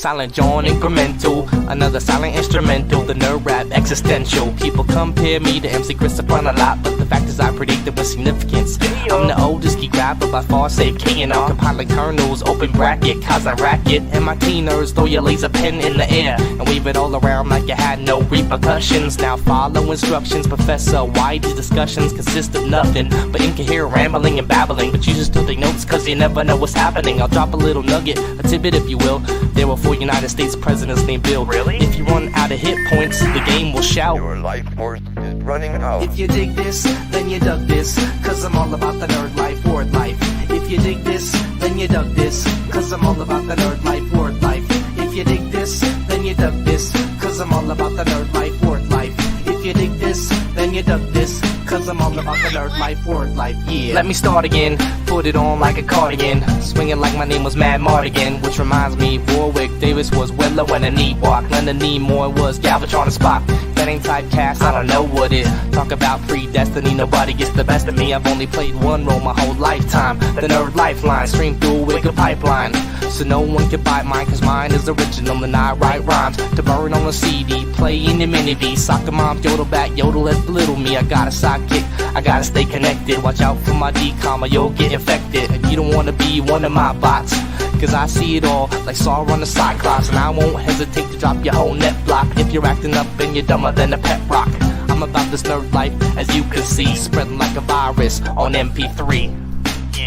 Silent John incremental, another silent instrumental, the nerd rap existential. People compare me to MC Christopher a lot, but the fact is I predict it with significance. I'm the oldest geek rapper by far, save K&R. Compiling kernels, open bracket, cause I rack it. And my teen nerds throw your laser pen in the air and wave it all around like you had no repercussions. Now follow instructions, Professor. Why these discussions consist of nothing but incoherent rambling and babbling? But you just still take notes cause you never know what's happening. I'll drop a little nugget, a tidbit if you will. There were 4 United States presidents named Bill. Really? If you run out of hit points, the game will shout. Your life force is running out. If you dig this, then you dug this, cause I'm all about the nerd life, word life. If you dig this, then you dug this, cause I'm all about the nerd life, word life. If you dig this, then you dug this, cause I'm all about the nerd life, word life. If you dig this, then you dug this, cause I'm all about the nerd life, word life, yeah. Let me start again, put it on like a cardigan, swinging like my name was Mad Mardigan. Which reminds me, Warwick Davis was Willow and a Ewok. Leonard Nimoy was Galvatron and Spock. That ain't typecast, I don't know what it. Talk about predestiny, nobody gets the best of me. I've only played one role my whole lifetime, the nerd lifeline, stream through a wicked pipeline. So no one can buy mine, cause mine is original and I write rhymes to burn on a CD, play in the mini V. Soccer mom, yodel back, yodel at little me. I got a sidekick, I gotta stay connected. Watch out for my decom or you'll get infected. And you don't wanna be one of my bots, cause I see it all like Saw on the Cyclops. And I won't hesitate to drop your whole net block if you're acting up and you're dumber than a pet rock. I'm about this nerd life, as you can see, spreading like a virus on MP3.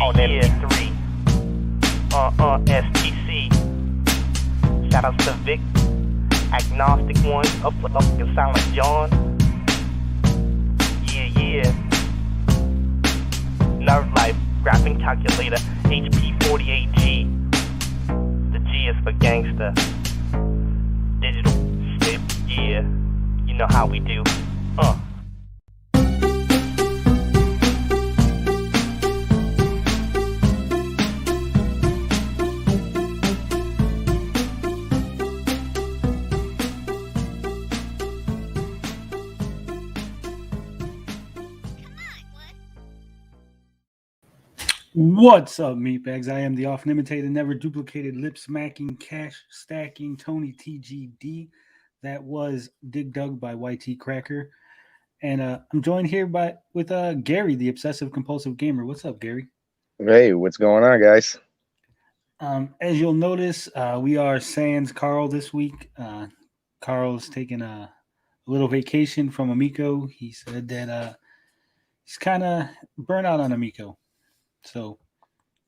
On MP3. STC. Shoutouts to Vic, Agnostic One, up in Silent John. Yeah. Nerd Life, Graphing Calculator, HP48G. The G is for gangster. Digital shit, yeah. You know how we do. What's up, meatbags? I am the often imitated, never duplicated, lip-smacking, cash-stacking Tony TGD. That was Dig Dug by YT Cracker. And I'm joined here with Gary, the obsessive-compulsive gamer. What's up, Gary? Hey, what's going on, guys? As you'll notice, we are sans Carl this week. Carl's taking a little vacation from Amico. He said that he's kind of burnt out on Amico. So,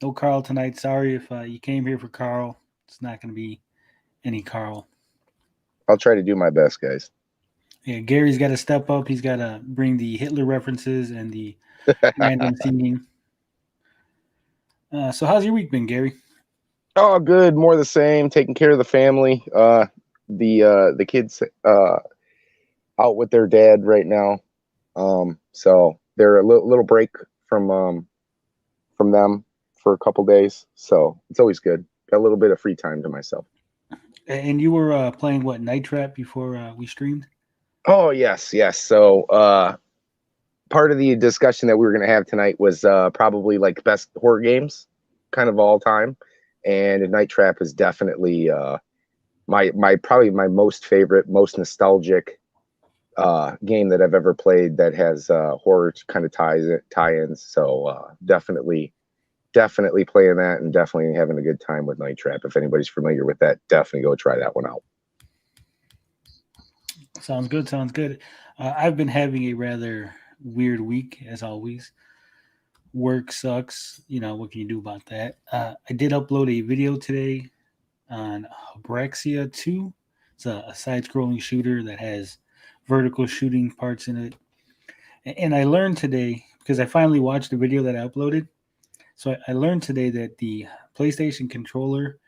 no Carl tonight. Sorry if you came here for Carl. It's not going to be any Carl. I'll try to do my best, guys. Yeah, Gary's got to step up. He's got to bring the Hitler references and the random singing. So, how's your week been, Gary? Oh, good. More the same. Taking care of the family. The kids out with their dad right now. So they're a little break from them for a couple days, so it's always good. Got a little bit of free time to myself. And you were playing what, Night Trap before we streamed? Oh yes. So part of the discussion that we were going to have tonight was probably like best horror games, kind of all time, and Night Trap is definitely my probably my most favorite, most nostalgic game that I've ever played that has horror kind of tie-ins. So definitely playing that and definitely having a good time with Night Trap. If anybody's familiar with that, definitely go try that one out. Sounds good. I've been having a rather weird week, as always. Work sucks. You know, what can you do about that? I did upload a video today on Abraxia 2. It's a side-scrolling shooter that has vertical shooting parts in it. And I learned today, because I finally watched the video that I uploaded, so I learned today that the PlayStation controller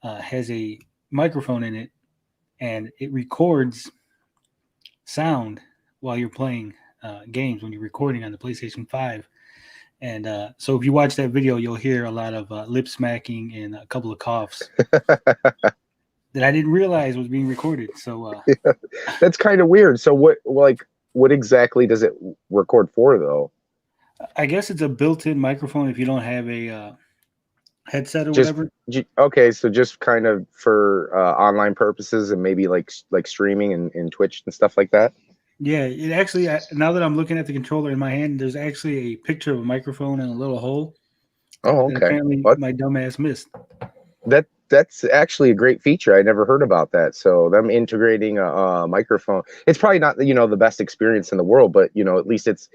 has a microphone in it, and it records sound while you're playing games when you're recording on the PlayStation 5. And so if you watch that video, you'll hear a lot of lip smacking and a couple of coughs that I didn't realize was being recorded. So yeah, that's kind of weird. So what exactly does it record for, though? I guess it's a built-in microphone if you don't have a headset or Just whatever. okay, so just kind of for online purposes and maybe like streaming and Twitch and stuff like that. Yeah, it actually, now that I'm looking at the controller in my hand, there's actually a picture of a microphone in a little hole Oh, that okay. apparently What? my dumbass missed. That's actually a great feature. I never heard about that. So them integrating a microphone, it's probably not the best experience in the world, but at least it's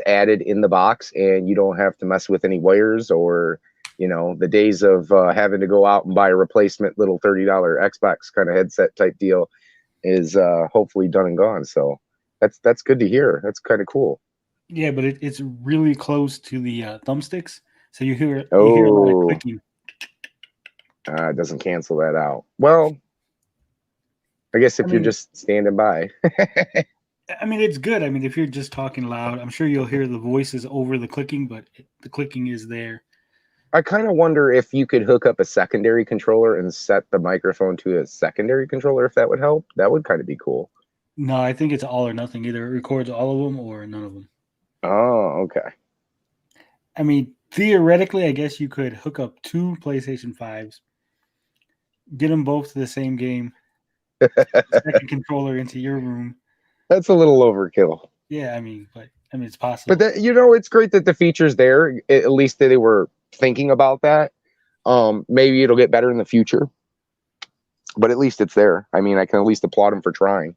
added in the box, and you don't have to mess with any wires or the days of having to go out and buy a replacement little $30 Xbox kind of headset type deal is hopefully done and gone. So that's good to hear. That's kind of cool. Yeah, but it's really close to the thumbsticks, so you hear a lot of Oh, clicking. it doesn't cancel that out. Well, I guess I if you're mean, just standing by. it's good. I mean, if you're just talking loud, I'm sure you'll hear the voices over the clicking, but the clicking is there. I kind of wonder if you could hook up a secondary controller and set the microphone to a secondary controller, if that would help. That would kind of be cool. No, I think it's all or nothing. Either it records all of them or none of them. Oh, okay. I mean, theoretically, I guess you could hook up two PlayStation 5s, get them both to the same game, second controller into your room. That's a little overkill. Yeah, but it's possible. But it's great that the feature's there. At least they were thinking about that. Maybe it'll get better in the future, but at least it's there. I mean, I can at least applaud them for trying.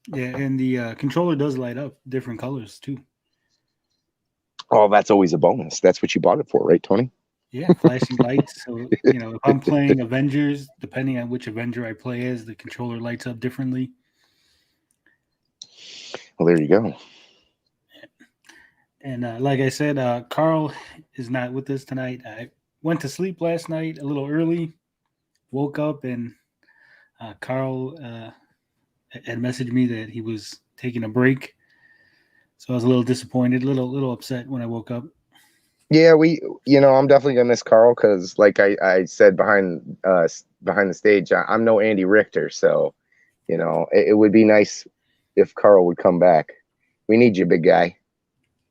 Yeah, and the controller does light up different colors too. Oh, that's always a bonus. That's what you bought it for, right, Tony? Yeah, flashing lights. So, if I'm playing Avengers, depending on which Avenger I play as, the controller lights up differently. Well, there you go. And like I said, Carl is not with us tonight. I went to sleep last night a little early, woke up, and Carl had messaged me that he was taking a break. So I was a little disappointed, a little upset when I woke up. Yeah, I'm definitely gonna miss Carl because, like I said behind the stage, I'm no Andy Richter, so it would be nice if Carl would come back. We need you, big guy.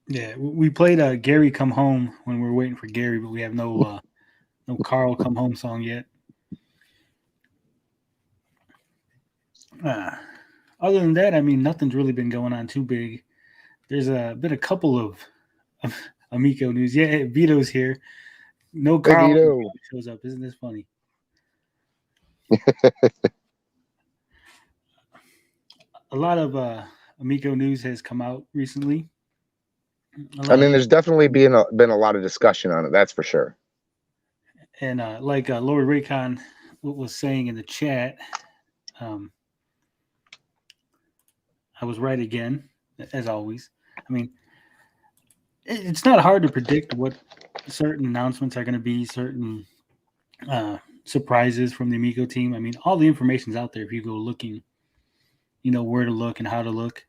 Yeah, we played Gary Come Home when we were waiting for Gary, but we have no Carl Come Home song yet. Other than that, nothing's really been going on too big. There's been a couple of Amico news. Yeah, Vito's here. No Hey, Carl Vito. shows up. Isn't this funny? A lot of Amico news has come out recently. There's definitely been a lot of discussion on it. That's for sure. And like Lord Raycon was saying in the chat, I was right again, as always. It's not hard to predict what certain announcements are going to be, certain surprises from the Amico team. All the information's out there if you go looking, where to look and how to look.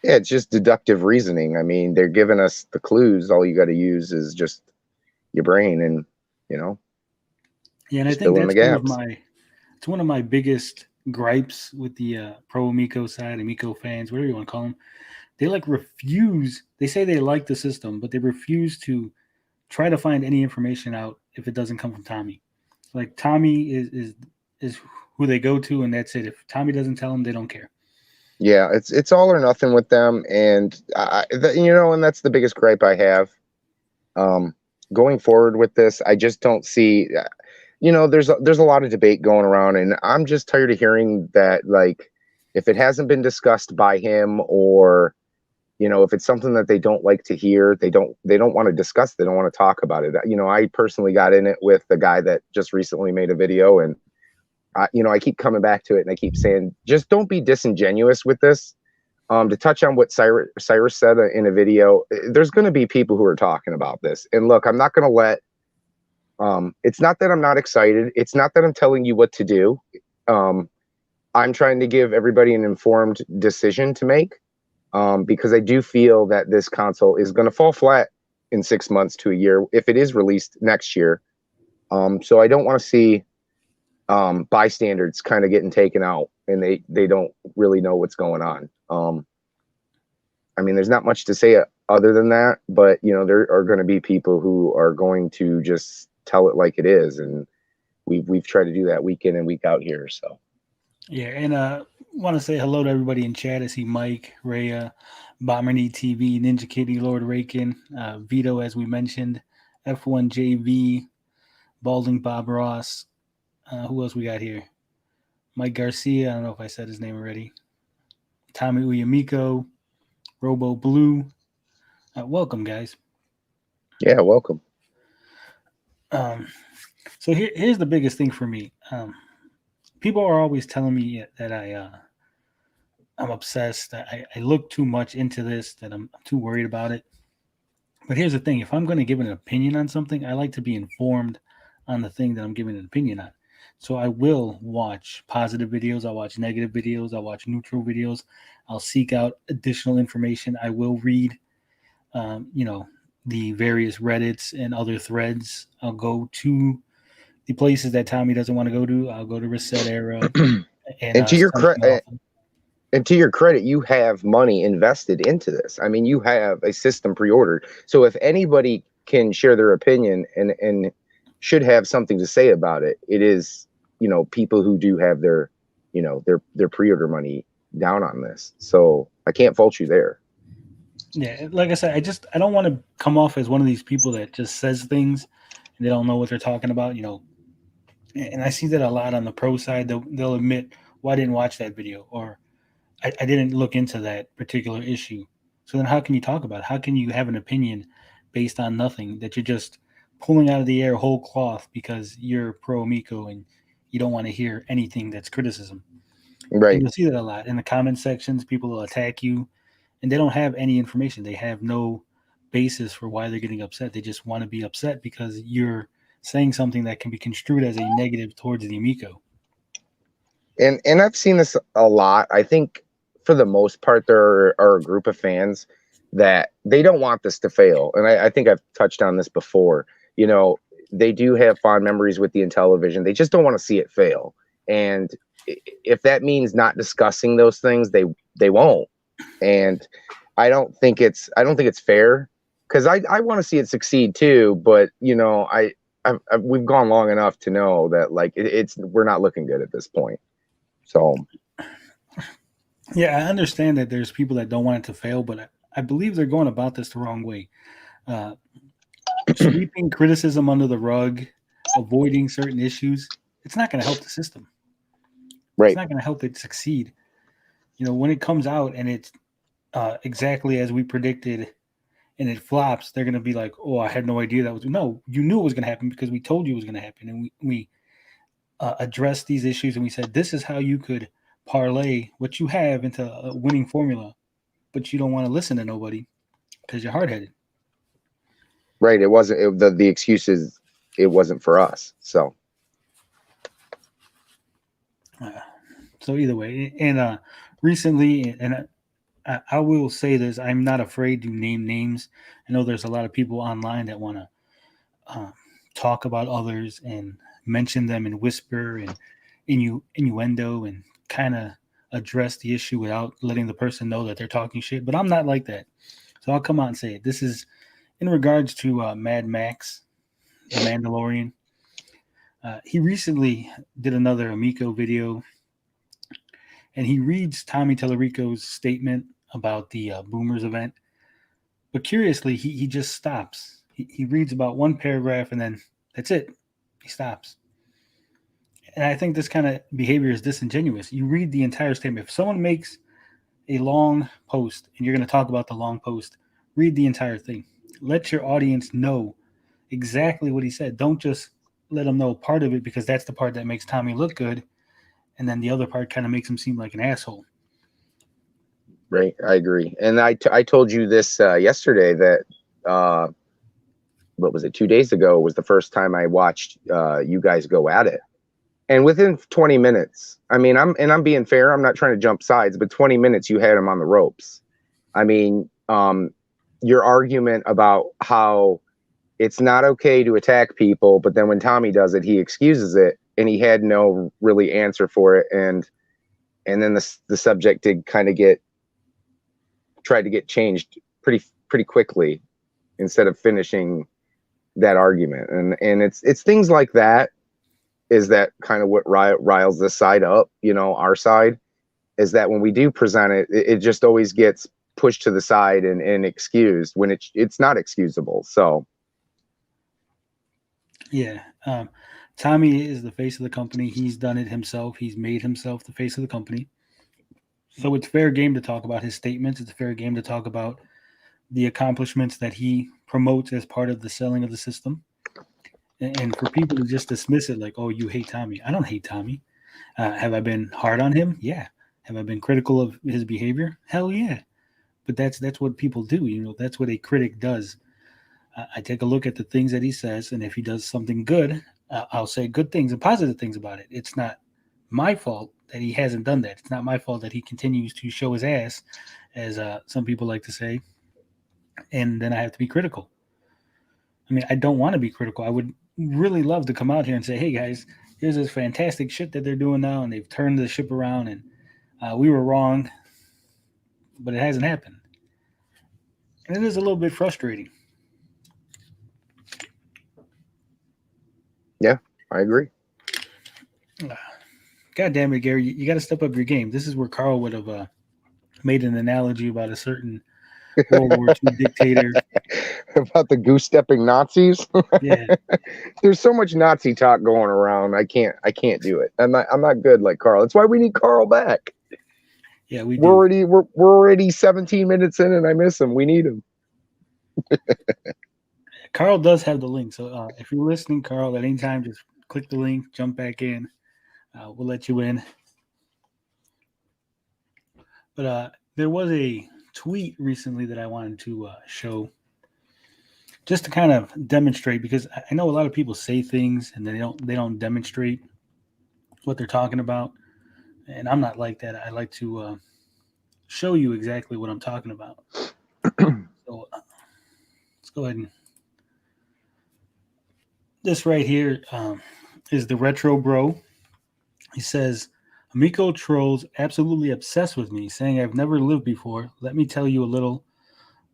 Yeah, it's just deductive reasoning. They're giving us the clues. All you got to use is just your brain and, Yeah, and I think that's one of my biggest gripes with the pro Amico side, Amico fans, whatever you want to call them. They refuse. They say they like the system, but they refuse to try to find any information out if it doesn't come from Tommy. Like Tommy is who they go to, and that's it. If Tommy doesn't tell them, they don't care. Yeah, it's all or nothing with them, and and that's the biggest gripe I have. Going forward with this, I just don't see. There's a lot of debate going around, and I'm just tired of hearing that. Like, if it hasn't been discussed by him, or if it's something that they don't like to hear, they don't want to discuss. They don't want to talk about it. I personally got in it with the guy that just recently made a video, and I keep coming back to it, and I keep saying, just don't be disingenuous with this. To touch on what Cyrus said in a video, there's going to be people who are talking about this. And look, I'm not going to let, it's not that I'm not excited. It's not that I'm telling you what to do. I'm trying to give everybody an informed decision to make, because I do feel that this console is going to fall flat in 6 months to a year if it is released next year. So I don't want to see bystanders kind of getting taken out, and they don't really know what's going on. There's not much to say other than that, but there are going to be people who are going to just tell it like it is, and we've tried to do that week in and week out here. So Yeah, and want to say hello to everybody in chat. I see Mike, Rhea, Bomberny TV, Ninja Kitty, Lord Rakin, Vito, as we mentioned, F1JV, Balding Bob Ross. Who else we got here? Mike Garcia. I don't know if I said his name already. Tommy Uyamiko, Robo Blue. Welcome, guys. yeah, welcome. So here's the biggest thing for me. People are always telling me that I'm obsessed. I look too much into this, that I'm too worried about it. But here's the thing. If I'm going to give an opinion on something, I like to be informed on the thing that I'm giving an opinion on. So I will watch positive videos. I'll watch negative videos. I'll watch neutral videos. I'll seek out additional information. I will read, the various Reddits and other threads. I'll go to the places that Tommy doesn't want to go to. I'll go to Reset Era. And to your credit, you have money invested into this. I mean, you have a system pre-ordered. So if anybody can share their opinion and should have something to say about it, it is, people who do have their pre-order money down on this. So I can't fault you there. Yeah, like I said, I don't want to come off as one of these people that just says things and they don't know what they're talking about, And I see that a lot on the pro side. They'll admit, well, I didn't watch that video, or I didn't look into that particular issue. So then how can you talk about it? How can you have an opinion based on nothing that you're just pulling out of the air whole cloth because you're pro Amico and you don't want to hear anything that's criticism? Right. And you'll see that a lot in the comment sections. People will attack you and they don't have any information. They have no basis for why they're getting upset. They just want to be upset because you're saying something that can be construed as a negative towards the Amico. And I've seen this a lot. I think for the most part, there are a group of fans that they don't want this to fail. And I think I've touched on this before. They do have fond memories with the Intellivision. They just don't want to see it fail. And if that means not discussing those things, they won't. And I don't think it's fair, because I want to see it succeed too. But we've gone long enough to know that we're not looking good at this point. So yeah, I understand that there's people that don't want it to fail, but I believe they're going about this the wrong way. Sweeping criticism under the rug, avoiding certain issues, it's not going to help the system. Right. It's not going to help it succeed. When it comes out and it's exactly as we predicted and it flops, they're going to be like, oh, I had no idea that was. No, you knew it was going to happen because we told you it was going to happen. And we addressed these issues and we said, this is how you could parlay what you have into a winning formula, but you don't want to listen to nobody because you're hard-headed. Right. It wasn't the excuses. It wasn't for us. So either way, and recently, and I will say this, I'm not afraid to name names. I know there's a lot of people online that want to talk about others and mention them in whisper and innuendo and kind of address the issue without letting the person know that they're talking shit. But I'm not like that. So I'll come out and say it. This is in regards to Mad Max, the Mandalorian. He recently did another Amico video, and he reads Tommy Tallarico's statement about the Boomers event. But curiously, he just stops. He reads about one paragraph, and then that's it. He stops. And I think this kind of behavior is disingenuous. You read the entire statement. If someone makes a long post, and you're going to talk about the long post, read the entire thing. Let your audience know exactly what he said. Don't just let them know part of it, because that's the part that makes Tommy look good, and then the other part kind of makes him seem like an asshole. Right, I agree. And I told you this yesterday that what was it, 2 days ago was the first time I watched you guys go at it. And within 20 minutes, I mean, I'm being fair, I'm not trying to jump sides, but 20 minutes you had him on the ropes. I mean, your argument about how it's not okay to attack people, but then when Tommy does it, he excuses it, and he had no really answer for it, and then the subject did kind of tried to get changed pretty quickly instead of finishing that argument. And it's things like that is that kind of what riles this side up, you know, our side, is that when we do present it, it just always gets pushed to the side and excused when it's not excusable. So Yeah. Tommy is the face of the company. He's done it himself. He's made himself the face of the company. So it's fair game to talk about his statements. It's fair game to talk about the accomplishments that he promotes as part of the selling of the system. And for people to just dismiss it like, oh, you hate Tommy. I don't hate Tommy. Have I been hard on him? Yeah. Have I been critical of his behavior? Hell yeah. But that's what people do. You know, that's what a critic does. I take a look at the things that he says, and if he does something good, I'll say good things and positive things about it. It's not my fault that he hasn't done that. It's not my fault that he continues to show his ass, as some people like to say, and then I have to be critical. I mean, I don't want to be critical. I would really love to come out here and say, hey, guys, here's this fantastic shit that they're doing now, and they've turned the ship around, and we were wrong, but it hasn't happened. And it is a little bit frustrating. yeah, I agree. God damn it, Gary, you got to step up your game. This is where Carl would have made an analogy about a certain World War II dictator. About the goose stepping Nazis. Yeah. There's so much Nazi talk going around. I can't do it. I'm not good like Carl. That's why we need Carl back. Yeah, we do. We're already 17 minutes in and I miss him. We need him. Carl does have the link. So if you're listening, Carl, at any time, just click the link, jump back in. We'll let you in. But there was a tweet recently that I wanted to show just to kind of demonstrate, because I know a lot of people say things and they don't demonstrate what they're talking about. And I'm not like that. I like to show you exactly what I'm talking about. So let's go ahead and this right here is the Retro Bro. He says, Amico trolls absolutely obsessed with me, saying I've never lived before. Let me tell you a little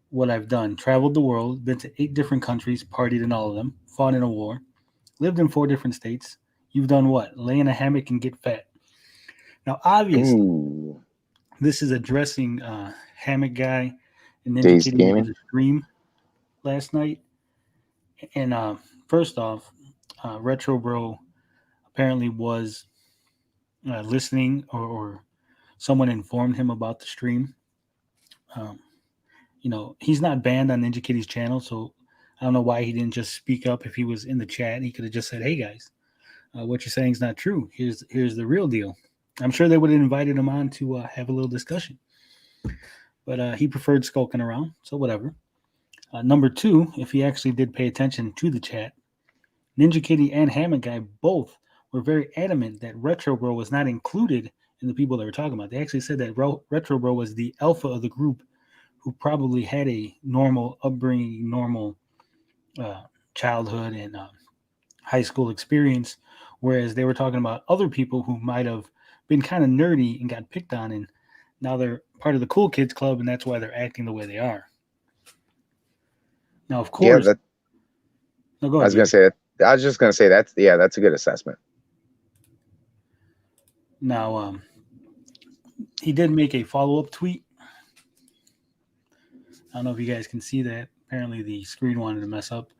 what I've done. Traveled the world, been to 8 different countries, partied in all of them, fought in a war, lived in 4 different states. You've done what? Lay in a hammock and get fat. Now, obviously, this is addressing Hammock Guy and Ninja Kitty on the stream last night. And first off, Retro Bro apparently was listening, or someone informed him about the stream. You know, he's not banned on Ninja Kitty's channel, so I don't know why he didn't just speak up. If he was in the chat, he could have just said, hey guys, what you're saying is not true. Here's the real deal. I'm sure they would have invited him on to have a little discussion, but he preferred skulking around, so whatever. Number 2, if he actually did pay attention to the chat, Ninja Kitty and Hammock Guy both were very adamant that Retro Bro was not included in the people they were talking about. They actually said that Retro Bro was the alpha of the group, who probably had a normal upbringing, normal childhood and high school experience, whereas they were talking about other people who might have been kind of nerdy and got picked on, and now they're part of the cool kids club, and that's why they're acting the way they are. Now, of course, yeah, no, go ahead, I was just gonna say that's a good assessment. Now, he did make a follow-up tweet. I don't know if you guys can see that. Apparently the screen wanted to mess up.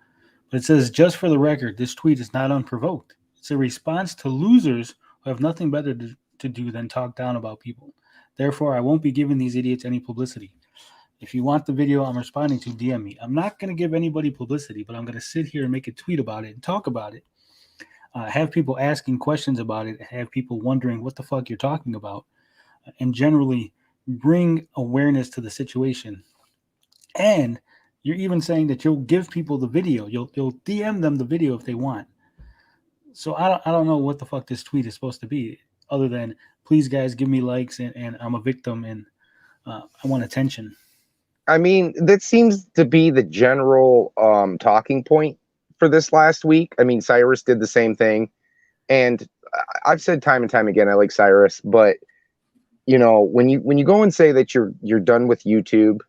But it says, just for the record, this tweet is not unprovoked. It's a response to losers who have nothing better to do than talk down about people. Therefore, I won't be giving these idiots any publicity. If you want the video I'm responding to, DM me. I'm not going to give anybody publicity, but I'm going to sit here and make a tweet about it and talk about it. Have people asking questions about it. Have people wondering what the fuck you're talking about. And generally bring awareness to the situation. And you're even saying that you'll give people the video. You'll DM them the video if they want. So I don't know what the fuck this tweet is supposed to be, other than, please guys, give me likes and I'm a victim and I want attention. I mean, that seems to be the general talking point for this last week. I mean, Cyrus did the same thing. And I've said time and time again, I like Cyrus, but you know, when you go and say that you're done with YouTube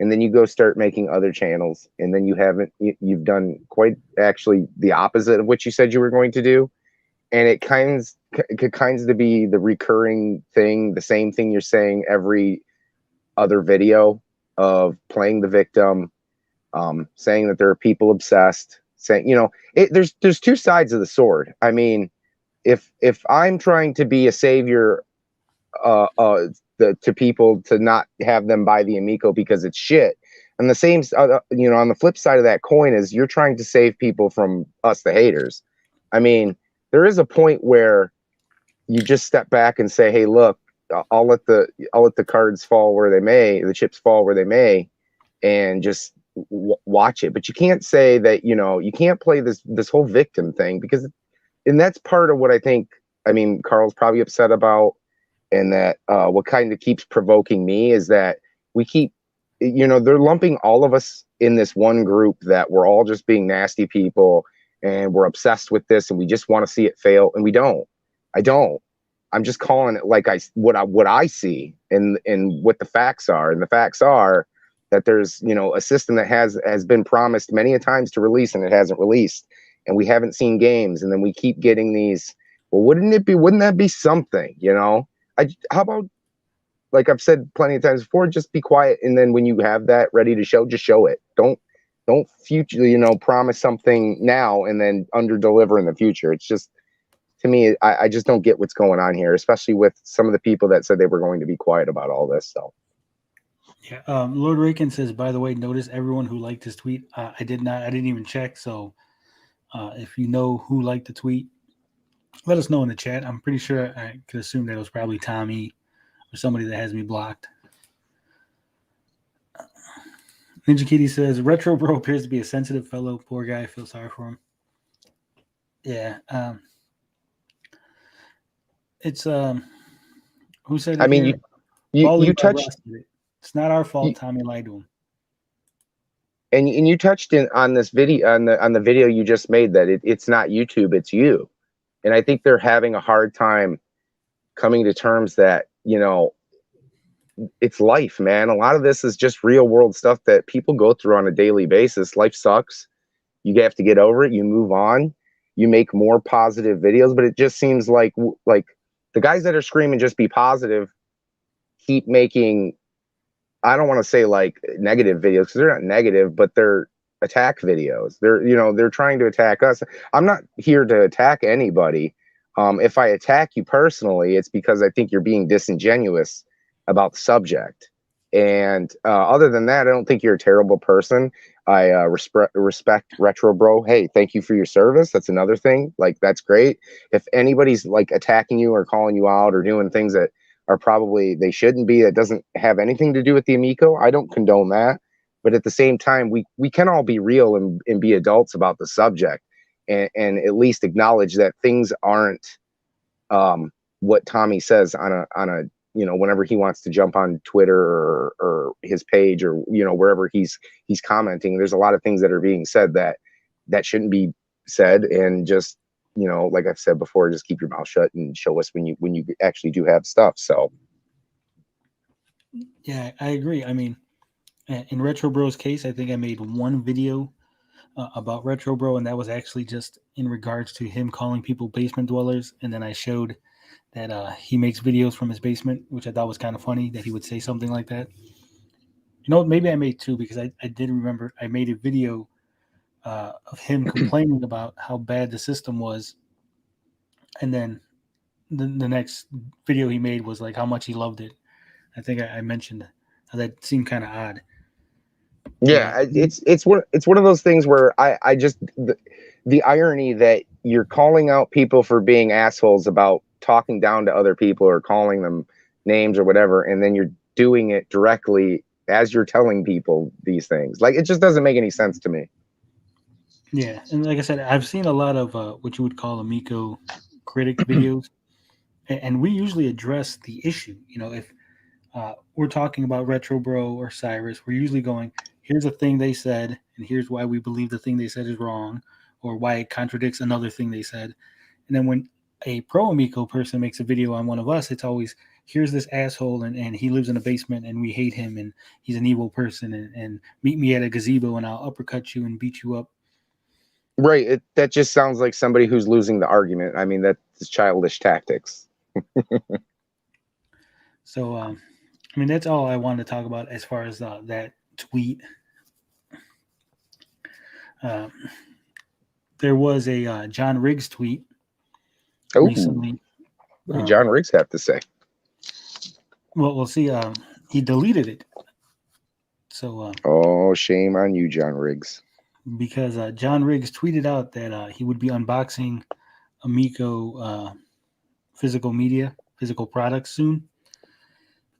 and then you go start making other channels, and then you've done quite actually the opposite of what you said you were going to do. And it kinds to be the recurring thing, the same thing you're saying every other video, of playing the victim, saying that there are people obsessed, saying, there's two sides of the sword. I mean, if I'm trying to be a savior to people, to not have them buy the Amico because it's shit, and the same, on the flip side of that coin is you're trying to save people from us, the haters. I mean, there is a point where you just step back and say, hey, look, I'll let the cards fall where they may, the chips fall where they may, and just watch it. But you can't say that, you can't play this whole victim thing, because, and that's part of what I think, Carl's probably upset about, and that what kind of keeps provoking me is that we keep, they're lumping all of us in this one group, that we're all just being nasty people, and we're obsessed with this, and we just want to see it fail, and we don't. I don't. I'm just calling it like what I see, and what the facts are. And the facts are that there's, a system that has been promised many a times to release, and it hasn't released, and we haven't seen games. And then we keep getting these, well, wouldn't that be something? How about, like I've said plenty of times before, just be quiet, and then when you have that ready to show, just show it. Don't future, promise something now and then under deliver in the future. It's just, to me, I just don't get what's going on here, especially with some of the people that said they were going to be quiet about all this. So, yeah. Lord Rakin says, by the way, notice everyone who liked this tweet. I didn't even check. So, if you know who liked the tweet, let us know in the chat. I'm pretty sure I could assume that it was probably Tommy or somebody that has me blocked. Ninja Kitty says, Retro Bro appears to be a sensitive fellow. Poor guy. I feel sorry for him. Yeah. It's who said it? You touched. It's not our fault. Tommy lied to him. And you touched on this video, on the video you just made, that it's not YouTube, it's you. And I think they're having a hard time coming to terms that, it's life, man. A lot of this is just real world stuff that people go through on a daily basis. Life sucks. You have to get over it. You move on. You make more positive videos, but it just seems like the guys that are screaming just be positive keep making, I don't want to say like negative videos, because they're not negative, but they're attack videos. They're trying to attack us. I'm not here to attack anybody. If I attack you personally, it's because I think you're being disingenuous about the subject. And other than that, I don't think you're a terrible person. I respect Retro Bro. Hey, thank you for your service. That's another thing. Like, that's great. If anybody's like attacking you or calling you out or doing things that are probably they shouldn't be, that doesn't have anything to do with the Amico, I don't condone that. But at the same time, we can all be real and be adults about the subject, and at least acknowledge that things aren't what Tommy says on a whenever he wants to jump on Twitter or his page, or wherever he's commenting. There's a lot of things that are being said that shouldn't be said, and just like I've said before, just keep your mouth shut and show us when you actually do have stuff. So yeah, I agree. I mean, in Retro Bro's case, I think I made one video about Retro Bro, and that was actually just in regards to him calling people basement dwellers, and then I showed that he makes videos from his basement, which I thought was kind of funny that he would say something like that. Maybe I made two, because I did remember I made a video of him complaining about how bad the system was, and then the next video he made was like how much he loved it. I think I mentioned how that seemed kind of odd. yeah, it's one of those things where I just the irony that you're calling out people for being assholes about talking down to other people or calling them names or whatever, and then you're doing it directly as you're telling people these things. Like, it just doesn't make any sense to me. Yeah, and like I said, I've seen a lot of what you would call Amico critic videos, and we usually address the issue. If we're talking about Retro Bro or Cyrus, we're usually going, here's a thing they said, and here's why we believe the thing they said is wrong, or why it contradicts another thing they said. And then when a pro Amico person makes a video on one of us, it's always, here's this asshole and he lives in a basement and we hate him and he's an evil person and meet me at a gazebo and I'll uppercut you and beat you up. Right. That just sounds like somebody who's losing the argument. I mean, that's childish tactics. So, I mean, that's all I wanted to talk about as far as that tweet. There was a John Riggs tweet recently. What did John Riggs have to say? Well, we'll see. He deleted it. So, oh, shame on you, John Riggs. Because John Riggs tweeted out that he would be unboxing Amico physical products soon.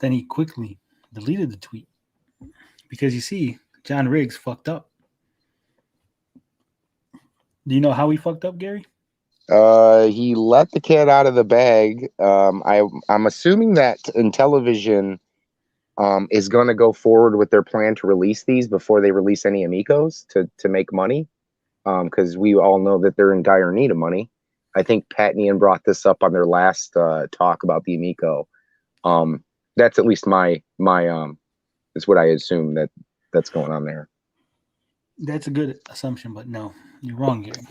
Then he quickly deleted the tweet because you see, John Riggs fucked up. Do you know how he fucked up, Gary? He let the cat out of the bag. I'm assuming that Intellivision is going to go forward with their plan to release these before they release any Amicos to make money, because we all know that they're in dire need of money. I think Pat and Ian brought this up on their last talk about the Amico. That's at least my is what I assume that's going on there. That's a good assumption, but no, you're wrong, Gary.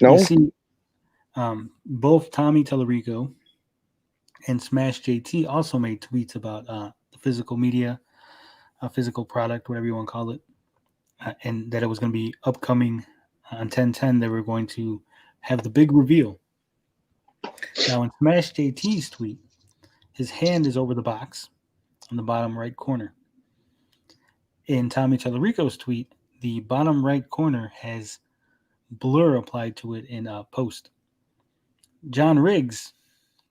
No? You see, both Tommy Tallarico and Smash JT also made tweets about the physical media, physical product, whatever you want to call it, and that it was going to be upcoming on 10/10. They were going to have the big reveal. Now, in Smash JT's tweet, his hand is over the box on the bottom right corner. In Tommy Tallarico's tweet, the bottom right corner has blur applied to it in post. John Riggs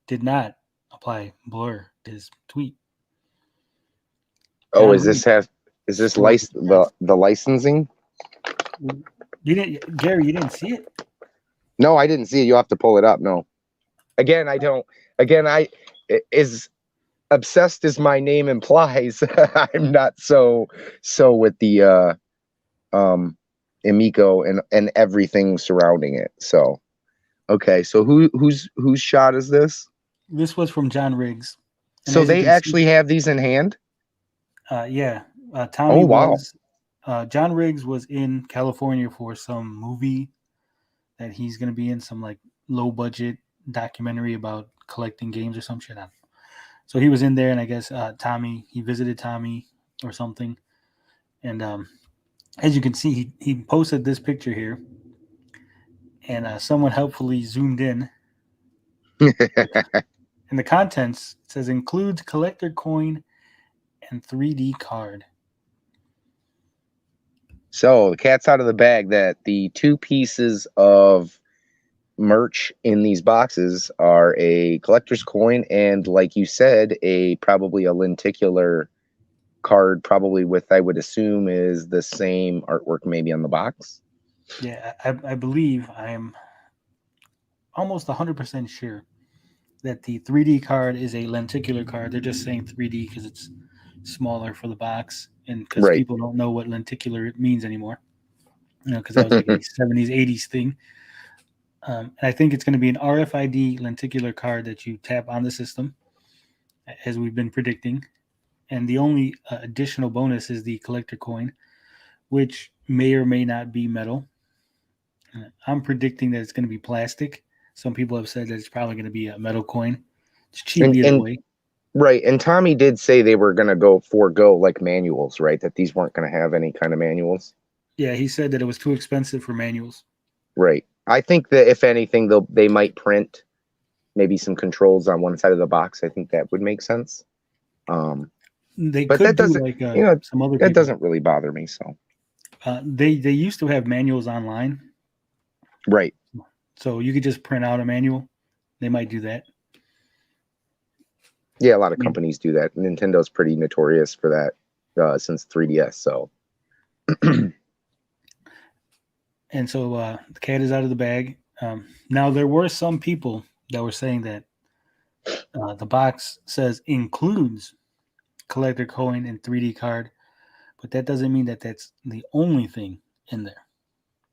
did not apply blur to his tweet. Oh, is this the licensing? You didn't, Gary? You didn't see it? No, I didn't see it. You'll have to pull it up. No. Again, I don't. Again, as obsessed as my name implies, I'm not so with the Amico and everything surrounding it. So, okay. So whose shot is this? This was from John Riggs. And so they actually have these in hand? Yeah. Tommy oh, wow. John Riggs was in California for some movie that he's going to be in, some like low budget documentary about collecting games or some shit. So he was in there, and I guess he visited Tommy or something. And as you can see, he posted this picture here, and someone helpfully zoomed in. In the contents, it says includes collector coin and 3D card. So the cat's out of the bag that the two pieces of merch in these boxes are a collector's coin and, like you said, probably a lenticular card, probably with, I would assume, is the same artwork maybe on the box. Yeah, I believe I am almost 100% sure that the 3D card is a lenticular card. They're just saying 3D because it's smaller for the box and because people don't know what lenticular means anymore. You know, because that was like a 70s, 80s thing. And I think it's going to be an RFID lenticular card that you tap on the system, as we've been predicting. And the only additional bonus is the collector coin, which may or may not be metal. I'm predicting that it's going to be plastic. Some people have said that it's probably going to be a metal coin. It's cheap either way. Right. And Tommy did say they were going to forego like manuals, right? That these weren't going to have any kind of manuals. Yeah, he said that it was too expensive for manuals. Right. I think that if anything, they might print maybe some controls on one side of the box. I think that would make sense. They but could that doesn't, do like you know, some other. That doesn't really bother me. So they used to have manuals online. Right. So you could just print out a manual. They might do that. Yeah, a lot of companies do that. Nintendo's pretty notorious for that since 3DS. So. And so the cat is out of the bag. Now, there were some people that were saying that the box says includes collector coin and 3D card, but that doesn't mean that that's the only thing in there.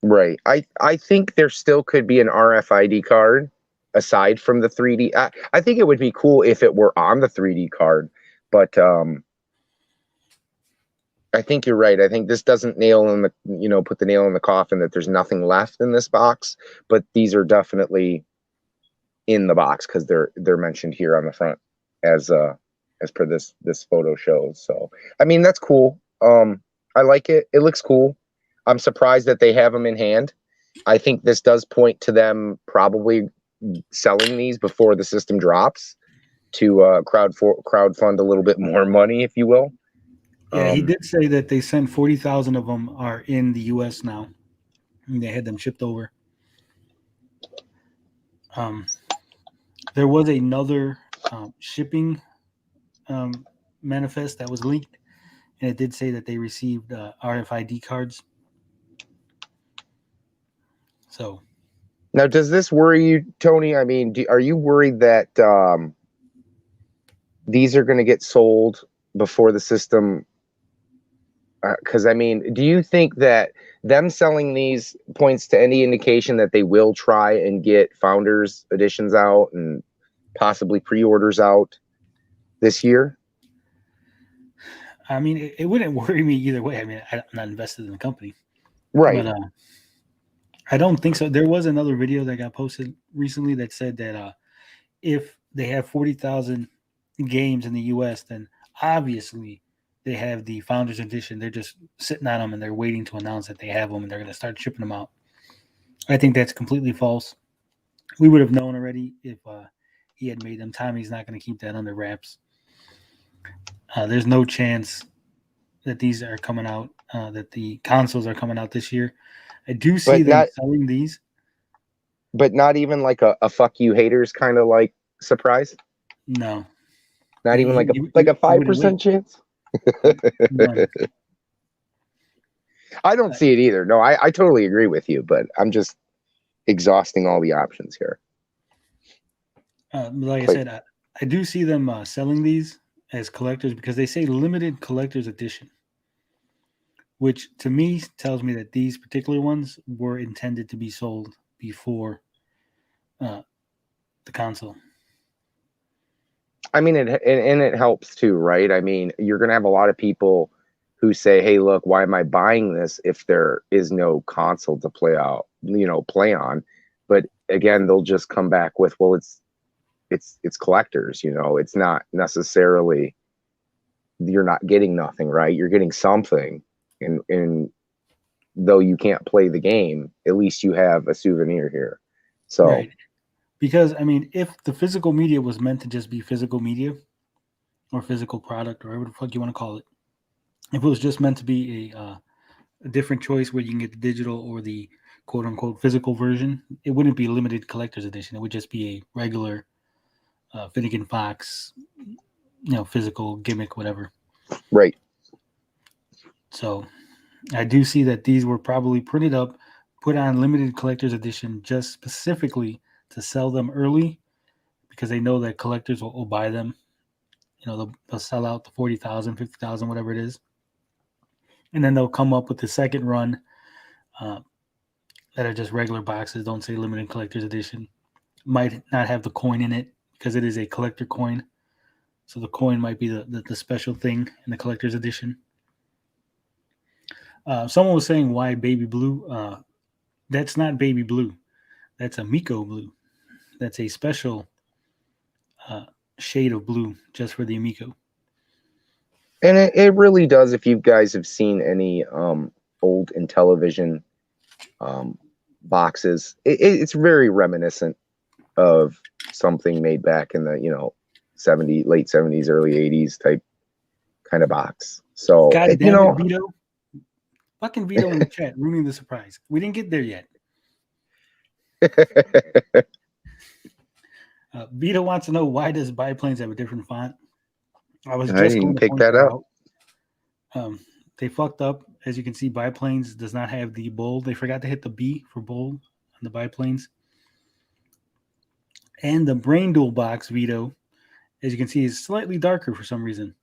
Right. I think there still could be an RFID card aside from the 3D. I think it would be cool if it were on the 3D card, but I think you're right. I think this doesn't put the nail in the coffin that there's nothing left in this box, but these are definitely in the box because they're mentioned here on the front as per this photo shows. So I mean, that's cool. I like it. It looks cool. I'm surprised that they have them in hand. I think this does point to them probably selling these before the system drops to crowdfund a little bit more money, if you will. Yeah, he did say that they sent 40,000 of them are in the U.S. now. And they had them shipped over. There was another shipping manifest that was leaked, and it did say that they received RFID cards. So now, does this worry you, Tony? I mean, are you worried that these are going to get sold before the system? Because I mean, do you think that them selling these points to any indication that they will try and get Founders editions out and possibly pre-orders out this year? I mean, it wouldn't worry me either way. I mean, I'm not invested in the company, right? But I don't think so. There was another video that got posted recently that said that if they have 40,000 games in the U.S., then obviously they have the Founders Edition. They're just sitting on them and they're waiting to announce that they have them and they're going to start shipping them out. I think that's completely false. We would have known already if he had made them. Tommy's not going to keep that under wraps. There's no chance that these are coming out, that the consoles are coming out this year. I do see them selling these. But not even like a fuck you haters kind of like surprise? No. Not even like a 5% chance? No. I don't see it either. No, I totally agree with you, but I'm just exhausting all the options here. Like I said, I do see them selling these as collectors because they say limited collector's edition, which to me tells me that these particular ones were intended to be sold before the console. I mean, it helps too, right? I mean, you're going to have a lot of people who say, hey, look, why am I buying this if there is no console to play on? But again, they'll just come back with, well, it's collectors, it's not necessarily, you're not getting nothing, right? You're getting something. And though you can't play the game, at least you have a souvenir here. So, right. Because, I mean, if the physical media was meant to just be physical media or physical product or whatever the fuck you want to call it, if it was just meant to be a different choice where you can get the digital or the quote-unquote physical version, it wouldn't be a limited collector's edition. It would just be a regular Finnegan Fox, physical gimmick, whatever. Right. So I do see that these were probably printed up, put on limited collector's edition just specifically to sell them early because they know that collectors will buy them. They'll sell out the 40,000, 50,000, whatever it is. And then they'll come up with the second run that are just regular boxes, don't say limited collector's edition. Might not have the coin in it because it is a collector coin. So the coin might be the special thing in the collector's edition. Someone was saying, why baby blue? That's not baby blue. That's Amico blue. That's a special shade of blue just for the Amico. And it really does. If you guys have seen any old Intellivision boxes, it's very reminiscent of something made back in the late 70s, early 80s type kind of box. So God damn it, Vito. Fucking Vito in the chat ruining the surprise. We didn't get there yet. Vito wants to know, why does biplanes have a different font? I just going to pick that out. They fucked up. As you can see, biplanes does not have the bold. They forgot to hit the B for bold on the biplanes. And the Brain Duel box, Vito, as you can see, is slightly darker for some reason.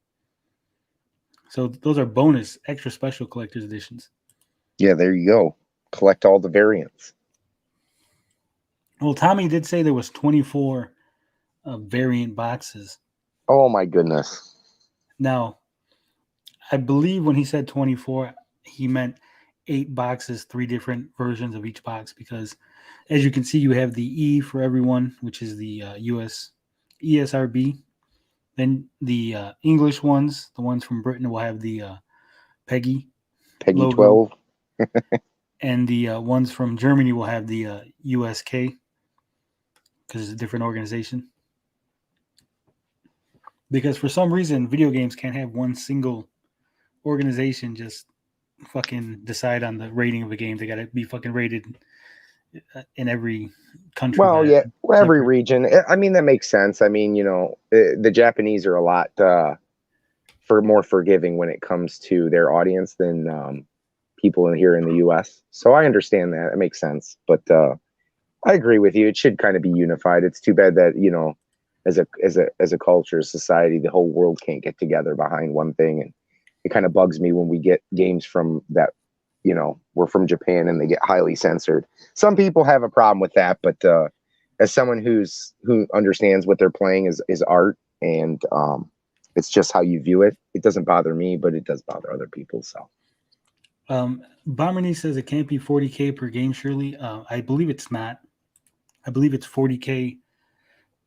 So those are bonus, extra special collector's editions. Yeah, there you go. Collect all the variants. Well, Tommy did say there was 24 variant boxes. Oh my goodness. Now, I believe when he said 24, he meant 8 boxes, 3 different versions of each box, because as you can see, you have the E for everyone, which is the US ESRB. Then the English ones, the ones from Britain, will have the Peggy Peggy logo, 12. and the ones from Germany will have the USK because it's a different organization. Because for some reason, video games can't have one single organization just fucking decide on the rating of a game. They got to be fucking rated in every country. Well, By yeah, well, every separate. region. I mean, that makes sense. I mean, the Japanese are a lot more forgiving when it comes to their audience than people here in the U.S. So I understand that. It makes sense. But I agree with you. It should kind of be unified. It's too bad that as a culture, society, the whole world can't get together behind one thing, and it kind of bugs me when we get games from that. We're from Japan and they get highly censored. Some people have a problem with that, but as someone who understands what they're playing is art, and it's just how you view it. It doesn't bother me, but it does bother other people. So, Bomberny says it can't be 40K per game. Surely, I believe it's not. I believe it's 40K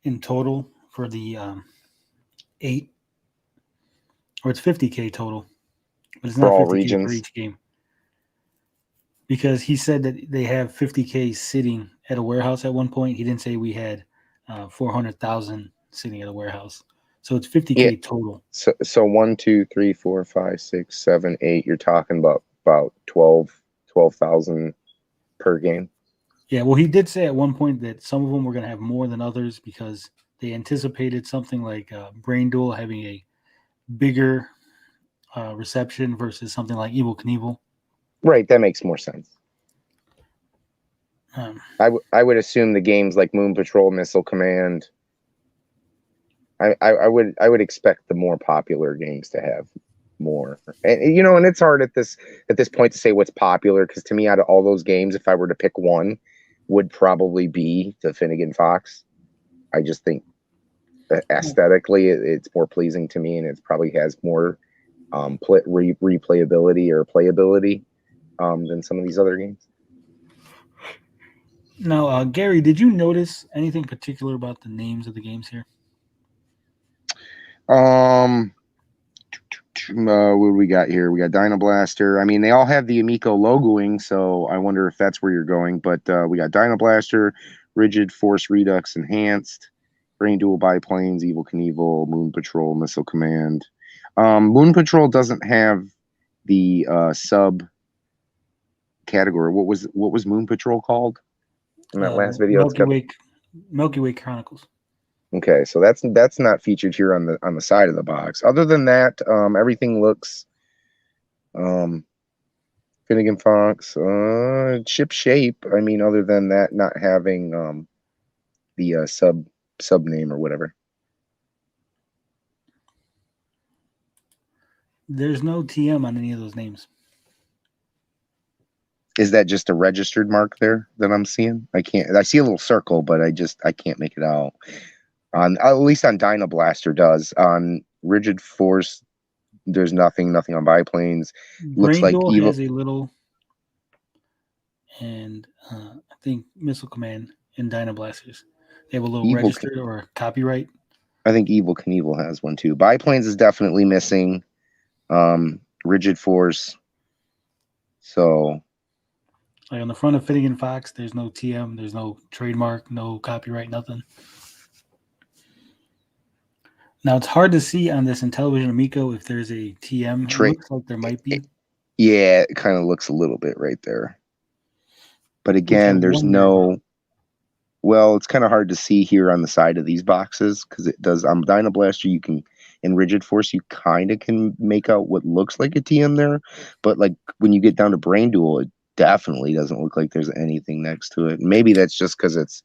in total for the 8, or it's 50K total, but it's for not all 50K for regions, each game. Because he said that they have 50K sitting at a warehouse at one point. He didn't say we had 400,000 sitting at a warehouse. So it's 50K yeah. total. So 1, 2, 3, 4, 5, 6, 7, 8. You're talking about 12,000 per game. Yeah, well, he did say at one point that some of them were going to have more than others because they anticipated something like Brain Duel having a bigger reception versus something like Evil Knievel. Right, that makes more sense. Um, I would assume the games like Moon Patrol, Missile Command. I would expect the more popular games to have more, and and it's hard at this point to say what's popular, because to me, out of all those games, if I were to pick one, would probably be the Finnegan Fox. I just think aesthetically it's more pleasing to me, and it probably has more replayability or playability than some of these other games. now, Gary, did you notice anything particular about the names of the games here? What do we got here? We got Dynablaster. I mean, they all have the Amico logoing, so I wonder if that's where you're going. But we got Dynablaster, Rigid Force Redux Enhanced, Brain Duel Biplanes, Evil Knievel, Moon Patrol, Missile Command. Moon Patrol doesn't have the sub category. What was Moon Patrol called in that last video? Milky Way Chronicles. Okay, so that's not featured here on the side of the box. Other than that, everything looks Finnegan Fox, ship shape. I mean, other than that, not having the sub name or whatever. There's no TM on any of those names. Is that just a registered mark there that I'm seeing? I see a little circle, but I can't make it out. At least on Dynablaster does. On Rigid Force, there's nothing on biplanes. Looks like Duel Evil has a little, and I think Missile Command and Dynablasters, they have a little registered or copyright. I think Evil Knievel has one too. Biplanes is definitely missing. Rigid Force. So, like on the front of Finnegan Fox, there's no TM, there's no trademark, no copyright, nothing. Now it's hard to see on this Intellivision Amico if there's a TM. It looks like there might be. Yeah, it kind of looks a little bit right there. But again, there's no. Well, it's kind of hard to see here on the side of these boxes because it does. On Dynablaster, you can, in Rigid Force, you kind of can make out what looks like a TM there. But like when you get down to Brain Duel, it definitely doesn't look like there's anything next to it. Maybe that's just because it's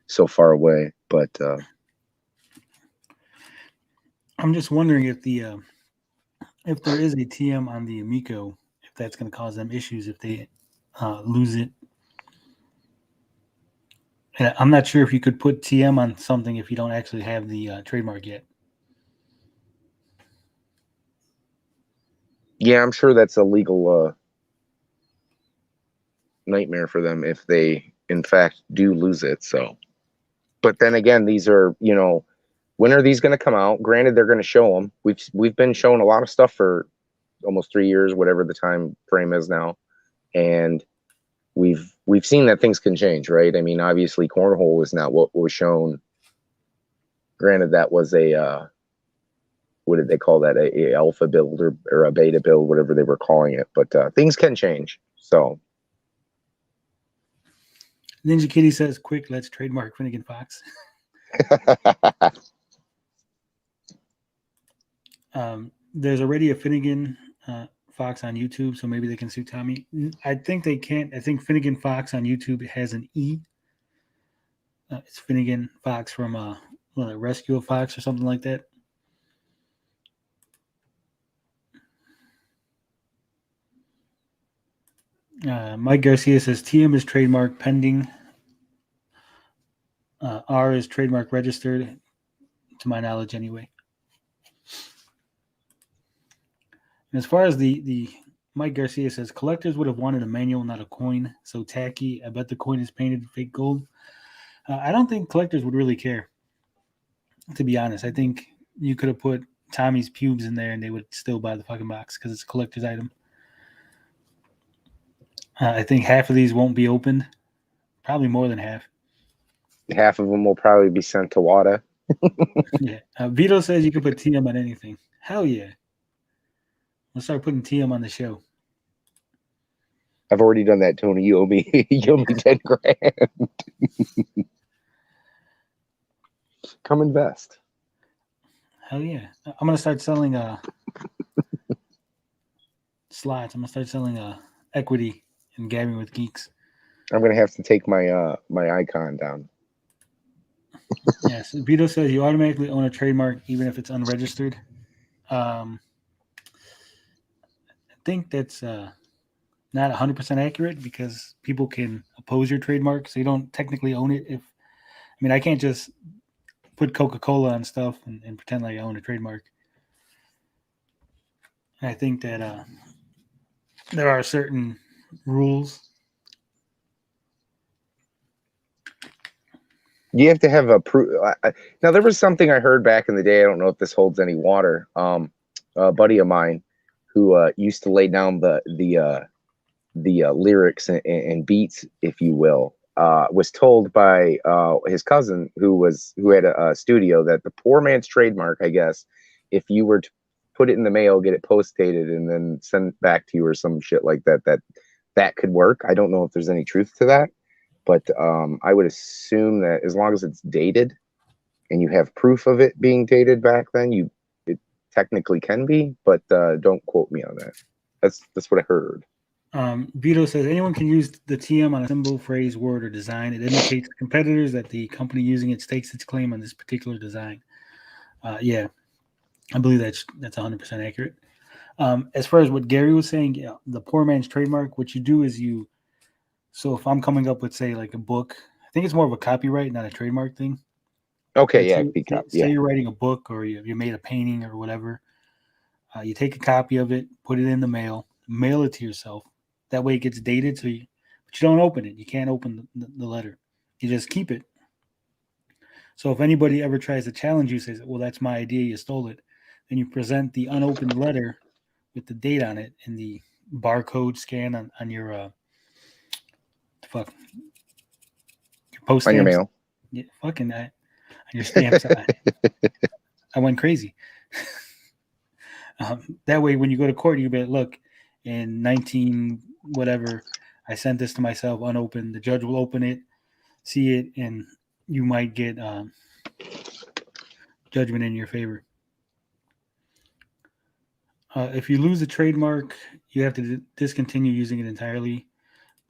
so far away. But I'm just wondering if if there is a TM on the Amico, if that's going to cause them issues if they lose it And I'm not sure if you could put TM on something if you don't actually have the trademark yet. Yeah, I'm sure that's a legal nightmare for them if they, in fact, do lose it. So, but then again, these are, when are these going to come out? Granted, they're going to show them. We've been showing a lot of stuff for almost 3 years, whatever the time frame is now, and we've seen that things can change, right? I mean, obviously, cornhole is not what was shown. Granted, that was a what did they call that? A alpha build or a beta build, whatever they were calling it. But things can change. So Ninja Kitty says, "Quick, let's trademark Finnegan Fox." There's already a Finnegan Fox on YouTube, so maybe they can sue Tommy. I think they can't. I think Finnegan Fox on YouTube has an E. It's Finnegan Fox from Rescue a Fox or something like that. Mike Garcia says TM is trademark pending. R is trademark registered, to my knowledge, anyway. And as far as the Mike Garcia says, collectors would have wanted a manual, not a coin. So tacky. I bet the coin is painted fake gold. I don't think collectors would really care, to be honest. I think you could have put Tommy's pubes in there and they would still buy the fucking box because it's a collector's item. I think half of these won't be opened. Probably more than half. Half of them will probably be sent to WADA. Yeah. Vito says you can put TM on anything. Hell yeah. Let's start putting TM on the show. I've already done that, Tony. You owe me 10 grand. Come invest. Hell yeah. I'm going to start selling slots. I'm going to start selling equity in Gabbing with Geeks. I'm going to have to take my my icon down. Yes. Vito says you automatically own a trademark even if it's unregistered. I think that's not 100% accurate because people can oppose your trademark, so you don't technically own it. I can't just put Coca-Cola on stuff and pretend like I own a trademark. And I think that there are certain rules. You have to have a proof. Now, there was something I heard back in the day. I don't know if this holds any water. A buddy of mine who used to lay down the lyrics and beats, if you will, was told by his cousin who had a studio that the poor man's trademark, I guess, if you were to put it in the mail, get it post dated, and then send it back to you or some shit like that could work. I don't know if there's any truth to that, but I would assume that as long as it's dated and you have proof of it being dated back then, it technically can be, but don't quote me on that. That's what I heard. Vito says anyone can use the TM on a symbol, phrase, word, or design. It indicates to competitors that the company using it stakes its claim on this particular design. Yeah, I believe that's 100% accurate. As far as what Gary was saying, the poor man's trademark, what you do is so if I'm coming up with, say, like a book, I think it's more of a copyright, not a trademark thing. Okay, Say you're writing a book or you made a painting or whatever. You take a copy of it, put it in the mail it to yourself. That way it gets dated, but you don't open it. You can't open the letter. You just keep it. So if anybody ever tries to challenge you, says, well, that's my idea, you stole it, then you present the unopened letter with the date on it and the barcode scan on your your post on your stamps. mail. Yeah, fucking on your stamps. I went crazy. That way, when you go to court, you be like, look, in 19 whatever, I sent this to myself unopened. The judge will open it, see it, and you might get judgment in your favor. If you lose a trademark, you have to discontinue using it entirely.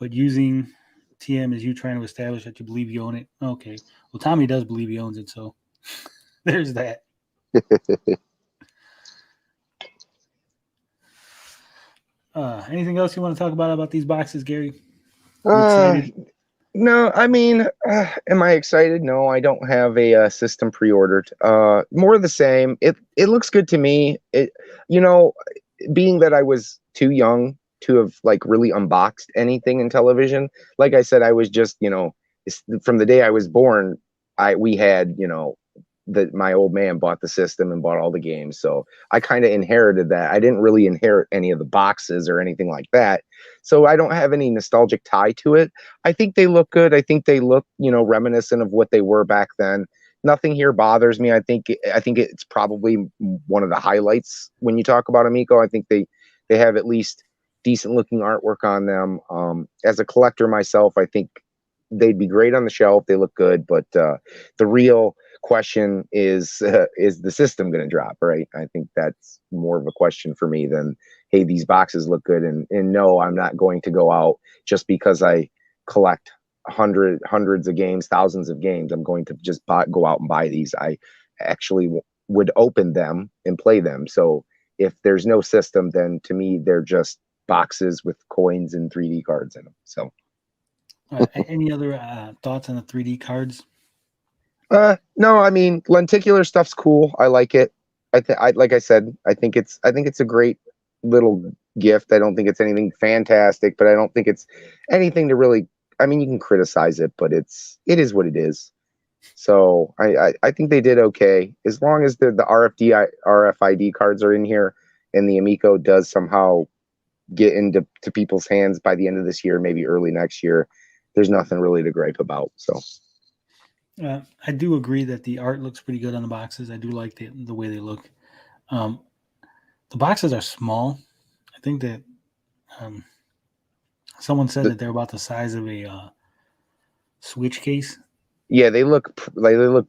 But using TM is you trying to establish that you believe you own it. Okay. Well, Tommy does believe he owns it, so there's that. Anything else you want to talk about these boxes, Gary? No, No, I mean, am I excited? No, I don't have a system pre-ordered. More of the same. It looks good to me. You know, being that I was too young to have like really unboxed anything in television. Like I said, I was just, from the day I was born, we had, that my old man bought the system and bought all the games. So I kind of inherited that. I didn't really inherit any of the boxes or anything like that. So I don't have any nostalgic tie to it. I think they look good. I think they look, reminiscent of what they were back then. Nothing here bothers me. I think it's probably one of the highlights when you talk about Amico. I think they have at least decent looking artwork on them. As a collector myself, I think they'd be great on the shelf. They look good, but the real question is the system going to drop, right? I think that's more of a question for me than, hey, these boxes look good, and no, I'm not going to go out just because I collect hundreds of games, thousands of games. I'm going to just go out and buy these. I actually would open them and play them. So if there's no system, then to me they're just boxes with coins and 3D cards in them. So any other thoughts on the 3D cards? No, I mean, lenticular stuff's cool. I like it. Like I said, I think it's a great little gift. I don't think it's anything fantastic, but I don't think it's anything to really, I mean, you can criticize it, but it is what it is. So I think they did okay. As long as the RFID cards are in here and the Amico does somehow get into people's hands by the end of this year, maybe early next year, there's nothing really to gripe about. So I do agree that the art looks pretty good on the boxes. I do like the way they look. The boxes are small. I think that someone said that they're about the size of a Switch case. Yeah, they look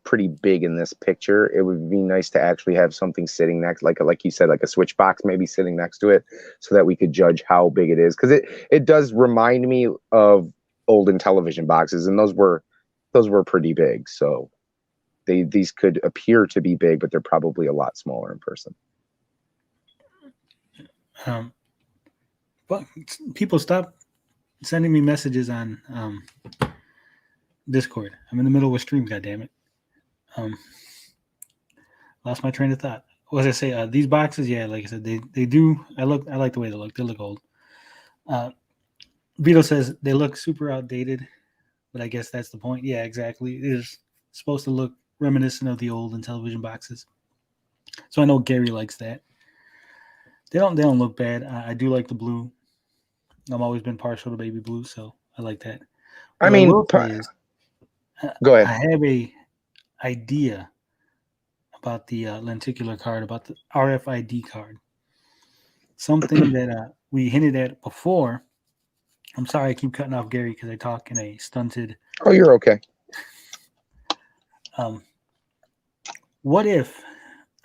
pretty big in this picture. It would be nice to actually have something sitting next, like you said, like a Switch box maybe sitting next to it, so that we could judge how big it is. Because it does remind me of old Intellivision boxes, and those were pretty big. So these could appear to be big, but they're probably a lot smaller in person. But people stop sending me messages on Discord. I'm in the middle of a stream, goddammit. Lost my train of thought. What was I say? These boxes, yeah, like I said, they do. I like the way they look. They look old. Vito says they look super outdated, but I guess that's the point. Yeah, exactly. It is supposed to look reminiscent of the old Intellivision boxes. So I know Gary likes that. They don't look bad. I do like the blue. I've always been partial to baby blue, so I like that. I mean, go ahead. I have a idea about the lenticular card, about the RFID card. Something that we hinted at before. I'm sorry I keep cutting off Gary because I talk in a stunted. Oh, you're okay. What if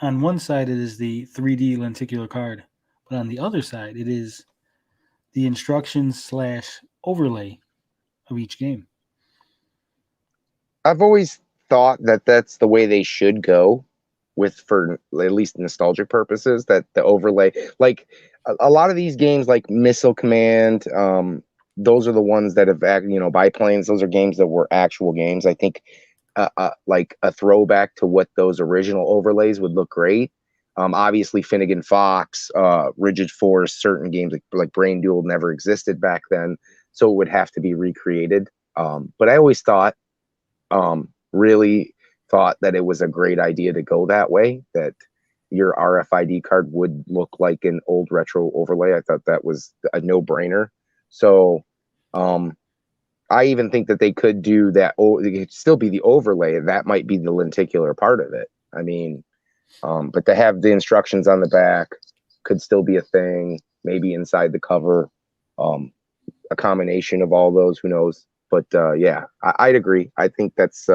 on one side it is the 3D lenticular card, but on the other side it is the instructions / overlay of each game? I've always thought that that's the way they should go for at least nostalgic purposes, that the overlay, like a lot of these games like Missile Command, those are the ones that have, biplanes. Those are games that were actual games. I think like a throwback to what those original overlays would look great. Obviously Finnegan Fox, Rigid Force, certain games like Brain Duel never existed back then, so it would have to be recreated. But I always really thought that it was a great idea to go that way, that your RFID card would look like an old retro overlay. I thought that was a no-brainer. So I even think that they could do that. It could still be the overlay. That might be the lenticular part of it. I mean, but to have the instructions on the back could still be a thing, maybe inside the cover, a combination of all those, who knows? But yeah, I'd agree. I think that's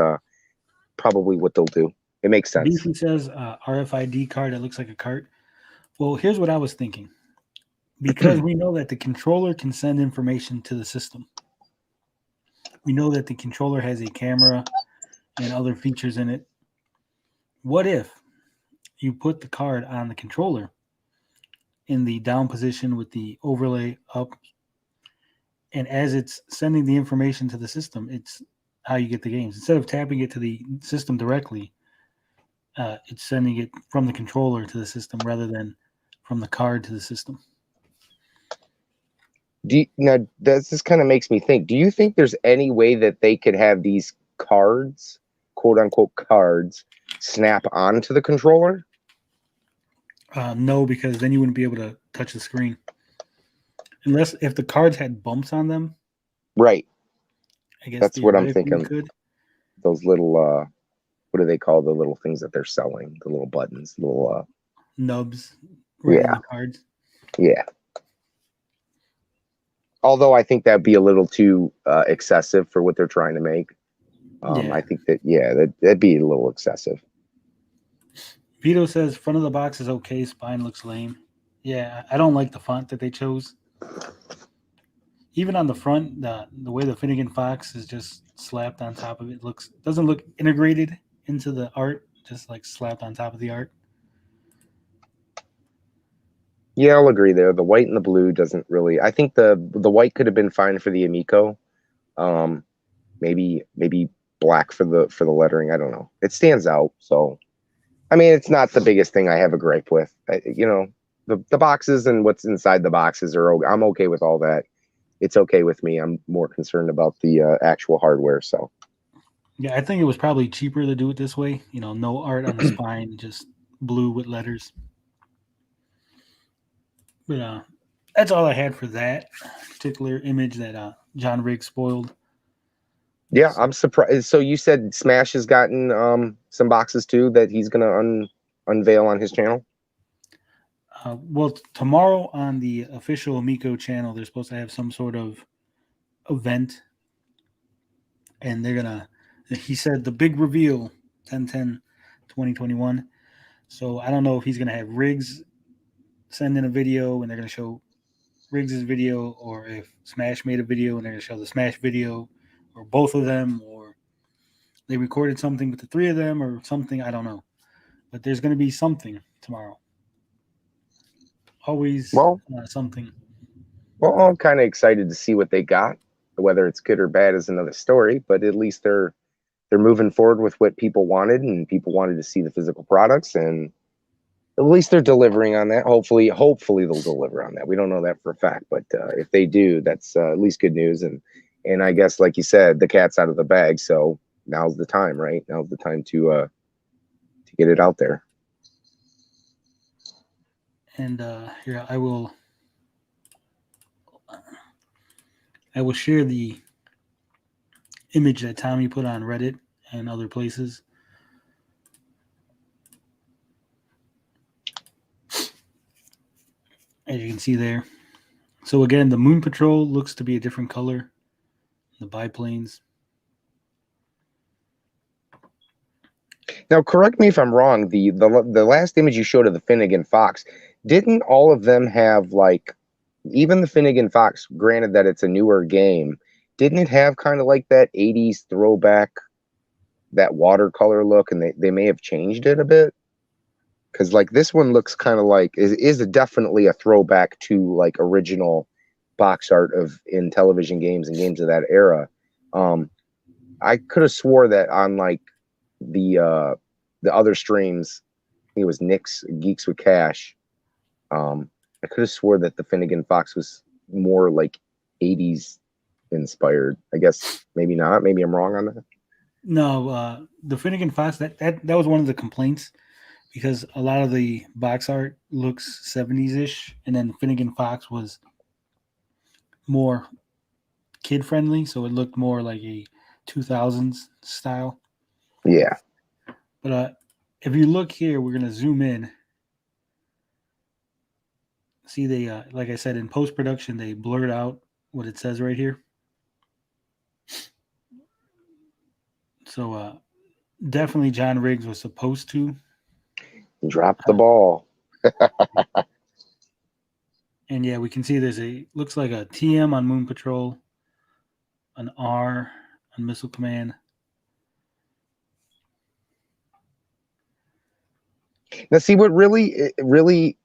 probably what they'll do. It makes sense. DC says RFID card that looks like a cart. Well, here's what I was thinking. Because we know that the controller can send information to the system. We know that the controller has a camera and other features in it. What if you put the card on the controller in the down position with the overlay up, And as it's sending the information to the system, it's how you get the games. Instead of tapping it to the system directly, it's sending it from the controller to the system rather than from the card to the system. Now, this kind of makes me think, do you think there's any way that they could have these cards, quote unquote cards, snap onto the controller? No, because then you wouldn't be able to touch the screen. Unless if the cards had bumps on them. Right. I guess That's what I'm theoretically thinking. you could. Those little, what do they call the little things that they're selling? The little buttons, little Nubs right in yeah. the cards. Yeah. Although I think that'd be a little too excessive for what they're trying to make. Yeah. I think that, that'd be a little excessive. Vito says front of the box is okay, spine looks lame. Yeah, I don't like the font that they chose. Even on the front, the way the Finnegan Fox is just slapped on top of it doesn't look integrated into the art, just like slapped on top of the art. Yeah, I'll agree there. The white and the blue doesn't really. I think the white could have been fine for the Amico. Maybe black for the lettering. I don't know. It stands out. So, I mean, it's not the biggest thing I have a gripe with. The boxes and what's inside the boxes I'm okay with all that. It's okay with me. I'm more concerned about the actual hardware. So, yeah, I think it was probably cheaper to do it this way. No art on the spine, just blue with letters. But that's all I had for that particular image that John Riggs spoiled. yeah, I'm surprised. So you said Smash has gotten some boxes too that he's gonna unveil on his channel. Well, tomorrow on the official Amico channel, they're supposed to have some sort of event, and he said the big reveal 10/10/2021. So I don't know if he's gonna have Riggs send in a video and they're gonna show Riggs' video, or if Smash made a video and they're gonna show the Smash video, or both of them, or they recorded something with the three of them, or something. I don't know, but there's gonna be something tomorrow. Always something. Well, I'm kind of excited to see what they got. Whether it's good or bad is another story, but at least they're moving forward with what people wanted, and people wanted to see the physical products, and at least they're delivering on that. Hopefully they'll deliver on that. We don't know that for a fact, but if they do, that's at least good news. And I guess, like you said, the cat's out of the bag, so now's the time, right? Now's the time to get it out there. And here I will share the image that Tommy put on Reddit and other places. As you can see there. So again, the Moon Patrol looks to be a different color. The biplanes. Now, correct me if I'm wrong. The last image you showed of the Finnegan Fox, didn't all of them have, like, even the Finnegan Fox, granted that it's a newer game, didn't it have kind of like that 80s throwback, that watercolor look, and they may have changed it a bit? Because, like, this one looks kind of like, is definitely a throwback to, like, original box art in television games and games of that era. I could have swore that on, like, the other streams, I think it was Nick's Geeks with Cash, I could have swore that the Finnegan Fox was more like 80s inspired. I guess maybe not. Maybe I'm wrong on that. No, the Finnegan Fox, that was one of the complaints, because a lot of the box art looks 70s-ish, and then Finnegan Fox was more kid-friendly, so it looked more like a 2000s style. Yeah. But if you look here, we're going to zoom in. See, they, like I said, in post-production, they blurred out what it says right here. So definitely John Riggs was supposed to drop the ball. And yeah, we can see looks like a TM on Moon Patrol, an R on Missile Command. Now, see what really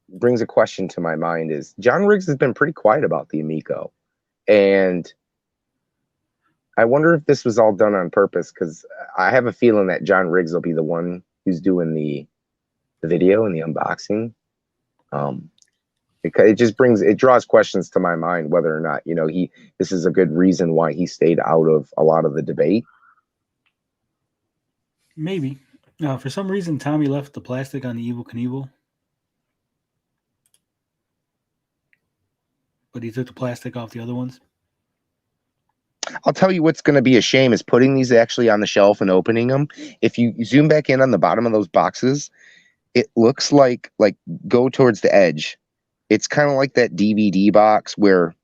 brings a question to my mind is John Riggs has been pretty quiet about the Amico, and I wonder if this was all done on purpose, because I have a feeling that John Riggs will be the one who's doing the video and the unboxing. It draws questions to my mind whether or not, this is a good reason why he stayed out of a lot of the debate. Maybe. For some reason, Tommy left the plastic on the Evel Knievel, but he took the plastic off the other ones. I'll tell you what's going to be a shame is putting these actually on the shelf and opening them. If you zoom back in on the bottom of those boxes, it looks like go towards the edge. It's kind of like that DVD box where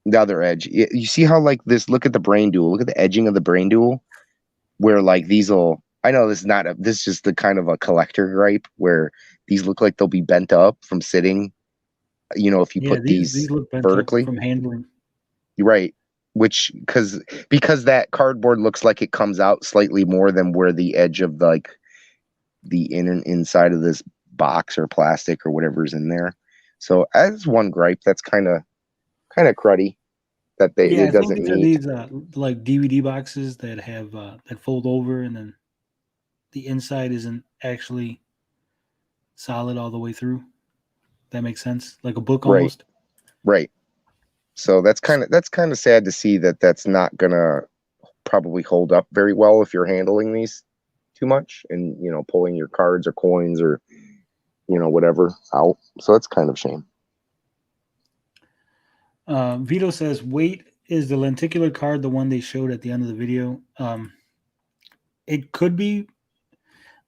the other edge. You see how this? Look at the brain duel. Look at the edging of the brain duel, where these will. I know this is not a. This is just the kind of a collector gripe where these look like they'll be bent up from sitting. If you put these look bent vertically up from handling. You're right. Which because that cardboard looks like it comes out slightly more than where the edge of the inside of this box or plastic or whatever's in there. So as one gripe, that's kind of cruddy that it doesn't meet. These DVD boxes that have that fold over and then the inside isn't actually solid all the way through. That makes sense, like a book almost. Right. So that's kind of sad to see that that's not gonna probably hold up very well if you're handling these too much and pulling your cards or coins or whatever out. So that's kind of a shame. Vito says, "Wait, is the lenticular card the one they showed at the end of the video?" It could be.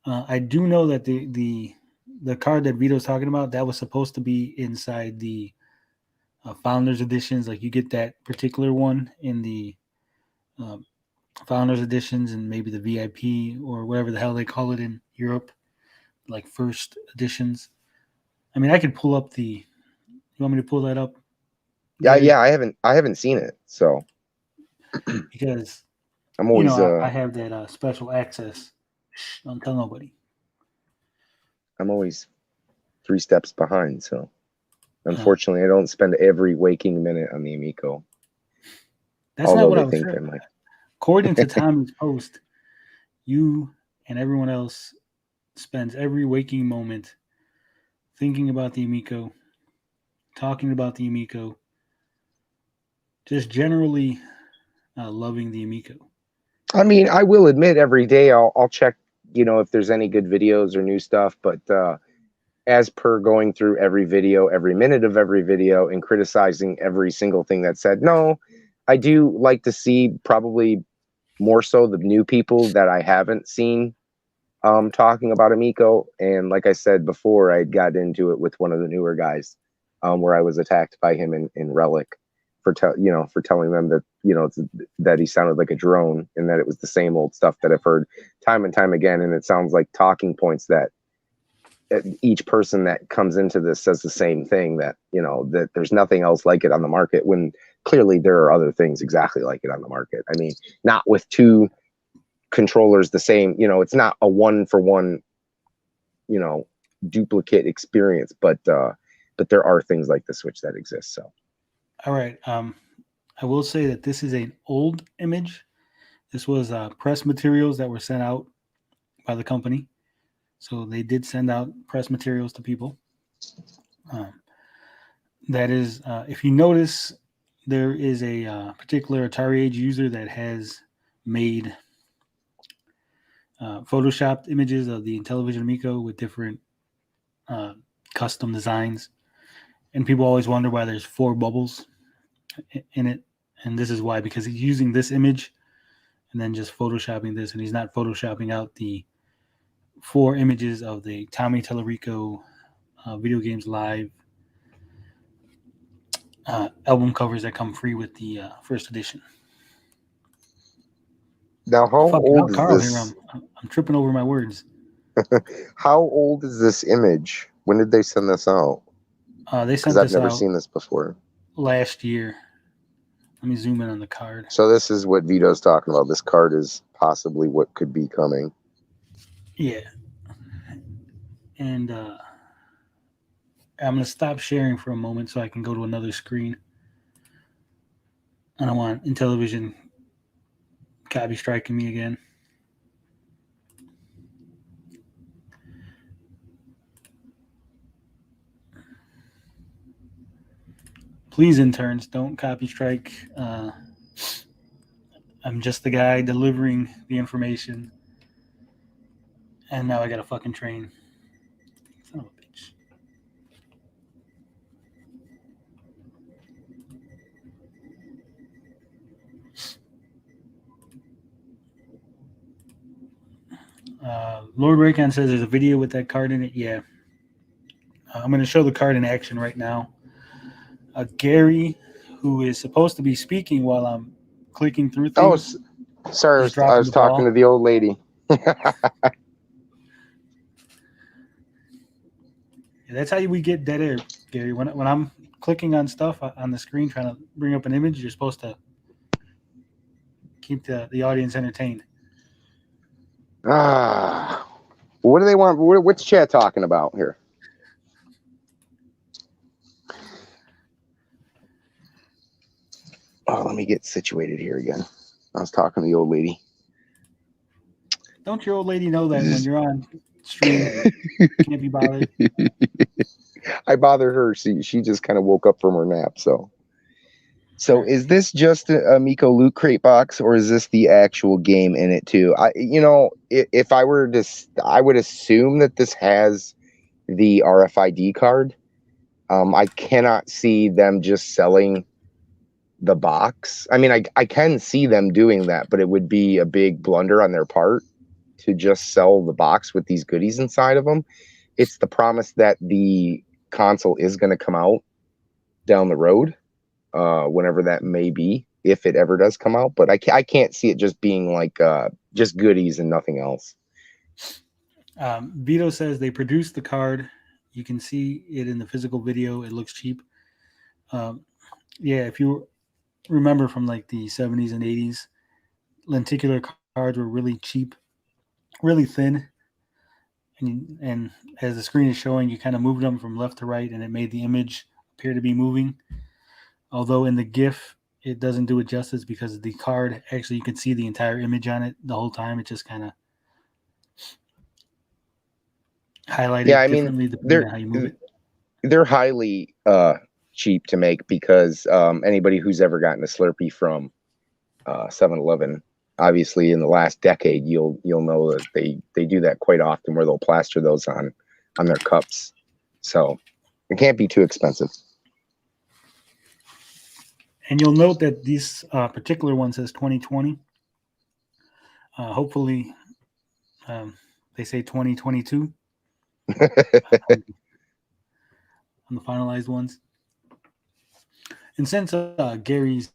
I do know that the card that Vito's talking about, that was supposed to be inside the Founders Editions. Like you get that particular one in the Founders Editions and maybe the VIP or whatever the hell they call it in Europe, like first editions. I mean, I could pull up You want me to pull that up? Yeah. I haven't seen it, so because I'm always I have that special access. Shh, don't tell nobody. I'm always 3 steps behind, so unfortunately I don't spend every waking minute on the Amico. That's not what I was saying. According to Tommy's post, you and everyone else spends every waking moment thinking about the Amico, talking about the Amico, just generally loving the Amico. I mean, I will admit every day I'll check, if there's any good videos or new stuff, but as per going through every video, every minute of every video and criticizing every single thing that said, no, I do like to see probably more so the new people that I haven't seen talking about Amico. And like I said before, I got into it with one of the newer guys where I was attacked by him in Relic for telling them that, that he sounded like a drone and that it was the same old stuff that I've heard time and time again. And it sounds like talking points that each person that comes into this says the same thing, that, that there's nothing else like it on the market, when clearly there are other things exactly like it on the market. I mean, not with 2 controllers the same, it's not a 1-for-1, duplicate experience, but there are things like the Switch that exist. So. All right. I will say that this is an old image. This was press materials that were sent out by the company. So they did send out press materials to people. That is, if you notice, there is a particular Atari Age user that has made photoshopped images of the Intellivision Amico with different custom designs. And people always wonder why there's 4 bubbles in it. And this is why, because he's using this image and then just photoshopping this, and he's not photoshopping out the 4 images of the Tommy Tallarico Video Games Live album covers that come free with the first edition. Now, how old is this? Here, I'm tripping over my words. How old is this image? When did they send this out? They sent this out. I've never seen this before. Last year. Let me zoom in on the card. So this is what Vito's talking about. This card is possibly what could be coming. Yeah. And I'm going to stop sharing for a moment so I can go to another screen. I don't want Intellivision copy striking me again. Please, interns, don't copy strike. I'm just the guy delivering the information. And now I got a fucking train. Son of a bitch. Lord Raycon says there's a video with that card in it. Yeah. I'm going to show the card in action right now. Gary, who is supposed to be speaking while I'm clicking through things. Sorry, I was talking to the old lady. Yeah, that's how we get dead air, Gary. When I'm clicking on stuff on the screen trying to bring up an image, you're supposed to keep the audience entertained. What do they want? What's chat talking about here? Oh, let me get situated here again. I was talking to the old lady. Don't your old lady know that when you're on stream, you can't be bothered? I bothered her. She just kind of woke up from her nap. So is this just a Amico loot crate box, or is this the actual game in it too? If I were to, I would assume that this has the RFID card. I cannot see them just selling the box. I mean, I can see them doing that, but it would be a big blunder on their part to just sell the box with these goodies inside of them. It's the promise that the console is going to come out down the road, whenever that may be, if it ever does come out. But I can't see it just being like just goodies and nothing else. Vito says they produced the card. You can see it in the physical video. It looks cheap. Yeah, if you remember from like the 70s and 80s, lenticular cards were really cheap, really thin. And as the screen is showing, you kind of moved them from left to right, and it made the image appear to be moving. Although in the GIF, it doesn't do it justice because the card, actually, you can see the entire image on it the whole time. It just kind of highlighted differently depending on how you move it. They're highly cheap to make because anybody who's ever gotten a Slurpee from 7-Eleven, obviously in the last decade, you'll know that they do that quite often, where they'll plaster those on their cups. So it can't be too expensive. And you'll note that this particular one says 2020. Hopefully, they say 2022 on the finalized ones. And since Gary's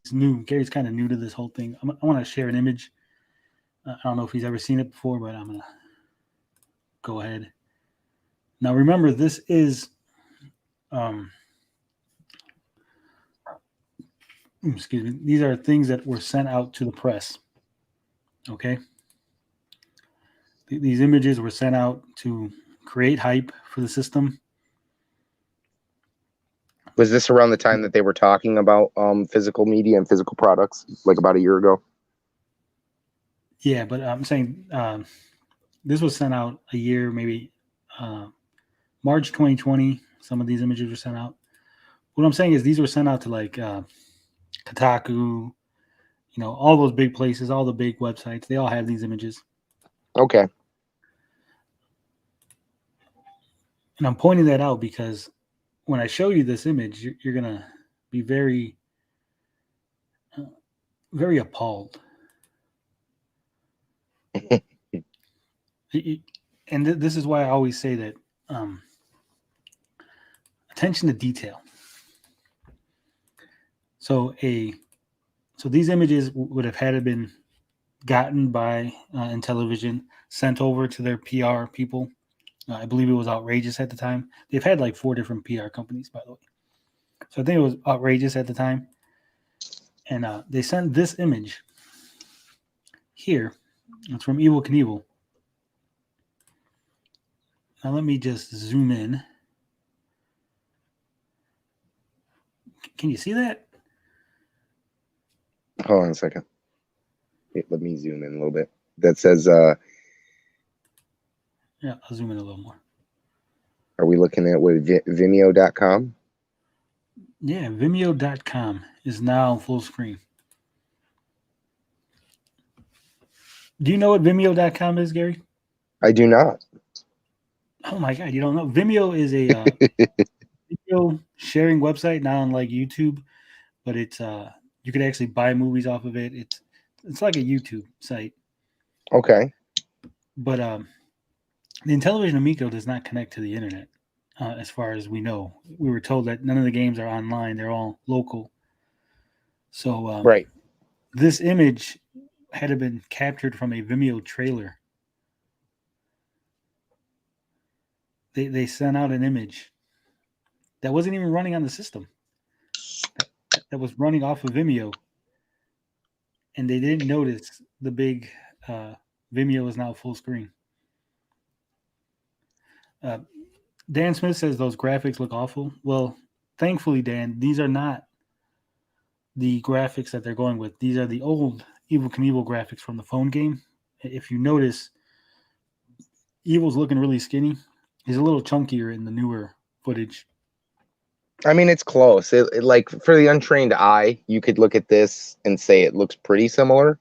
kind of new to this whole thing, I want to share an image. I don't know if he's ever seen it before, but I'm going to go ahead. Now, remember, this is excuse me. These are things that were sent out to the press. Okay? These images were sent out to create hype for the system. Was this around the time that they were talking about physical media and physical products, like about a year ago? Yeah, but I'm saying this was sent out a year, maybe March 2020. Some of these images were sent out. What I'm saying is these were sent out to like Kotaku, all those big places, all the big websites. They all have these images. Okay. And I'm pointing that out because when I show you this image, you're going to be very, very appalled. And this is why I always say that attention to detail. So these images would have had to been gotten by Intellivision, sent over to their PR people. I believe it was Outrageous at the time. They've had like 4 different PR companies, by the way. So I think it was Outrageous at the time. And they sent this image here. It's from Evel Knievel. Now let me just zoom in. Can you see that? Hold on a second. Wait, let me zoom in a little bit. That says, Yeah, I'll zoom in a little more. are we looking at what, Vimeo.com? Yeah, Vimeo.com is now full screen. Do you know what Vimeo.com is, Gary? I do not. Oh my God, you don't know? Vimeo is a video sharing website, not unlike YouTube, but it's you could actually buy movies off of it. It's like a YouTube site, Okay. but the Intellivision Amico does not connect to the internet, as far as we know. We were told that none of the games are online; they're all local. So Right. this image had been captured from a Vimeo trailer. They sent out an image that wasn't even running on the system, that was running off of Vimeo, and they didn't notice the big Vimeo is now full screen. Dan Smith says those graphics look awful. Well, thankfully, Dan, these are not the graphics that they're going with. These are the old Evel Knievel graphics from the phone game. If you notice, Evil's looking really skinny. He's a little chunkier in the newer footage. I mean, it's close. Like for the untrained eye, you could look at this and say it looks pretty similar.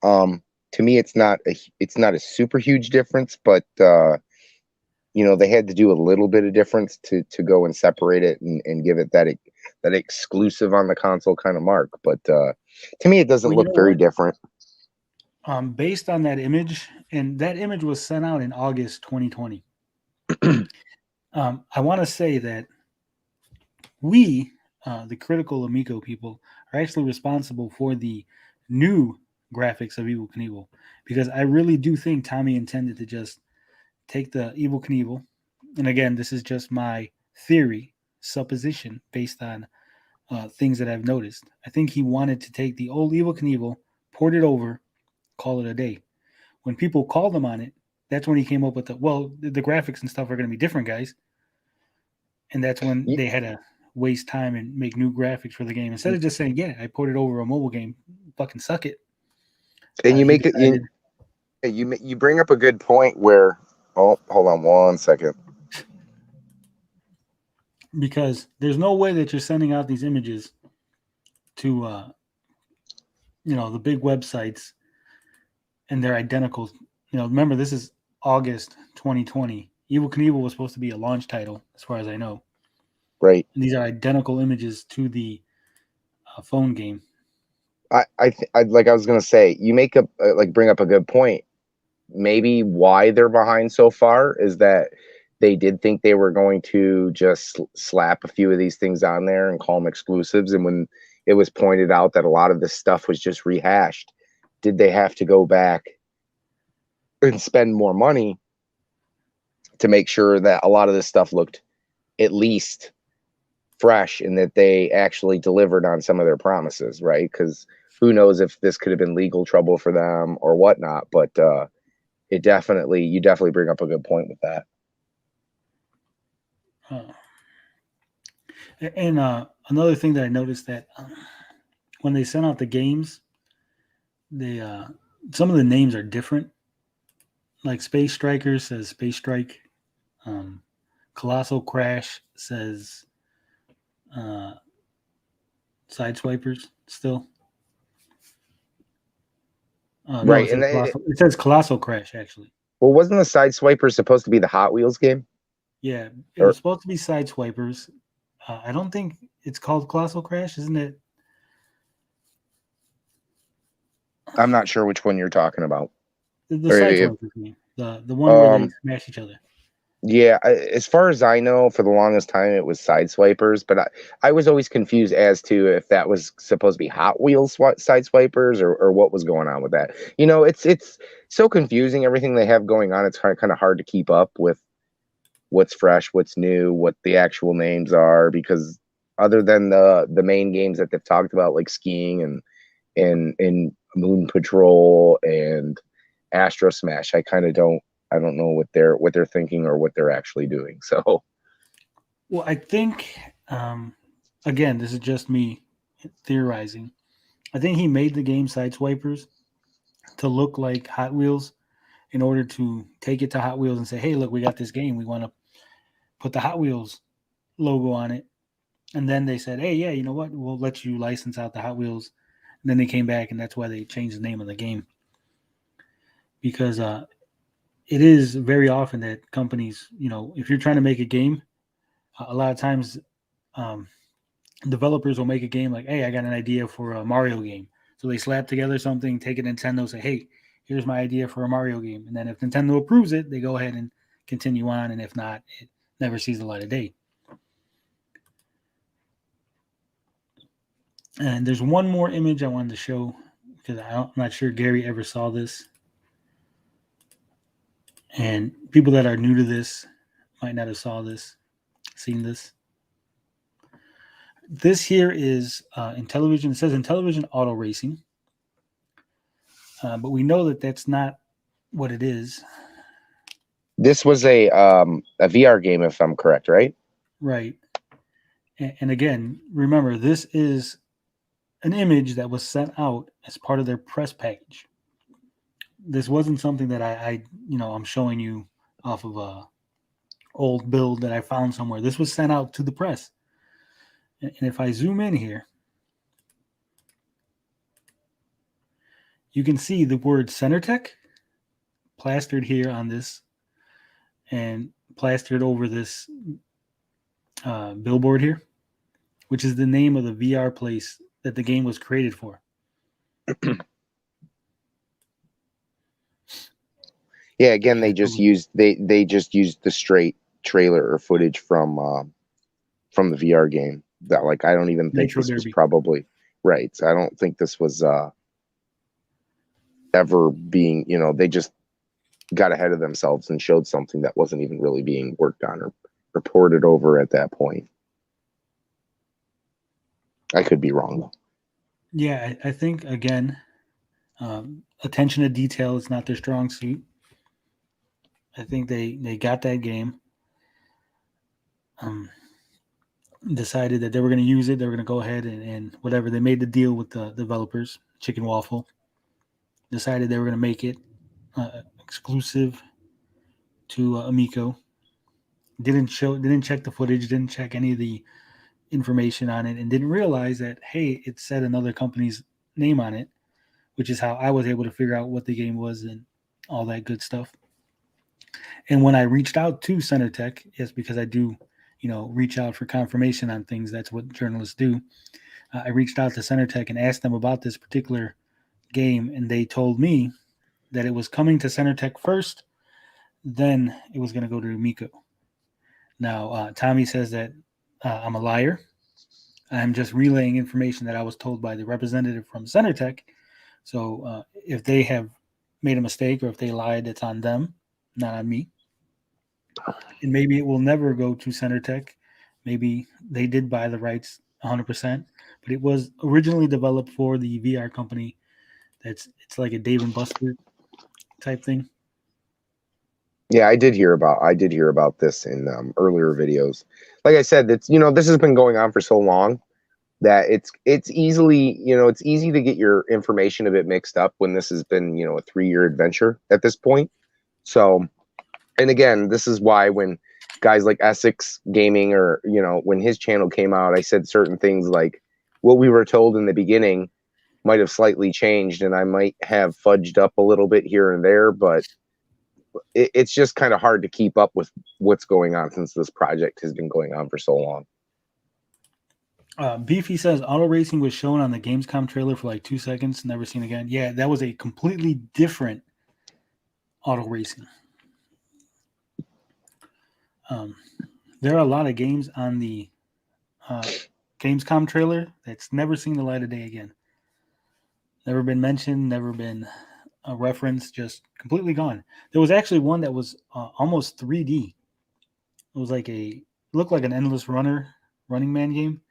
To me, it's not a super huge difference, but they had to do a little bit of difference to go and separate it and give it that exclusive on the console kind of mark. But to me, it doesn't look very different. Based on that image, and that image was sent out in August 2020. I want to say that we, the critical Amico people, are actually responsible for the new graphics of Evel Knievel, because I really do think Tommy intended to just take the Evel Knievel, and again, this is just my theory, supposition based on things that I've noticed. I think he wanted to take the old Evel Knievel, port it over, call it a day. When people called him on it, that's when he came up with the graphics and stuff are going to be different, guys. And that's when they had to waste time and make new graphics for the game. Instead of just saying, yeah, I ported over a mobile game, fucking suck it. And you make it, you bring up a good point where, oh, hold on one second. Because there's no way that you're sending out these images to, the big websites and they're identical. Remember, this is August 2020. Evel Knievel was supposed to be a launch title, as far as I know. Right. And these are identical images to the phone game. Like I was gonna say, you bring up a good point. Maybe why they're behind so far is that they did think they were going to just slap a few of these things on there and call them exclusives, and when it was pointed out that a lot of this stuff was just rehashed, did they have to go back and spend more money to make sure that a lot of this stuff looked at least fresh and that they actually delivered on some of their promises, right? Because who knows if this could have been legal trouble for them or whatnot, but you definitely bring up a good point with that. And another thing that I noticed, that when they sent out the games, they some of the names are different. Like Space Strikers says Space Strike. Colossal Crash says Sideswipers still. Right, no, it says Colossal Crash, actually. Well, wasn't the Sideswiper supposed to be the Hot Wheels game? Yeah, it was supposed to be Sideswipers. I don't think it's called Colossal Crash, isn't it? I'm not sure which one you're talking about. The Sideswipers game, the one where they smash each other. Yeah, as far as I know, for the longest time it was Sideswipers, but I was always confused as to if that was supposed to be Hot Wheels Sideswipers or what was going on with that. It's so confusing, everything they have going on. It's kind of hard to keep up with what's fresh, what's new, what the actual names are, because other than the main games that they've talked about, like skiing and Moon Patrol and Astro Smash, I don't know what they're thinking or what they're actually doing. So, well, I think again, this is just me theorizing. I think he made the game Sideswipers to look like Hot Wheels in order to take it to Hot Wheels and say, hey, look, we got this game. We want to put the Hot Wheels logo on it. And then they said, hey, yeah, you know what? We'll let you license out the Hot Wheels. And then they came back, and that's why they changed the name of the game. Because it is very often that companies, if you're trying to make a game, a lot of times developers will make a game like, hey, I got an idea for a Mario game. So they slap together something, take it to Nintendo, say, hey, here's my idea for a Mario game. And then if Nintendo approves it, they go ahead and continue on. And if not, it never sees the light of day. And there's one more image I wanted to show because I'm not sure Gary ever saw this. And people that are new to this might not have seen this. This here is Intellivision. It says Intellivision Auto Racing. But we know that that's not what it is. This was a VR game, if I'm correct, right? Right. And again, remember, this is an image that was sent out as part of their press package. This wasn't something that I'm showing you off of a old build that I found somewhere. This was sent out to the press. And if I zoom in here, you can see the word CenterTech plastered here on this and plastered over this billboard here, which is the name of the VR place that the game was created for. Yeah, again, they just used the straight trailer or footage from the VR game. That I don't even think Nitro this was Derby. probably right. I don't think this was ever being, they just got ahead of themselves and showed something that wasn't even really being worked on or reported over at that point. I could be wrong though. Yeah, I think again, attention to detail is not their strong suit. I think they got that game, decided that they were going to use it. They were going to go ahead and whatever. They made the deal with the developers, Chicken Waffle. Decided they were going to make it exclusive to Amico. Didn't check the footage, didn't check any of the information on it, and didn't realize that, hey, it said another company's name on it, which is how I was able to figure out what the game was and all that good stuff. And when I reached out to CenterTech, it's because I do, reach out for confirmation on things. That's what journalists do. I reached out to CenterTech and asked them about this particular game, and they told me that it was coming to CenterTech first, then it was going to go to Amico. Now, Tommy says that I'm a liar. I'm just relaying information that I was told by the representative from CenterTech. So if they have made a mistake or if they lied, it's on them, not on me. And maybe it will never go to CenterTech. Maybe they did buy the rights 100%, but it was originally developed for the VR company. It's like a Dave and Buster type thing. Yeah, I did hear about this in earlier videos. Like I said, this has been going on for so long that it's easily, it's easy to get your information a bit mixed up when this has been, a 3-year adventure at this point. So, and again, this is why when guys like Essex Gaming or, when his channel came out, I said certain things like what we were told in the beginning might have slightly changed and I might have fudged up a little bit here and there, but it's just kind of hard to keep up with what's going on since this project has been going on for so long. Beefy says auto racing was shown on the Gamescom trailer for like 2 seconds, never seen again. Yeah, that was a completely different auto racing. There are a lot of games on the Gamescom trailer that's never seen the light of day again. Never been mentioned, never been a reference, just completely gone. There was actually one that was almost 3D. It was like looked like an Endless Running Man game.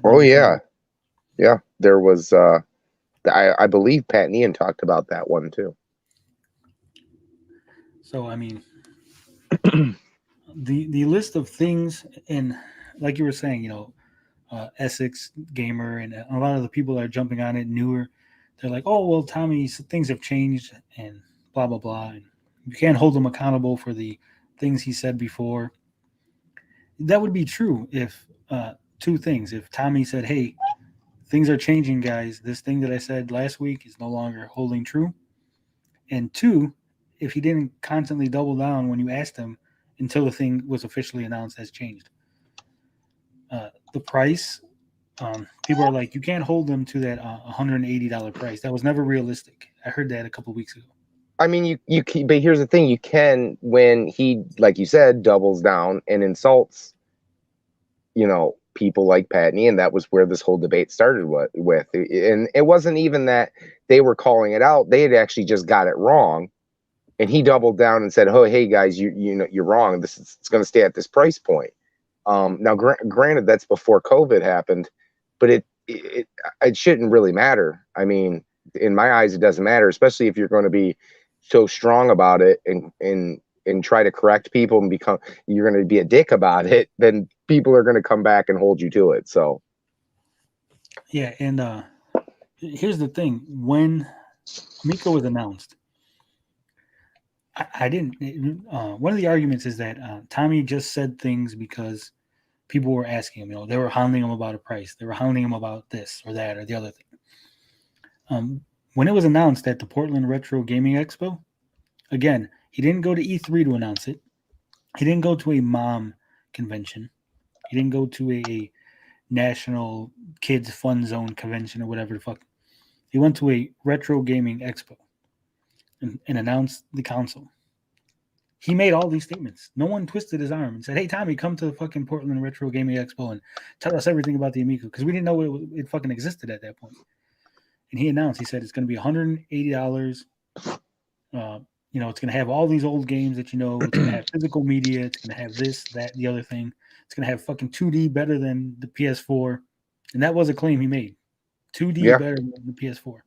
Oh yeah. Yeah. There was I believe Pat and Ian talked about that one too. So I mean the list of things, and like you were saying, Essex Gamer, and a lot of the people that are jumping on it newer. They're like, oh, well, Tommy, things have changed and blah, blah, blah. And you can't hold him accountable for the things he said before. That would be true if two things. If Tommy said, hey, things are changing, guys. This thing that I said last week is no longer holding true. And two, if he didn't constantly double down when you asked him until the thing was officially announced has changed. The price, people are like, you can't hold them to that $180 price. That was never realistic. I heard that a couple of weeks ago. I mean, but here's the thing: you can, when he, like you said, doubles down and insults, people like Patney, and that was where this whole debate started with. And it wasn't even that they were calling it out; they had actually just got it wrong, and he doubled down and said, "Oh, hey guys, you're wrong. It's going to stay at this price point." Now, granted, that's before COVID happened, but it shouldn't really matter. I mean, in my eyes, it doesn't matter, especially if you're going to be so strong about it and try to correct people and you're going to be a dick about it. Then people are going to come back and hold you to it. So, yeah, and here's the thing: when Amico was announced, I didn't. One of the arguments is that Tommy just said things because people were asking him. They were hounding him about a price. They were hounding him about this or that or the other thing. When it was announced at the Portland Retro Gaming Expo, again, he didn't go to E3 to announce it. He didn't go to a mom convention. He didn't go to a national kids fun zone convention or whatever the fuck. He went to a retro gaming expo and announced the console. He made all these statements. No one twisted his arm and said, hey, Tommy, come to the fucking Portland Retro Gaming Expo and tell us everything about the Amico, because we didn't know it fucking existed at that point. And he announced, he said, it's going to be $180. It's going to have all these old games that it's going to have physical media. It's going to have this, that, the other thing. It's going to have fucking 2D better than the PS4. And that was a claim he made. 2D better than the PS4.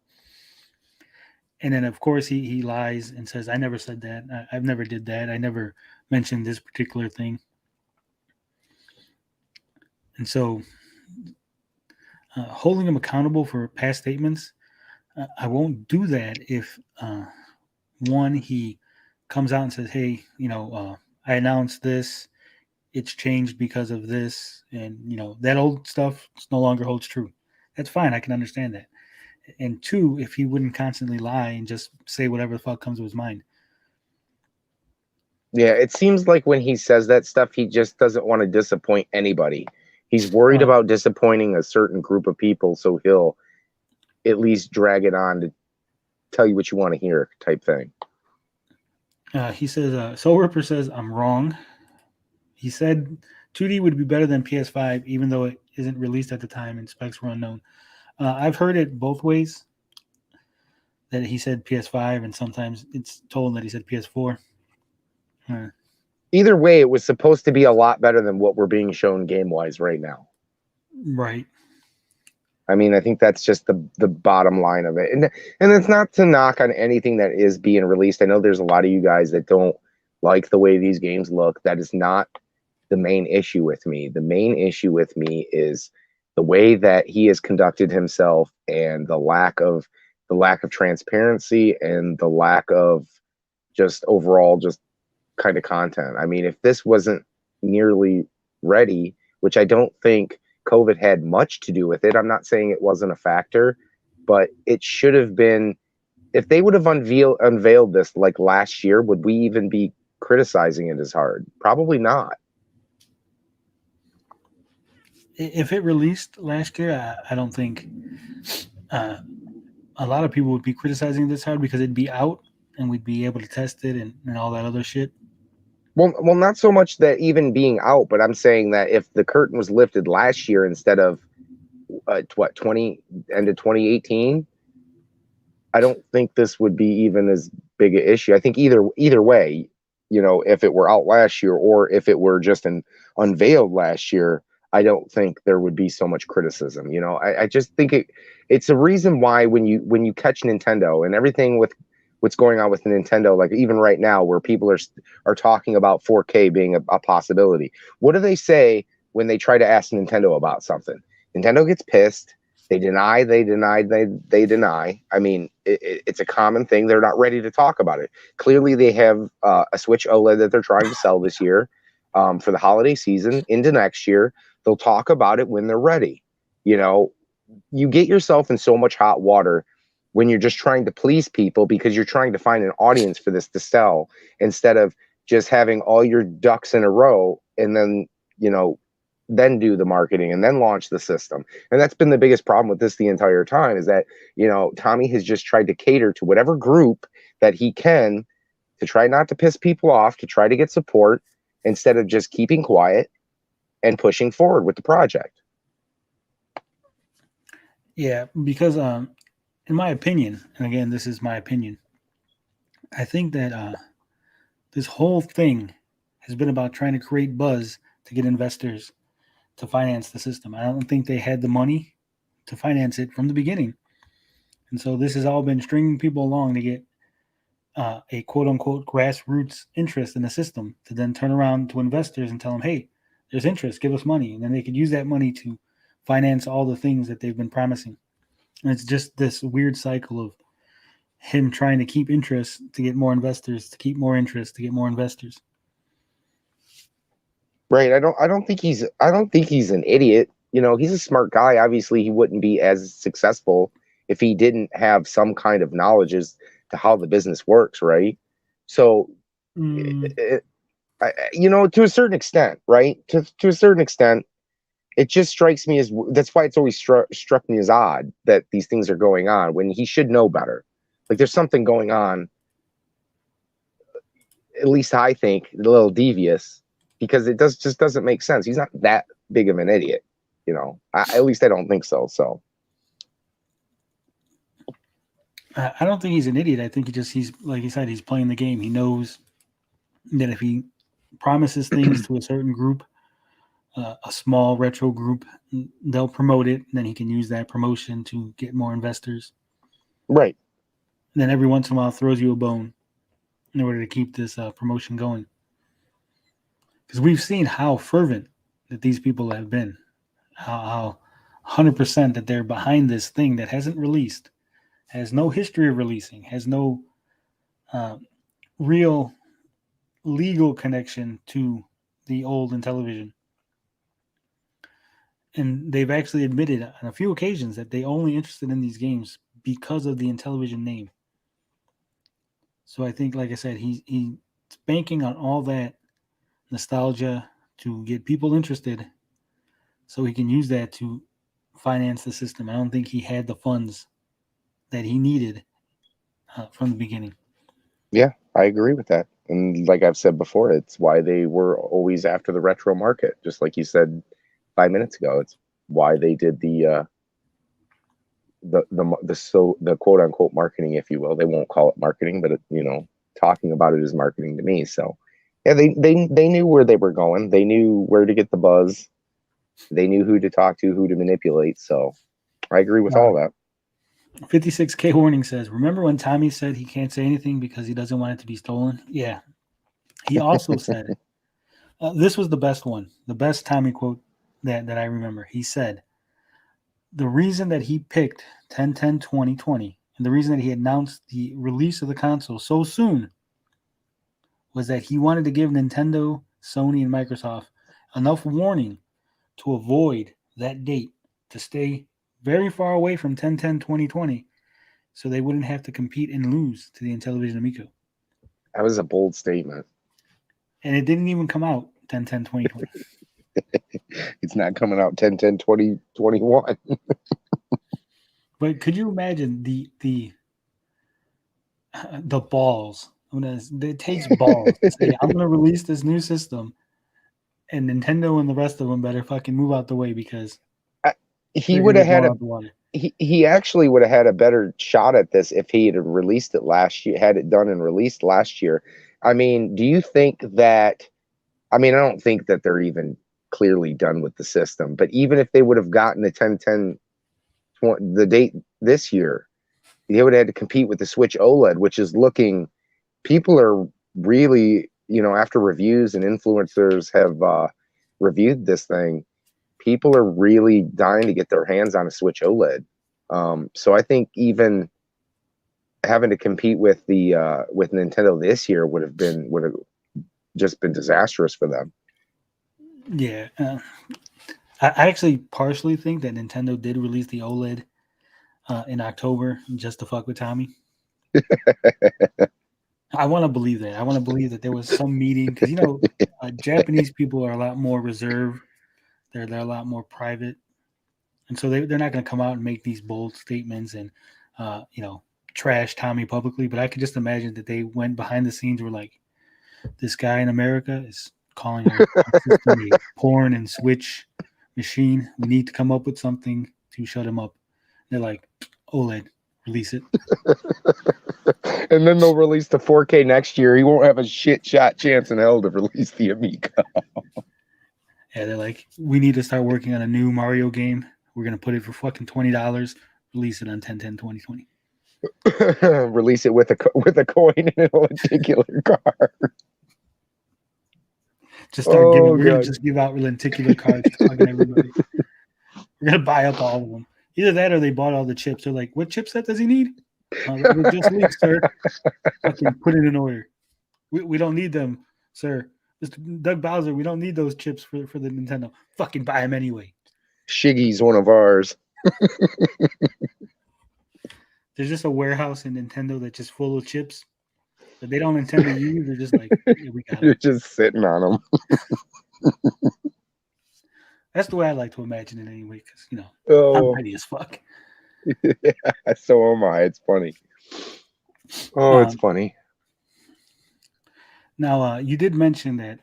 And then, of course, he lies and says, I never said that. I've never did that. I never mentioned this particular thing. And so holding him accountable for past statements, I won't do that if, one, he comes out and says, hey, I announced this. It's changed because of this. And, that old stuff no longer holds true. That's fine. I can understand that. And two, if he wouldn't constantly lie and just say whatever the fuck comes to his mind. Yeah, it seems like when he says that stuff, he just doesn't want to disappoint anybody. He's worried about disappointing a certain group of people, so he'll at least drag it on to tell you what you want to hear type thing. He says, Soul Ripper says, I'm wrong. He said 2D would be better than PS5, even though it isn't released at the time and specs were unknown. I've heard it both ways, that he said PS5, and sometimes it's told that he said PS4. Either way, it was supposed to be a lot better than what we're being shown game-wise right now. Right. I mean, I think that's just the bottom line of it. And it's not to knock on anything that is being released. I know there's a lot of you guys that don't like the way these games look. That is not the main issue with me. The main issue with me is the way that he has conducted himself and the lack of transparency and the lack of just overall just kind of content. I mean, if this wasn't nearly ready, which I don't think COVID had much to do with it. I'm not saying it wasn't a factor, but it should have been. If they would have unveiled this like last year, would we even be criticizing it as hard? Probably not. If it released last year, I don't think a lot of people would be criticizing this hard because it'd be out and we'd be able to test it and all that other shit. Well, not so much that even being out, but I'm saying that if the curtain was lifted last year instead of end of 2018, I don't think this would be even as big an issue. I think either way, if it were out last year or if it were just unveiled last year, I don't think there would be so much criticism. I just think it's a reason why when you catch Nintendo and everything with what's going on with Nintendo, like even right now where people are talking about 4K being a possibility. What do they say when they try to ask Nintendo about something? Nintendo gets pissed. They deny. I mean, it's a common thing. They're not ready to talk about it. Clearly, they have a Switch OLED that they're trying to sell this year for the holiday season into next year. They'll talk about it when they're ready. You know, you get yourself in so much hot water when you're just trying to please people because you're trying to find an audience for this to sell instead of just having all your ducks in a row and then, you know, then do the marketing and then launch the system. And that's been the biggest problem with this the entire time is that, you know, Tommy has just tried to cater to whatever group that he can to try not to piss people off, to try to get support instead of just keeping quiet and pushing forward with the project. Yeah, because in my opinion, and again, this is my opinion, I think that this whole thing has been about trying to create buzz to get investors to finance the system. I don't think they had the money to finance it from the beginning. And so this has all been stringing people along to get a quote-unquote grassroots interest in the system to then turn around to investors and tell them, hey, there's interest, give us money. And then they could use that money to finance all the things that they've been promising. And it's just this weird cycle of him trying to keep interest to get more investors, to keep more interest, to get more investors. Right. I don't think he's an idiot. You know, he's a smart guy. Obviously, he wouldn't be as successful if he didn't have some kind of knowledge as to how the business works, right? So, you know, to a certain extent, right? To a certain extent, it just strikes me as that's why it's always struck me as odd that these things are going on when he should know better. Like there's something going on. At least I think a little devious. Because it just doesn't make sense. He's not that big of an idiot, you know. At least I don't think so. So I don't think he's an idiot. I think he's like you said, he's playing the game. He knows that if he promises things to a certain group, a small retro group, they'll promote it. And then he can use that promotion to get more investors. Right. And then every once in a while throws you a bone in order to keep this promotion going. Because we've seen how fervent that these people have been, how 100% that they're behind this thing that hasn't released, has no history of releasing, has no real legal connection to the old Intellivision. And they've actually admitted on a few occasions that they only interested in these games because of the Intellivision name. So I think, like I said, he's banking on all that nostalgia to get people interested so he can use that to finance the system. I don't think he had the funds that he needed from the beginning. Yeah, I agree with that. And like I've said before, it's why they were always after the retro market. Just like you said 5 minutes ago, it's why they did the quote unquote marketing, if you will. They won't call it marketing, but you know, talking about it is marketing to me. So yeah, they knew where they were going. They knew where to get the buzz. They knew who to talk to, who to manipulate. So I agree with all that. 56K Warning says, remember when Tommy said he can't say anything because he doesn't want it to be stolen? Yeah. He also said, this was the best one, the best Tommy quote that I remember. He said, the reason that he picked 10/10/2020 and the reason that he announced the release of the console so soon was that he wanted to give Nintendo, Sony, and Microsoft enough warning to avoid that date, to stay very far away from 10/10/2020 so they wouldn't have to compete and lose to the Intellivision Amico. That was a bold statement. And it didn't even come out 10/10/2020. It's not coming out 10/10/2021. But could you imagine the balls? It takes balls to say, I'm going to release this new system, and Nintendo and the rest of them better fucking move out the way because he would have had he actually would have had a better shot at this if he had released it last year, had it done and released last year. I mean, do you think that? I mean, I don't think that they're even clearly done with the system, but even if they would have gotten the 10/10 the date this year, they would have had to compete with the Switch OLED, which is looking. People are really, you know, after reviews and influencers have reviewed this thing, people are really dying to get their hands on a Switch OLED. So I think even having to compete with the with Nintendo this year would have just been disastrous for them. Yeah, I actually partially think that Nintendo did release the OLED in October just to fuck with Tommy. I want to believe that. I want to believe that there was some meeting because Japanese people are a lot more reserved. They're a lot more private, and so they're not going to come out and make these bold statements and trash Tommy publicly. But I could just imagine that they went behind the scenes, were like, this guy in America is calling our system a porn and Switch machine. We need to come up with something to shut him up. They're like, OLED, release it. And then they'll release the 4K next year. He won't have a shit shot chance in hell to release the Amico. Yeah, they're like, we need to start working on a new Mario game. We're going to put it for fucking $20. Release it on 10/10/2020. Release it with a coin and a lenticular card. Just start giving. We're gonna just give out lenticular cards to fucking everybody. We're gonna buy up all of them. Either that, or they bought all the chips. They're like, "What chipset does he need?" We just leaked, sir. Fucking put it in order. We don't need them, sir. Mr. Doug Bowser, we don't need those chips for the Nintendo. Fucking buy them anyway. Shiggy's one of ours. There's just a warehouse in Nintendo that's just full of chips that they don't intend to use. They're just like, yeah, we got it. You're just sitting on them. That's the way I like to imagine it anyway, because, I'm ready as fuck. Yeah, so am I. It's funny. Oh, it's funny. Now, you did mention that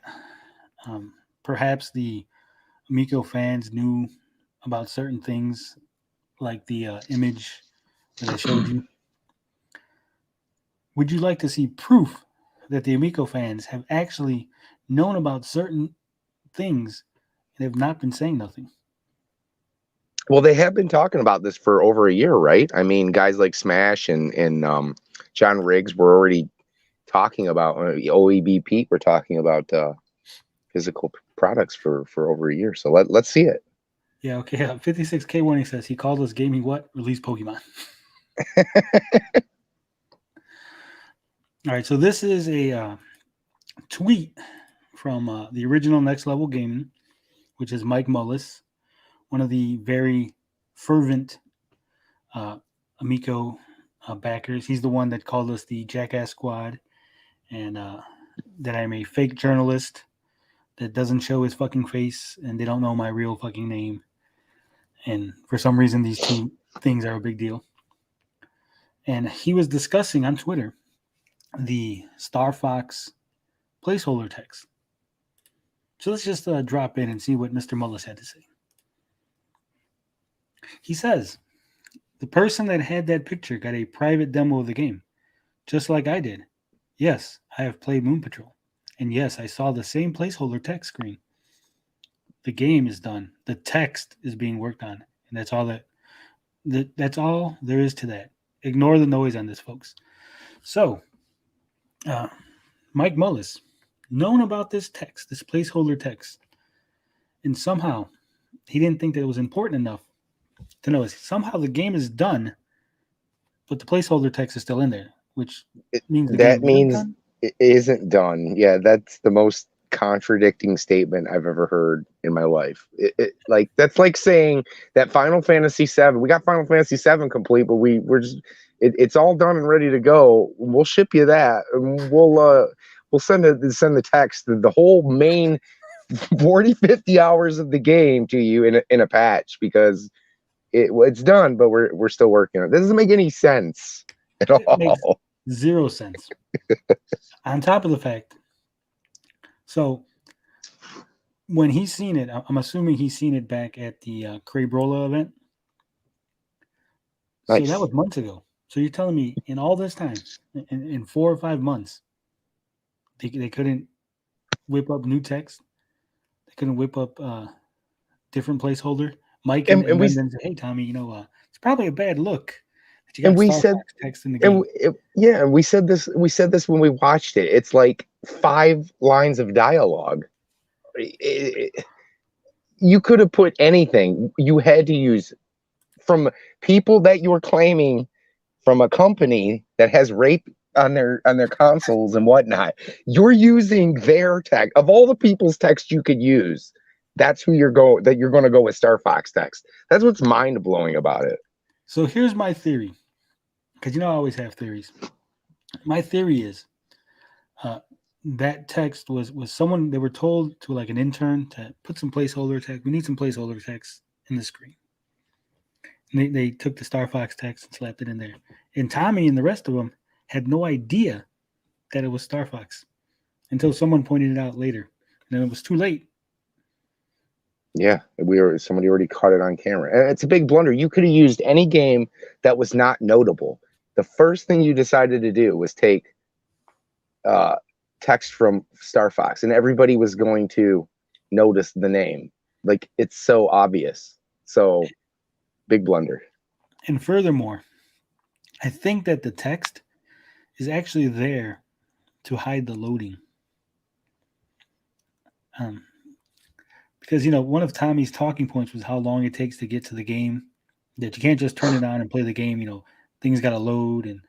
perhaps the Amico fans knew about certain things, like the image that I showed you. Would you like to see proof that the Amico fans have actually known about certain things and have not been saying nothing? Well, they have been talking about this for over a year, right? I mean, guys like Smash and John Riggs were already talking about OEB Pete. We're talking about physical products for over a year. So let's see it. Yeah, okay. 56K1, he says he called us gaming what? Release Pokemon. All right, so this is a tweet from the original Next Level Gaming, which is Mike Mullis, one of the very fervent Amico backers. He's the one that called us the Jackass Squad, and that I'm a fake journalist that doesn't show his fucking face, and they don't know my real fucking name. And for some reason, these two things are a big deal. And he was discussing on Twitter the Star Fox placeholder text. So let's just drop in and see what Mr. Mullis had to say. He says, the person that had that picture got a private demo of the game, just like I did. Yes, I have played Moon Patrol. And yes, I saw the same placeholder text screen. The game is done. The text is being worked on. And that's all that's all there is to that. Ignore the noise on this, folks. So, Mike Mullis, known about this text, this placeholder text, and somehow he didn't think that it was important enough to know. Somehow the game is done, but the placeholder text is still in there, which means it isn't done. Yeah, that's the most contradicting statement I've ever heard in my life. That's like saying that Final Fantasy VII, we got Final Fantasy VII complete, but we're just it's all done and ready to go. We'll ship you that, and we'll send the text, the whole main 40-50 hours of the game to you in a patch, because it's done, but we're still working on it. This doesn't make any sense at all. It makes zero sense. On top of the fact, so when he's seen it, I'm assuming he's seen it back at the Crabrola event. Nice. So that was months ago. So you're telling me in all this time, in 4 or 5 months, they couldn't whip up new text? They couldn't whip up different placeholder? Mike and we then said, hey, Tommy, it's probably a bad look. And we said text in the game. And we said this when we watched it. It's like 5 lines of dialogue. you could have put anything. You had to use from people that you were claiming from a company that has rape on their consoles and whatnot. You're using their tech of all the people's text you could use. That's who you're going to go with Star Fox text. That's what's mind blowing about it. So here's my theory, because I always have theories. My theory is that text was someone, they were told to like an intern to put some placeholder text. We need some placeholder text in the screen. And they took the Star Fox text and slapped it in there. And Tommy and the rest of them had no idea that it was Star Fox until someone pointed it out later. And then it was too late. Yeah, somebody already caught it on camera. And it's a big blunder. You could have used any game that was not notable. The first thing you decided to do was take text from Star Fox, and everybody was going to notice the name. Like, it's so obvious. So big blunder. And furthermore, I think that the text is actually there to hide the loading. Because, one of Tommy's talking points was how long it takes to get to the game, that you can't just turn it on and play the game. Things got to load, and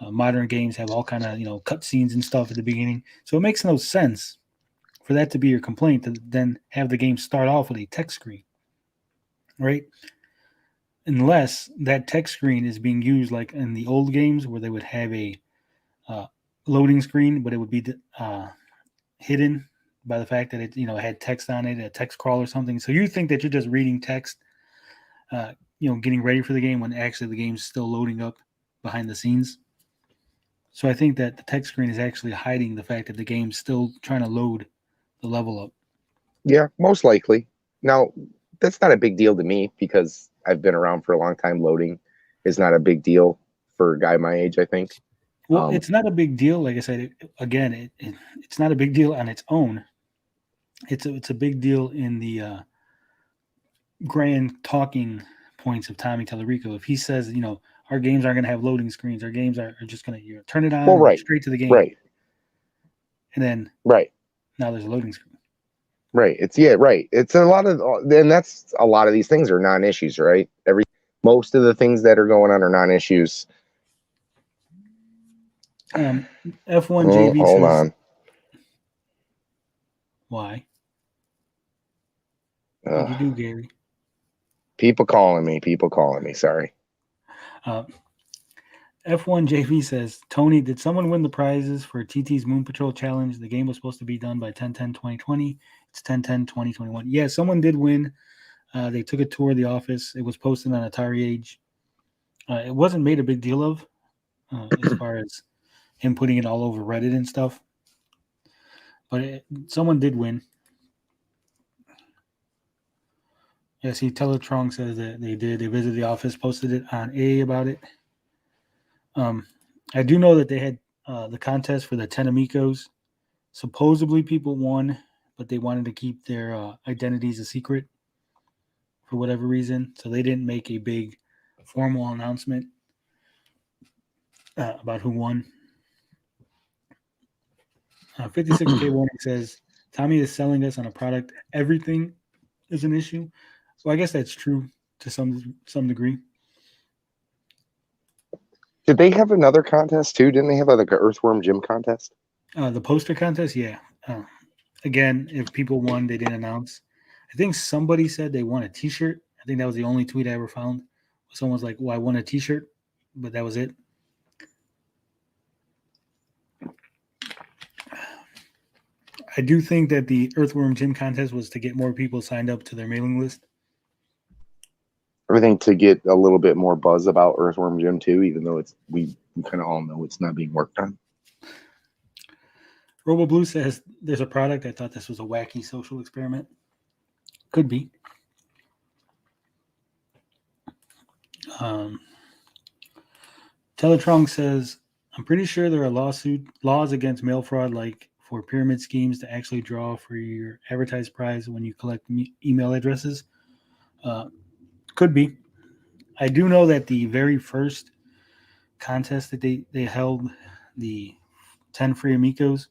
modern games have all kind of, cutscenes and stuff at the beginning. So it makes no sense for that to be your complaint, to then have the game start off with a text screen, right? Unless that text screen is being used like in the old games where they would have a loading screen, but it would be hidden by the fact that it had text on it, a text crawl or something. So you think that you're just reading text, getting ready for the game, when actually the game's still loading up behind the scenes. So I think that the text screen is actually hiding the fact that the game's still trying to load the level up. Yeah, most likely. Now, that's not a big deal to me because I've been around for a long time. Loading is not a big deal for a guy my age, I think. Well, it's not a big deal. Like I said, it's not a big deal on its own. It's a big deal in the grand talking points of Tommy Tallarico. If he says, our games aren't going to have loading screens, our games are just going to turn it on straight to the game. Right. And then now there's a loading screen. Right. It's a lot of, and that's a lot of these things are non-issues, right? Most of the things that are going on are non-issues. F1 JV hold says, on. Why? What did you do, Gary? People calling me. Sorry. F1 JV says, Tony, did someone win the prizes for TT's Moon Patrol Challenge? The game was supposed to be done by 10/10/2020. It's 10/10/2021. Yeah, someone did win. They took a tour of the office. It was posted on Atari Age. It wasn't made a big deal of as far as him putting it all over Reddit and stuff. But someone did win. Yeah, see, Teletrong says that they did. They visited the office, posted it on A about it. I do know that they had the contest for the 10 Amigos. Supposedly people won, but they wanted to keep their identities a secret for whatever reason. So they didn't make a big formal announcement about who won. 56K Warning says, Tommy is selling us on a product. Everything is an issue. So I guess that's true to some degree. Did they have another contest too? Didn't they have like an Earthworm Jim contest? The poster contest, yeah. Again, if people won, they didn't announce. I think somebody said they won a T-shirt. I think that was the only tweet I ever found. Someone was like, well, I won a T-shirt, but that was it. I do think that the Earthworm Jim contest was to get more people signed up to their mailing list. Everything to get a little bit more buzz about Earthworm Jim too, even though we kind of all know it's not being worked on. Robo Blue says there's a product. I thought this was a wacky social experiment. Could be. Teletrong says, I'm pretty sure there are laws against mail fraud, like for pyramid schemes to actually draw for your advertised prize when you collect email addresses. Could be. I do know that the very first contest that they held, the 10 free Amigos,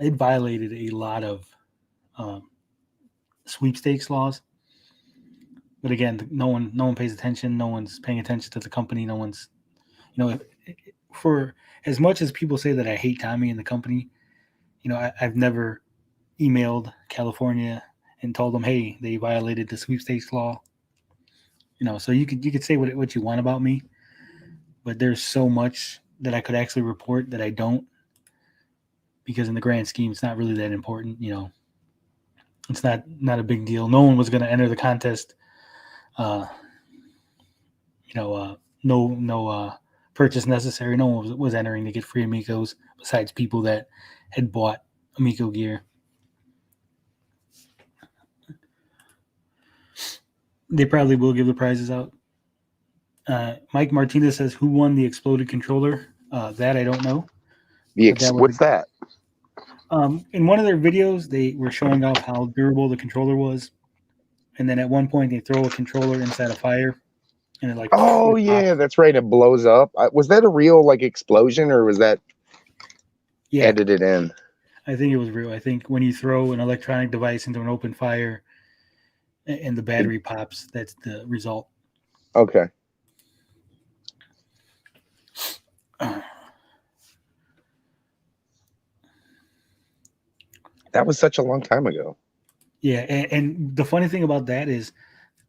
it violated a lot of sweepstakes laws. But again, no one pays attention. No one's paying attention to the company. No one's, for as much as people say that I hate Tommy and the company, I've never emailed California and told them, hey, they violated the sweepstakes law. So you could say what you want about me, but there's so much that I could actually report that I don't, because in the grand scheme, it's not really that important. It's not a big deal. No one was going to enter the contest. No purchase necessary. No one was entering to get free Amicos besides people that had bought Amico gear. They probably will give the prizes out. Mike Martinez says, who won the exploded controller? That I don't know. What's that? In one of their videos, they were showing off how durable the controller was. And then at one point, they throw a controller inside a fire. And it Oh, yeah, that's right. It blows up. Was that a real explosion, or was that edited in? I think it was real. I think when you throw an electronic device into an open fire and the battery pops, that's the result. Okay. That was such a long time ago. Yeah, and the funny thing about that is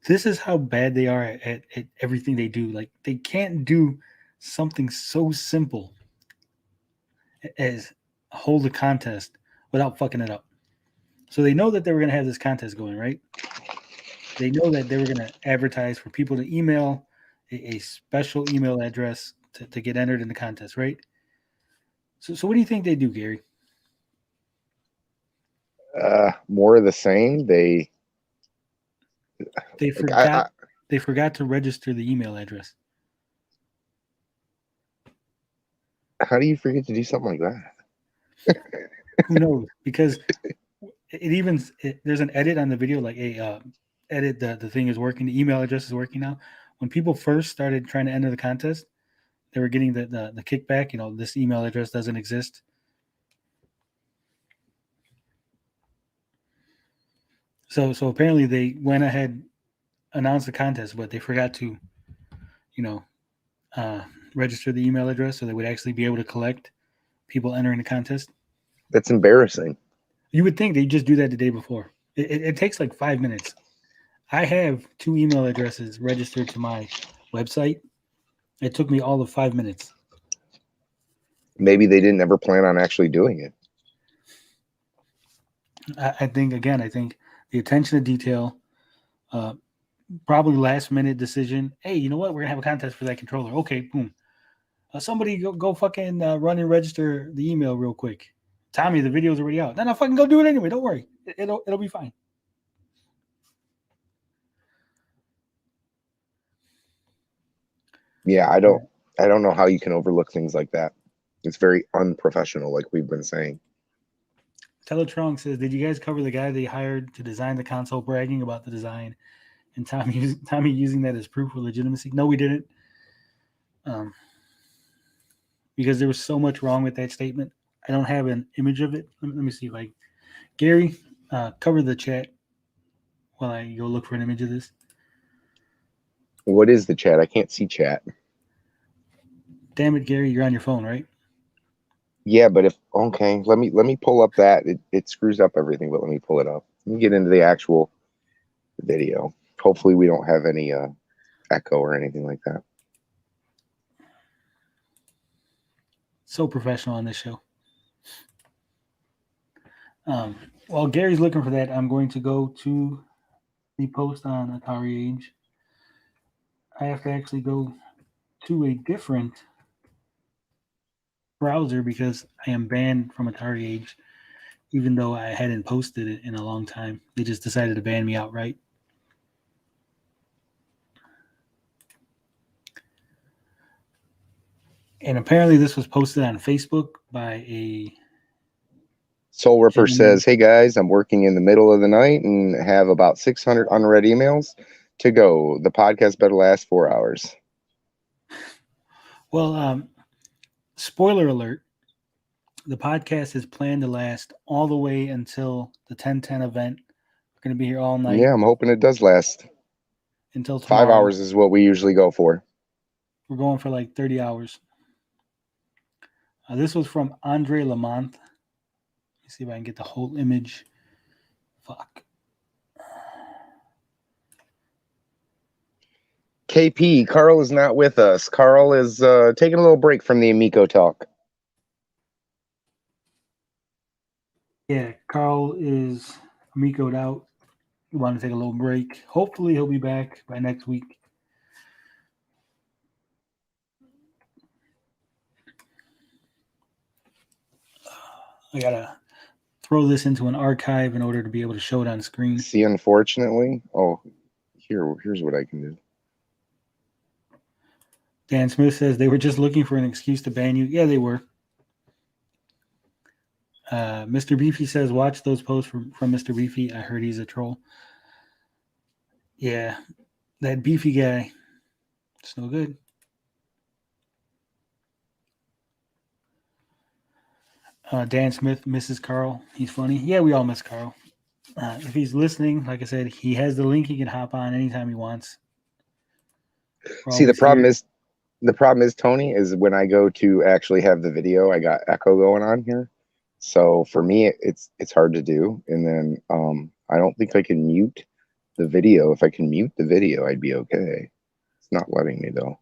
this is how bad they are at everything they do. Like, they can't do something so simple as hold a contest without fucking it up. So they know that they were going to have this contest going, right? They know that they were going to advertise for people to email a special email address to get entered in the contest, right? So what do you think they do, Gary? More of the same. They forgot they forgot to register the email address. How do you forget to do something like that? Who knows? Because there's an edit on the video, like edit the thing is working, the email address is working now. When people first started trying to enter the contest, they were getting the kickback, this email address doesn't exist. So apparently they went ahead, announced the contest, but they forgot to, register the email address so they would actually be able to collect people entering the contest. That's embarrassing. You would think they'd just do that the day before. It takes like 5 minutes. I have 2 email addresses registered to my website. It took me all of 5 minutes. Maybe they didn't ever plan on actually doing it. I think the attention to detail, probably last minute decision. Hey, you know what? We're gonna have a contest for that controller. Okay, boom. Somebody go fucking run and register the email real quick. Tommy, the video's already out. No, fucking go do it anyway. Don't worry. It'll be fine. Yeah, I don't know how you can overlook things like that. It's very unprofessional, like we've been saying. Teletrong says, did you guys cover the guy they hired to design the console bragging about the design and Tommy using that as proof of legitimacy? No, we didn't. Because there was so much wrong with that statement. I don't have an image of it. Let me see if Gary, cover the chat while I go look for an image of this. What is the chat? I can't see chat. Damn it, Gary, you're on your phone, right? Yeah, but let me pull up that. It screws up everything, but let me pull it up. Let me get into the actual video. Hopefully we don't have any echo or anything like that. So professional on this show. While Gary's looking for that, I'm going to go to the post on Atari Age. I have to actually go to a different browser because I am banned from Atari Age, even though I hadn't posted it in a long time. They just decided to ban me outright. And apparently this was posted on Facebook by a Soul Ripper says, hey guys, I'm working in the middle of the night and have about 600 unread emails to go. The podcast better last 4 hours. Well, spoiler alert, the podcast is planned to last all the way until the 1010 event We're going to be here all night Yeah, I'm hoping it does last. until tomorrow. 5 hours is what we usually go for. We're going for like 30 hours. This was from Andre Lamont. Let me see if I can get the whole image. Fuck. KP, Carl is not with us. Carl is taking a little break from the Amico talk. Yeah, Carl is Amico'd out. We want to take a little break. Hopefully he'll be back by next week. I gotta throw this into an archive in order to be able to show it on screen. See, unfortunately, here's what I can do. Dan Smith says they were just looking for an excuse to ban you. Yeah, they were. Mr. Beefy says, watch those posts from Mr. Beefy. I heard he's a troll. Yeah, that Beefy guy. It's no good. Dan Smith misses Carl. He's funny. Yeah, we all miss Carl. If he's listening, like I said, he has the link. He can hop on anytime he wants. See, the problem is, Tony, is when I go to actually have the video, I got echo going on here. So for me, it's hard to do. And then I don't think I can mute the video. If I can mute the video, I'd be okay. It's not letting me though.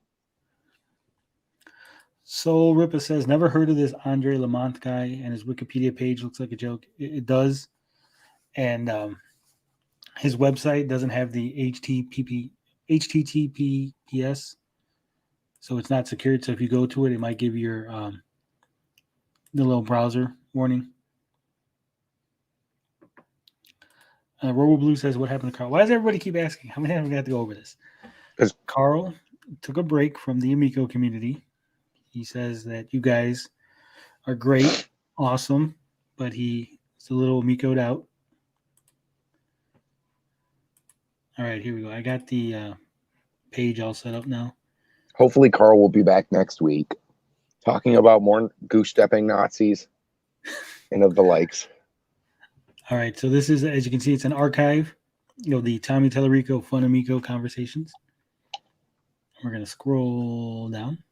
Soul Ripper says, never heard of this Andre Lamont guy, and his Wikipedia page looks like a joke. It does. And his website doesn't have the HTTPS, so it's not secured. So if you go to it, it might give you your the little browser warning. Robo Blue says, what happened to Carl? Why does everybody keep asking? How many times we got to go over this? Because Carl took a break from the Amico community. He says that you guys are great, awesome, but he's a little Amico'd out. All right, here we go. I got the page all set up now. hopefully Carl will be back next week talking about more goose-stepping Nazis and of the likes. All right, so this is, as you can see, it's an archive of the Tommy Tellerico Fun Amico conversations. We're going to scroll down.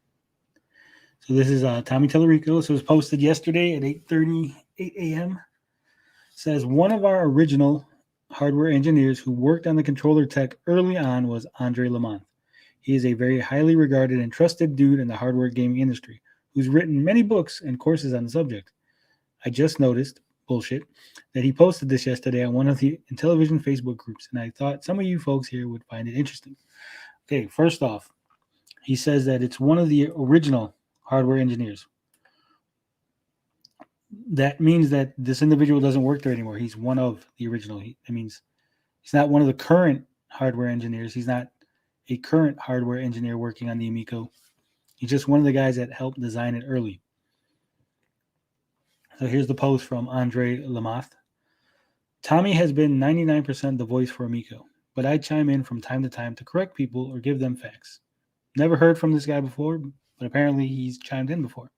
So this is Tommy Tellerico. So it was posted yesterday at 8:38 a.m. Says one of our original hardware engineers who worked on the controller tech early on was Andre Lamont. He is a very highly regarded and trusted dude in the hardware gaming industry who's written many books and courses on the subject. I just noticed, bullshit, that he posted this yesterday on one of the Intellivision Facebook groups, and I thought some of you folks here would find it interesting. Okay, first off, he says that it's one of the original hardware engineers. That means that this individual doesn't work there anymore. He's one of the original. That means he's not one of the current hardware engineers. He's not a current hardware engineer working on the Amico. He's just one of the guys that helped design it early. So here's the post from Andre Lamont. Tommy has been 99% the voice for Amico, but I chime in from time to time to correct people or give them facts. Never heard from this guy before, but apparently he's chimed in before.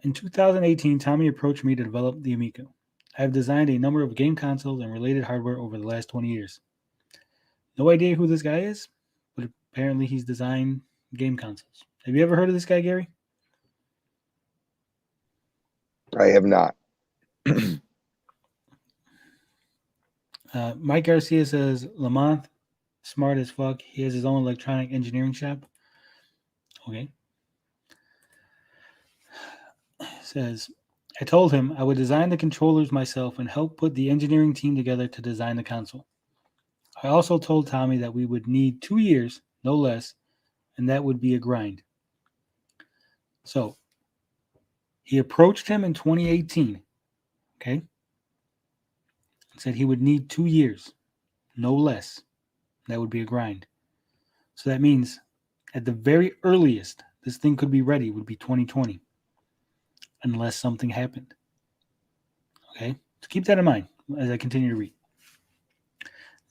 In 2018, Tommy approached me to develop the Amico. I have designed a number of game consoles and related hardware over the last 20 years. No idea who this guy is, but apparently he's designed game consoles. Have you ever heard of this guy, Gary? I have not. Mike Garcia says, Lamont, smart as fuck. He has his own electronic engineering shop. Okay. Says, I told him I would design the controllers myself and help put the engineering team together to design the console. I also told Tommy that we would need 2 years, no less, and that would be a grind. So, he approached him in 2018, okay, and said he would need 2 years, no less. That would be a grind. So that means at the very earliest, this thing could be ready would be 2020, unless something happened. Okay, so keep that in mind as I continue to read.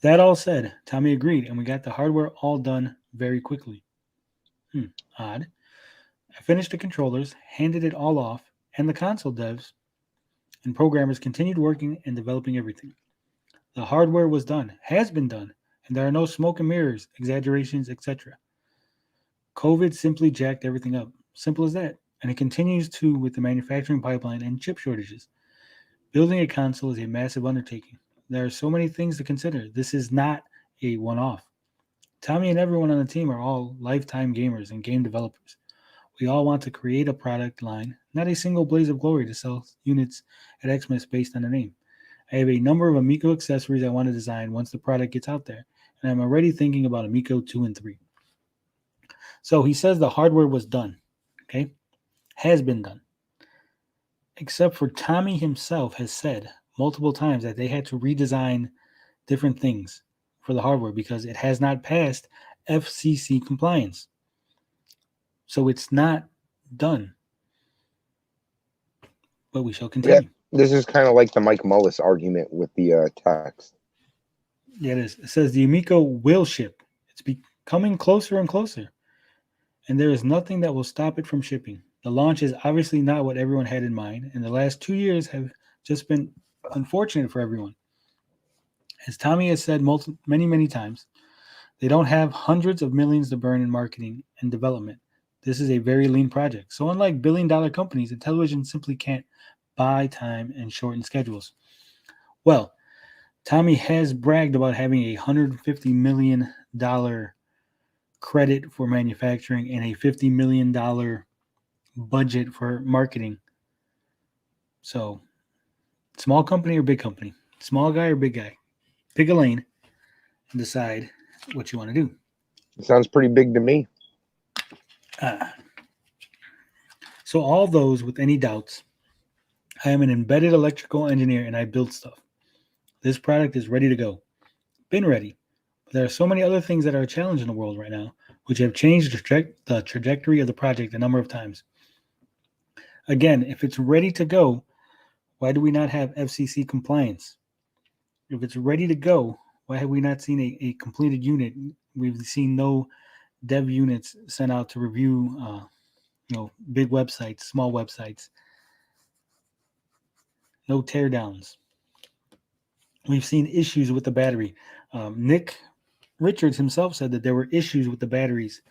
That all said, Tommy agreed, and we got the hardware all done very quickly. Odd. I finished the controllers, handed it all off, and the console devs and programmers continued working and developing everything. The hardware was done, has been done, and there are no smoke and mirrors, exaggerations, etc. COVID simply jacked everything up. Simple as that. And it continues to with the manufacturing pipeline and chip shortages. Building a console is a massive undertaking. There are so many things to consider. This is not a one off. Tommy and everyone on the team are all lifetime gamers and game developers. We all want to create a product line, not a single blaze of glory to sell units at Xmas based on the name. I have a number of Amico accessories I want to design once the product gets out there, and I'm already thinking about Amico 2 and 3. So he says the hardware was done, okay? Has been done. Except for Tommy himself has said multiple times that they had to redesign different things for the hardware because it has not passed FCC compliance. So it's not done. But we shall continue. Yeah, this is kind of like the Mike Mullis argument with the text. Yeah, it is. It says the Amico will ship. It's becoming closer and closer. And there is nothing that will stop it from shipping. The launch is obviously not what everyone had in mind, and the last 2 years have just been unfortunate for everyone. As Tommy has said many times, they don't have hundreds of millions to burn in marketing and development. This is a very lean project. So unlike billion-dollar companies, Intellivision simply can't buy time and shorten schedules. Well, Tommy has bragged about having a $150 million credit for manufacturing and a $50 million budget for marketing. So, small company or big company? Small guy or big guy? Pick a lane and decide what you want to do. It sounds pretty big to me. So all those with any doubts, I am an embedded electrical engineer and I build stuff. This product is ready to go. Been ready. But there are so many other things that are a challenge in the world right now, which have changed the trajectory of the project a number of times. Again, if it's ready to go, why do we not have FCC compliance? If it's ready to go, why have we not seen a completed unit? We've seen no dev units sent out to review big websites, small websites. No teardowns. We've seen issues with the battery. Nick Richards himself said that there were issues with the batteries.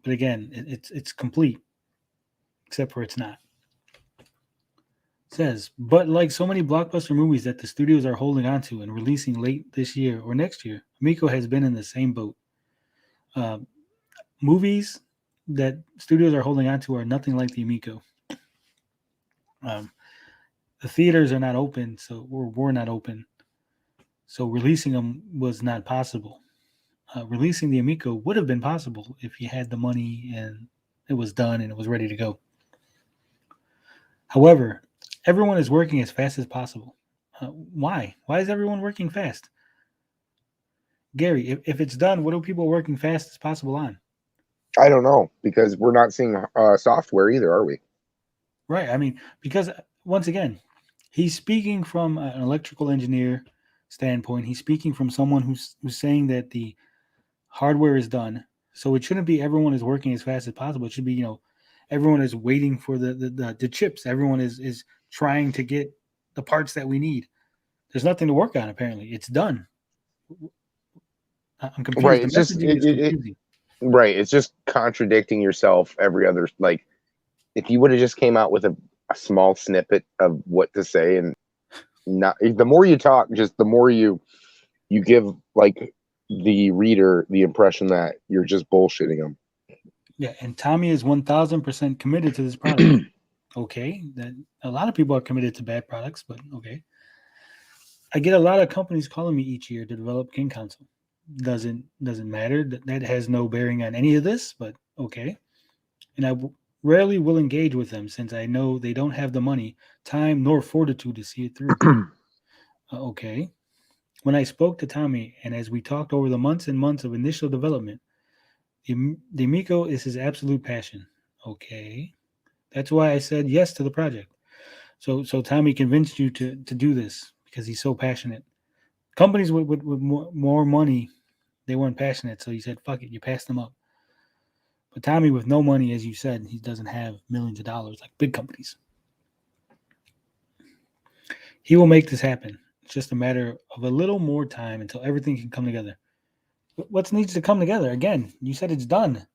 But again, it's complete, except for it's not. It says, but like so many blockbuster movies that the studios are holding on to and releasing late this year or next year, Amico has been in the same boat. Movies that studios are holding on to are nothing like the Amico. The theaters are not open, so we're not open. So releasing them was not possible. Releasing the Amico would have been possible if you had the money and it was done and it was ready to go. However, everyone is working as fast as possible. Why? Why is everyone working fast? Gary, if it's done, what are people working fast as possible on? I don't know, because we're not seeing software either, are we? Right. I mean, because once again, he's speaking from an electrical engineer standpoint. He's speaking from someone who's saying that the hardware is done. So it shouldn't be everyone is working as fast as possible. It should be, everyone is waiting for the chips. Everyone is trying to get the parts that we need. There's nothing to work on, apparently. It's done. I'm confused. Right. The It's just messaging is confusing. right. It's just contradicting yourself every other. Like, if you would have just came out with a small snippet of what to say, and not the more you talk, just the more you give like the reader the impression that you're just bullshitting them. Yeah, and Tommy is 1,000% committed to this product. Okay, that a lot of people are committed to bad products, but okay. I get a lot of companies calling me each year to develop game console. Doesn't matter. That has no bearing on any of this, but okay. And I rarely will engage with them since I know they don't have the money, time, nor fortitude to see it through. Okay. When I spoke to Tommy, and as we talked over the months and months of initial development, the Amico is his absolute passion. Okay. That's why I said yes to the project. So Tommy convinced you to do this because he's so passionate. Companies with more money, they weren't passionate. So he said, fuck it, you passed them up. But Tommy, with no money, as you said, he doesn't have millions of dollars like big companies. He will make this happen. It's just a matter of a little more time until everything can come together. What needs to come together? Again, you said it's done.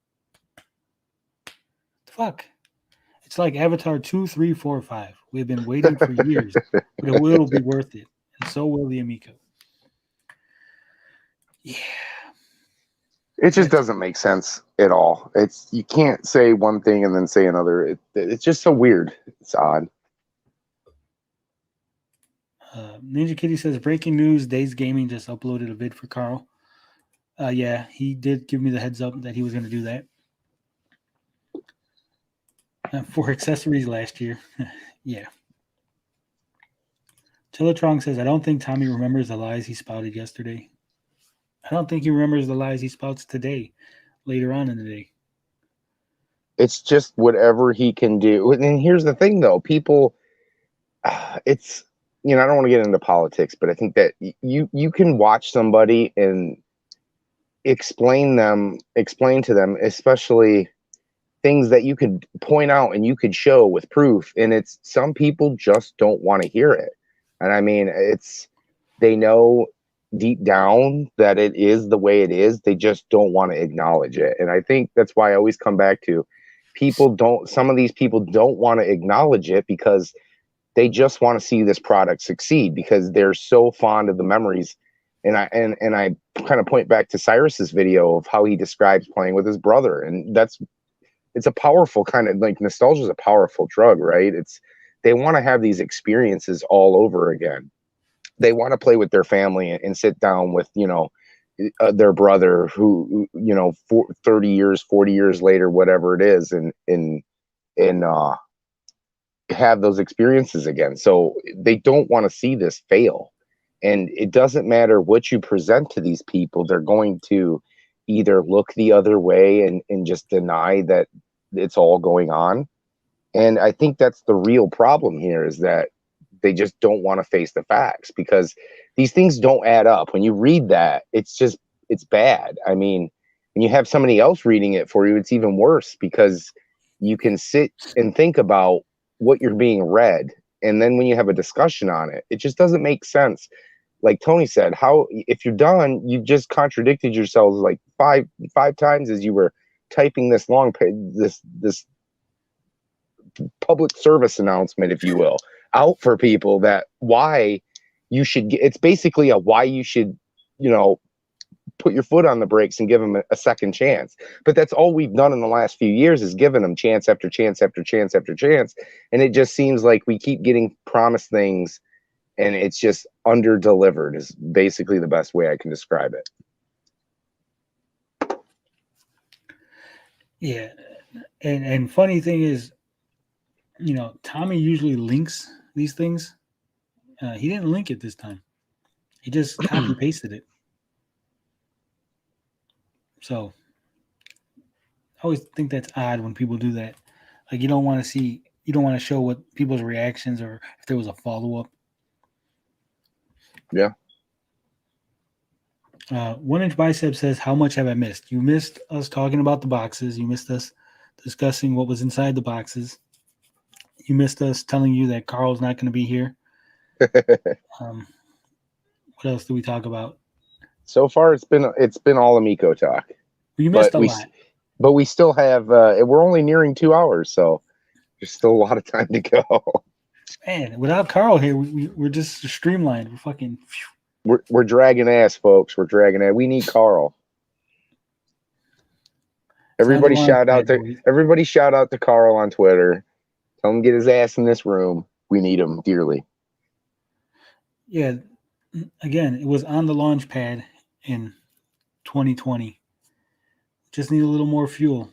Fuck. It's like Avatar 2, 3, 4, 5. We've been waiting for years, but it will be worth it. And so will the Amico. Yeah. It just doesn't make sense at all. You can't say one thing and then say another. It's just so weird. It's odd. Ninja Kitty says, breaking news, Days Gaming just uploaded a vid for Carl. Yeah, he did give me the heads up that he was going to do that. For accessories last year. Yeah. Chillatron says, I don't think Tommy remembers the lies he spouted yesterday. I don't think he remembers the lies he spouts today, later on in the day. It's just whatever he can do. And here's the thing, though. People, it's, I don't want to get into politics, but I think that you can watch somebody and explain to them, especially things that you could point out and you could show with proof. And it's some people just don't want to hear it. And I mean, they know deep down that it is the way it is. They just don't want to acknowledge it. And I think that's why I always come back to some of these people don't want to acknowledge it because they just want to see this product succeed because they're so fond of the memories. And I kind of point back to Cyrus's video of how he describes playing with his brother. And it's a powerful kind of, like, nostalgia is a powerful drug, right? They want to have these experiences all over again. They want to play with their family and sit down with, their brother who, 30 years, 40 years later, whatever it is, and have those experiences again. So they don't want to see this fail. And it doesn't matter what you present to these people. They're going to either look the other way and just deny that it's all going on. And I think that's the real problem here, is that they just don't want to face the facts because these things don't add up. When you read that, it's bad. I mean, when you have somebody else reading it for you, it's even worse because you can sit and think about what you're being read. And then when you have a discussion on it, it just doesn't make sense. Like Tony said, if you're done, you just contradicted yourselves like five times as you were typing this this public service announcement, if you will, out for people that why you should it's basically why you should, put your foot on the brakes and give them a second chance. But that's all we've done in the last few years is given them chance after chance after chance after chance. And it just seems like we keep getting promised things and it's just under-delivered is basically the best way I can describe it. Yeah. And funny thing is, Tommy usually links these things. He didn't link it this time. He just copy and pasted it. So I always think that's odd when people do that. Like you don't want to show what people's reactions or if there was a follow-up. Yeah. 1 Inch Bicep says, how much have I missed? You missed us talking about the boxes. You missed us discussing what was inside the boxes. You missed us telling you that Carl's not going to be here. What else do we talk about? So far, it's been all Amico talk. You missed a lot. But we still have, we're only nearing 2 hours, so there's still a lot of time to go. Man, without Carl here, we're just streamlined. We're fucking... We're dragging ass, folks. We're dragging ass. We need Carl. Everybody shout out to Carl on Twitter. Tell him to get his ass in this room. We need him dearly. Yeah. Again, it was on the launch pad in 2020. Just need a little more fuel.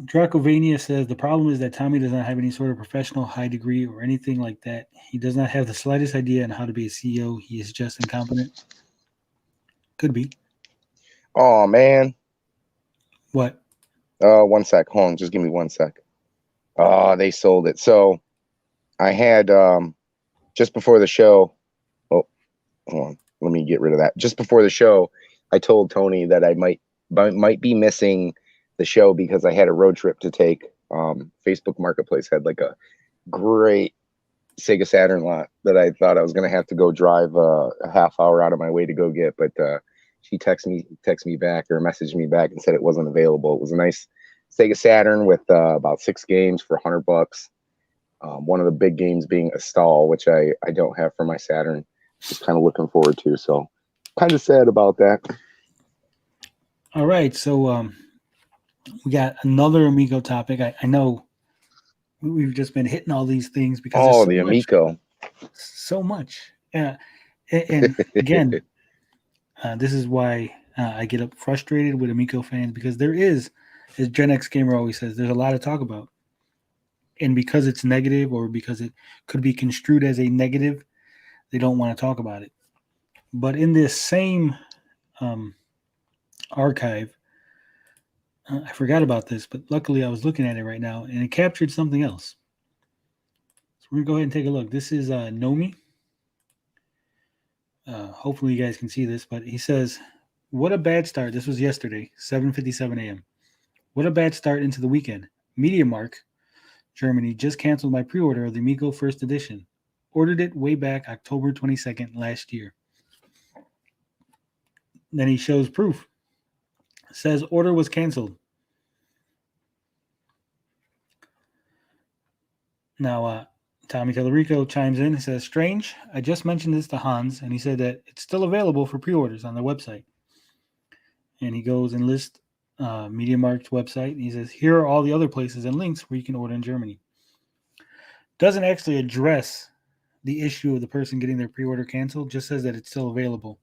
Dracovania says the problem is that Tommy does not have any sort of professional high degree or anything like that. He does not have the slightest idea on how to be a CEO. He is just incompetent. Could be. Oh man. What? 1 sec. Hold on. Just give me 1 sec. Oh, they sold it. So I had just before the show. Oh, hold on. Let me get rid of that. Just before the show, I told Tony that I might be missing the show because I had a road trip to take Facebook Marketplace had like a great Sega Saturn lot that I thought I was gonna have to go drive a half hour out of my way to go get, but she texted me back or messaged me back and said it wasn't available. It was a nice Sega Saturn with about 6 games for $100. One of the big games being a stall, which I don't have for my Saturn. Just kind of looking forward to, so kind of sad about that. All right, so we got another Amico topic. I know we've just been hitting all these things because there's so the much, Amico. so much. And again, this is why I get up frustrated with Amico fans, because there is, as Gen X Gamer always says, there's a lot to talk about. And because it's negative, or because it could be construed as a negative, they don't want to talk about it. But in this same archive, I forgot about this, but luckily I was looking at it right now, and it captured something else. So we're going to go ahead and take a look. This is Nomi. Hopefully you guys can see this, but he says, what a bad start. This was yesterday, 7:57 a.m. What a bad start into the weekend. MediaMarkt, Germany, just canceled my pre-order of the Amico First Edition. Ordered it way back October 22nd last year. Then he shows proof. Says order was canceled. Now, Tommy Tellerico chimes in and says, strange. I just mentioned this to Hans, and he said that it's still available for pre-orders on their website. And he goes and lists MediaMarkt's website. And he says, here are all the other places and links where you can order in Germany. Doesn't actually address the issue of the person getting their pre-order canceled, just says that it's still available.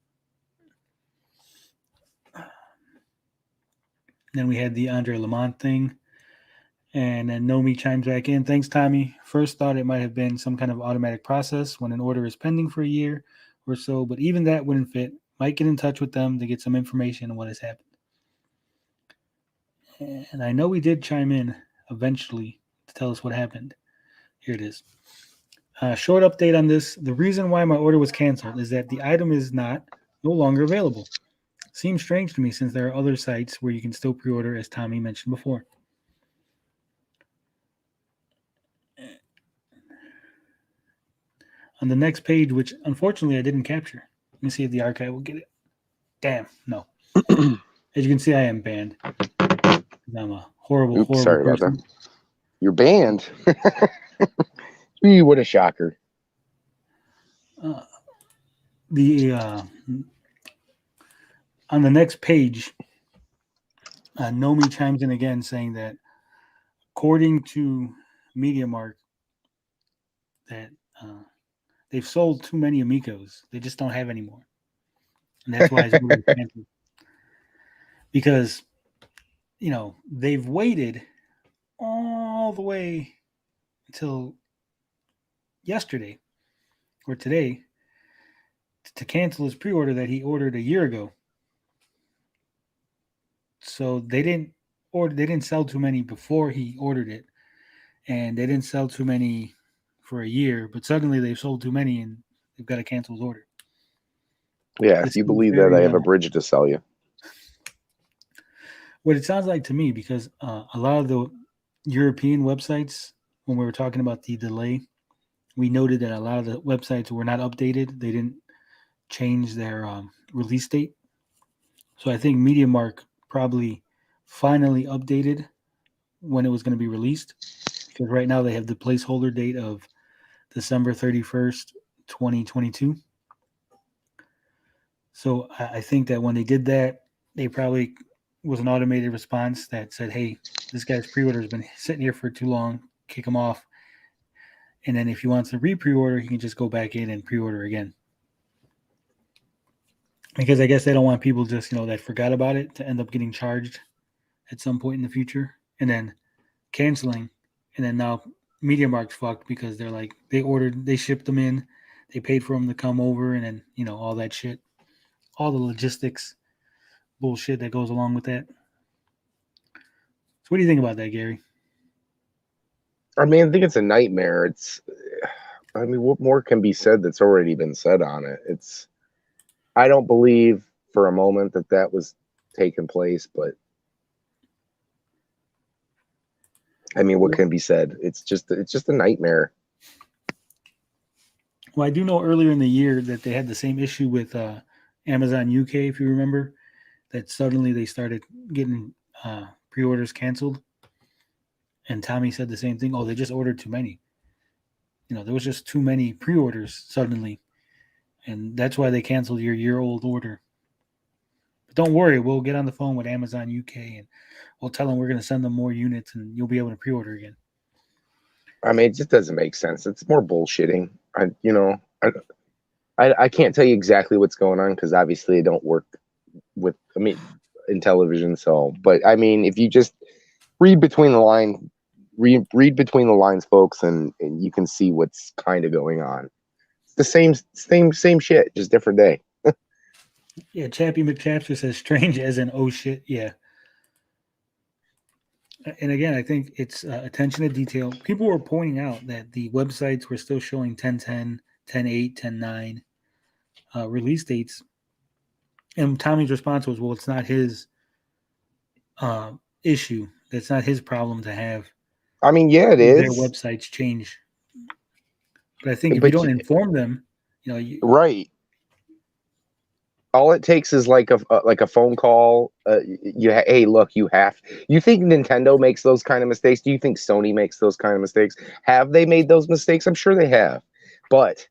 Then we had the Andre Lamont thing. And then Nomi chimes back in. Thanks, Tommy. First thought it might have been some kind of automatic process when an order is pending for a year or so, but even that wouldn't fit. Might get in touch with them to get some information on what has happened. And I know we did chime in eventually to tell us what happened. Here it is. Short update on this. The reason why my order was canceled is that the item is no longer available. Seems strange to me since there are other sites where you can still pre-order, as Tommy mentioned before. On the next page, which unfortunately I didn't capture. Let me see if the archive will get it. Damn, no. As you can see, I am banned. I'm a horrible Sorry person. about that. You're banned. What a shocker. On the next page, Nomi chimes in again saying that according to MediaMarkt, that they've sold too many Amicos. They just don't have any more. And that's why it's canceled. Because, they've waited all the way until yesterday or today to cancel his pre-order that he ordered a year ago. So they didn't sell too many before he ordered it, and they didn't sell too many for a year, but suddenly they've sold too many and they've got to cancel his order. Yeah, if you believe that, I have a bridge to sell you. What it sounds like to me, because a lot of the European websites, when we were talking about the delay, we noted that a lot of the websites were not updated. They didn't change their release date. So I think MediaMarkt probably finally updated when it was going to be released, because right now they have the placeholder date of December 31st, 2022. So I think that when they did that, they probably was an automated response that said, hey, this guy's pre-order has been sitting here for too long, kick him off. And then if he wants to re-pre-order, he can just go back in and pre-order again. Because I guess they don't want people just, that forgot about it to end up getting charged at some point in the future and then canceling. And then now MediaMarkt's fucked because they're like, they shipped them in, they paid for them to come over, and then, all that shit, all the logistics bullshit that goes along with that. So what do you think about that, Gary? I mean, I think it's a nightmare. What more can be said that's already been said on it? I don't believe for a moment that was taking place, but I mean, what can be said? It's just a nightmare. Well, I do know earlier in the year that they had the same issue with Amazon UK, if you remember, that suddenly they started getting pre-orders canceled. And Tommy said the same thing. Oh, they just ordered too many. There was just too many pre-orders suddenly. And that's why they canceled your year-old order. But don't worry, we'll get on the phone with Amazon UK and we'll tell them we're going to send them more units and you'll be able to pre-order again. I mean, it just doesn't make sense. It's more bullshitting. I can't tell you exactly what's going on because obviously I don't work with Intellivision. So, but I mean, if you just read between the lines, folks, and you can see what's kind of going on. It's the same shit, just different day. Yeah, Chappie McChapster says strange as in oh shit, yeah. And again, I think it's attention to detail. People were pointing out that the websites were still showing 10/10, 10/8, 10/9 release dates. And Tommy's response was, well, it's not his issue. That's not his problem to have. I mean, yeah, it is. Their websites change. But I think if you don't inform them, right. All it takes is like a phone call. Hey, look, you think Nintendo makes those kind of mistakes? Do you think Sony makes those kind of mistakes? Have they made those mistakes? I'm sure they have. But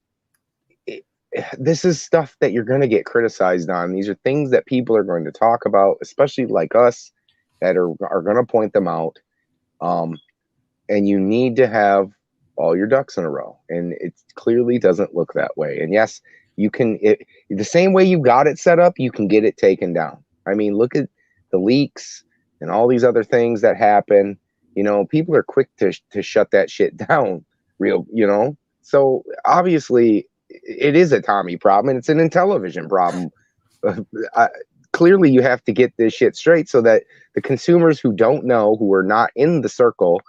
this is stuff that you're going to get criticized on. These are things that people are going to talk about, especially like us, that are going to point them out. And you need to have all your ducks in a row. And it clearly doesn't look that way. And yes, you can, the same way you got it set up, you can get it taken down. I mean, look at the leaks and all these other things that happen. People are quick to shut that shit down So obviously it is a Tommy problem and it's an Intellivision problem. Clearly you have to get this shit straight so that the consumers who don't know, who are not in the circle,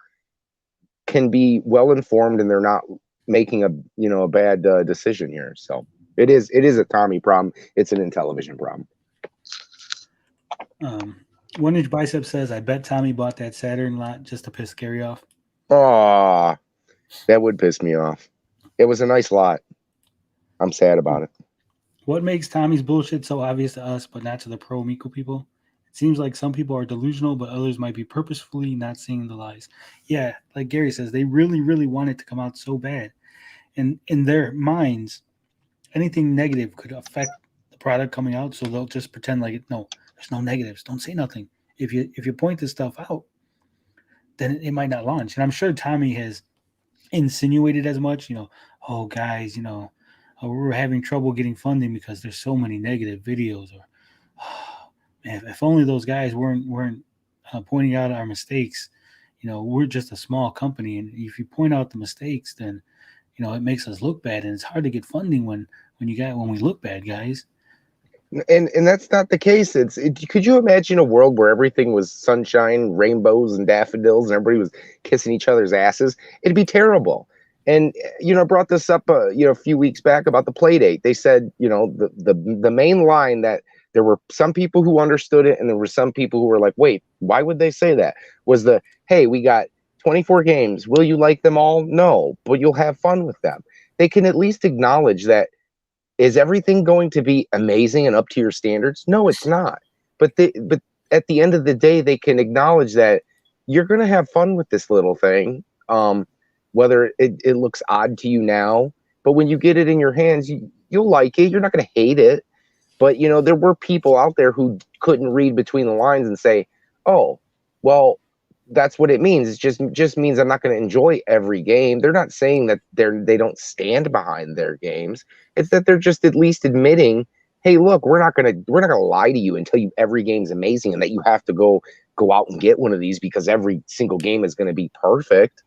can be well informed and they're not making a bad decision here. So it is a Tommy problem. It's an Intellivision problem. 1 Inch Bicep says, I bet Tommy bought that Saturn lot just to piss Gary off. Oh, that would piss me off. It was a nice lot. I'm sad about it. What makes Tommy's bullshit so obvious to us, but not to the pro Amico people? It seems like some people are delusional, but others might be purposefully not seeing the lies. Yeah, like Gary says, they really, really want it to come out so bad. And in their minds, anything negative could affect the product coming out, so they'll just pretend like, no, there's no negatives. Don't say nothing. If you point this stuff out, then it might not launch. And I'm sure Tommy has insinuated as much, oh, guys, we're having trouble getting funding because there's so many negative videos, or man, if only those guys weren't pointing out our mistakes. We're just a small company, and if you point out the mistakes, then it makes us look bad, and it's hard to get funding when we look bad, guys. And that's not the case. Could you imagine a world where everything was sunshine, rainbows, and daffodils, and everybody was kissing each other's asses? It'd be terrible. And I brought this up a few weeks back about the Playdate. They said the main line that there were some people who understood it and there were some people who were like, wait, why would they say that? Was hey, we got 24 games. Will you like them all? No, but you'll have fun with them. They can at least acknowledge that. Is everything going to be amazing and up to your standards? No, it's not. But at the end of the day, they can acknowledge that you're going to have fun with this little thing. Whether it looks odd to you now, but when you get it in your hands, you'll like it. You're not going to hate it. But, there were people out there who couldn't read between the lines and say, oh, well, that's what it means. It just means I'm not going to enjoy every game. They're not saying that they don't stand behind their games. It's that they're just at least admitting, hey, look, we're not going to lie to you and tell you every game's amazing and that you have to go out and get one of these because every single game is going to be perfect.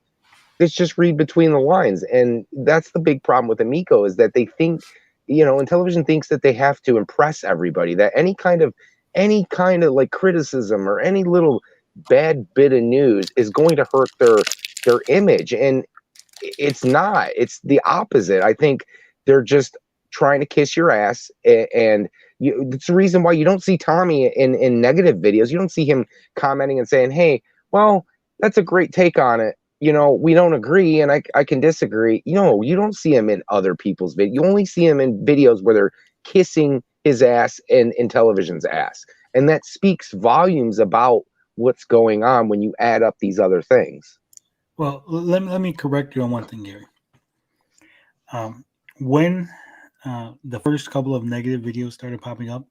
It's just read between the lines. And that's the big problem with Amico, is that they think, Intellivision thinks that they have to impress everybody, that any kind of like criticism or any little bad bit of news is going to hurt their image. And it's not. It's the opposite. I think they're just trying to kiss your ass. And it's the reason why you don't see Tommy in negative videos. You don't see him commenting and saying, hey, well, that's a great take on it. You know, we don't agree, and I can disagree. You know, you don't see him in other people's videos. You only see him in videos where they're kissing his ass and Intellivision's ass. And that speaks volumes about what's going on when you add up these other things. Well, let me correct you on one thing, Gary. When the first couple of negative videos started popping up,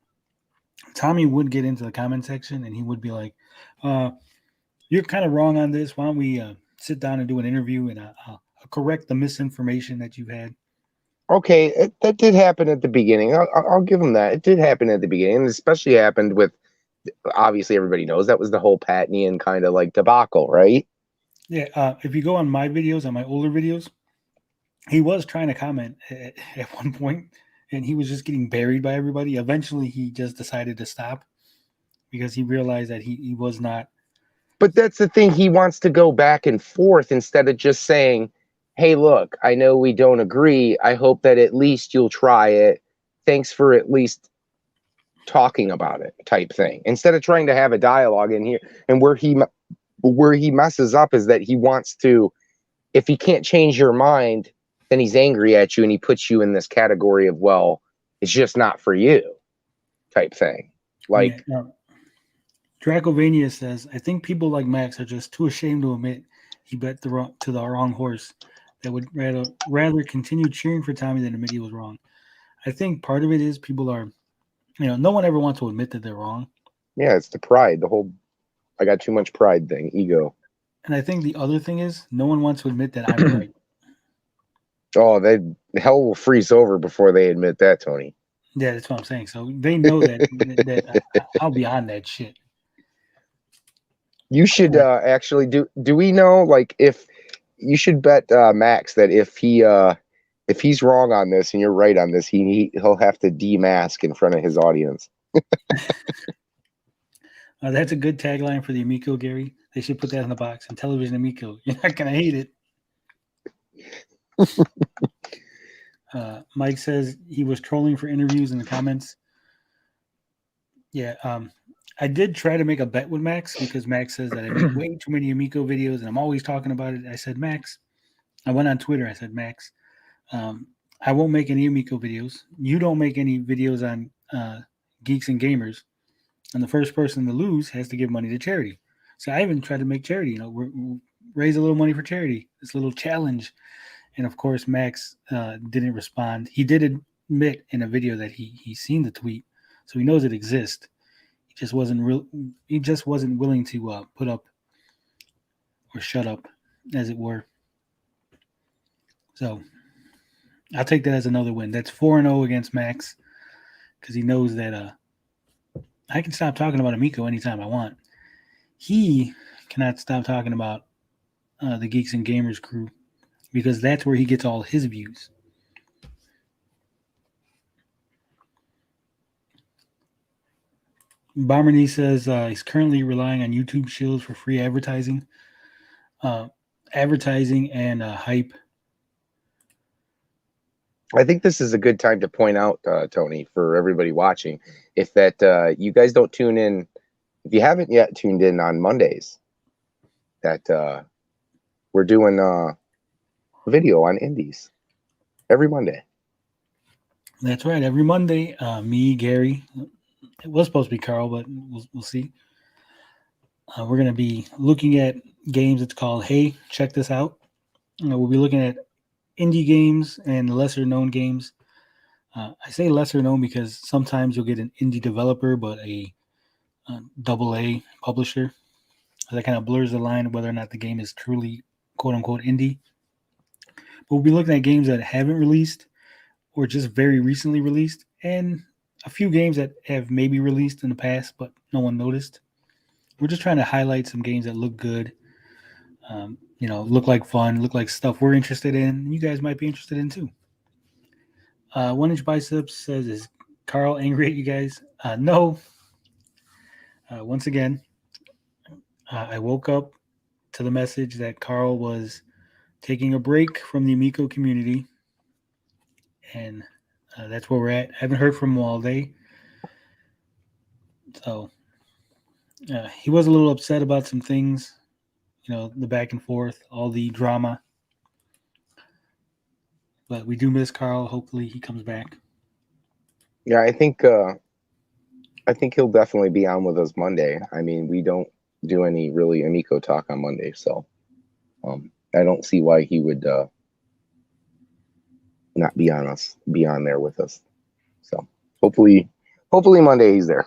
Tommy would get into the comment section and he would be like, you're kind of wrong on this. Why don't we sit down and do an interview and I'll correct the misinformation that you've had. Okay, that did happen at the beginning. I'll give him that. It did happen at the beginning, and especially happened with, obviously everybody knows that was the whole Patnian kind of like debacle, right? Yeah, if you go on my videos, on my older videos, he was trying to comment at one point, and he was just getting buried by everybody. Eventually, he just decided to stop because he realized that he was not. But that's the thing. He wants to go back and forth instead of just saying, hey, look, I know we don't agree. I hope that at least you'll try it. Thanks for at least talking about it, type thing. Instead of trying to have a dialogue in here. And where he messes up is that he wants to, if he can't change your mind, then he's angry at you and he puts you in this category of, well, it's just not for you, type thing. Like, Yeah, Dracovania says, I think people like Max are just too ashamed to admit he bet the wrong horse. That would rather continue cheering for Tommy than admit he was wrong. I think part of it is people are, no one ever wants to admit that they're wrong. yeah, it's the pride, the whole I got too much pride thing, ego. And I think the other thing is no one wants to admit that I'm right. Oh, hell will freeze over before they admit that, Tony. Yeah, that's what I'm saying. So they know that I'll be on that shit. You should actually do we know, like, if you should bet Max that if he's wrong on this and you're right on this, he'll have to demask in front of his audience. That's a good tagline for the Amico, Gary. They should put that in the box. Intellivision Amico. You're not gonna hate it. Mike says he was trolling for interviews in the comments. Yeah, I did try to make a bet with Max because Max says that I make way too many Amico videos and I'm always talking about it. I said, Max, I went on Twitter. I said, Max, I won't make any Amico videos. You don't make any videos on Geeks and Gamers. And the first person to lose has to give money to charity. So I even tried to make charity, we'll raise a little money for charity, this little challenge. And of course, Max didn't respond. He did admit in a video that he's seen the tweet, so he knows it exists. He just wasn't willing to put up or shut up, as it were. So I'll take that as another win. That's 4-0 against Max because he knows that I can stop talking about Amico anytime I want. He cannot stop talking about the Geeks and Gamers crew because that's where he gets all his views. Bomberny says he's currently relying on YouTube Shields for free advertising. And hype. I think this is a good time to point out, Tony, for everybody watching, if that you guys don't tune in, if you haven't yet tuned in on Mondays, that we're doing a video on indies every Monday. That's right. Every Monday, me, Gary, it was supposed to be Carl, but we'll see. We're going to be looking at games. It's called Hey, Check This Out. We'll be looking at indie games and lesser known games. I say lesser known because sometimes you'll get an indie developer, but a AA publisher. That kind of blurs the line of whether or not the game is truly quote unquote indie. But we'll be looking at games that haven't released or just very recently released, and a few games that have maybe released in the past, but no one noticed. We're just trying to highlight some games that look good, look like fun, look like stuff we're interested in, and you guys might be interested in too. 1 Inch Biceps says, is Carl angry at you guys? No. Once again, I woke up to the message that Carl was taking a break from the Amico community, and that's where we're at. I haven't heard from him all day. So he was a little upset about some things the back and forth, all the drama. But we do miss Carl. Hopefully he comes back. Yeah, I think he'll definitely be on with us Monday. I mean, we don't do any really Amico talk on Monday, so I don't see why he would not be on there with us. So hopefully Monday he's there.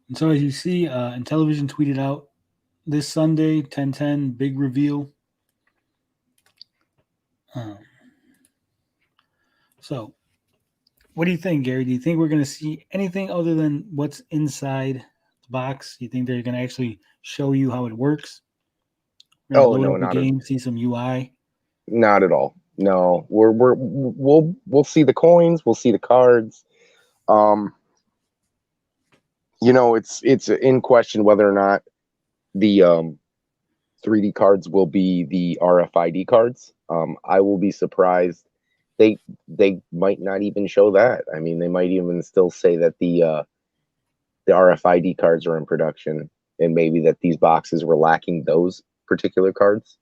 And so as you see, Intellivision tweeted out this Sunday, 10/10, big reveal. So what do you think, Gary? Do you think we're going to see anything other than what's inside the box? Do you think they're going to actually show you how it works? Oh, load no, up the game, see some UI. Not at all. No, we'll see the coins, we'll see the cards. It's in question whether or not the 3D cards will be the RFID cards. I will be surprised. They might not even show that. I mean, they might even still say that the RFID cards are in production, and maybe that these boxes were lacking those particular cards.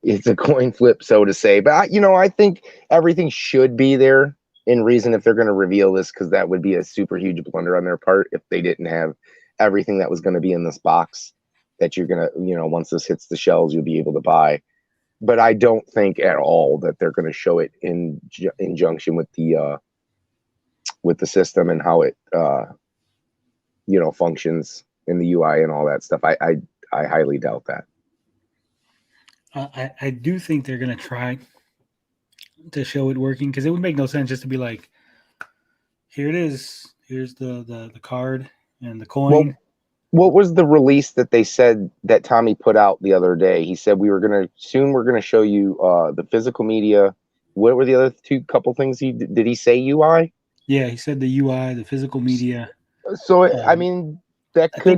It's a coin flip, so to say. But I think everything should be there in reason if they're going to reveal this, because that would be a super huge blunder on their part if they didn't have everything that was going to be in this box that you're going to, once this hits the shelves, you'll be able to buy. But I don't think at all that they're going to show it in conjunction with the system and how it functions in the UI and all that stuff. I highly doubt that. I do think they're going to try to show it working, because it would make no sense just to be like, here it is. Here's the card and the coin. Well, what was the release that they said that Tommy put out the other day? He said we're going to show you the physical media. What were the other couple things did he say UI? Yeah, he said the UI, the physical media. So I mean, that could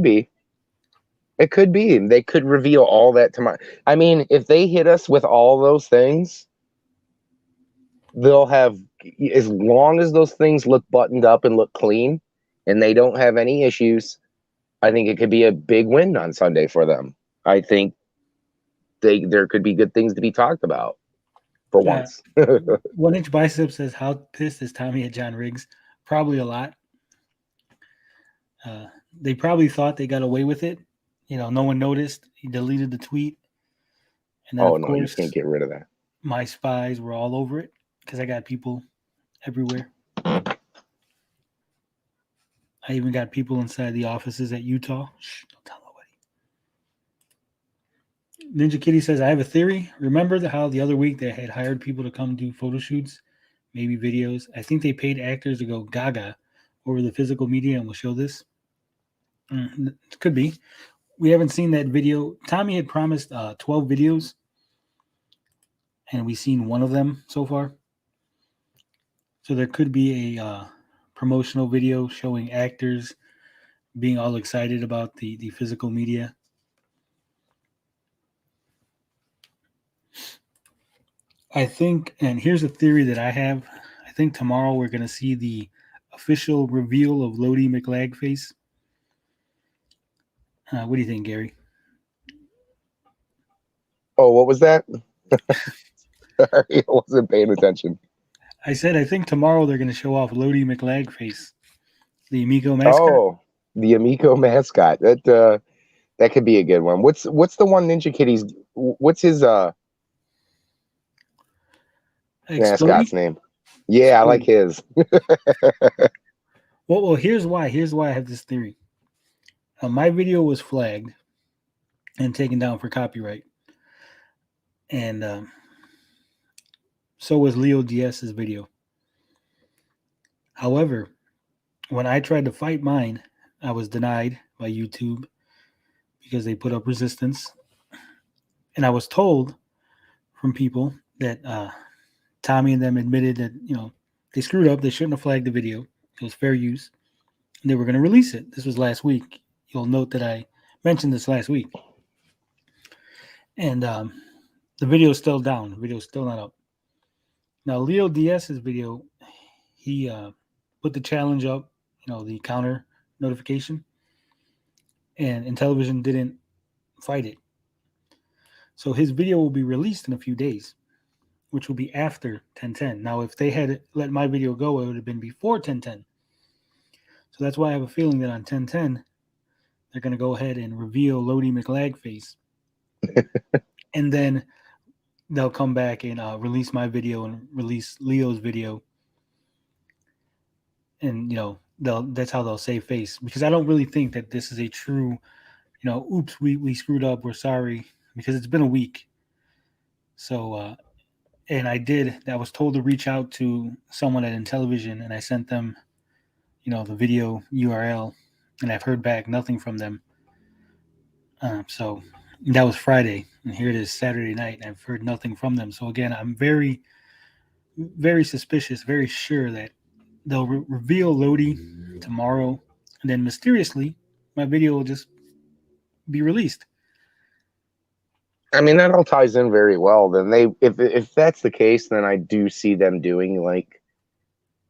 be. It could be. They could reveal all that tomorrow. I mean, if they hit us with all those things, they'll have, as long as those things look buttoned up and look clean and they don't have any issues, I think it could be a big win on Sunday for them. I think there could be good things to be talked about for once. 1 Inch Bicep says, how pissed is Tommy at John Riggs? Probably a lot. They probably thought they got away with it. No one noticed. He deleted the tweet. And then, of course, you can't get rid of that. My spies were all over it because I got people everywhere. I even got people inside the offices at Utah. Shh, don't tell nobody. Ninja Kitty says, I have a theory. Remember how the other week they had hired people to come do photo shoots, maybe videos? I think they paid actors to go gaga over the physical media and will show this. It could be. We haven't seen that video. Tommy had promised 12 videos, and we've seen one of them so far. So there could be a promotional video showing actors being all excited about the physical media. I think, and here's a theory that I have, I think tomorrow we're going to see the official reveal of Lodi McLagface. What do you think, Gary? Oh, what was that? Sorry, I wasn't paying attention. I said I think tomorrow they're going to show off Lodi McLagface, the Amico mascot. Oh, the Amico mascot. That could be a good one. What's the one Ninja Kitty's? What's his mascot's name? Yeah, I like his. Well, here's why. Here's why I have this theory. My video was flagged and taken down for copyright. And so was Leo Diaz's video. However, when I tried to fight mine, I was denied by YouTube because they put up resistance. And I was told from people that Tommy and them admitted that, they screwed up. They shouldn't have flagged the video. It was fair use. And they were going to release it. This was last week. You'll note that I mentioned this last week. And the video is still down. The video is still not up. Now, Leo Diaz's video, he put the challenge up, the counter notification. and Intellivision didn't fight it. So his video will be released in a few days, which will be after 10:10. Now, if they had let my video go, it would have been before 10:10. So that's why I have a feeling that on 10:10, they're going to go ahead and reveal Lodi McLagface. And then they'll come back and release my video and release Leo's video. And, that's how they'll save face. Because I don't really think that this is a true, oops, we screwed up, we're sorry. Because it's been a week. So, and I was told to reach out to someone at Intellivision, and I sent them, the video URL, and I've heard back nothing from them. So that was Friday, and here it is Saturday night, and I've heard nothing from them. So again, I'm very, very suspicious, very sure that they'll reveal Lodi tomorrow, and then mysteriously, my video will just be released. I mean, that all ties in very well. Then if that's the case, then I do see them doing like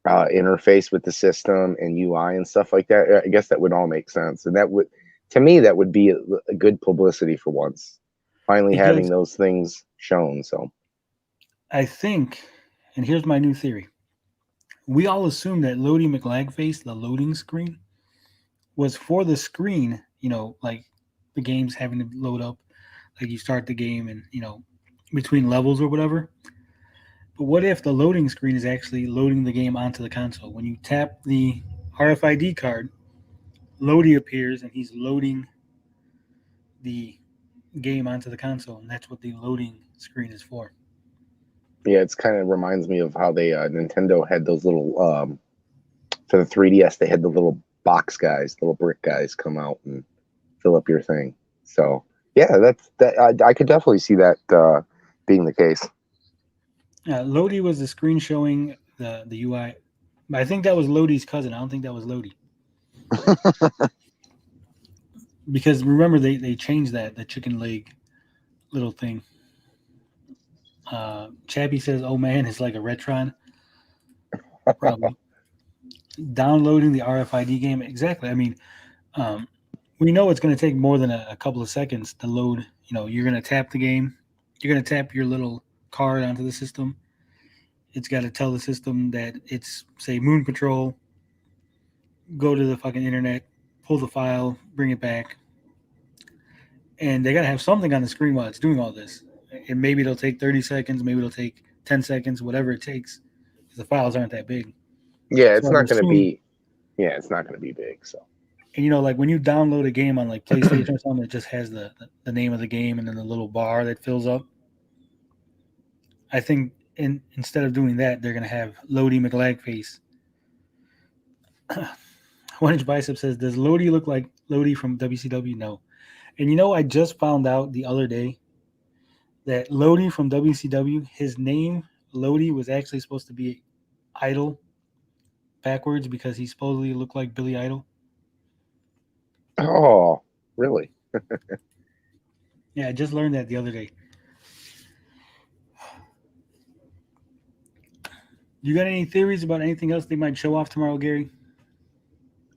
interface with the system and UI and stuff like that. I guess that would all make sense, and that would, to me, that would be a good publicity for once, finally having those things shown. So I think, and here's my new theory: we all assume that Lodi McLagface, the loading screen, was for the screen. Like the game's having to load up. Like you start the game and, between levels or whatever. But what if the loading screen is actually loading the game onto the console? When you tap the RFID card, Lodi appears and he's loading the game onto the console. And that's what the loading screen is for. Yeah, it's kind of reminds me of how they Nintendo had those little for the 3DS, they had the little box guys, little brick guys come out and fill up your thing. So yeah, I could definitely see that being the case. Lodi was the screen showing the UI. I think that was Lodi's cousin. I don't think that was Lodi. Because remember, they changed the chicken leg little thing. Chappie says, "Oh man, it's like a Retron." Probably. Downloading the RFID game, exactly. I mean, we know it's going to take more than a couple of seconds to load. You're going to tap the game. You're going to tap your little card onto the system. It's got to tell the system that it's, say, Moon Patrol. Go to the fucking internet, pull the file, bring it back. And they got to have something on the screen while it's doing all this. And maybe it'll take 30 seconds. Maybe it'll take 10 seconds, whatever it takes. Because the files aren't that big. Yeah, it's not going to be. Yeah, it's not going to be big. So. And like when you download a game on like PlayStation or something, it just has the name of the game and then the little bar that fills up. I think instead of doing that, they're gonna have Lodi McLagface. 1-inch Bicep says, "Does Lodi look like Lodi from WCW?" No. And I just found out the other day that Lodi from WCW, his name Lodi was actually supposed to be Idol backwards because he supposedly looked like Billy Idol. Oh, really? Yeah, I just learned that the other day. You got any theories about anything else they might show off tomorrow, Gary?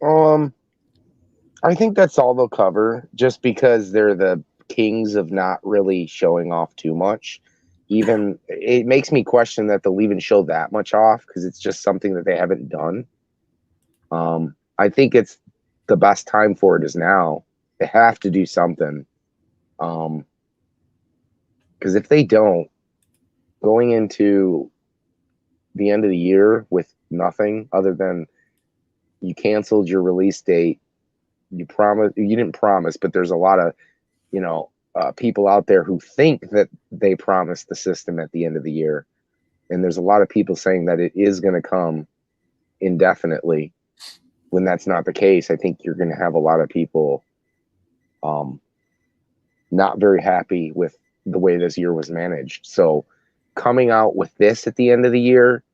I think that's all they'll cover, just because they're the kings of not really showing off too much. Even it makes me question that they'll even show that much off, because it's just something that they haven't done. I think it's the best time for it is now. They have to do something. Because if they don't, going into the end of the year with nothing other than you canceled your release date, you didn't promise, but there's a lot of, people out there who think that they promised the system at the end of the year. And there's a lot of people saying that it is going to come indefinitely. When that's not the case, I think you're going to have a lot of people not very happy with the way this year was managed. So coming out with this at the end of the year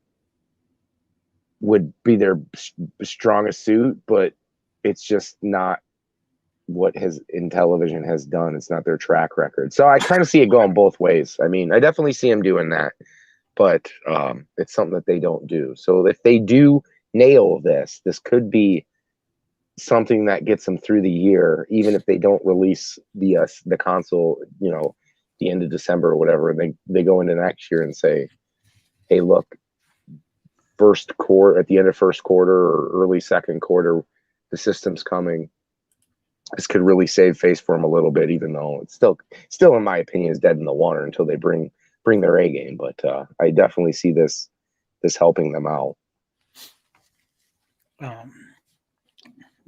would be their strongest suit, but it's just not what Intellivision has done. It's not their track record. So I kind of see it going both ways. I mean, I definitely see them doing that, but it's something that they don't do. So if they do nail this could be something that gets them through the year, even if they don't release the console, the end of December or whatever, and they go into next year and say, hey, look, first quarter, at the end of first quarter or early second quarter, the system's coming. This could really save face for them a little bit, even though it's still in my opinion is dead in the water until they bring their A game. But I definitely see this helping them out.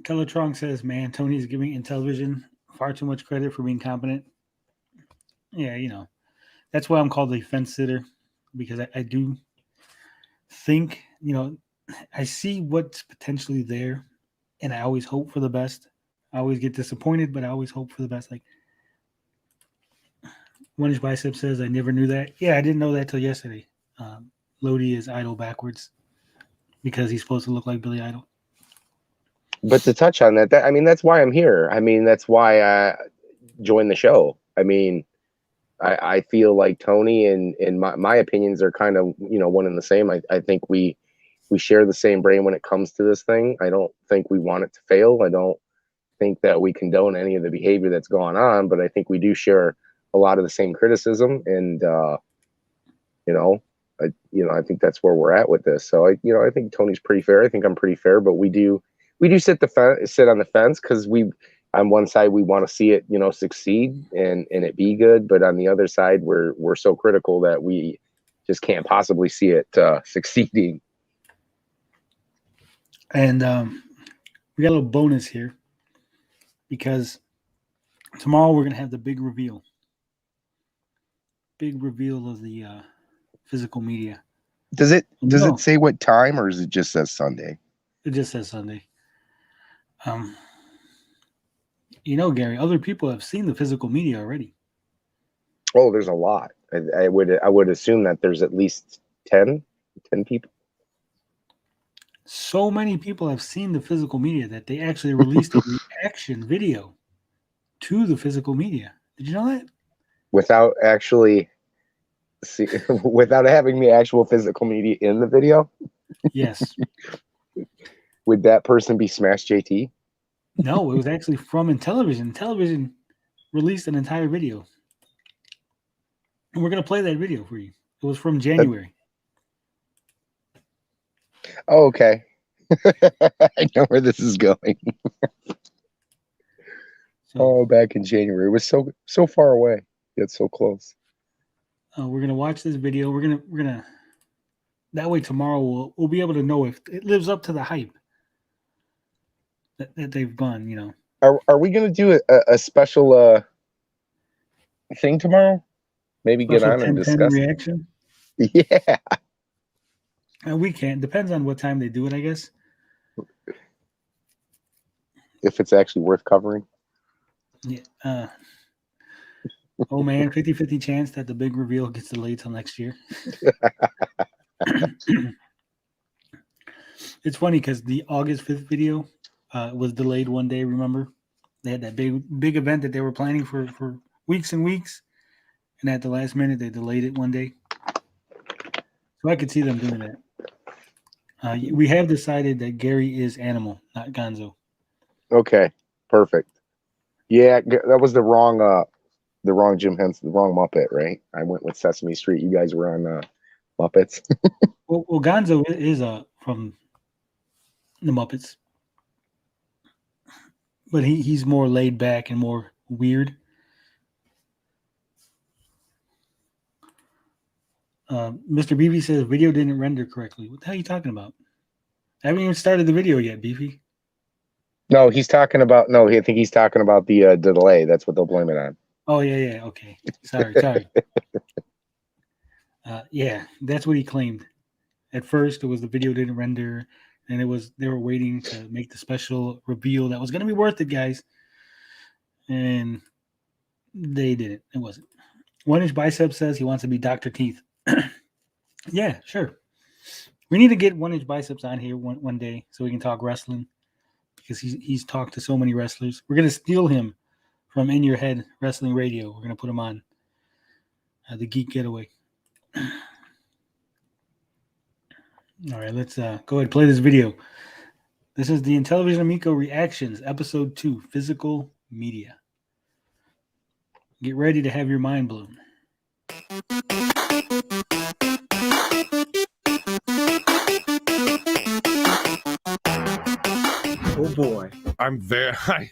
Teletron says, man, Tony's giving Intellivision far too much credit for being competent. Yeah, that's why I'm called a fence sitter, because I do think, I see what's potentially there, and I always hope for the best. I always get disappointed, but I always hope for the best. Like, One-Inch Bicep says, I never knew that. Yeah, I didn't know that till yesterday. Lodi is Idol backwards because he's supposed to look like Billy Idol. But to touch on that, I mean, that's why I'm here. I mean, that's why I joined the show. I mean, I feel like Tony and my opinions are kind of, one and the same. I think we share the same brain when it comes to this thing. I don't think we want it to fail. I don't think that we condone any of the behavior that's going on, but I think we do share a lot of the same criticism. And, I think that's where we're at with this. So I think Tony's pretty fair. I think I'm pretty fair, but we do sit on the fence, because on one side we want to see it, succeed and it be good, but on the other side we're so critical that we just can't possibly see it succeeding. And we got a little bonus here, because tomorrow we're gonna have the big reveal of the physical media. Does it say what time, or is it just says Sunday? It just says Sunday. Gary, other people have seen the physical media already. Oh, there's a lot. I would assume that there's at least 10 people. So many people have seen the physical media that they actually released a reaction video to the physical media. Did you know that? Without having the actual physical media in the video? Yes. Would that person be Smash JT? No, it was actually from Intellivision. Intellivision released an entire video. And we're going to play that video for you. It was from January. Oh, okay. I know where this is going. Back in January. It was so far away, yet so close. We're going to watch this video. We're gonna that way tomorrow we'll be able to know if it lives up to the hype that they've gone, Are we going to do a special thing tomorrow? Maybe special get on and discuss reaction? Yeah. We can. Depends on what time they do it, I guess. If it's actually worth covering. Yeah. Oh man, 50-50 chance that the big reveal gets delayed till next year. It's funny because the August 5th video was delayed one day, remember? They had that big event that they were planning for weeks and weeks, and at the last minute they delayed it one day. So I could see them doing that. We have decided that Gary is Animal, not Gonzo. Okay, perfect. Yeah, that was the wrong Jim Henson, the wrong Muppet, right? I went with Sesame Street. You guys were on Muppets. well, Gonzo is from the Muppets, but he's more laid back and more weird. Mr. Beefy says video didn't render correctly. What the hell are you talking about? I haven't even started the video yet, Beefy. No, I think he's talking about the delay. That's what they'll blame it on. Oh, yeah. Okay. Sorry. Yeah, that's what he claimed. At first, it was the video didn't render, and they were waiting to make the special reveal that was going to be worth it, guys. And they didn't. It wasn't. 1-Inch Bicep says he wants to be Dr. Teeth. Yeah, sure. We need to get 1-Inch Biceps on here one day so we can talk wrestling, because he's talked to so many wrestlers. We're going to steal him from In Your Head Wrestling Radio. We're going to put him on the Geek Getaway. All right, let's go ahead and play this video. This is the Intellivision Amico Reactions, Episode 2, Physical Media. Get ready to have your mind blown. Oh boy. I'm very.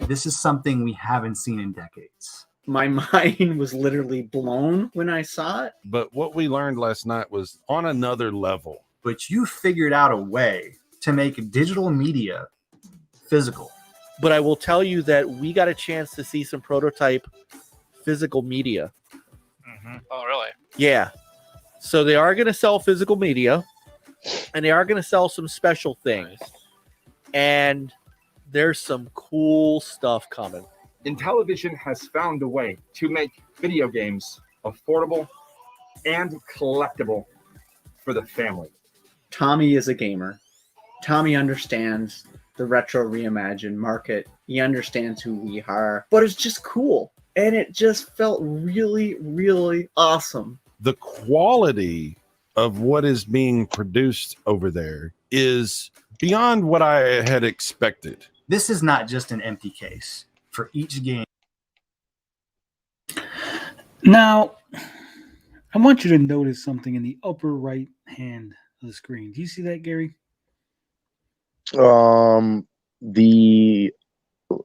This is something we haven't seen in decades. My mind was literally blown when I saw it. But what we learned last night was on another level. But you figured out a way to make digital media physical. But I will tell you that we got a chance to see some prototype physical media. Mm-hmm. Oh, really? Yeah. So they are going to sell physical media, and they are going to sell some special things. And there's some cool stuff coming. Intellivision has found a way to make video games affordable and collectible for the family. Tommy is a gamer. Tommy understands the retro reimagined market. He understands who we are. But it's just cool. And it just felt really, really awesome. The quality of what is being produced over there is beyond what I had expected. This is not just an empty case. For each game. Now, I want you to notice something in the upper right hand of the screen. Do you see that, Gary? The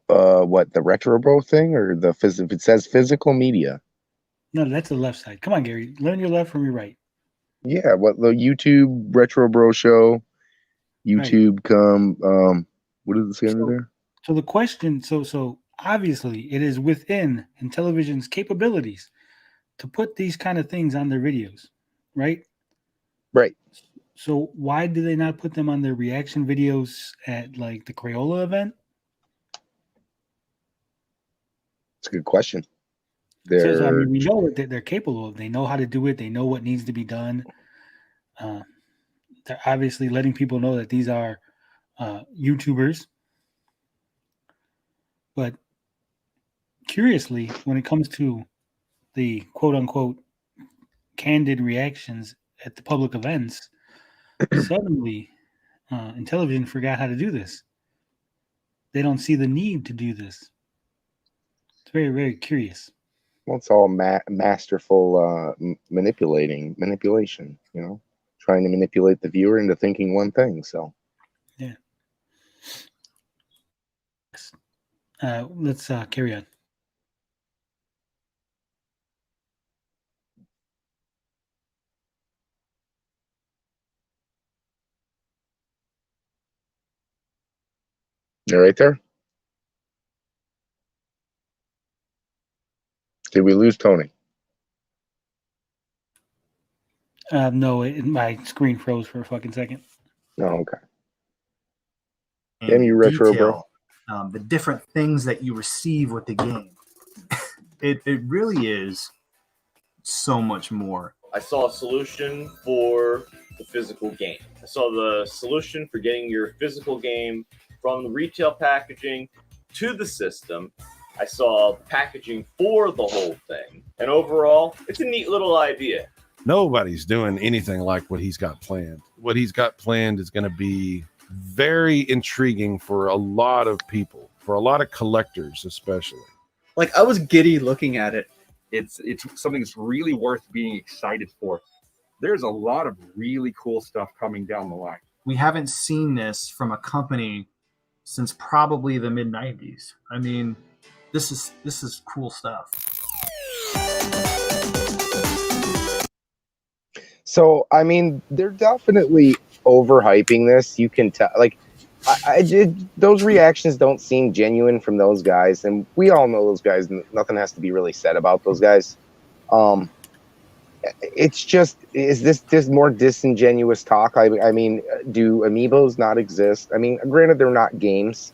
what, the retro bro thing, or the if it says physical media? No, that's the left side. Come on, Gary. Learn your left from your right. Yeah, what, the YouTube retro bro show? YouTube right. What does it say under there? So the question, so obviously it is within Intellivision's capabilities to put these kind of things on their videos, right? Right. So why do they not put them on their reaction videos at like the Crayola event? It's a good question. So, I mean, we know that they're capable of. They know how to do it. They know what needs to be done. They're obviously letting people know that these are YouTubers. But curiously, when it comes to the quote-unquote candid reactions at the public events, suddenly Intellivision forgot how to do this. They don't see the need to do this. It's very, very curious. Well, it's all masterful manipulation, you know, trying to manipulate the viewer into thinking one thing. So, yeah. Let's carry on. You're right there. Did we lose Tony? No, my screen froze for a fucking second. Oh, okay. Damn you, retro bro. The different things that you receive with the game. It really is so much more. I saw a solution for the physical game. I saw the solution for getting your physical game from the retail packaging to the system. I saw packaging for the whole thing. And overall, it's a neat little idea. Nobody's doing anything like what he's got planned. What he's got planned is going to be very intriguing for a lot of people, for a lot of collectors especially. Like, I was giddy looking at it. It's something that's really worth being excited for. There's a lot of really cool stuff coming down the line. We haven't seen this from a company since probably the mid-90s. I mean, this is cool stuff. So, I mean, they're definitely overhyping this. You can tell, like, those reactions don't seem genuine from those guys, and we all know those guys. Nothing has to be really said about those guys. It's just, is this more disingenuous talk? I mean, do amiibos not exist? I mean, granted, they're not games.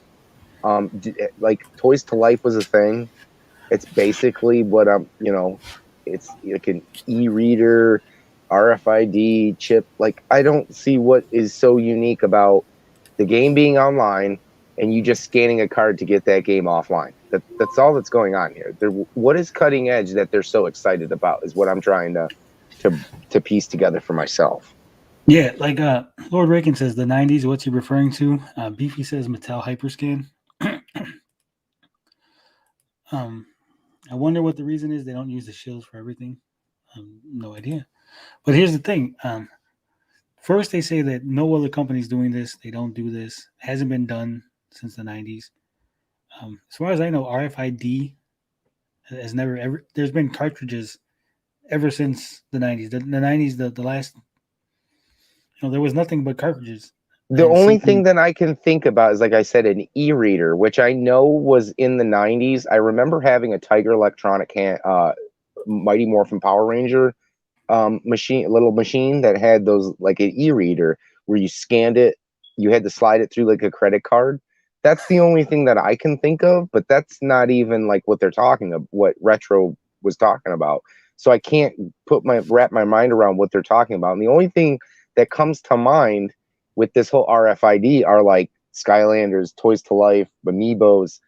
Like, Toys to Life was a thing. It's basically what it's like an e-reader, RFID chip. Like, I don't see what is so unique about the game being online and you just scanning a card to get that game offline. That's all that's going on here. What is cutting edge that they're so excited about is what I'm trying to piece together for myself. Yeah, like Lord Rakin says, the 90s, what's he referring to? Beefy says Mattel Hyperscan. I wonder what the reason is they don't use the shields for everything. No idea. But here's the thing. First, they say that no other company's doing this. They don't do this. It hasn't been done since the 90s. As far as I know, RFID has never ever. There's been cartridges ever since the 90s. The 90s, the last, there was nothing but cartridges. The only thing that I can think about is, like I said, an e-reader, which I know was in the 90s. I remember having a Tiger Electronic Mighty Morphin Power Ranger little machine that had those, like an e-reader where you scanned it, you had to slide it through like a credit card. That's the only thing that I can think of, but that's not even like what they're talking about, what Retro was talking about. So I can't wrap my mind around what they're talking about. And the only thing that comes to mind with this whole RFID are like Skylanders, Toys to Life, Amiibos.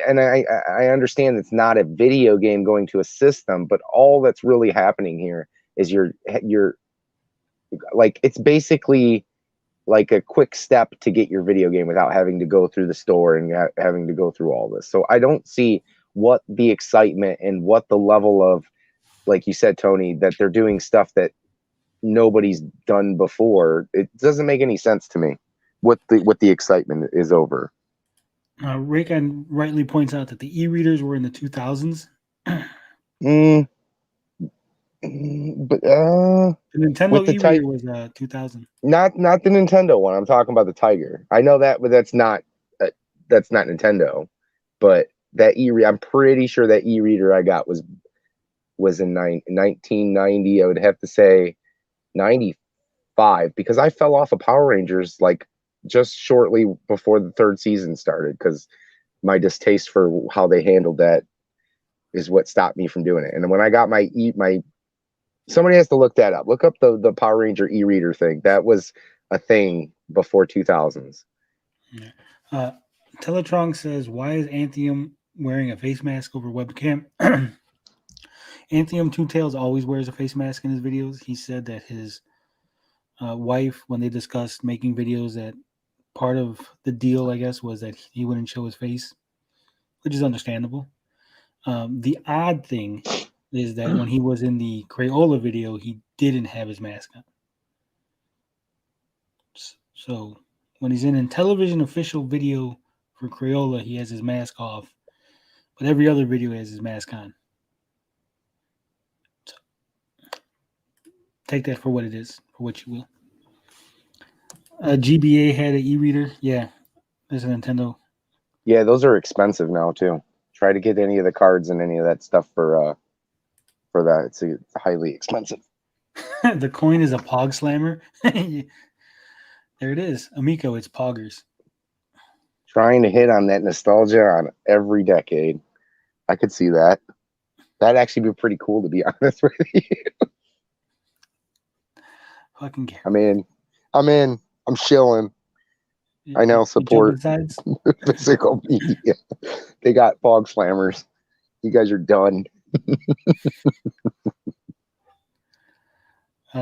And I understand it's not a video game going to a system, but all that's really happening here is you're like, it's basically like a quick step to get your video game without having to go through the store and having to go through all this. So I don't see what the excitement and what the level of, like you said, Tony, that they're doing stuff that nobody's done before. It doesn't make any sense to me what the excitement is over. Raycon rightly points out that the e-readers were in the 2000s. But the Nintendo e-reader was 2000. Not the Nintendo one. I'm talking about the Tiger. I know that, but that's not Nintendo. But that I'm pretty sure that e-reader I got was in 1990. I would have to say 95, because I fell off of Power Rangers like just shortly before the third season started, because my distaste for how they handled that is what stopped me from doing it. And when I got my somebody has to look that up. Look up the Power Ranger e-reader thing. That was a thing before 2000s. Yeah. Teletron says, why is Anthium wearing a face mask over webcam? Anthium Two Tails always wears a face mask in his videos. He said that his wife, when they discussed making videos, that part of the deal, I guess, was that he wouldn't show his face, which is understandable. The odd thing is that when he was in the Crayola video, he didn't have his mask on. So when he's in Intellivision official video for Crayola, he has his mask off, but every other video has his mask on. So take that for what it is, for what you will. GBA had an e-reader. Yeah, there's a Nintendo. Yeah, those are expensive now too. Try to get any of the cards and any of that stuff for that. It's highly expensive. The coin is a Pog Slammer. There it is. Amico, it's Poggers. Trying to hit on that nostalgia on every decade. I could see that. That'd actually be pretty cool, to be honest with you. Fucking care. I'm in. I'm chilling. I now support physical media. They got Fog Slammers. You guys are done.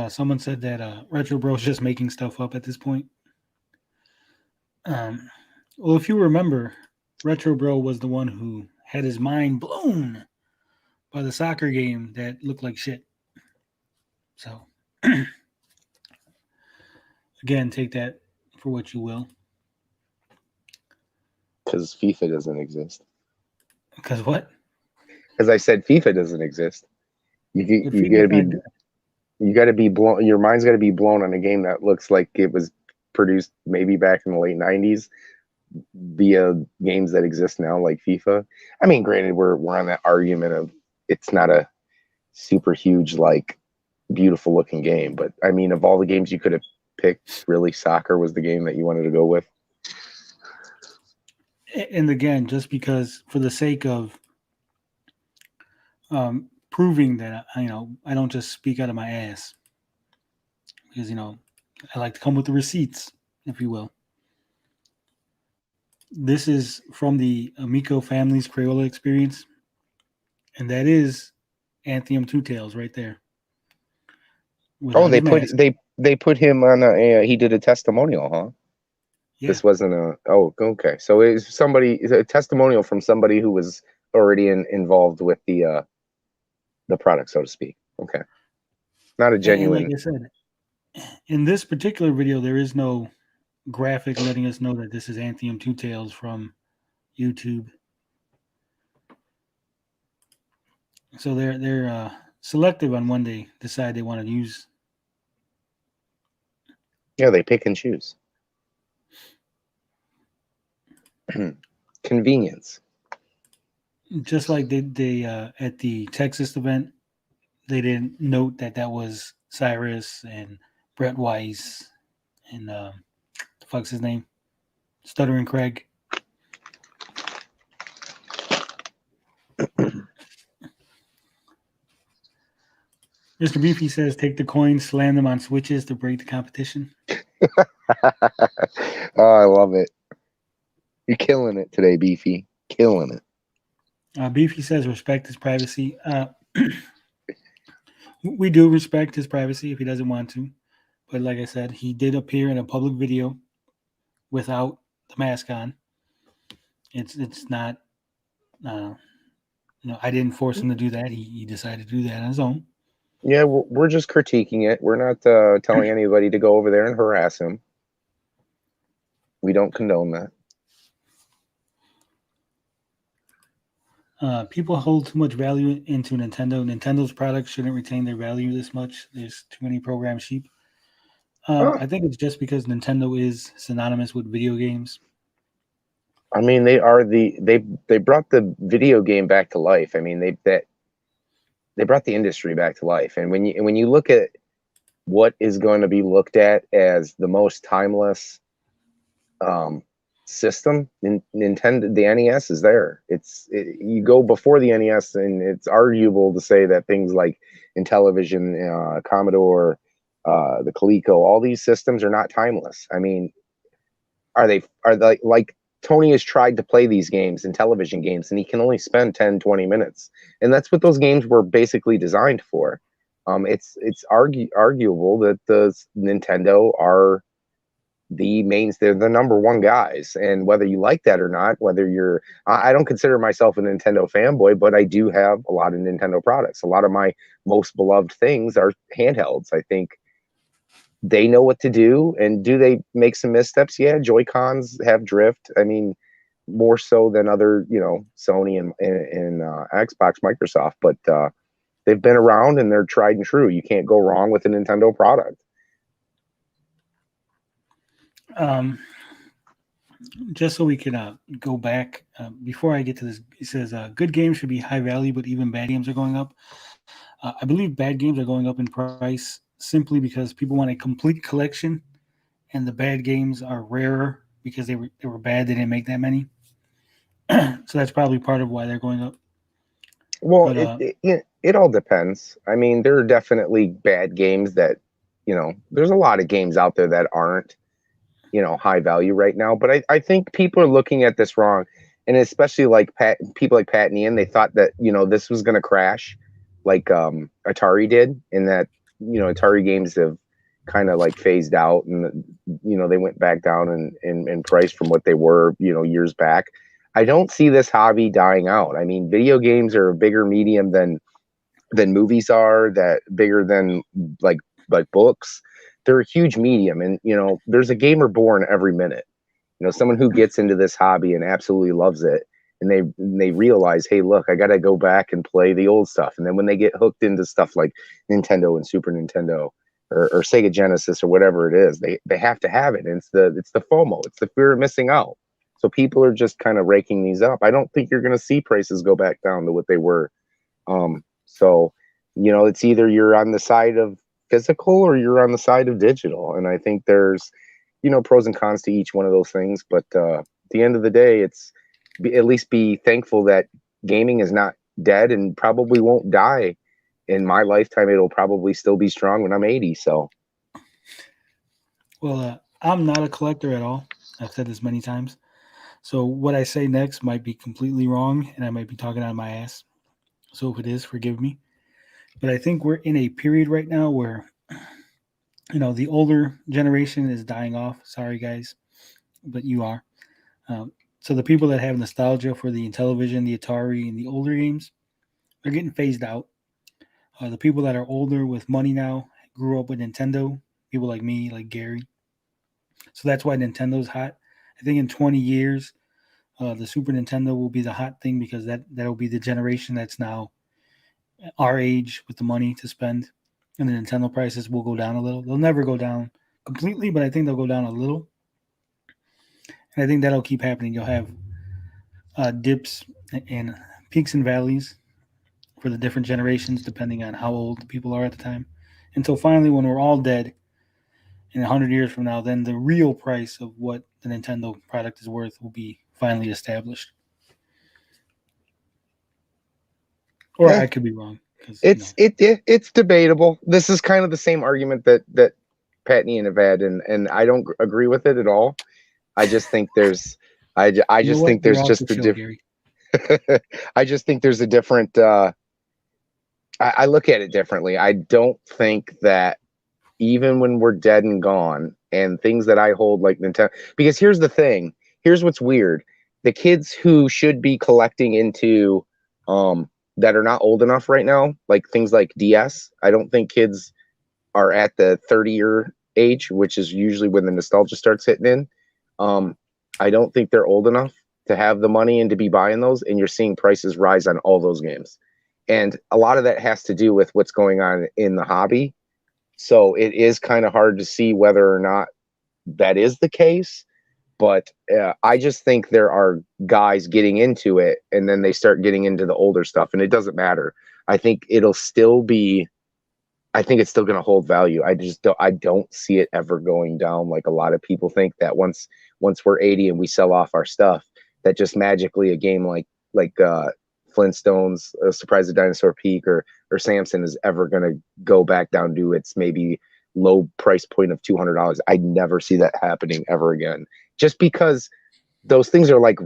Someone said that Retro Bro's just making stuff up at this point. Well, if you remember, Retro Bro was the one who had his mind blown by the soccer game that looked like shit. So, again, take that for what you will. Because FIFA doesn't exist. Because what? As I said, FIFA doesn't exist. You gotta be blown. Your mind's gotta be blown on a game that looks like it was produced maybe back in the late 90s via games that exist now, like FIFA. I mean, granted, we're on that argument of it's not a super huge, like, beautiful looking game, but I mean, of all the games you could have picked, really, soccer was the game that you wanted to go with. And again, just because for the sake of proving that I don't just speak out of my ass, because I like to come with the receipts, if you will. This is from the Amico family's Crayola experience, and that is Anthium Two Tails right there. Oh, they they put him on he did a testimonial, huh? Yeah. This wasn't okay. So it's a testimonial from somebody who was already involved with the product, so to speak. Okay. Not a And genuine. like I said, in this particular video, there is no graphic letting us know that this is Anthem Two Tails from YouTube. So they're selective on when they decide they want to use. Yeah, they pick and choose. Convenience. Just like they at the Texas event, they didn't note that was Cyrus and Brett Weiss and the fuck's his name? Stuttering Craig. Mr. Beefy says, take the coins, slam them on switches to break the competition. Oh, I love it. You're killing it today, Beefy. Killing it. Beefy says, respect his privacy. We do respect his privacy if he doesn't want to. But like I said, he did appear in a public video without the mask on. It's not, I didn't force him to do that. He decided to do that on his own. Yeah, we're just critiquing it. We're not telling anybody to go over there and harass him. We don't condone that. People hold too much value into Nintendo. Nintendo's products shouldn't retain their value this much. There's too many program sheep. I think it's just because Nintendo is synonymous with video games. I mean, they brought the video game back to life. I mean, they brought the industry back to life. And when you look at what is going to be looked at as the most timeless system, Nintendo, the NES is there. You go before the NES, and it's arguable to say that things like Intellivision, Commodore, the Coleco, all these systems are not timeless. I mean, are they like Tony has tried to play these games, Intellivision games, and he can only spend 10, 20 minutes. And that's what those games were basically designed for. It's arguable that the Nintendo are they're the number one guys. And whether you like that or not, I don't consider myself a Nintendo fanboy, but I do have a lot of Nintendo products. A lot of my most beloved things are handhelds. I think they know what to do. And do they make some missteps? Yeah, Joy-Cons have drift. I mean, more so than other, Sony and Xbox, Microsoft, but they've been around and they're tried and true. You can't go wrong with a Nintendo product. Just so we can go back, before I get to this, it says good games should be high value, but even bad games are going up. I believe bad games are going up in price simply because people want a complete collection, and the bad games are rarer because they were bad. They didn't make that many. So that's probably part of why they're going up. Well, it all depends. I mean, there are definitely bad games that, there's a lot of games out there that aren't, high value right now. But I think people are looking at this wrong. And especially like people like Pat and Ian, they thought that, this was going to crash like Atari did, in that, Atari games have kind of like phased out, and, they went back down in price from what they were, years back. I don't see this hobby dying out. I mean, video games are a bigger medium than movies are, that bigger than like books. They're a huge medium, and there's a gamer born every minute. Someone who gets into this hobby and absolutely loves it, and they realize, hey, look, I got to go back and play the old stuff. And then when they get hooked into stuff like Nintendo and Super Nintendo or Sega Genesis or whatever it is, they have to have it. And it's the FOMO, it's the fear of missing out. So people are just kind of raking these up. I don't think you're going to see prices go back down to what they were. So it's either you're on the side of physical or you're on the side of digital. And I think there's, pros and cons to each one of those things. But at the end of the day, at least be thankful that gaming is not dead and probably won't die in my lifetime. It'll probably still be strong when I'm 80. So, well, I'm not a collector at all. I've said this many times. So what I say next might be completely wrong, and I might be talking out of my ass. So if it is, forgive me. But I think we're in a period right now where The older generation is dying off. Sorry, guys, but you are. So the people that have nostalgia for the Intellivision, the Atari, and the older games, they're getting phased out. The people that are older with money now grew up with Nintendo. People like me, like Gary. So that's why Nintendo's hot. I think in 20 years, the Super Nintendo will be the hot thing because that'll be the generation that's now our age with the money to spend, and the Nintendo prices will go down a little. They'll never go down completely, but I think they'll go down a little, and I think that'll keep happening. You'll have dips and peaks and valleys for the different generations depending on how old people are at the time, until finally, when we're all dead in 100 years from now, then the real price of what the Nintendo product is worth will be finally established. Or Yeah. I could be wrong. It's debatable. This is kind of the same argument that Pat and Ian have had, and I don't agree with it at all. I just think there's I just think there's just a different. I just think there's a different. I look at it differently. I don't think that even when we're dead and gone, and things that I hold like Nintendo, because here's the thing. Here's what's weird. The kids who should be collecting into that are not old enough right now, like things like DS. I don't think kids are at the 30-year age, which is usually when the nostalgia starts hitting in. I don't think they're old enough to have the money and to be buying those, and you're seeing prices rise on all those games. And a lot of that has to do with what's going on in the hobby. So it is kind of hard to see whether or not that is the case. But I just think there are guys getting into it, and then they start getting into the older stuff, and it doesn't matter. I think it'll still be. I think it's still going to hold value. I don't see it ever going down like a lot of people think that once we're 80 and we sell off our stuff, that just magically a game like Flintstones, Surprise the Dinosaur Peak, or Samson is ever going to go back down to its maybe low price point of $200. I never see that happening ever again. Just because those things are like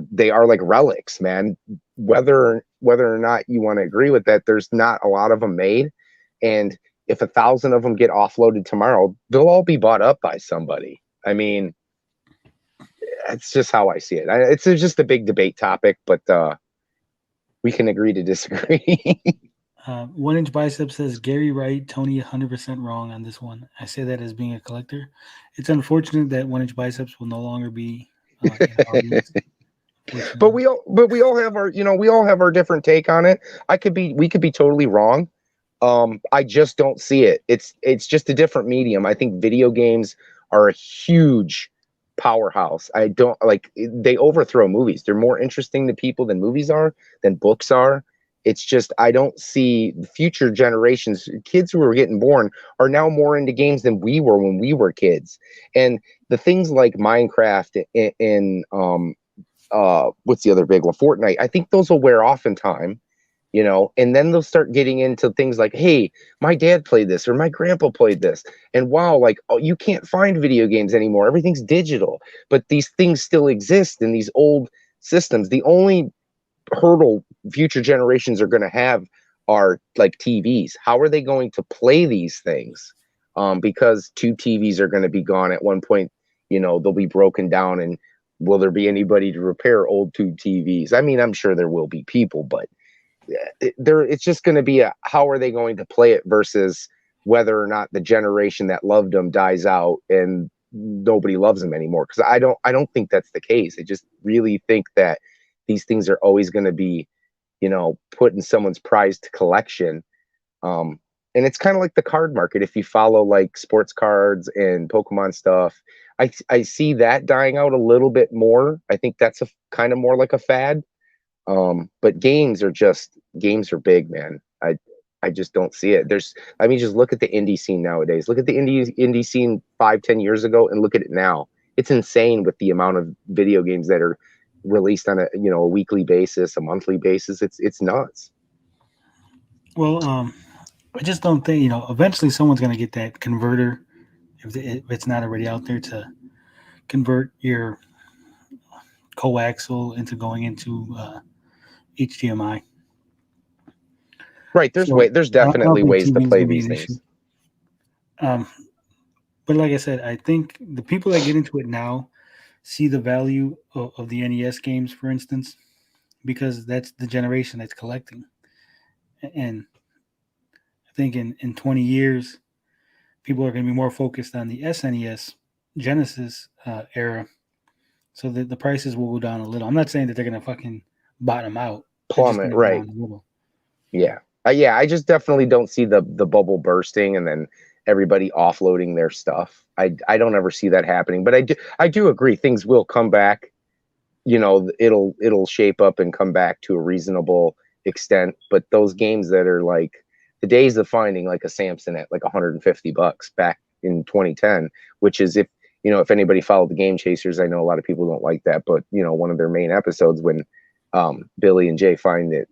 relics, man. Whether or not you want to agree with that, there's not a lot of them made, and if 1,000 of them get offloaded tomorrow, they'll all be bought up by somebody. I mean, it's just how I see it. It's just a big debate topic, but we can agree to disagree. 1 Inch Bicep says, Gary right, Tony 100% wrong on this one. I say that as being a collector. It's unfortunate that 1 Inch Biceps will no longer be in our audience. But we all have our different take on it. We could be totally wrong. I just don't see it. It's just a different medium. I think video games are a huge powerhouse. I don't like they overthrow movies. They're more interesting to people than movies are, than books are. It's just I don't see future generations, kids who are getting born are now more into games than we were when we were kids. And the things like Minecraft and what's the other big one? Fortnite. I think those will wear off in time. And then they'll start getting into things like, hey, my dad played this or my grandpa played this. And wow, like, oh, you can't find video games anymore. Everything's digital. But these things still exist in these old systems. The only hurdle future generations are going to have are like TVs. How are they going to play these things? Because tube TVs are going to be gone at one point. They'll be broken down. And will there be anybody to repair old tube TVs? I mean, I'm sure there will be people, but it's just going to be how are they going to play it versus whether or not the generation that loved them dies out and nobody loves them anymore. Because I don't think that's the case. I just really think that these things are always going to be, put in someone's prized collection. And it's kind of like the card market. If you follow like sports cards and Pokemon stuff, I see that dying out a little bit more. I think that's a kind of more like a fad. But games are big, man. I just don't see it. Just look at the indie scene nowadays. Look at the indie scene 5-10 years ago and look at it now. It's insane with the amount of video games that are released on a weekly basis, a monthly basis. It's nuts. Well, I just don't think, eventually someone's going to get that converter if it's not already out there to convert your coaxial into going into HDMI. Right. There's definitely ways to play these things. But like I said, I think the people that get into it now see the value of the NES games, for instance, because that's the generation that's collecting. And I think in 20 years, people are going to be more focused on the SNES Genesis era, so that the prices will go down a little. I'm not saying that they're going to fucking bottom out. They're just Plummet, gonna go right? down a little. Yeah. Yeah, I just definitely don't see the bubble bursting and then everybody offloading their stuff. I don't ever see that happening, but I do agree things will come back. You know, it'll shape up and come back to a reasonable extent. But those games that are like the days of finding like a Samson at like $150 back in 2010, which is if anybody followed the Game Chasers, I know a lot of people don't like that, but one of their main episodes when Billy and Jay find it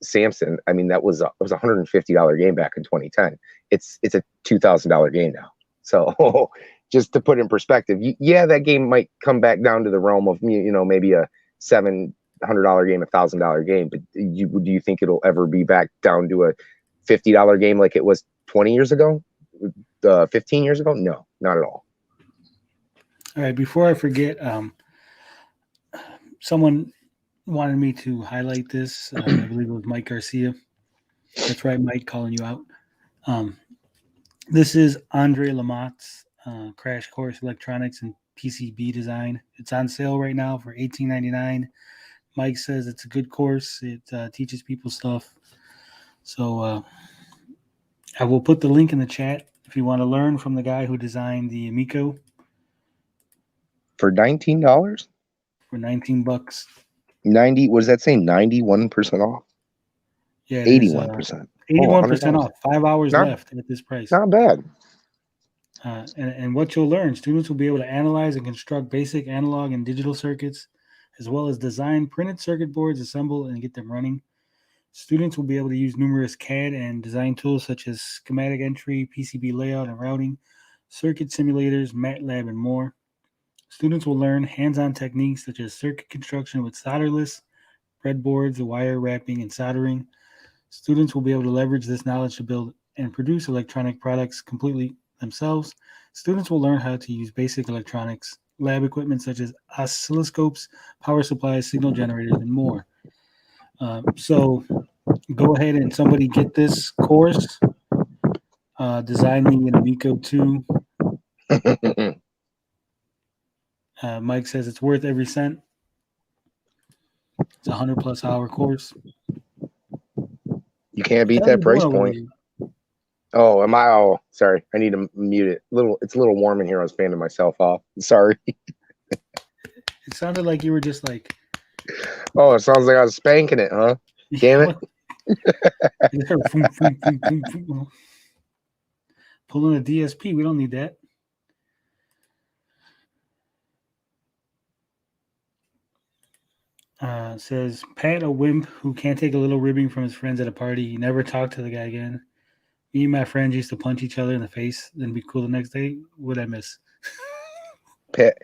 Samson, I mean, it was a $150 game back in 2010. It's a $2,000 game now. So just to put in perspective, yeah, that game might come back down to the realm of maybe a $700 game, $1,000 game. But do you think it'll ever be back down to a $50 game like it was 20 years ago, 15 years ago? No, not at all. All right, before I forget, someone wanted me to highlight this. I believe it was Mike Garcia. That's right, Mike, calling you out. This is Andre Lamont's Crash Course Electronics and PCB Design. It's on sale right now for $18.99. Mike says it's a good course. It teaches people stuff. So I will put the link in the chat if you want to learn from the guy who designed the Amico. For $19? For $19. 90, what does that say? 91% off? Yeah, 81%. 81% off. 5 hours left at this price. Not bad. And what you'll learn, students will be able to analyze and construct basic analog and digital circuits, as well as design printed circuit boards, assemble, and get them running. Students will be able to use numerous CAD and design tools such as schematic entry, PCB layout and routing, circuit simulators, MATLAB, and more. Students will learn hands-on techniques such as circuit construction with solderless, breadboards, wire wrapping, and soldering. Students will be able to leverage this knowledge to build and produce electronic products completely themselves. Students will learn how to use basic electronics, lab equipment such as oscilloscopes, power supplies, signal generators, and more. So go ahead and somebody get this course. Design me an Amico 2. Mike says it's worth every cent. It's a 100+ hour course. You can't beat that price point. Oh, am I? Oh, sorry. I need to mute it. It's a little warm in here. I was fanning myself off. Sorry. It sounded like you were just like. Oh, it sounds like I was spanking it, huh? Damn it. Pulling a DSP. We don't need that. Says Pat, a wimp who can't take a little ribbing from his friends at a party. He never talked to the guy again. Me and my friends used to punch each other in the face, then be cool the next day. What'd I miss? Pat,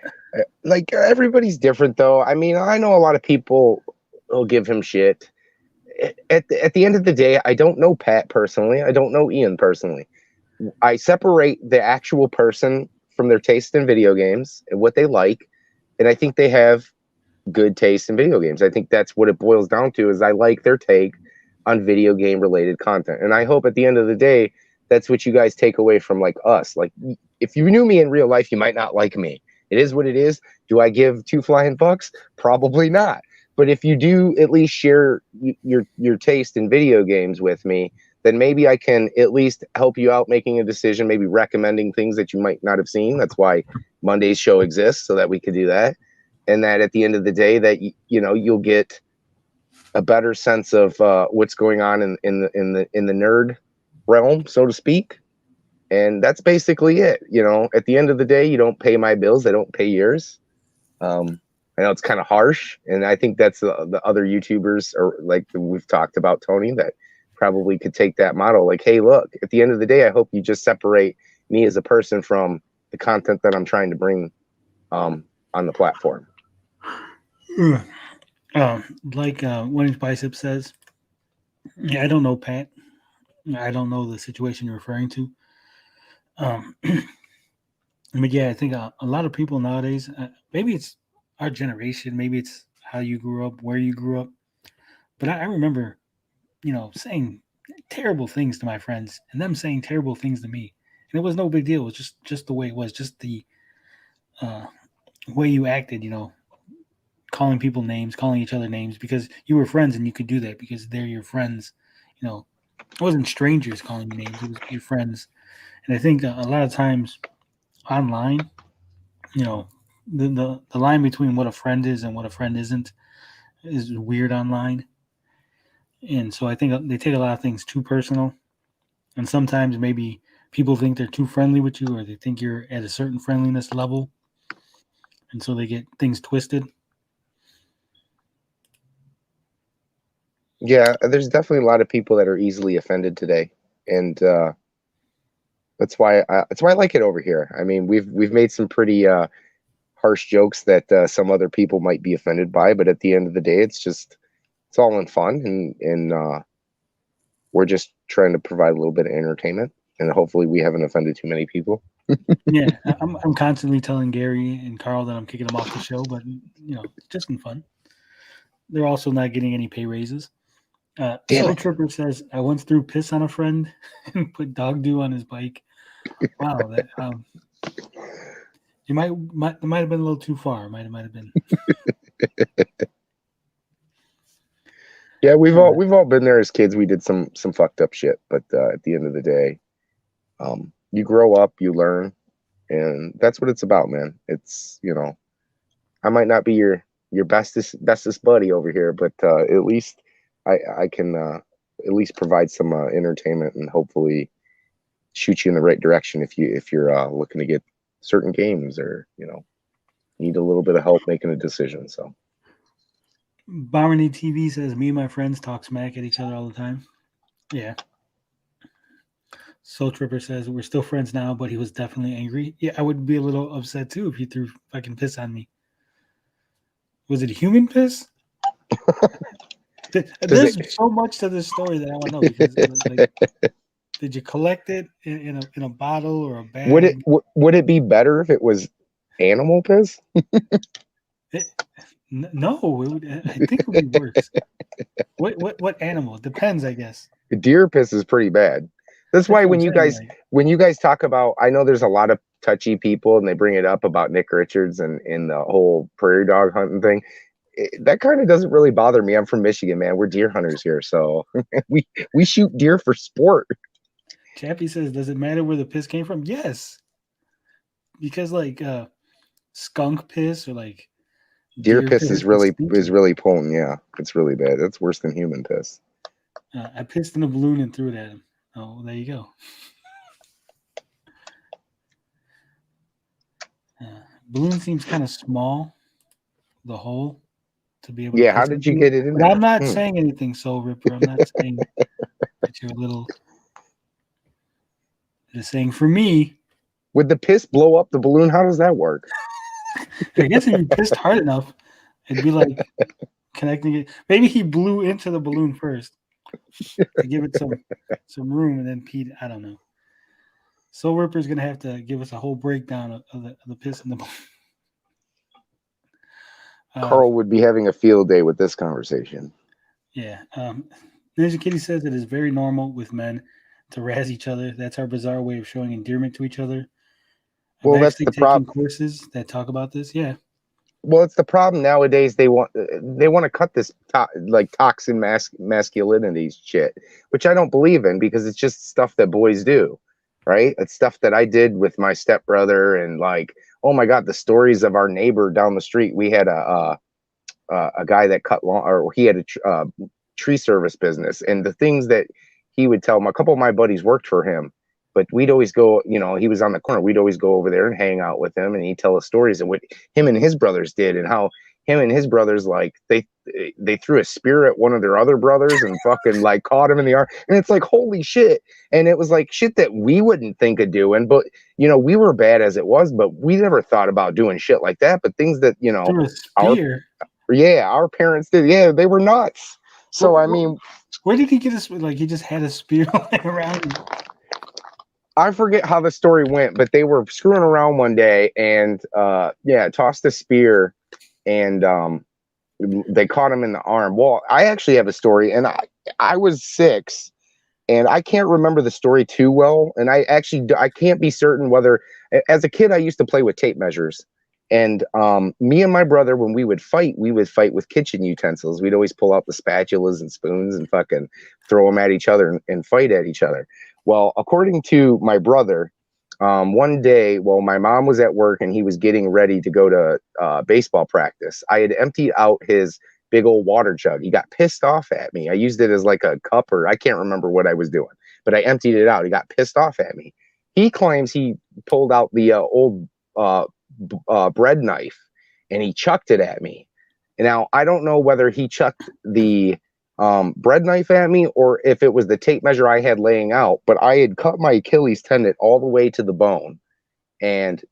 like everybody's different, though. I mean, I know a lot of people will give him shit. At the end of the day, I don't know Pat personally. I don't know Ian personally. I separate the actual person from their taste in video games and what they like, and I think they have good taste in video games. I think that's what it boils down to, is I like their take on video game related content. And I hope at the end of the day, that's what you guys take away from like us. Like if you knew me in real life, you might not like me. It is what it is. Do I give two flying fucks? Probably not. But if you do at least share your taste in video games with me, then maybe I can at least help you out making a decision, maybe recommending things that you might not have seen. That's why Monday's show exists, so that we could do that. And that at the end of the day, that you'll get a better sense of what's going on in the nerd realm, so to speak. And that's basically it. At the end of the day, you don't pay my bills; I don't pay yours. I know it's kind of harsh, and I think that's the other YouTubers, or like we've talked about, Tony, that probably could take that model. Like, hey, look, at the end of the day, I hope you just separate me as a person from the content that I'm trying to bring on the platform. Like Winning Bicep says, yeah, I don't know Pat. I don't know the situation you're referring to. But yeah, I think a lot of people nowadays, maybe it's our generation, maybe it's how you grew up, where you grew up. But I remember, saying terrible things to my friends and them saying terrible things to me. And it was no big deal. It was just the way it was, just the uh, way you acted, calling people names, calling each other names because you were friends and you could do that because they're your friends. It wasn't strangers calling you names, it was your friends. And I think a lot of times online, the line between what a friend is and what a friend isn't is weird online. And so I think they take a lot of things too personal. And sometimes maybe people think they're too friendly with you or they think you're at a certain friendliness level. And so they get things twisted. Yeah, there's definitely a lot of people that are easily offended today, and that's why I like it over here. I mean, we've made some pretty harsh jokes that some other people might be offended by, but at the end of the day, it's all in fun, and we're just trying to provide a little bit of entertainment, and hopefully, we haven't offended too many people. Yeah, I'm constantly telling Gary and Carl that I'm kicking them off the show, but it's just in fun. They're also not getting any pay raises. Soul Tripper says, I once threw piss on a friend and put dog dew on his bike. Wow, that it might have been a little too far. Might have been. Yeah, we've all been there as kids. We did some fucked up shit, but at the end of the day, you grow up, you learn, and that's what it's about, man. It's I might not be your bestest buddy over here, but at least I can at least provide some entertainment and hopefully shoot you in the right direction if you're looking to get certain games or need a little bit of help making a decision. So Bomberny TV says, me and my friends talk smack at each other all the time. Yeah. Soul Tripper says, we're still friends now, but he was definitely angry. Yeah, I would be a little upset too if he threw fucking piss on me. Was it human piss? There's so much to this story that I want to know. Because, did you collect it in a bottle or a bag? Would it be better if it was animal piss? No, I think it would be worse. What animal? It depends, I guess. Deer piss is pretty bad. That's why when you guys talk about, I know there's a lot of touchy people and they bring it up about Nick Richards and the whole prairie dog hunting thing. That kind of doesn't really bother me. I'm from Michigan, man. We're deer hunters here, so we shoot deer for sport. Chappie says, does it matter where the piss came from? Yes, because skunk piss or deer piss is really potent. Yeah, it's really bad. That's worse than human piss. I pissed in a balloon and threw it at him. Oh, there you go. Balloon seems kind of small. The hole. To be able to how did you get it in but there? I'm not saying anything, Soul Ripper. I'm not saying that you're a little. Just saying for me. Would the piss blow up the balloon? How does that work? I guess if you pissed hard enough, it'd be like connecting it. Maybe he blew into the balloon first to give it some room and then peed. I don't know. Soul Ripper's gonna have to give us a whole breakdown of the piss in the balloon. Carl would be having a field day with this conversation. Yeah. Ninja Kitty says it is very normal with men to razz each other. That's our bizarre way of showing endearment to each other. Well, that's the problem. Courses that talk about this. Yeah. Well, it's the problem nowadays. They want to cut this toxin masculinity shit, which I don't believe in because it's just stuff that boys do, right? It's stuff that I did with my stepbrother and oh my God, the stories of our neighbor down the street. We had a guy that cut lawn, or he had a tree service business, and the things that he would tell him. A couple of my buddies worked for him, but we'd always go. He was on the corner. We'd always go over there and hang out with him, and he'd tell us stories of what him and his brothers did, and how him and his brothers they threw a spear at one of their other brothers and fucking caught him in the arm, and it's holy shit. And it was shit that we wouldn't think of doing, but we were bad as it was, but we never thought about doing shit like that. But things that our parents did, they were nuts. So I mean, where did he get this? He just had a spear around him. I forget how the story went, but they were screwing around one day and tossed a spear and they caught him in the arm. Well, I actually have a story, and I was 6, and I can't remember the story too well, and I can't be certain whether, as a kid, I used to play with tape measures, and me and my brother, when we would fight with kitchen utensils. We'd always pull out the spatulas and spoons and fucking throw them at each other and fight at each other. Well, according to my brother, one day, while my mom was at work and he was getting ready to go to baseball practice, I had emptied out his big old water jug. He got pissed off at me. I used it as like a cup, or I can't remember what I was doing, but I emptied it out. He got pissed off at me. He claims he pulled out the old bread knife and he chucked it at me. Now, I don't know whether he chucked the bread knife at me or if it was the tape measure I had laying out, but I had cut my Achilles tendon all the way to the bone. And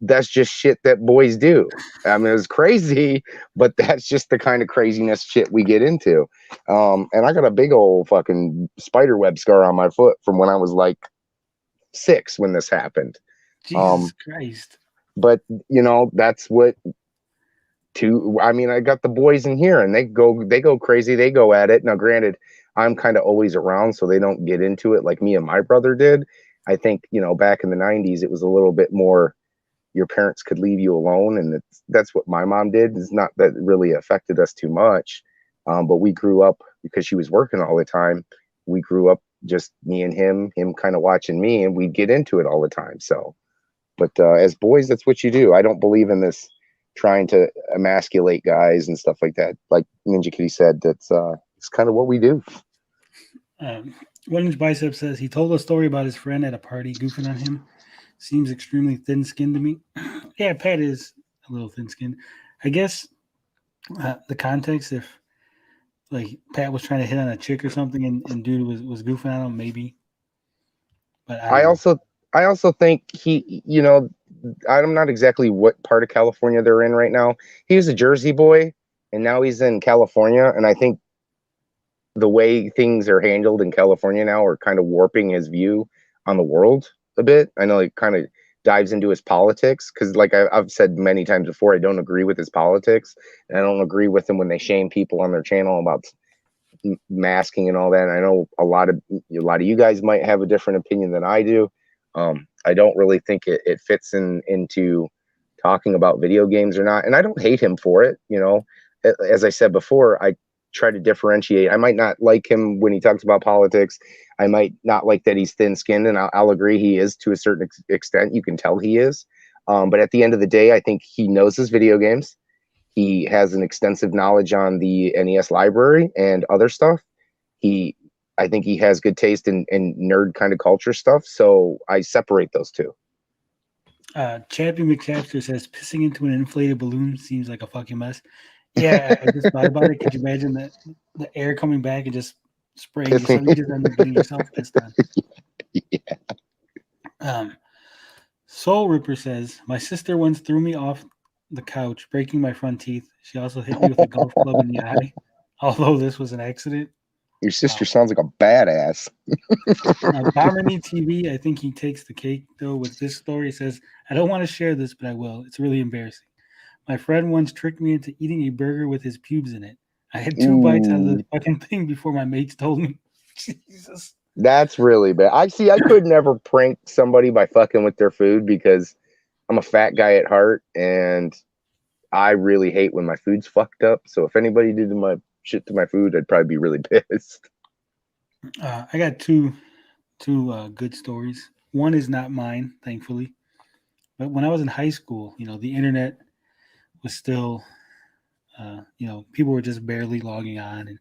that's just shit that boys do. I mean, it was crazy, but that's just the kind of craziness shit we get into. And I got a big old fucking spider web scar on my foot from when I was like 6 when this happened. Jesus Christ. But that's what I got the boys in here and they go crazy. They go at it. Now, granted, I'm kind of always around, so they don't get into it like me and my brother did. I think, back in the 90s, it was a little bit more, your parents could leave you alone. And that's what my mom did. It's not that it really affected us too much. But we grew up, because she was working all the time. We grew up just me and him kind of watching me, and we'd get into it all the time. So, but as boys, that's what you do. I don't believe in this trying to emasculate guys and stuff like that. Like Ninja Kitty said, it's kind of what we do. One Inch Bicep says he told a story about his friend at a party goofing on him. Seems extremely thin-skinned to me. Yeah, Pat is a little thin-skinned. I guess the context, if like Pat was trying to hit on a chick or something and dude was goofing on him, maybe. But I also think he, I'm not exactly what part of California they're in right now. He was a Jersey boy, and now he's in California, and I think the way things are handled in California now are kind of warping his view on the world a bit. I know it kind of dives into his politics, because like I've said many times before, I don't agree with his politics, and I don't agree with him when they shame people on their channel about masking and all that. And I know a lot of you guys might have a different opinion than I do. I don't really think it fits into talking about video games or not, and I don't hate him for it. As I said before, I try to differentiate. I might not like him when he talks about politics. I might not like that he's thin-skinned, and I'll agree he is to a certain extent. You can tell he is. But at the end of the day, I think he knows his video games. He has an extensive knowledge on the NES library and other stuff. I think he has good taste in nerd kind of culture stuff. So I separate those two. Chappie McChapster says pissing into an inflated balloon seems like a fucking mess. Yeah, I just thought about it. Could you imagine the air coming back and just spraying yourself? You just end up getting yourself pissed on. Yeah. Soul Ripper says, my sister once threw me off the couch, breaking my front teeth. She also hit me with a golf club in the eye, although this was an accident. Your sister sounds like a badass. Domini TV, I think he takes the cake, though, with this story. He says, I don't want to share this, but I will. It's really embarrassing. My friend once tricked me into eating a burger with his pubes in it. I had 2 bites out of the fucking thing before my mates told me. Jesus. That's really bad. I could never prank somebody by fucking with their food, because I'm a fat guy at heart, and I really hate when my food's fucked up. So if anybody did my shit to my food, I'd probably be really pissed. I got two good stories. One is not mine, thankfully. But when I was in high school, the internet was still, people were just barely logging on, and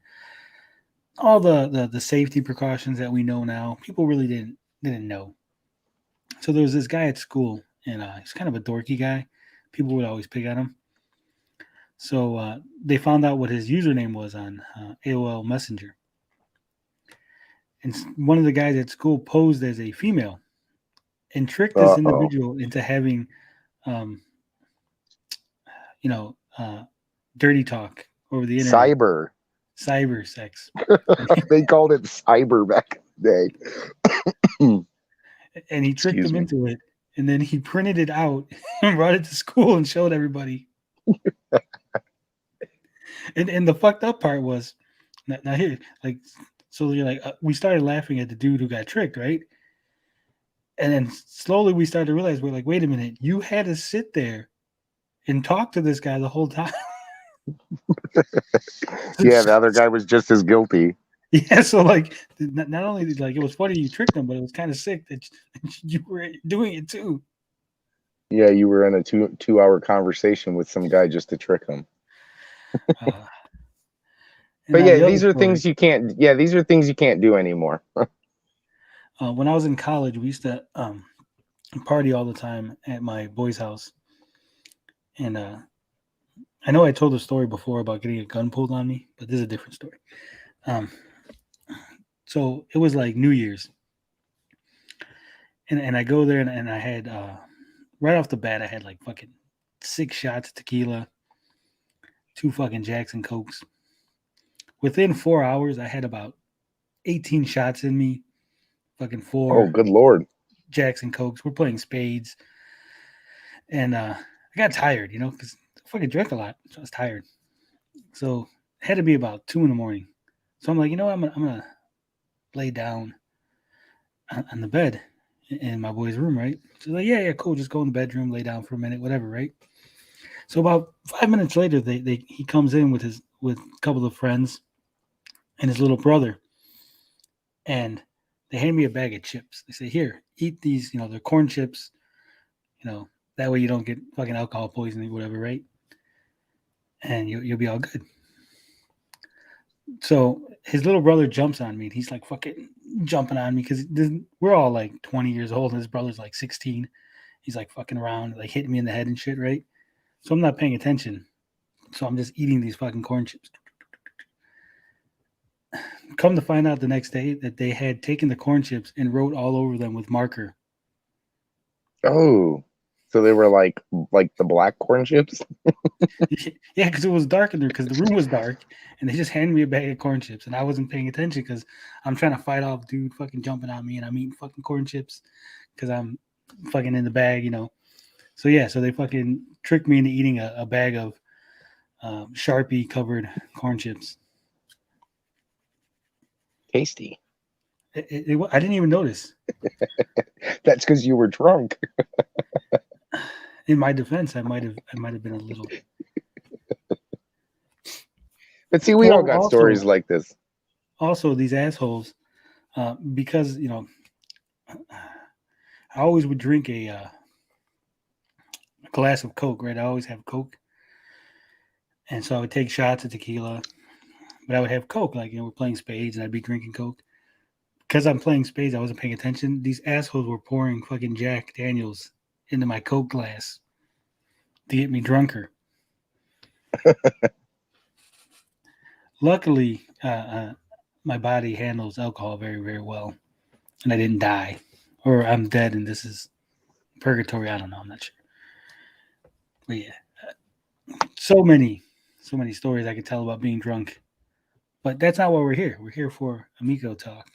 all the safety precautions that we know now, people really didn't know. So there was this guy at school, and he's kind of a dorky guy. People would always pick on him. So they found out what his username was on AOL Messenger. And one of the guys at school posed as a female and tricked this individual into having, dirty talk over the internet. Cyber sex. They called it cyber back in the day. and he tricked Excuse them me. into it. And then he printed it out and brought it to school and showed everybody. and the fucked up part was, now here, like, so you're like, we started laughing at the dude who got tricked, right? And then slowly we started to realize, we're like, wait a minute, you had to sit there and talk to this guy the whole time. Yeah, the other guy was just as guilty. Yeah, so like, not only like it was funny you tricked him, but it was kind of sick that you were doing it too. Yeah, you were in a two-hour conversation with some guy just to trick him. But yeah, these are things you can't. Yeah, these are things you can't do anymore. When I was in college, we used to party all the time at my boy's house, and I know I told the story before about getting a gun pulled on me, but this is a different story. So it was like New Year's, and I go there and I had right off the bat I had like fucking 6 shots of tequila, 2 fucking Jacks and Cokes. Within 4 hours, I had about 18 shots in me. Fucking 4. Oh, good Lord. Jacks and Cokes. We're playing spades. And I got tired, because I fucking drank a lot. So I was tired. So it had to be about 2 in the morning. So I'm like, you know what? I'm gonna lay down on the bed in my boy's room, right? So like, yeah, cool. Just go in the bedroom, lay down for a minute, whatever, right? So about 5 minutes later, he comes in with a couple of friends and his little brother, and they hand me a bag of chips. They say, "Here, eat these. They're corn chips. That way you don't get fucking alcohol poisoning, whatever, right? And you'll be all good." So his little brother jumps on me, and he's like fucking jumping on me because we're all like 20 years old, and his brother's like 16. He's like fucking around, like hitting me in the head and shit, right? So I'm not paying attention. So I'm just eating these fucking corn chips. Come to find out the next day that they had taken the corn chips and wrote all over them with marker. Oh, so they were like the black corn chips? Yeah, because it was dark in there, because the room was dark, and they just handed me a bag of corn chips, and I wasn't paying attention because I'm trying to fight off dude fucking jumping on me, and I'm eating fucking corn chips because I'm fucking in the bag, So yeah, so they fucking tricked me into eating a bag of Sharpie covered corn chips. Tasty. I didn't even notice. That's because you were drunk. In my defense, I might have been a little. But see, we all got stories like this. Also, these assholes, because I always would drink a glass of Coke, right? I always have Coke, and so I would take shots of tequila, but I would have Coke. Like we're playing spades, and I'd be drinking Coke. Because I'm playing spades, I wasn't paying attention. These assholes were pouring fucking Jack Daniels into my Coke glass to get me drunker. Luckily, my body handles alcohol very, very well, and I didn't die, or I'm dead, and this is purgatory. I don't know. I'm not sure. But yeah, so many stories I could tell about being drunk, but that's not why we're here. We're here for Amico talk.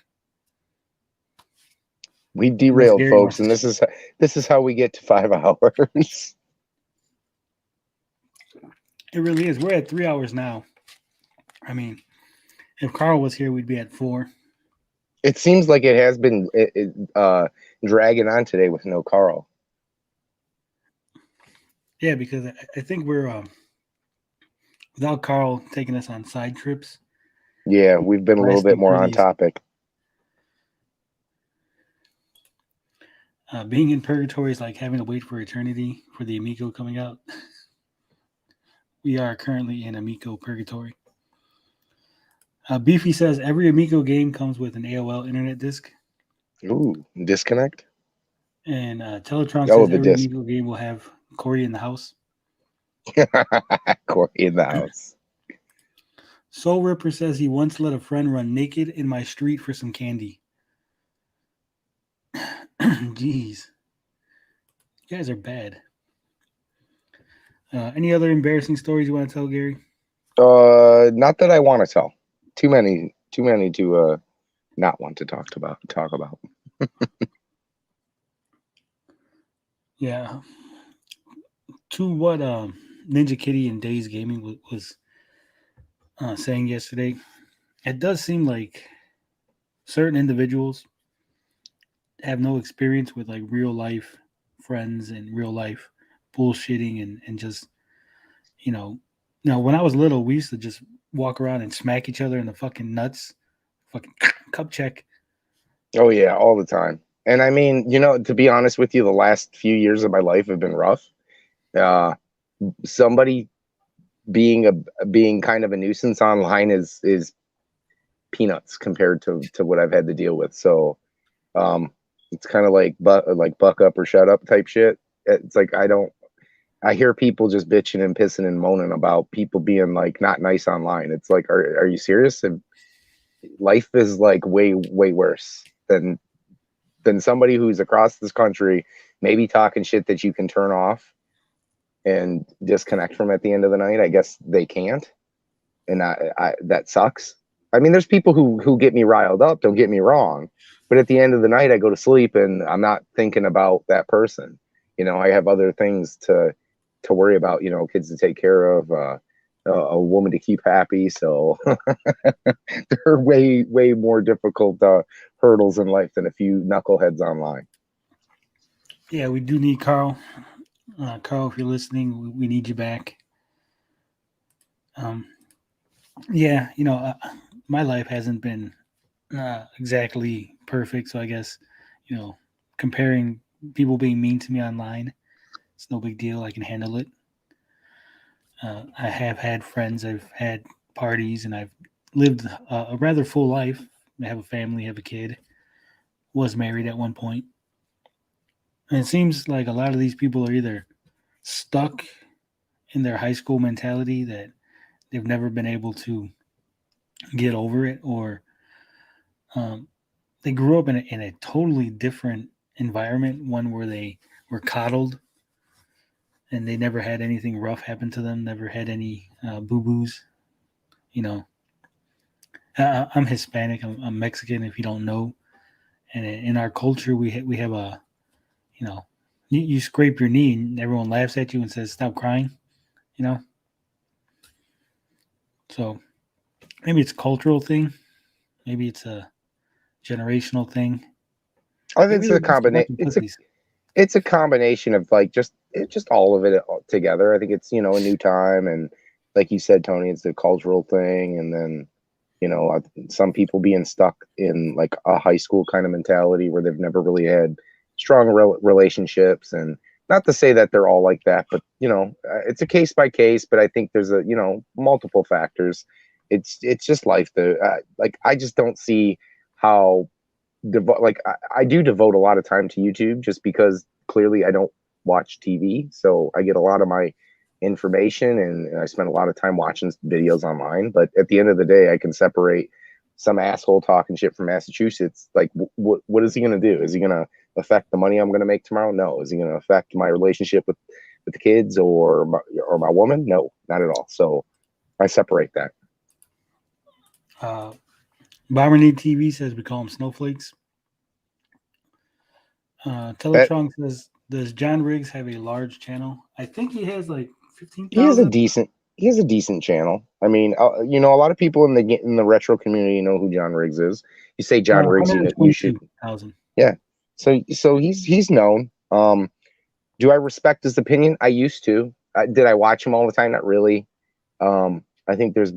We derailed, folks, and this is how we get to 5 hours. It really is. We're at 3 hours now. I mean, if Carl was here, we'd be at 4. It seems like it has been dragging on today with no Carl. Yeah, because I think we're without Carl taking us on side trips. Yeah, we've been a little bit more on topic. Being in purgatory is like having to wait for eternity for the Amico coming out. We are currently in Amico purgatory. Beefy says every Amico game comes with an AOL internet disc. Ooh, disconnect? And Teletron says every disc. Amico game will have Corey in the house. Corey in the house. Soul Ripper says he once let a friend run naked in my street for some candy. Jeez. You guys are bad. Any other embarrassing stories you want to tell, Gary? Not that I want to tell. Too many to not want to talk about. Yeah. To what Ninja Kitty and Days Gaming was saying yesterday, it does seem like certain individuals have no experience with like real life friends and real life bullshitting and just you know when I was little we used to just walk around and smack each other in the fucking nuts, fucking cup check. Oh yeah, all the time. And I mean, to be honest with you, the last few years of my life have been rough. Uh, Somebody being kind of a nuisance online is peanuts compared to what I've had to deal with. So it's kind of like buck up or shut up type shit. It's like I hear people just bitching and pissing and moaning about people being like not nice online. It's like, are you serious? And life is like way worse than somebody who's across this country maybe talking shit that you can turn off and disconnect from at the end of the night. I guess they can't, and that sucks. I mean, there's people who get me riled up, don't get me wrong, but at the end of the night I go to sleep and I'm not thinking about that person. I have other things to worry about, kids to take care of, a woman to keep happy. So there are way more difficult hurdles in life than a few knuckleheads online. Yeah, we do need Carl. Carl, if you're listening, we need you back. Yeah, my life hasn't been exactly perfect, so I guess comparing people being mean to me online, it's no big deal. I can handle it. I have had friends, I've had parties, and I've lived a rather full life. I have a family, have a kid, was married at one point. And it seems like a lot of these people are either stuck in their high school mentality that they've never been able to get over it, or they grew up in a totally different environment, one where they were coddled and they never had anything rough happen to them, never had any boo-boos. I'm Hispanic, I'm Mexican, if you don't know. And in our culture, we have a, you scrape your knee and everyone laughs at you and says, stop crying, you know? So maybe it's a cultural thing. Maybe it's a generational thing. I think it's a combination. It's a combination of like just all of it together. I think it's a new time, and like you said, Tony, it's a cultural thing, and then some people being stuck in like a high school kind of mentality where they've never really had strong relationships. And not to say that they're all like that, but it's a case by case. But I think there's multiple factors. It's just life. Like I just don't see how. I do devote a lot of time to YouTube just because clearly I don't watch TV, so I get a lot of my information and I spend a lot of time watching videos online. But at the end of the day, I can separate some asshole talking shit from Massachusetts. Like, what is he going to do? Is he going to affect the money I'm going to make tomorrow? No. Is he going to affect my relationship with the kids or my woman? No, not at all. So I separate that. Bomber Need TV says we call them snowflakes. Teletron says, does John Riggs have a large channel? I think he has like 15,000. He has a decent channel. I mean, a lot of people in the retro community know who John Riggs is. You say John Riggs, you should. Yeah. So he's known. Do I respect his opinion? I used to. Did I watch him all the time? Not really. I think he's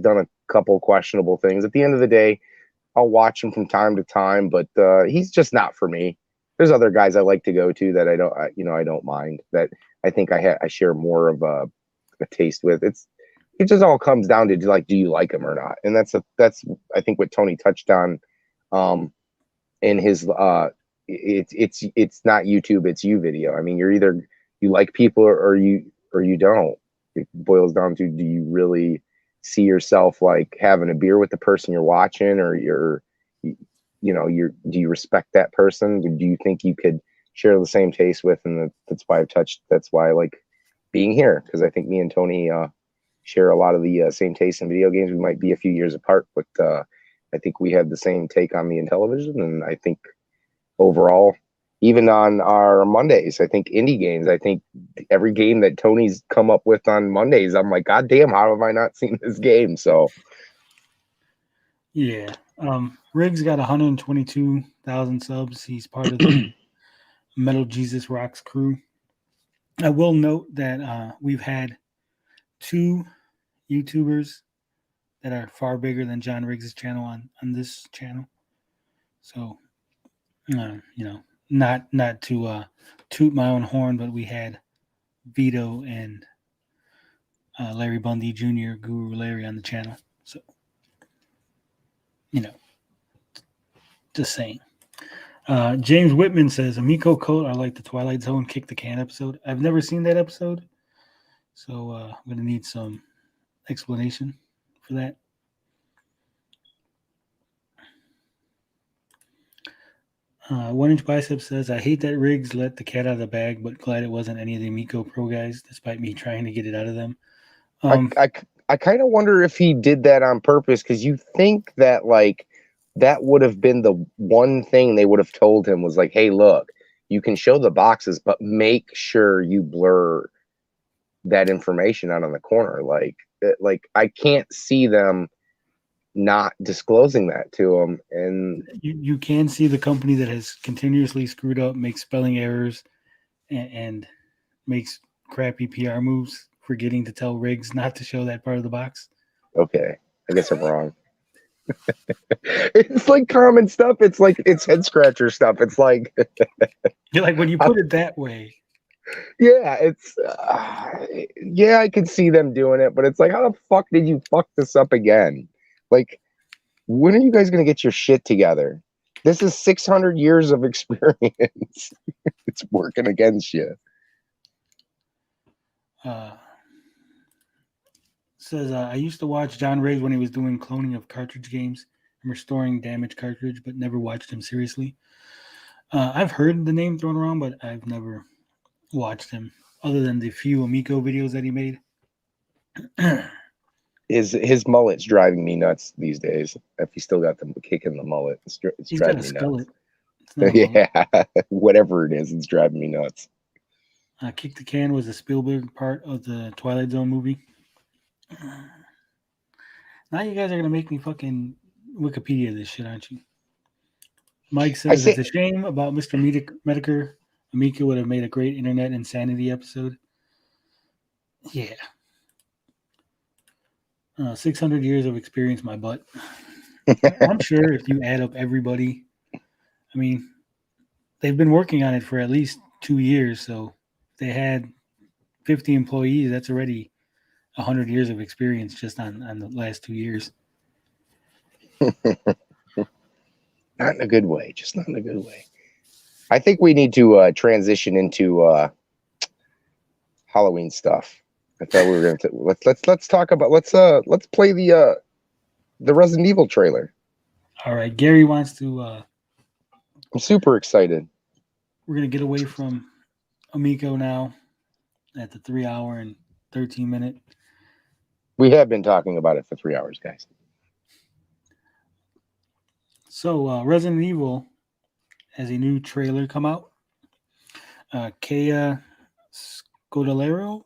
done a couple questionable things. At the end of the day, I'll watch him from time to time, but he's just not for me. There's other guys I like to go to that I don't mind, that I think I share more of a taste with. It just all comes down to like, do you like him or not? And that's I think what Tony touched on in his it's not YouTube, it's you video. I mean, you're either you like people or you don't. It boils down to, do you really see yourself like having a beer with the person you're watching, or do you respect that person? Do you think you could share the same taste with? And that's why I like being here, because I think me and Tony share a lot of the same taste in video games. We might be a few years apart, but I think we have the same take on the Intellivision, and I think overall even on our Mondays. I think indie games. I think every game that Tony's come up with on Mondays, I'm like, God damn, how have I not seen this game? So Yeah. Riggs got 122,000 subs. He's part of the Metal Jesus Rocks crew. I will note that we've had 2 YouTubers that are far bigger than John Riggs' channel on this channel. So, not to toot my own horn, but we had Vito and Larry Bundy Jr., Guru Larry on the channel. So, just saying. James Whitman says, Amico Code are like the Twilight Zone Kick the Can episode. I've never seen that episode, so I'm going to need some explanation for that. One Inch Bicep says, I hate that Riggs let the cat out of the bag, but glad it wasn't any of the Amico Pro guys, despite me trying to get it out of them. I kind of wonder if he did that on purpose, because you think that like that would have been the one thing they would have told him was like, hey, look, you can show the boxes, but make sure you blur that information out on the corner. Like I can't see them not disclosing that to him. And you can see the company that has continuously screwed up, makes spelling errors, and makes crappy PR moves, forgetting to tell Riggs not to show that part of the box. Okay, I guess I'm wrong. It's like common stuff. It's like it's head scratcher stuff. It's like you're like, when you put it that way. Yeah, it's yeah, I can see them doing it, but it's like, how the fuck did you fuck this up again? Like, when are you guys gonna get your shit together? This is 600 years of experience. It's working against you. Says, I used to watch John Riggs when he was doing cloning of cartridge games and restoring damaged cartridge, but never watched him seriously. I've heard the name thrown around, but I've never watched him other than the few Amico videos that he made. His mullet's driving me nuts these days. If he still got the kick in the mullet, it's driving me nuts. Yeah, whatever it is, it's driving me nuts. Kick the Can was a Spielberg part of the Twilight Zone movie. Now you guys are gonna make me fucking Wikipedia this shit, aren't you? Mike says it's a shame about Mr. Mediker. Amico would have made a great internet insanity episode. Yeah. 600 years of experience, my butt. I'm sure if you add up everybody, I mean, they've been working on it for at least 2 years. So if they had 50 employees, that's already 100 years of experience just on the last 2 years. Not in a good way. Just not in a good way. I think we need to transition into Halloween stuff. I thought we were going to let's talk about let's play the Resident Evil trailer. All right, Gary wants to. I'm super excited. We're gonna get away from Amico now at the 3 hour and 13 minute. We have been talking about it for 3 hours, guys. So Resident Evil has a new trailer come out. Kea Scodelario,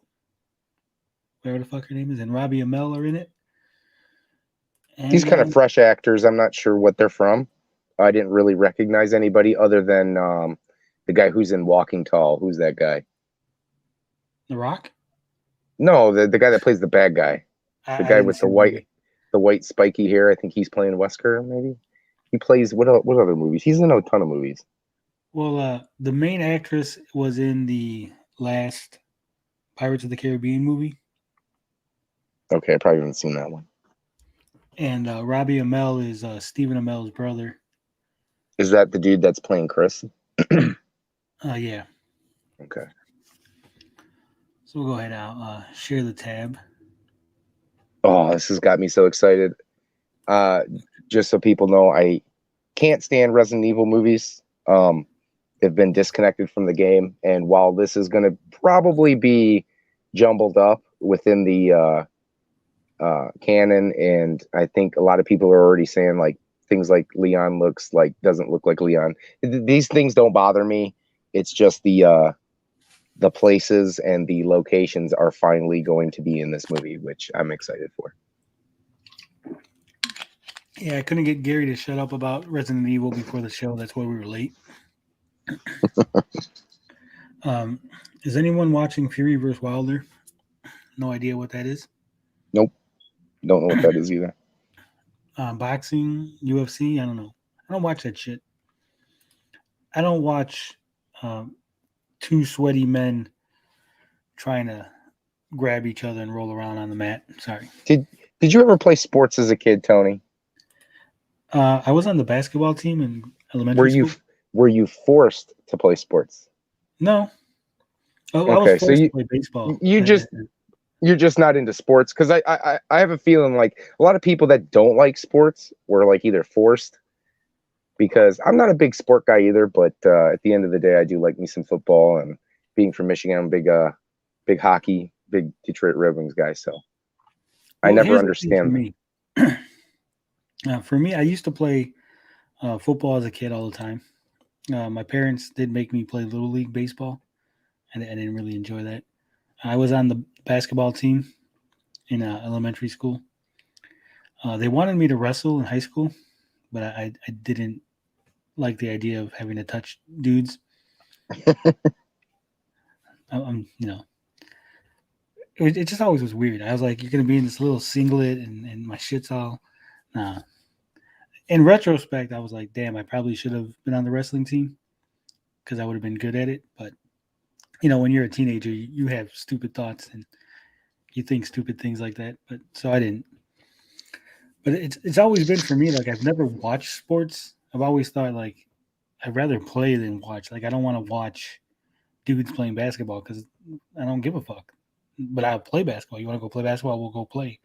whatever the fuck her name is, and Robbie Amell are in it. And these kind of fresh actors, I'm not sure what they're from. I didn't really recognize anybody other than the guy who's in Walking Tall. Who's that guy? The Rock? No, the guy that plays the bad guy. The guy with the white spiky hair. I think he's playing Wesker, maybe. He plays what other movies? He's in a ton of movies. Well, the main actress was in the last Pirates of the Caribbean movie. Okay, I probably haven't seen that one. And Robbie Amell is Stephen Amell's brother. Is that the dude that's playing Chris? Yeah. Okay. So we'll go ahead and I'll share the tab. Oh, this has got me so excited. Just so people know, I can't stand Resident Evil movies. They've been disconnected from the game. And while this is going to probably be jumbled up within the canon, and I think a lot of people are already saying like things like Leon doesn't look like Leon. These things don't bother me. It's just the places and the locations are finally going to be in this movie, which I'm excited for. Yeah, I couldn't get Gary to shut up about Resident Evil before the show. That's why we were late. Is anyone watching Fury vs. Wilder? No idea what that is. Nope. Don't know what that is either. Boxing, UFC, I don't know. I don't watch that shit. I don't watch two sweaty men trying to grab each other and roll around on the mat. Sorry. Did you ever play sports as a kid, Tony? I was on the basketball team in elementary school. Were you forced to play sports? No. Oh, I Okay, was forced to play baseball. You're just not into sports, because I have a feeling like a lot of people that don't like sports were like either forced, because I'm not a big sport guy either, but at the end of the day, I do like me some football, and being from Michigan, I'm a big hockey, big Detroit Red Wings guy, so I never understand. For me, I used to play football as a kid all the time. My parents did make me play Little League baseball, and I didn't really enjoy that. I was on the basketball team in elementary school. They wanted me to wrestle in high school, but I didn't like the idea of having to touch dudes. It just always was weird. I was like, you're going to be in this little singlet and my shit's all, nah. In retrospect, I was like, damn, I probably should have been on the wrestling team because I would have been good at it. But, when you're a teenager, you have stupid thoughts and you think stupid things like that. But so I didn't. But it's always been for me, like, I've never watched sports. I've always thought, like, I'd rather play than watch. Like, I don't want to watch dudes playing basketball because I don't give a fuck. But I'll play basketball. You want to go play basketball? We'll go play.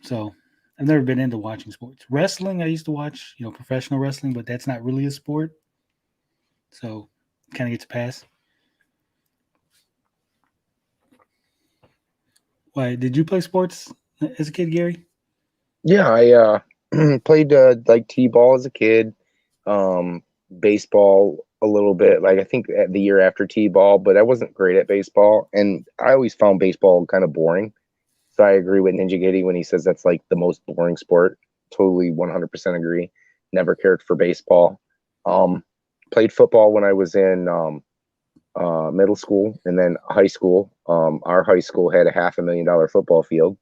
So I've never been into watching sports. Wrestling, I used to watch, professional wrestling, but that's not really a sport. So kind of gets a pass. Why, did you play sports as a kid, Gary? Yeah, I played like t-ball as a kid, baseball a little bit, like I think the year after t-ball, but I wasn't great at baseball, and I always found baseball kind of boring. So I agree with Ninja Giddy when he says that's like the most boring sport. Totally 100% agree. Never cared for baseball. Played football when I was in middle school, and then high school. Our high school had a $500,000 football field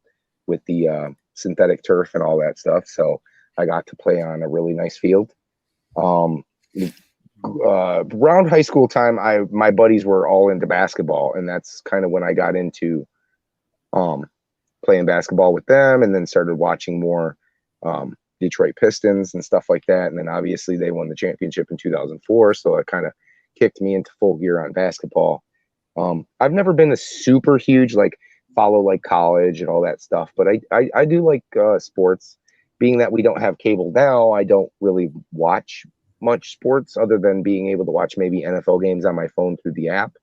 with the synthetic turf and all that stuff. So I got to play on a really nice field. Around high school time, my buddies were all into basketball, and that's kind of when I got into playing basketball with them, and then started watching more Detroit Pistons and stuff like that. And then obviously they won the championship in 2004, so it kind of kicked me into full gear on basketball. I've never been a super huge follow college and all that stuff, but I do like sports. Being that we don't have cable now, I don't really watch much sports other than being able to watch maybe NFL games on my phone through the app.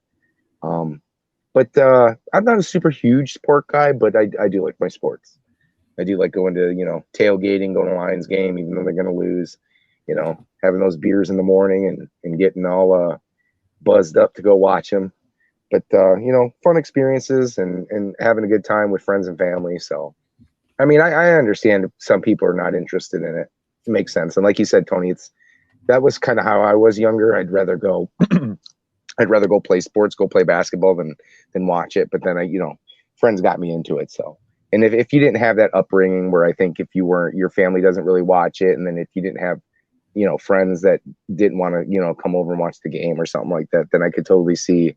But I'm not a super huge sport guy, but I do like my sports. I do like going to, tailgating, going to Lions game, even though they're going to lose, having those beers in the morning and getting all buzzed up to go watch them. But, fun experiences and having a good time with friends and family. So, I mean, I understand some people are not interested in it. It makes sense. And like you said, Tony, that was kind of how I was younger. I'd rather go play sports, go play basketball than watch it. But then friends got me into it. So, and if you didn't have that upbringing where I think if you weren't, your family doesn't really watch it. And then if you didn't have, friends that didn't want to, come over and watch the game or something like that, then I could totally see,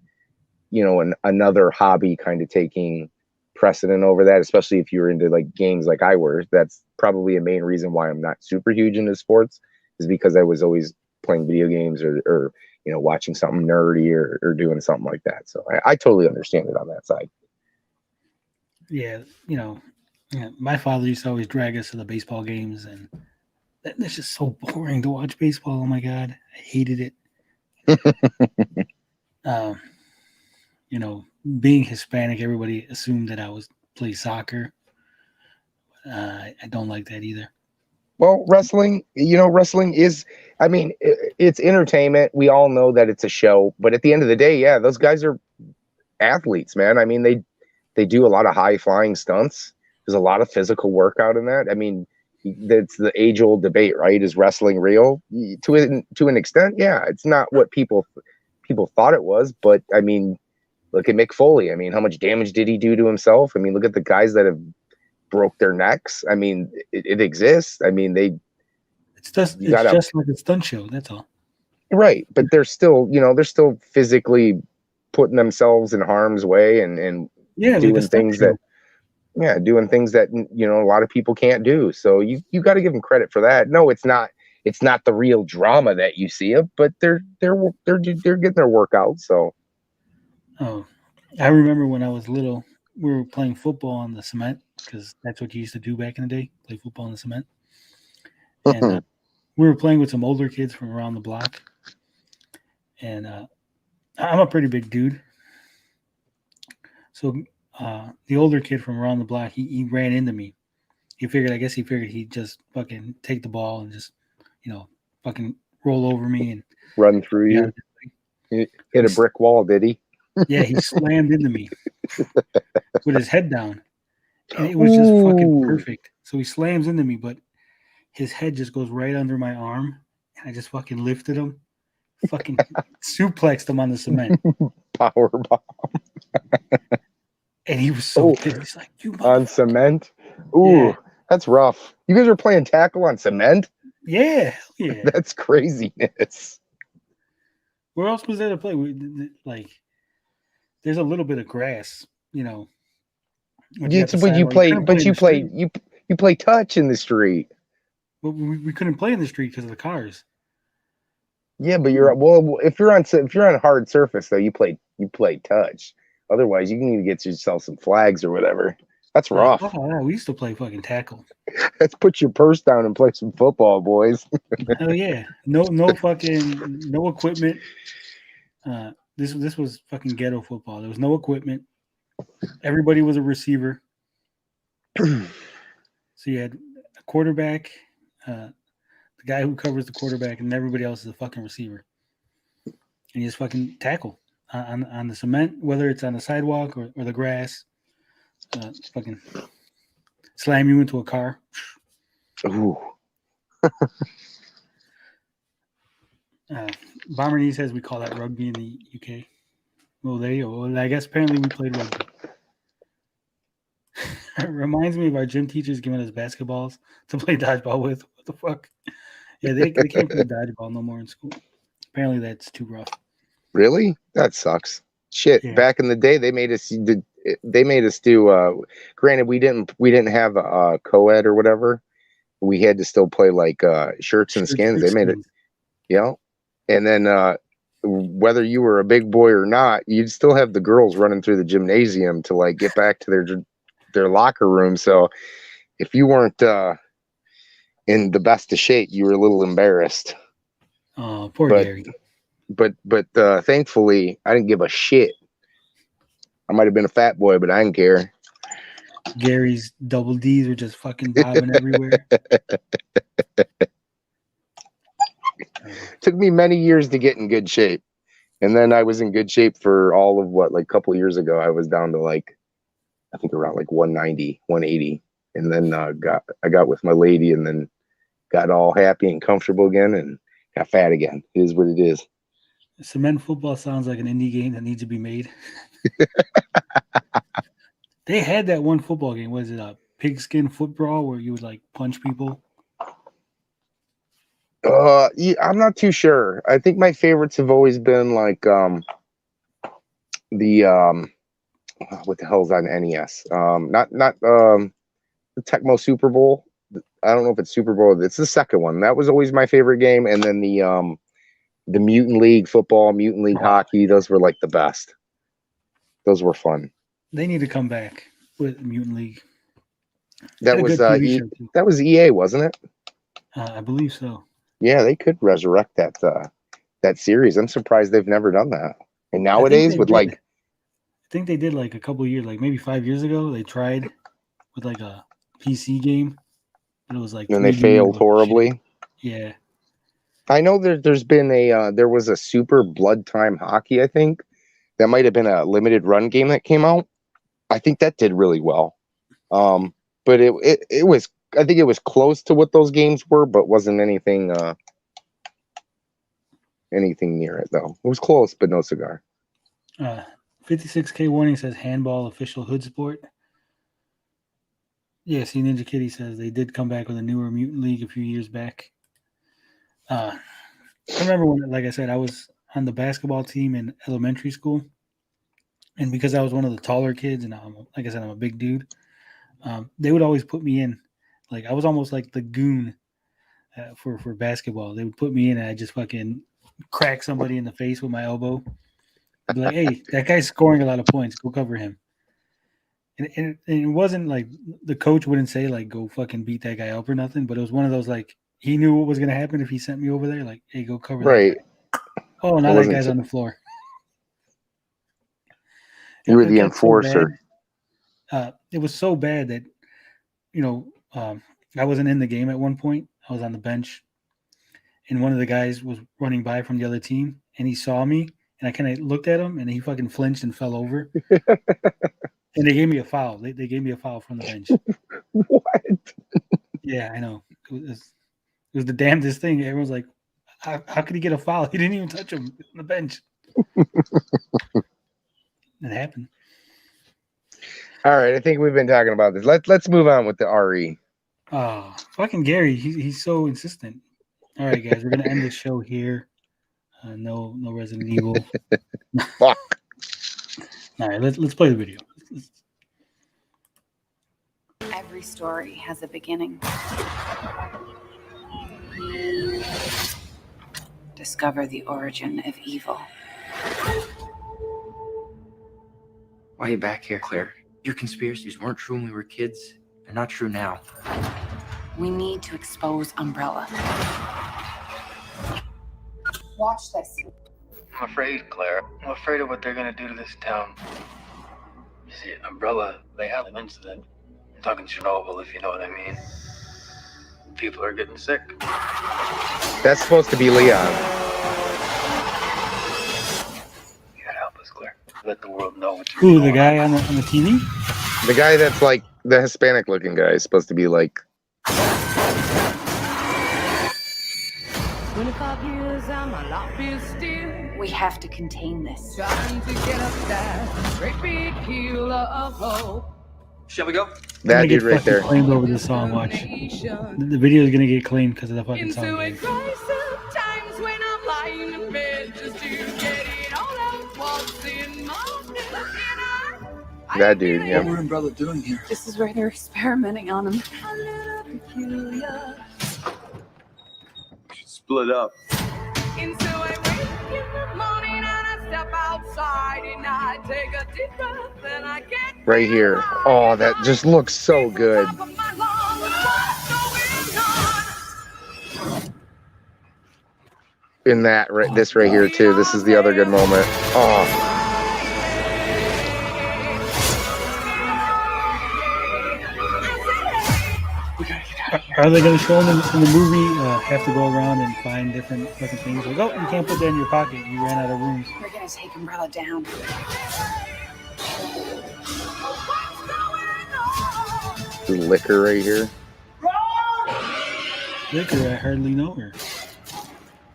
another hobby kind of taking precedent over that, especially if you were into games like I were. That's probably a main reason why I'm not super huge into sports, is because I was always playing video games or watching something nerdy or doing something like that. So I totally understand it on that side. Yeah, my father used to always drag us to the baseball games, and it's just so boring to watch baseball. Oh my God, I hated it. Being Hispanic, everybody assumed that I was play soccer. I don't like that either. Well, wrestling, wrestling is, I mean, it's entertainment. We all know that it's a show, but at the end of the day, yeah, those guys are athletes, man. I mean, they do a lot of high flying stunts. There's a lot of physical workout in that. I mean, that's the age old debate, right? Is wrestling real? To an extent, yeah. It's not what people thought it was, but I mean, look at Mick Foley. I mean, how much damage did he do to himself? I mean, look at the guys that have broke their necks. I mean, it exists. I mean, it's just like a stunt show. That's all. Right, but they're still physically putting themselves in harm's way and doing things that a lot of people can't do. So you got to give them credit for that. No, it's not the real drama that you see of, but they're getting their workout. So I remember when I was little, we were playing football on the cement because that's what you used to do back in the day, play football on the cement. And we were playing with some older kids from around the block. And I'm a pretty big dude. So the older kid from around the block, he ran into me. I guess he figured he'd just fucking take the ball and just, fucking roll over me and run through you. He hit a brick wall, did he? Yeah, he slammed into me with his head down. And it was just fucking perfect. So he slams into me, but his head just goes right under my arm. And I just fucking lifted him, fucking suplexed him on the cement. Power bomb. And he was so pissed. He's like, "You on cement? Ooh, that's rough. You guys are playing tackle on cement? Yeah. That's craziness. Where else was there to play? Like, there's a little bit of grass, You play touch in the street. But we couldn't play in the street because of the cars. Yeah, but if you're on hard surface though, you play touch. Otherwise, you need to get yourself some flags or whatever. That's rough. Oh, we used to play fucking tackle. Let's put your purse down and play some football, boys. Hell yeah. No equipment. This was fucking ghetto football. There was no equipment. Everybody was a receiver. So you had a quarterback, the guy who covers the quarterback, and everybody else is a fucking receiver. And you just fucking tackle on the cement, whether it's on the sidewalk or the grass. Fucking slam you into a car. Ooh. Bomber says we call that rugby in the UK. Well, there you go. Well, I guess apparently we played rugby. It reminds me of our gym teachers giving us basketballs to play dodgeball with. What the fuck? Yeah, they can't play dodgeball no more in school. Apparently that's too rough. Really? That sucks. Shit. Yeah. Back in the day, they made us do. Granted, we didn't have a co-ed or whatever. We had to still play like shirts and skins. They made it. Yeah. And then whether you were a big boy or not, you'd still have the girls running through the gymnasium to like get back to their locker room. So if you weren't in the best of shape, you were a little embarrassed. Oh, poor Gary. But thankfully, I didn't give a shit. I might have been a fat boy, but I didn't care. Gary's double D's were just fucking bobbing everywhere. Took me many years to get in good shape. And then I was in good shape for all of a couple of years ago. I was down to I think around 190, 180. And then I got with my lady and then got all happy and comfortable again and got fat again. It is what it is. Cement football sounds like an indie game that needs to be made. They had that one football game. Was it a pigskin foot brawl where you would punch people? Yeah, I'm not too sure. I think my favorites have always been the what the hell's on NES? Not the Tecmo Super Bowl. I don't know if it's Super Bowl. It's the second one. That was always my favorite game. And then the Mutant League football, Mutant League hockey. Those were the best. Those were fun. They need to come back with Mutant League. That was EA, wasn't it? I believe so. Yeah, they could resurrect that series. I'm surprised they've never done that. And nowadays, I think they did a couple of years, maybe 5 years ago. They tried with a PC game. But it was like And they 3D failed or horribly. shit. Yeah. I know there's been there was a Super Blood Time Hockey, I think. That might have been a limited run game that came out. I think that did really well. But it was, I think it was close to what those games were, but wasn't anything near it though. It was close, but no cigar. 56K warning says handball official hood sport. Yeah, see, Ninja Kitty says they did come back with a newer Mutant League a few years back. I remember when, like I said, I was on the basketball team in elementary school, and because I was one of the taller kids, and like I said, I'm a big dude. They would always put me in, like I was almost like the goon for basketball. They would put me in, and I just fucking crack somebody in the face with my elbow. I'd be like, "Hey, that guy's scoring a lot of points. Go cover him." And it wasn't like the coach wouldn't say like go fucking beat that guy up or nothing, but it was one of those like he knew what was gonna happen if he sent me over there. Like, hey, go cover that guy. Oh, now that guy's on the floor. You were the enforcer. It was so bad that I wasn't in the game at one point. I was on the bench, and one of the guys was running by from the other team, and he saw me, and I kind of looked at him, and he fucking flinched and fell over. And they gave me a foul. They gave me a foul from the bench. What? Yeah, I know. It was the damnedest thing. Everyone's like, how could he get a foul? He didn't even touch him on the bench. It happened. All right, I think we've been talking about this. Let's move on with the RE. Oh, fucking Gary. He's so insistent. All right, guys, we're gonna end the show here. No Resident Evil. Fuck. All right, let's play the video. Every story has a beginning. Discover the origin of evil. Why are you back here, Claire? Your conspiracies weren't true when we were kids. They're not true now. We need to expose Umbrella. Watch this. I'm afraid, Claire. I'm afraid of what they're gonna do to this town. You see, Umbrella, they had an incident. I'm talking Chernobyl, if you know what I mean. People are getting sick. That's supposed to be Leon. You gotta help us, Claire. Let the world know what's Who, the guy on the TV? The guy that's like the Hispanic looking guy is supposed to be like. 25 years and my life is still. We have to contain this. Trying to get up that great big hill of hope. Shall we go? That dude right there. Claimed over the song. Watch. The video is gonna get claimed because of the fucking song. Into a crisis times when I'm lying in bed just to get it all out. What's in my head? That dude, yeah. What were Umbrella doing here? This is where they're experimenting on him. A little peculiar. Split up. And so I wake in the morning and I step outside and I take a deep breath and I get Right here. Oh, that just looks so good. In that, right, this right here too. This is the other good moment. Oh. Are they going to show them in the movie? Have to go around and find different fucking things. Like, oh, you can't put that in your pocket. You ran out of rooms. We're gonna take Umbrella down. The liquor right here. Liquor, I hardly know her.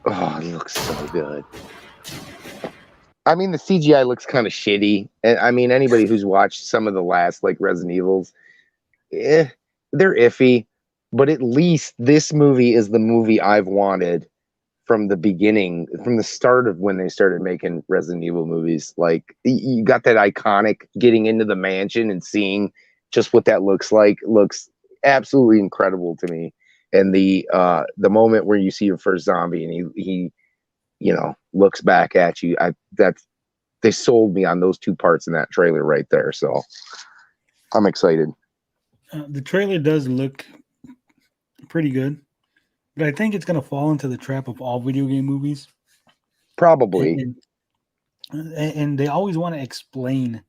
Oh, it looks so good. I mean, the CGI looks kind of shitty. And I mean, anybody who's watched some of the last like Resident Evils, they're iffy. But at least this movie is the movie I've wanted from the beginning, from the start of when they started making Resident Evil movies. Like, you got that iconic getting into the mansion and seeing just what that looks like. Looks absolutely incredible to me. And the moment where you see your first zombie and he looks back at you, they sold me on those two parts in that trailer right there. So I'm excited. The trailer does look pretty good, but I think it's going to fall into the trap of all video game movies. Probably. And they always want to explain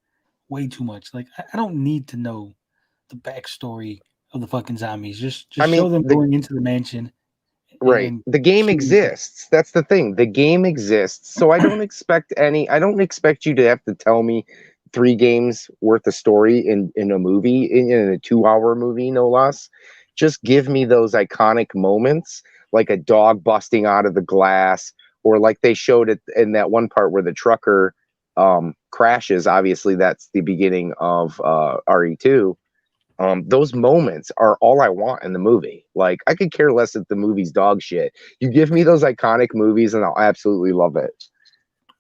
way too much. Like, I don't need to know the backstory of the fucking zombies. Just I mean, show them going into the mansion. Right. and The game shooting. exists. That's the thing. The game exists. So I don't expect you to have to tell me 3 games worth of story in a movie, in a 2-hour movie, no less. Just give me those iconic moments, like a dog busting out of the glass, or like they showed it in that one part where the trucker crashes. Obviously, that's the beginning of RE2. Those moments are all I want in the movie. Like, I could care less if the movie's dog shit. You give me those iconic movies and I'll absolutely love it.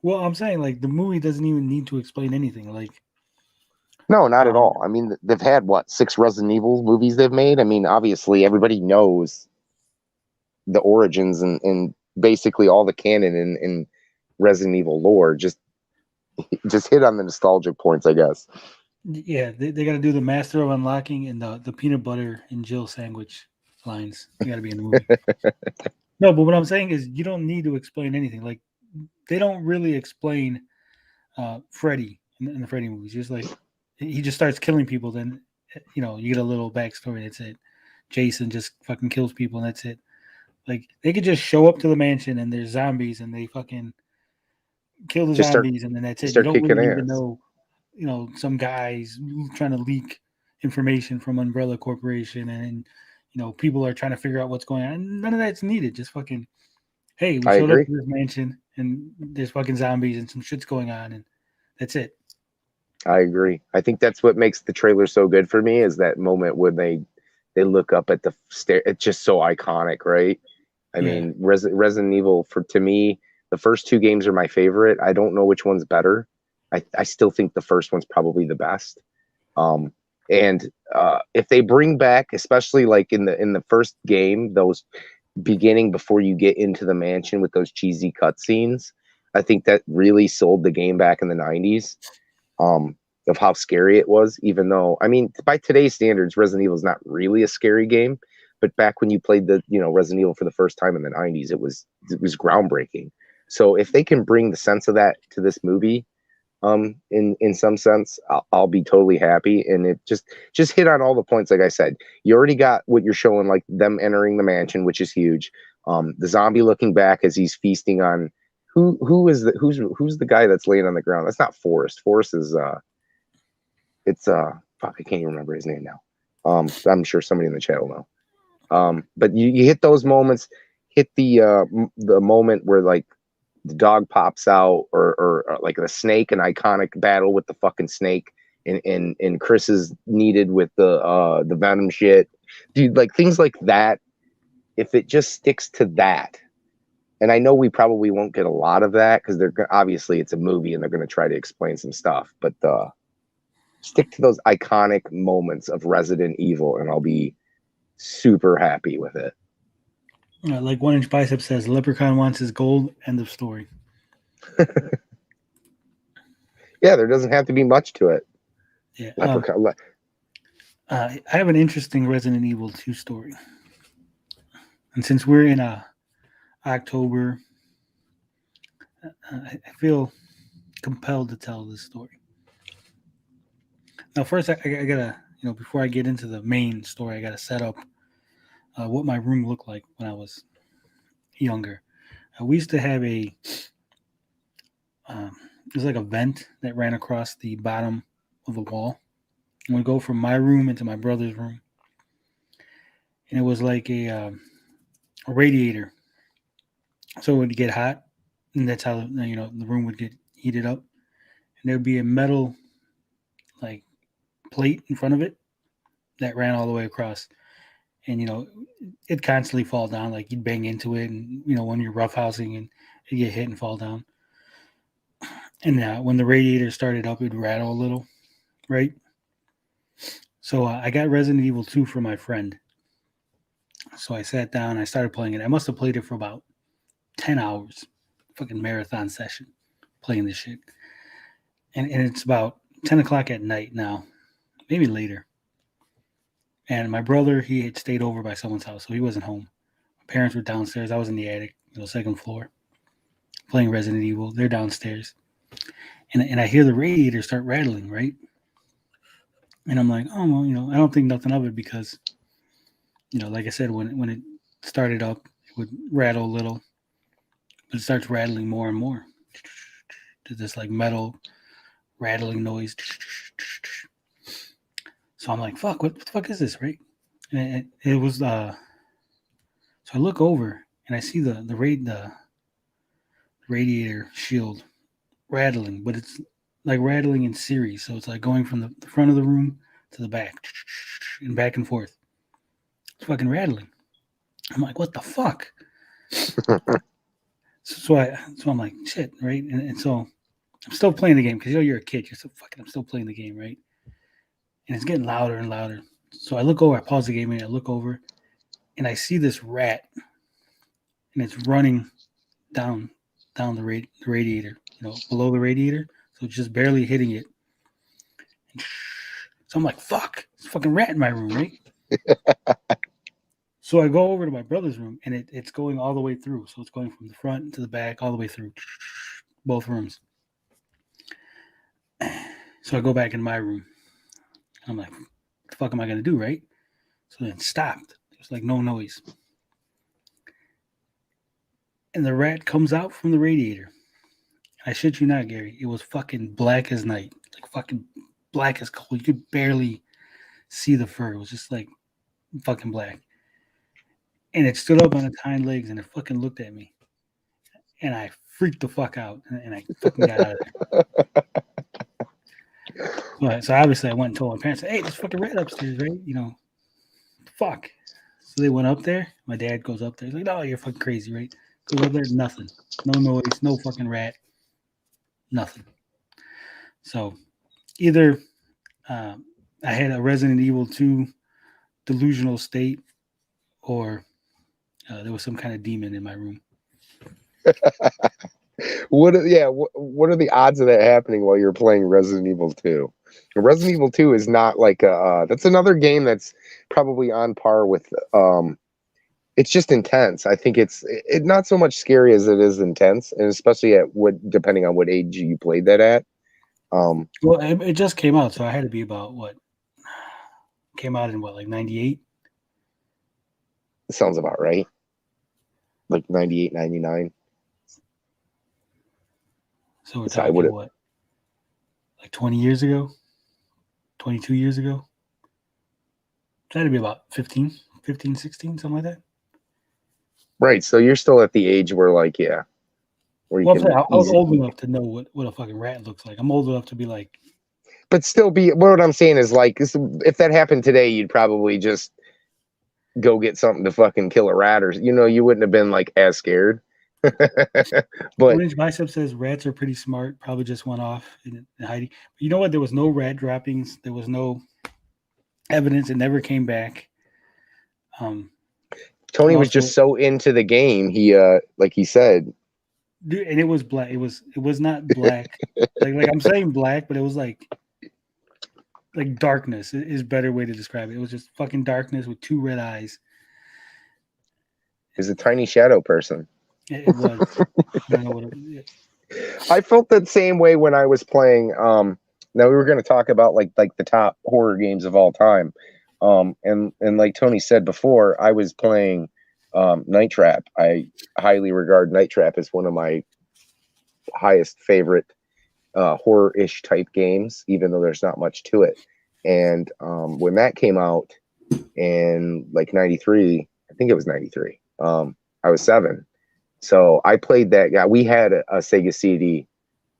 Well, I'm saying, like, the movie doesn't even need to explain anything. Like, No, not at all. I mean, they've had, what, 6 Resident Evil movies they've made? I mean, obviously, everybody knows the origins and basically all the canon in Resident Evil lore. Just hit on the nostalgic points, I guess. yeah, they got to do the Master of Unlocking and the peanut butter and Jill sandwich lines. They got to be in the movie. No, but what I'm saying is you don't need to explain anything. Like, they don't really explain Freddy in the Freddy movies. Just like he just starts killing people, then you get a little backstory. That's it. Jason just fucking kills people, and that's it. Like, they could just show up to the mansion and there's zombies, and they fucking kill the zombies, and then that's it. You don't really need to know. Some guys trying to leak information from Umbrella Corporation, and people are trying to figure out what's going on. None of that's needed. Just fucking, hey, we showed up to this mansion and there's fucking zombies and some shit's going on, and that's it. I agree. I think that's what makes the trailer so good for me, is that moment when they look up at the stair. It's just so iconic, right? I mean, Resident Evil, to me, the first 2 games are my favorite. I don't know which one's better. I still think the first one's probably the best. And if they bring back, especially like in the first game, those beginning before you get into the mansion with those cheesy cutscenes, I think that really sold the game back in the 90s, of how scary it was. Even though, I mean, by today's standards, Resident Evil is not really a scary game, but back when you played the Resident Evil for the first time in the 90s, it was groundbreaking. So if they can bring the sense of that to this movie, in some sense, I'll be totally happy. And it just hit on all the points. Like I said, you already got what you're showing, like them entering the mansion, which is huge. The zombie looking back as he's feasting on who's the guy that's laying on the ground. That's not Forrest. Forrest is it's fuck, I can't even remember his name now. I'm sure somebody in the chat will know. But you hit those moments, hit the moment where like the dog pops out, or like the snake, an iconic battle with the fucking snake, and Chris is needed with the venom shit, dude. Like, things like that, if it just sticks to that, and I know we probably won't get a lot of that because obviously it's a movie and they're going to try to explain some stuff, but stick to those iconic moments of Resident Evil and I'll be super happy with it. Like 1 Inch Bicep says, Leprechaun wants his gold. End of story. Yeah, there doesn't have to be much to it. Yeah. Leprechaun. I have an interesting Resident Evil 2 story. And since we're in October, I feel compelled to tell this story. Now, first, I gotta, before I get into the main story, I gotta set up what my room looked like when I was younger. We used to have it was like a vent that ran across the bottom of the wall. And we'd go from my room into my brother's room. And it was like a radiator. So it would get hot, and that's how the room would get heated up. And there would be a metal like plate in front of it that ran all the way across. And it'd constantly fall down, like you'd bang into it, and when you're roughhousing and it'd get hit and fall down. And when the radiator started up, it'd rattle a little, right? So I got Resident Evil 2 for my friend. So I sat down, I started playing it. I must have played it for about 10 hours, fucking marathon session, playing this shit. And it's about 10 o'clock at night now, maybe later. And my brother, he had stayed over by someone's house, so he wasn't home. My parents were downstairs. I was in the attic, second floor, playing Resident Evil. They're downstairs. And I hear the radiator start rattling, right? And I'm like, oh, well, I don't think nothing of it because like I said, when it started up, it would rattle a little, but it starts rattling more and more. To this like metal rattling noise. So I'm like, fuck, what the fuck is this, right? And it was so I look over and I see the radiator shield rattling, but it's like rattling in series. So it's like going from the front of the room to the back and back and forth. It's fucking rattling. I'm like, what the fuck? so I'm like, shit, right? And so I'm still playing the game because you're a kid. You're so fucking. I'm still playing the game, right? And it's getting louder and louder. So I look over. I pause the game and I look over, and I see this rat, and it's running down the radiator, below the radiator. So it's just barely hitting it. So I'm like, fuck, it's a fucking rat in my room, right? So I go over to my brother's room, and it's going all the way through. So it's going from the front to the back, all the way through both rooms. So I go back in my room. I'm like, what the fuck am I going to do, right? So then it stopped. There's like no noise. And the rat comes out from the radiator. I shit you not, Gary. It was fucking black as night. Like fucking black as coal. You could barely see the fur. It was just like fucking black. And it stood up on its hind legs and it fucking looked at me. And I freaked the fuck out. And I fucking got out of there. So obviously I went and told my parents, hey, there's fucking rat upstairs, right? Fuck. So they went up there. My dad goes up there. He's like, no, you're fucking crazy, right? Goes up there, nothing. No noise, no fucking rat. Nothing. So either I had a Resident Evil 2 delusional state or there was some kind of demon in my room. What are the odds of that happening while you're playing Resident Evil 2? Resident Evil 2 is not like that's another game that's probably on par with it's just intense. I think it's not so much scary as it is intense, and especially depending on what age you played that at. Well, it just came out, so I had to be about what? Came out in what, like 98? Sounds about right. Like 98, 99. So we're talking what? Like 20 years ago? 22 years ago? It had to be about 15, 16, something like that. Right. So you're still at the age where like, yeah. Where you I was old enough to know what a fucking rat looks like. I'm old enough to be like. But still what I'm saying is like, if that happened today, you'd probably just go get something to fucking kill a rat, or you wouldn't have been like as scared. But Orange Bicep says rats are pretty smart, probably just went off in hiding. But you know what? There was no rat droppings. There was no evidence. It never came back. Tony was just so into the game. He like he said, dude, and it was black. It was not black. like I'm saying black, but it was like darkness is a better way to describe it. It was just fucking darkness with two red eyes. He's a tiny shadow person. It was. I don't know what it is. I felt that same way when I was playing. Now we were going to talk about like the top horror games of all time. And like Tony said before, I was playing Night Trap. I highly regard Night Trap as one of my highest favorite horror-ish type games, even though there's not much to it. And when that came out in like 93, I think it was 93, I was 7. So I played that guy. We had a Sega CD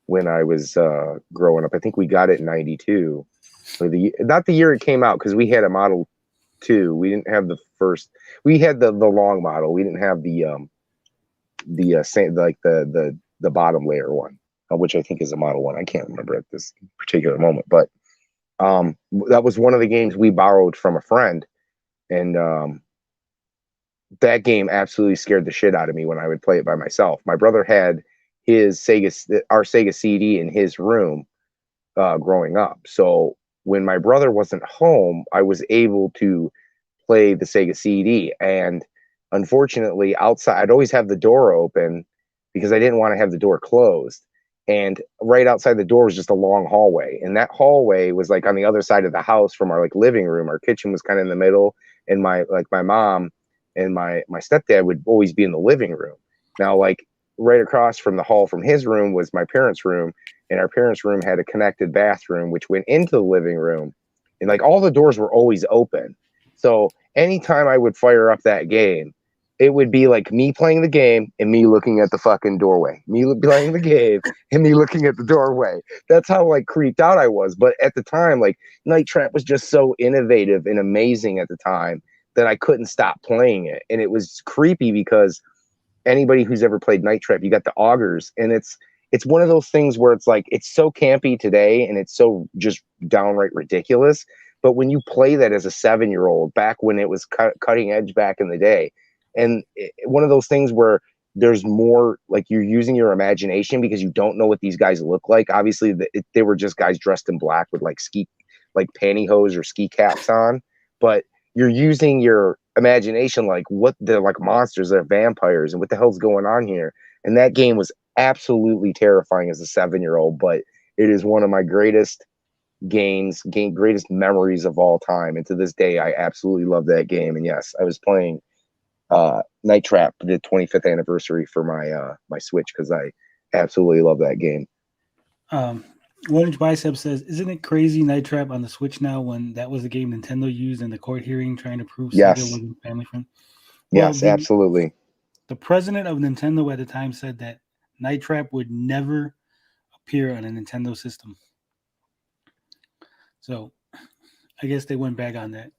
when I was growing up. I think we got it in 92. Not the year it came out, because we had a Model 2. We didn't have the first. We had the long model. We didn't have the bottom layer one, which I think is a Model 1. I can't remember at this particular moment, but that was one of the games we borrowed from a friend, and that game absolutely scared the shit out of me when I would play it by myself. My brother had our Sega CD in his room growing up, so when my brother wasn't home, I was able to play the Sega CD. And unfortunately, outside, I'd always have the door open because I didn't want to have the door closed. And right outside the door was just a long hallway. And that hallway was like on the other side of the house from our like living room. Our kitchen was kind of in the middle. and my mom and my stepdad would always be in the living room. Now, like right across from the hall from his room was my parents' room, and our parents' room had a connected bathroom which went into the living room, and like all the doors were always open. So anytime I would fire up that game, it would be like me playing the game and me looking at the fucking doorway. Me playing the game and me looking at the doorway. That's how like creeped out I was. But at the time, like Night Trap was just so innovative and amazing at the time that I couldn't stop playing it. And it was creepy because anybody who's ever played Night Trap, you got the augers, and it's one of those things where it's like it's so campy today and it's so just downright ridiculous. But when you play that as a 7-year-old back when it was cutting edge back in the day, and one of those things where there's more like you're using your imagination because you don't know what these guys look like. Obviously, they were just guys dressed in black with like pantyhose or ski caps on, but you're using your imagination, like what they're like monsters, they're vampires, and what the hell's going on here. And that game was absolutely terrifying as a 7-year-old, but it is one of my greatest greatest memories of all time. And to this day, I absolutely love that game. And yes, I was playing Night Trap, the 25th anniversary for my Switch, because I absolutely love that game. 1-inch Bicep says, isn't it crazy Night Trap on the Switch now when that was the game Nintendo used in the court hearing trying to prove Sega wasn't family friendly? Yes, absolutely. The president of Nintendo at the time said that Night Trap would never appear on a Nintendo system. So I guess they went back on that.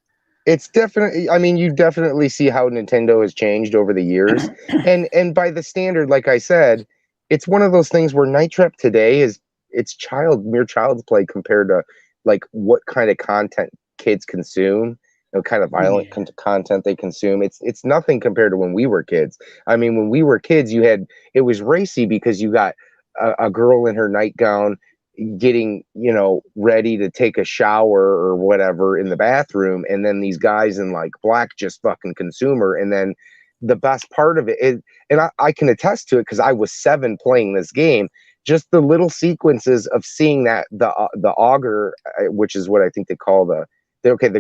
It's definitely, I mean, you definitely see how Nintendo has changed over the years. and by the standard, like I said, it's one of those things where Night Trap today is mere child's play compared to like what kind of content kids consume, kind of violent content they consume. It's nothing compared to when we were kids. I mean, when we were kids, it was racy because you got a girl in her nightgown getting, ready to take a shower or whatever in the bathroom, and then these guys in like black just fucking consume her. And then the best part of it, and I can attest to it because I was 7 playing this game, just the little sequences of seeing that the auger, which is what I think they call the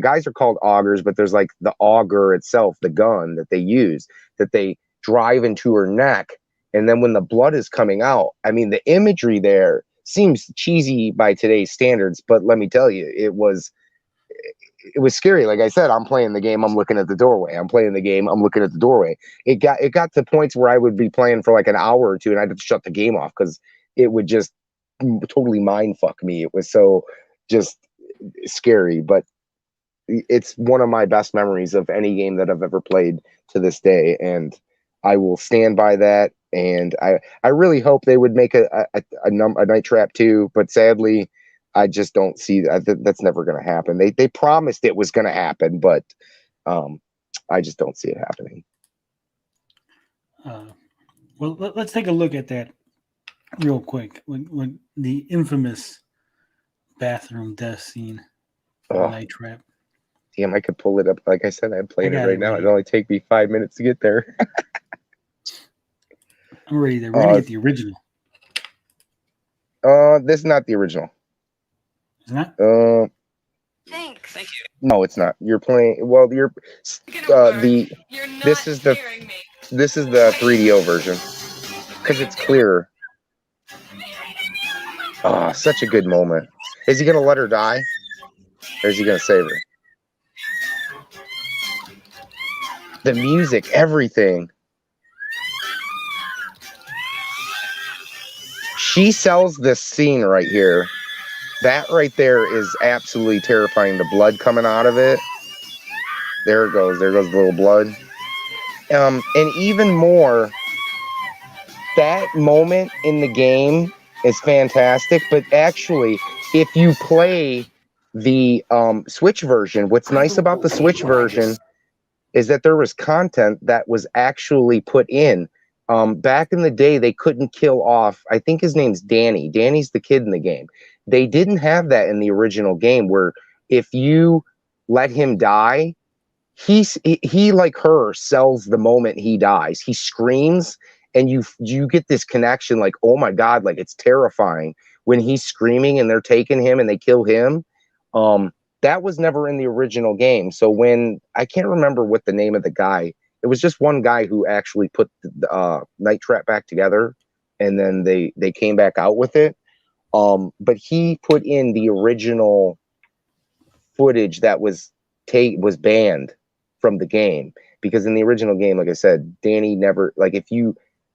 guys are called augers, but there's like the auger itself, the gun that they use, that they drive into her neck. And then when the blood is coming out, I mean, the imagery there seems cheesy by today's standards, but let me tell you, it was scary. Like I said, I'm playing the game, I'm looking at the doorway. I'm playing the game, I'm looking at the doorway. It got to points where I would be playing for like an hour or two and I'd have to shut the game off because it would just totally mind fuck me. It was so just scary, but it's one of my best memories of any game that I've ever played to this day, and I will stand by that. And I really hope they would make a Night Trap 2, but sadly, I just don't see that. That's never going to happen. They promised it was going to happen, but I just don't see it happening. Well, let's take a look at that real quick. When the infamous bathroom death scene of Night Trap. Damn, I could pull it up. Like I said, I'm playing it right now. It'd only take me 5 minutes to get there. I'm ready there. We're gonna get the original. This is not the original. It's not? Thanks. Thank you. No, it's not. You're playing. Well, this is the 3DO version because it's clearer. Oh, such a good moment. Is he gonna let her die, or is he gonna save her? The music, everything. She sells this scene right here. That right there is absolutely terrifying. The blood coming out of it. There it goes. There goes the little blood. And even more, that moment in the game is fantastic. But actually, if you play the Switch version, what's nice about the Switch version is that there was content that was actually put in. Back in the day, they couldn't kill off, I think his name's Danny. Danny's the kid in the game. They didn't have that in the original game, where if you let him die, he like her sells the moment he dies. He screams, and you get this connection, like, oh my God, like it's terrifying when he's screaming and they're taking him and they kill him. that was never in the original game. So when I can't remember what the name of the guy, it was just one guy who actually put the Night Trap back together, and then they came back out with it. But he put in the original footage that was banned from the game, because in the original game, like I said, Danny never, like,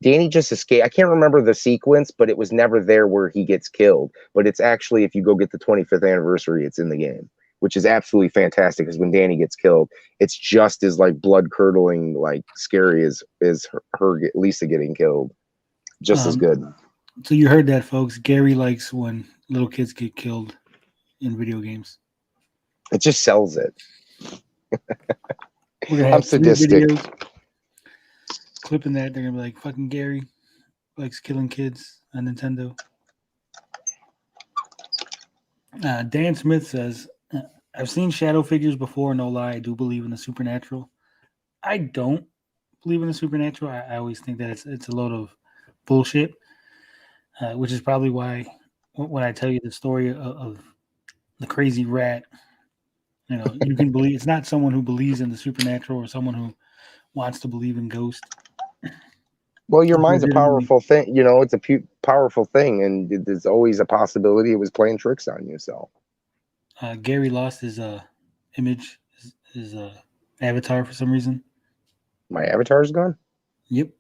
Danny just escaped. I can't remember the sequence, but it was never there where he gets killed. But it's actually, if you go get the 25th anniversary, it's in the game, which is absolutely fantastic, because when Danny gets killed, it's just as like blood curdling, like scary as Lisa getting killed. Just as good. So you heard that, folks. Gary likes when little kids get killed in video games. It just sells it. We're gonna have I'm sadistic. Clipping that, they're gonna be like, "Fucking Gary likes killing kids on Nintendo." Dan Smith says, "I've seen shadow figures before. No lie, I do believe in the supernatural. I don't believe in the supernatural. I always think that it's a load of bullshit, which is probably why when I tell you the story of the crazy rat, you know, you can believe it's not someone who believes in the supernatural or someone who wants to believe in ghosts." Well, your mind's a powerful thing. You know, it's a powerful thing, and there's always a possibility it was playing tricks on you. So, Gary lost his image, his avatar for some reason. My avatar's gone? Yep.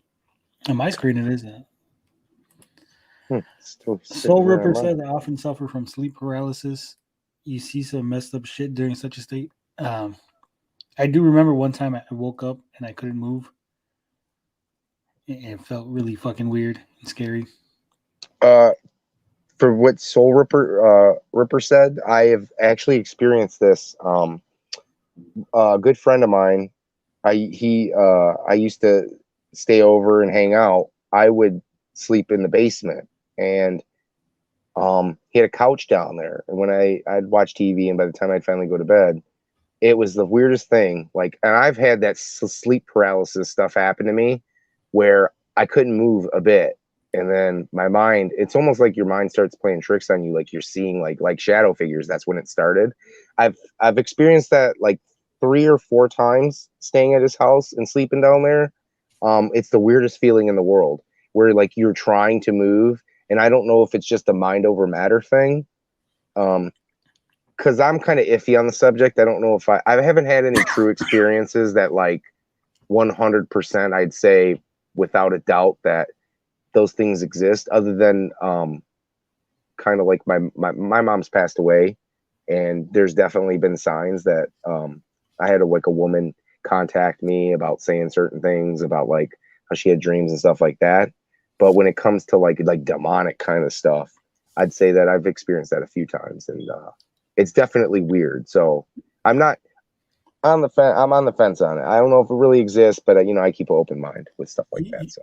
On my screen, it is. Soul Ripper said, "I often suffer from sleep paralysis. You see some messed up shit during such a state." I do remember one time I woke up and I couldn't move. It felt really fucking weird and scary. For what Soul Ripper said, I have actually experienced this. A good friend of mine, I used to stay over and hang out. I would sleep in the basement, and he had a couch down there. And when I'd watch TV, and by the time I'd finally go to bed, it was the weirdest thing. Like, and I've had that sleep paralysis stuff happen to me, where I couldn't move a bit. And then my mind, it's almost like your mind starts playing tricks on you. Like you're seeing like shadow figures. That's when it started. I've experienced that like 3 or 4 times staying at his house and sleeping down there. It's the weirdest feeling in the world, where like you're trying to move. And I don't know if it's just a mind over matter thing. Cause I'm kind of iffy on the subject. I don't know if I haven't had any true experiences that like 100% I'd say without a doubt that those things exist, other than kind of like my mom's passed away, and there's definitely been signs that I had a woman contact me about saying certain things about like how she had dreams and stuff like that. But when it comes to like demonic kind of stuff, I'd say that I've experienced that a few times, and it's definitely weird. So I'm not on the fence. I'm on the fence on it. I don't know if it really exists, but you know, I keep an open mind with stuff like that. So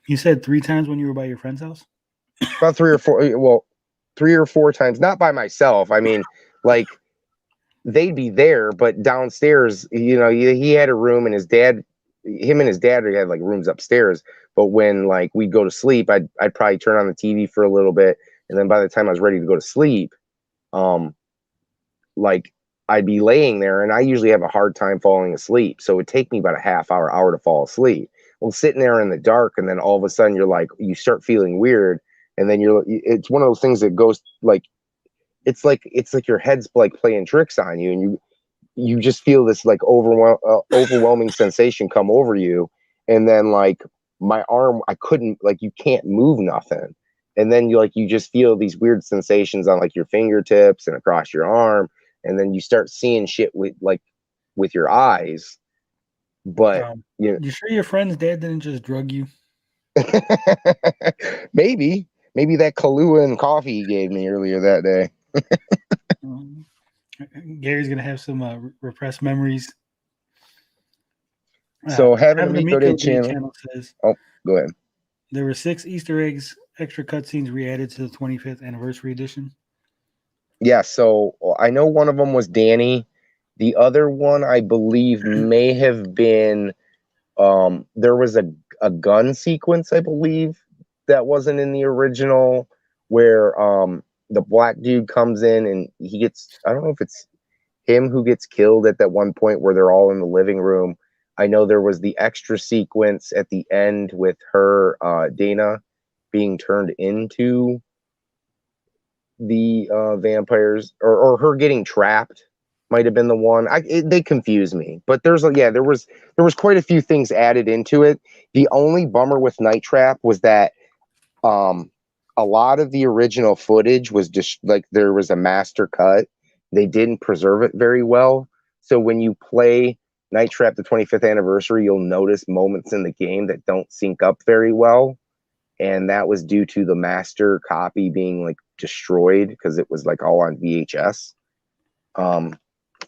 you said 3 times when you were by your friend's house? About 3 or 4. Well, 3 or 4 times, not by myself. I mean, like they'd be there, but downstairs, you know, he had a room, and him and his dad had like rooms upstairs. But when like we'd go to sleep, I'd probably turn on the TV for a little bit, and then by the time I was ready to go to sleep, like I'd be laying there, and I usually have a hard time falling asleep, so it'd take me about a half hour to fall asleep. Well, sitting there in the dark, and then all of a sudden you start feeling weird, and then it's one of those things that goes like it's like your head's like playing tricks on you, and you just feel this like overwhelming sensation come over you, and then like my arm, I couldn't, like, you can't move nothing, and then you just feel these weird sensations on like your fingertips and across your arm, and then you start seeing shit with your eyes. But you sure your friend's dad didn't just drug you? maybe that Kahlua and coffee he gave me earlier that day. Gary's gonna have some repressed memories. So having Amico Day channel says, oh, go ahead. There were 6 Easter eggs, extra cutscenes re-added to the 25th anniversary edition. Yeah, so I know one of them was Danny. The other one, I believe, may have been there was a gun sequence, I believe, that wasn't in the original, where the black dude comes in and he gets, I don't know if him who gets killed at that one point where they're all in the living room. I know there was the extra sequence at the end with her, Dana, being turned into the vampires, or her getting trapped might have been the one. They confuse me, but there was quite a few things added into it. The only bummer with Night Trap was that a lot of the original footage was just like, there was a master cut. They didn't preserve it very well. So when you play Night Trap the 25th anniversary, you'll notice moments in the game that don't sync up very well. And that was due to the master copy being like destroyed because it was like all on VHS.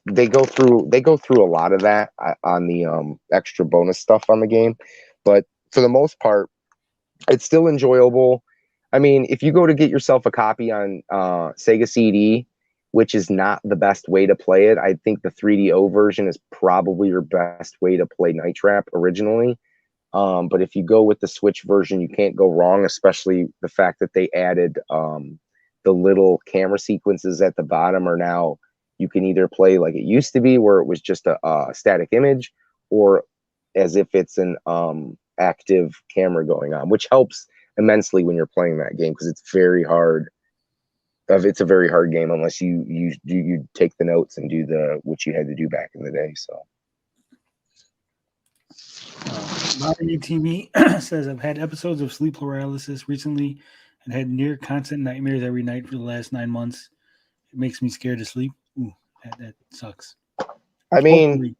They go through a lot of that on the extra bonus stuff on the game, but for the most part, it's still enjoyable. I mean, if you go to get yourself a copy on Sega CD, which is not the best way to play it, I think the 3DO version is probably your best way to play Night Trap originally. But if you go with the Switch version, you can't go wrong, especially the fact that they added the little camera sequences at the bottom are now, you can either play like it used to be, where it was just a static image, or as if it's an active camera going on, which helps immensely when you're playing that game, because it's very hard. It's a very hard game unless you take the notes and do what you had to do back in the day. So Bobby TV says, I've had episodes of sleep paralysis recently and had near constant nightmares every night for the last 9 months. It makes me scared to sleep. Ooh, that sucks. I mean,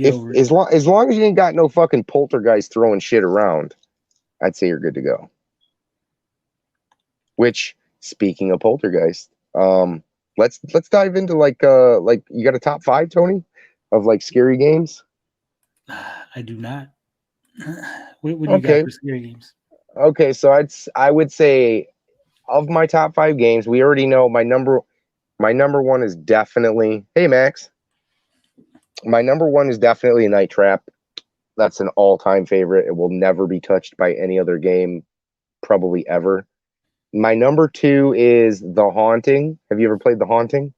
as long as you ain't got no fucking poltergeist throwing shit around, I'd say you're good to go. Which, speaking of poltergeist, let's dive into like you got a top 5, Tony, of like scary games? I do not. What do you got for scary games? Okay, so I would say of my top 5 games, we already know my number one is definitely, hey Max. My number one is definitely Night Trap. That's an all-time favorite. It will never be touched by any other game, probably ever. My number 2 is The Haunting. Have you ever played The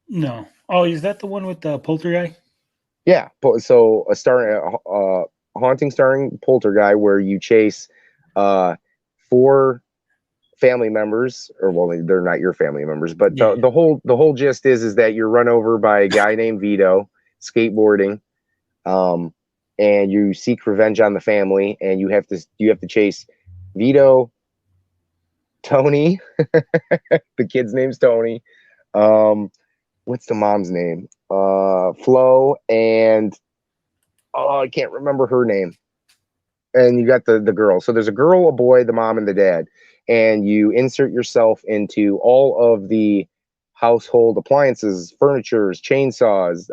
No. Oh, is that the one with the Poltergeist? Yeah. So Haunting starring Poltergeist, where you chase 4 family members, or well, they're not your family members, but the whole gist is that you're run over by a guy named Vito skateboarding, and you seek revenge on the family, and you have to chase Vito, Tony, the kid's name's Tony. What's the mom's name? Flo, and I can't remember her name. And you got the girl. So there's a girl, a boy, the mom, and the dad. And you insert yourself into all of the household appliances, furnitures, chainsaws,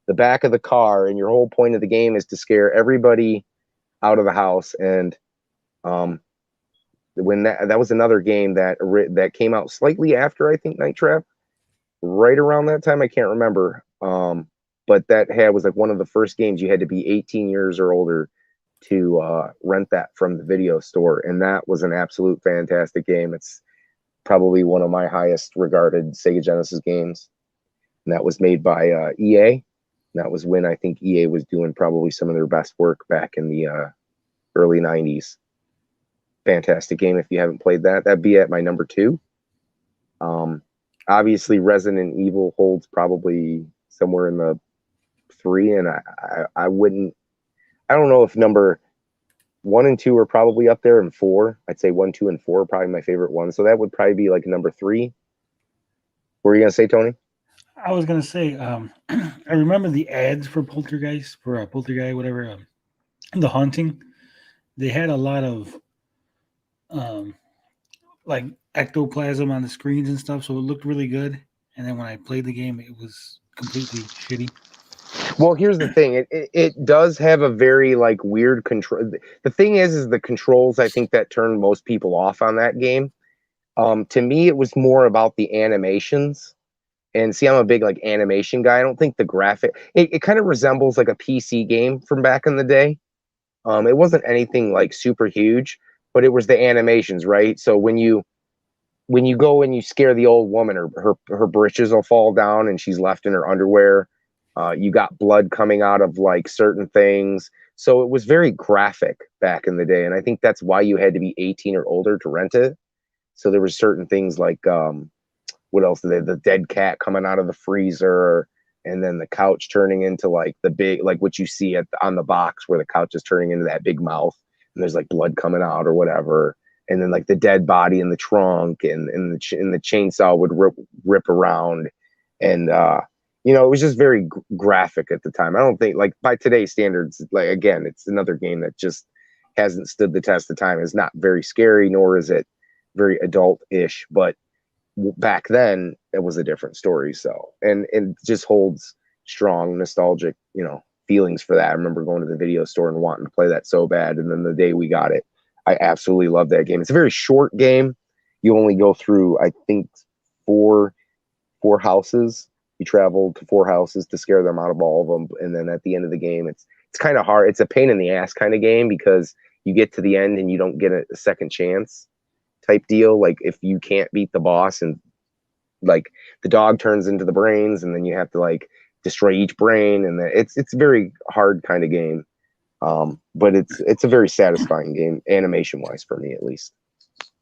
the back of the car, and your whole point of the game is to scare everybody out of the house. And when that was another game that came out slightly after, I think, Night Trap, right around that time, I can't remember. But that was like one of the first games you had to be 18 years or older to rent that from the video store, and that was an absolute fantastic game. It's probably one of my highest regarded Sega Genesis games, and that was made by EA. And that was when I think EA was doing probably some of their best work back in the early 90s. Fantastic game. If you haven't played that'd be at my number 2. Obviously Resident Evil holds probably somewhere in the 3, and I don't know if number 1 and 2 are probably up there, and 4. I'd say 1, 2, and 4 are probably my favorite ones. So that would probably be like number 3. What were you gonna say, Tony? I was gonna say, I remember the ads for Poltergeist, whatever, The Haunting. They had a lot of like ectoplasm on the screens and stuff, so it looked really good. And then when I played the game, it was completely shitty. Well, here's the thing. It does have a very like weird control. The thing is the controls, I think, that turned most people off on that game. To me, it was more about the animations. And see, I'm a big like animation guy. I don't think the graphic, it kind of resembles like a PC game from back in the day. It wasn't anything like super huge, but it was the animations, right? So when you when you go and you scare the old woman, her breeches will fall down and she's left in her underwear. You got blood coming out of like certain things. So it was very graphic back in the day. And I think that's why you had to be 18 or older to rent it. So there were certain things like, what else? The dead cat coming out of the freezer, and then the couch turning into like the big, like what you see on the box where the couch is turning into that big mouth and there's like blood coming out or whatever. And then like the dead body in the trunk and the chainsaw would rip around. And, you know, it was just very graphic at the time. I don't think, like, by today's standards, like, again, it's another game that just hasn't stood the test of time. It's not very scary, nor is it very adult-ish, but back then it was a different story. So, and it just holds strong nostalgic, you know, feelings for that. I remember going to the video store and wanting to play that so bad. And then the day we got it, I absolutely love that game. It's a very short game. You only go through, I think, four houses. You travel to 4 houses to scare them out of all of them. And then at the end of the game, it's kind of hard. It's a pain in the ass kind of game because you get to the end and you don't get a second chance type deal. Like if you can't beat the boss and like the dog turns into the brains and then you have to like destroy each brain. And then it's a very hard kind of game. But it's a very satisfying game, animation wise, for me at least.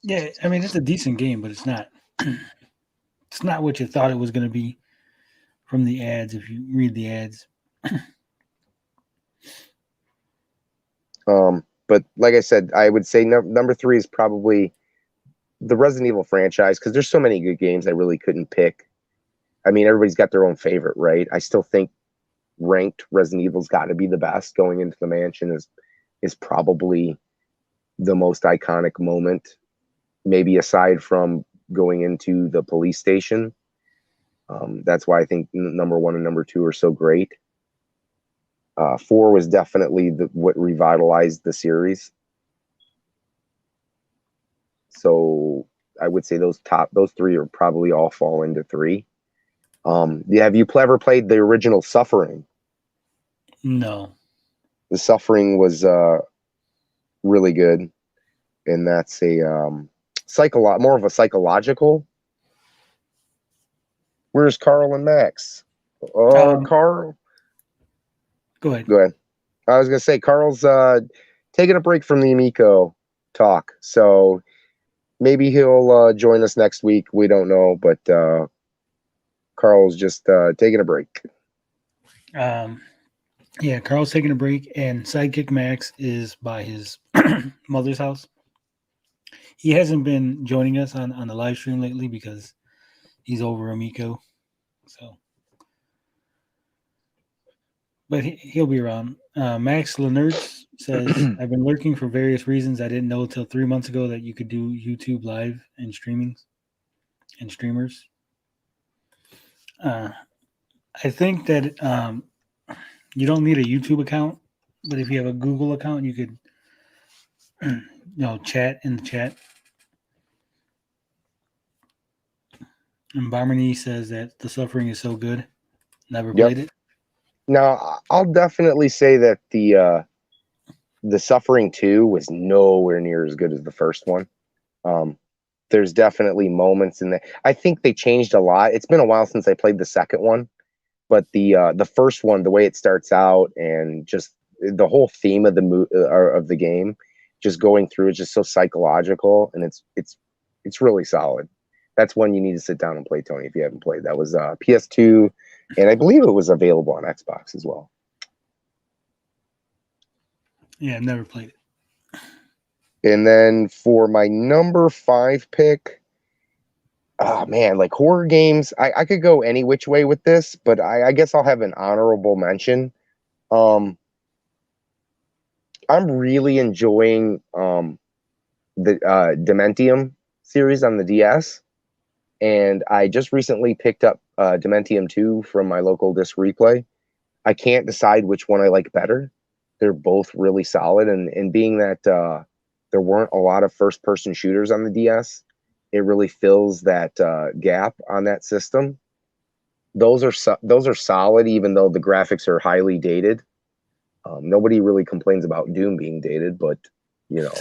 Yeah, I mean it's a decent game, but it's not what you thought it was going to be from the ads. If you read the ads, but like I said, I would say number 3 is probably the Resident Evil franchise because there's so many good games I really couldn't pick. I mean, everybody's got their own favorite, right? I still think ranked Resident Evil's got to be the best. Going into the mansion is probably the most iconic moment, maybe aside from going into the police station. That's why I think number 1 and number 2 are so great. 4 was definitely what revitalized the series. So I would say those 3 are probably all fall into 3. Have you ever played the original Suffering? No. The Suffering was really good, and that's a more of a psychological. Where's Carl and Max? Carl. Go ahead. I was gonna say Carl's taking a break from the Amico talk, so maybe he'll join us next week. We don't know, but Carl's just taking a break. Yeah, Carl's taking a break, and Sidekick Max is by his mother's house. He hasn't been joining us on the live stream lately because he's over Amico. So, but he'll be around. Max Lenertz says, I've been lurking for various reasons. I didn't know until 3 months ago that you could do YouTube live and streamers. I think that you don't need a YouTube account, but if you have a Google account, you could chat in the chat. And Barmany says that The Suffering is so good. Never played it. Now, I'll definitely say that the Suffering 2 was nowhere near as good as the first one. There's definitely moments in there. I think they changed a lot. It's been a while since I played the second one, but the first one, the way it starts out and just the whole theme of the game, just going through, it's just so psychological, and it's really solid. That's one you need to sit down and play, Tony, if you haven't played. That was PS2, and I believe it was available on Xbox as well. Yeah, I've never played it. And then for my number 5 pick, oh man, like horror games, I could go any which way with this, but I guess I'll have an honorable mention. I'm really enjoying the Dementium series on the DS. And I just recently picked up Dementium 2 from my local disc replay. I can't decide which one I like better. They're both really solid. And being that there weren't a lot of first-person shooters on the DS, it really fills that gap on that system. Those are solid, even though the graphics are highly dated. Nobody really complains about Doom being dated, but You know,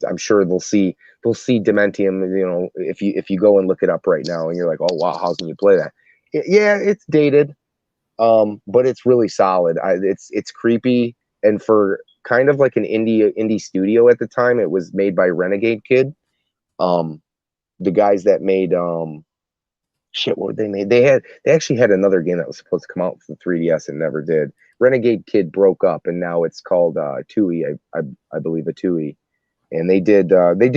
I'm sure they'll see Dementium. You know, if you go and look it up right now, and you're like, oh wow, how can you play that? Yeah, it's dated, but it's really solid. It's creepy, and for kind of like an indie studio at the time, it was made by Renegade Kid. The guys that made shit, what they made? They actually had another game that was supposed to come out for the 3DS and never did. Renegade Kid broke up, and now it's called Tui, I believe, a Tui, and they did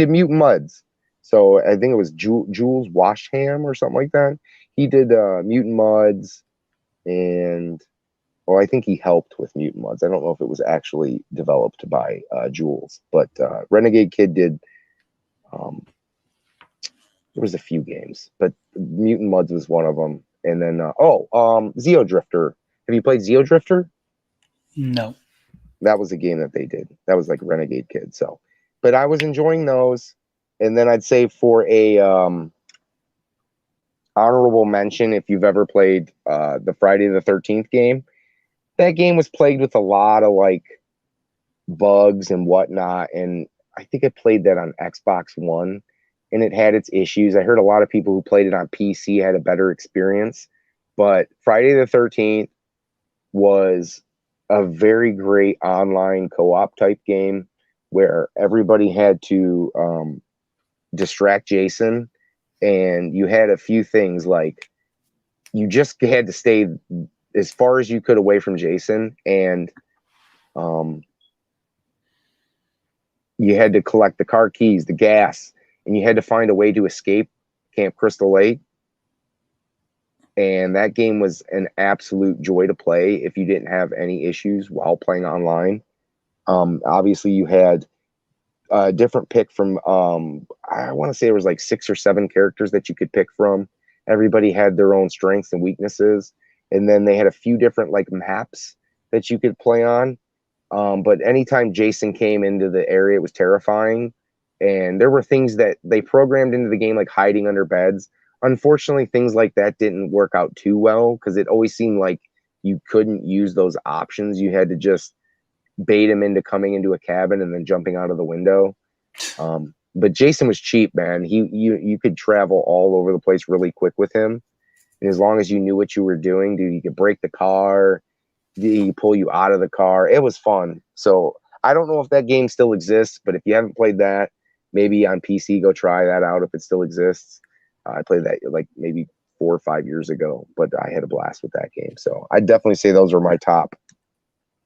Mutant Muds. So I think it was Jules Washam or something like that. He did Mutant Muds, and I think he helped with Mutant Muds. I don't know if it was actually developed by Jules, but Renegade Kid did. There was a few games, but Mutant Muds was one of them. And then Zeo Drifter. Have you played Zeo Drifter? No. That was a game that they did. That was like Renegade Kid. So, but I was enjoying those. And then I'd say for a honorable mention, if you've ever played the Friday the 13th game, that game was plagued with a lot of like bugs and whatnot. And I think I played that on Xbox One, and it had its issues. I heard a lot of people who played it on PC had a better experience, but Friday the 13th was a very great online co-op type game where everybody had to distract Jason, and you had a few things like you just had to stay as far as you could away from Jason, and you had to collect the car keys, the gas, and you had to find a way to escape Camp Crystal Lake. And that game was an absolute joy to play if you didn't have any issues while playing online. Obviously, you had a different pick from, I want to say there was like 6 or 7 characters that you could pick from. Everybody had their own strengths and weaknesses. And then they had a few different like maps that you could play on. But anytime Jason came into the area, it was terrifying. And there were things that they programmed into the game, like hiding under beds. Unfortunately, things like that didn't work out too well because it always seemed like you couldn't use those options. You had to just bait him into coming into a cabin and then jumping out of the window. But Jason was cheap, man. You could travel all over the place really quick with him. And as long as you knew what you were doing, dude, you could break the car. He pull you out of the car. It was fun. So I don't know if that game still exists, but if you haven't played that, maybe on PC, go try that out if it still exists. I played that like maybe 4 or 5 years ago, but I had a blast with that game. So I'd definitely say those are my top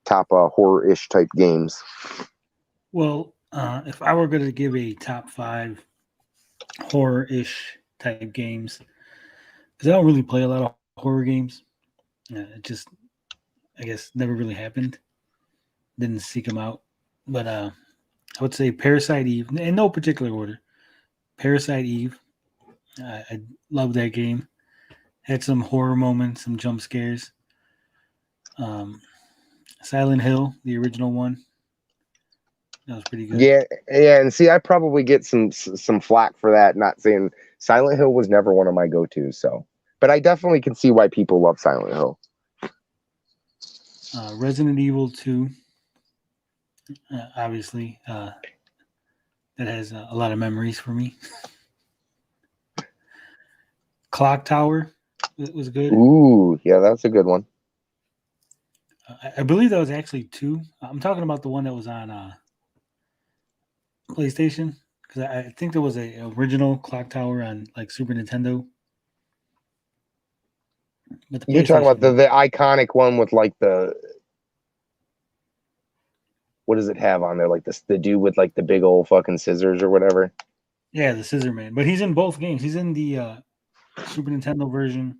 horror-ish type games. Well, if I were going to give a top 5 horror-ish type games, because I don't really play a lot of horror games, it just, I guess, never really happened. Didn't seek them out. But I would say Parasite Eve, in no particular order. Parasite Eve. I love that game. Had some horror moments, some jump scares. Silent Hill, the original one. That was pretty good. Yeah, and see, I probably get some flack for that, not saying Silent Hill was never one of my go-tos, so. But I definitely can see why people love Silent Hill. Resident Evil 2. Obviously, that has a lot of memories for me. Clock Tower was good. Ooh, yeah, that's a good one. I believe that was actually 2. I'm talking about the one that was on PlayStation, because I think there was a original Clock Tower on like Super Nintendo. But You're talking about the iconic one with like the, what does it have on there? Like the dude with like the big old fucking scissors or whatever. Yeah, the Scissor Man. But he's in both games. He's in the Super Nintendo version.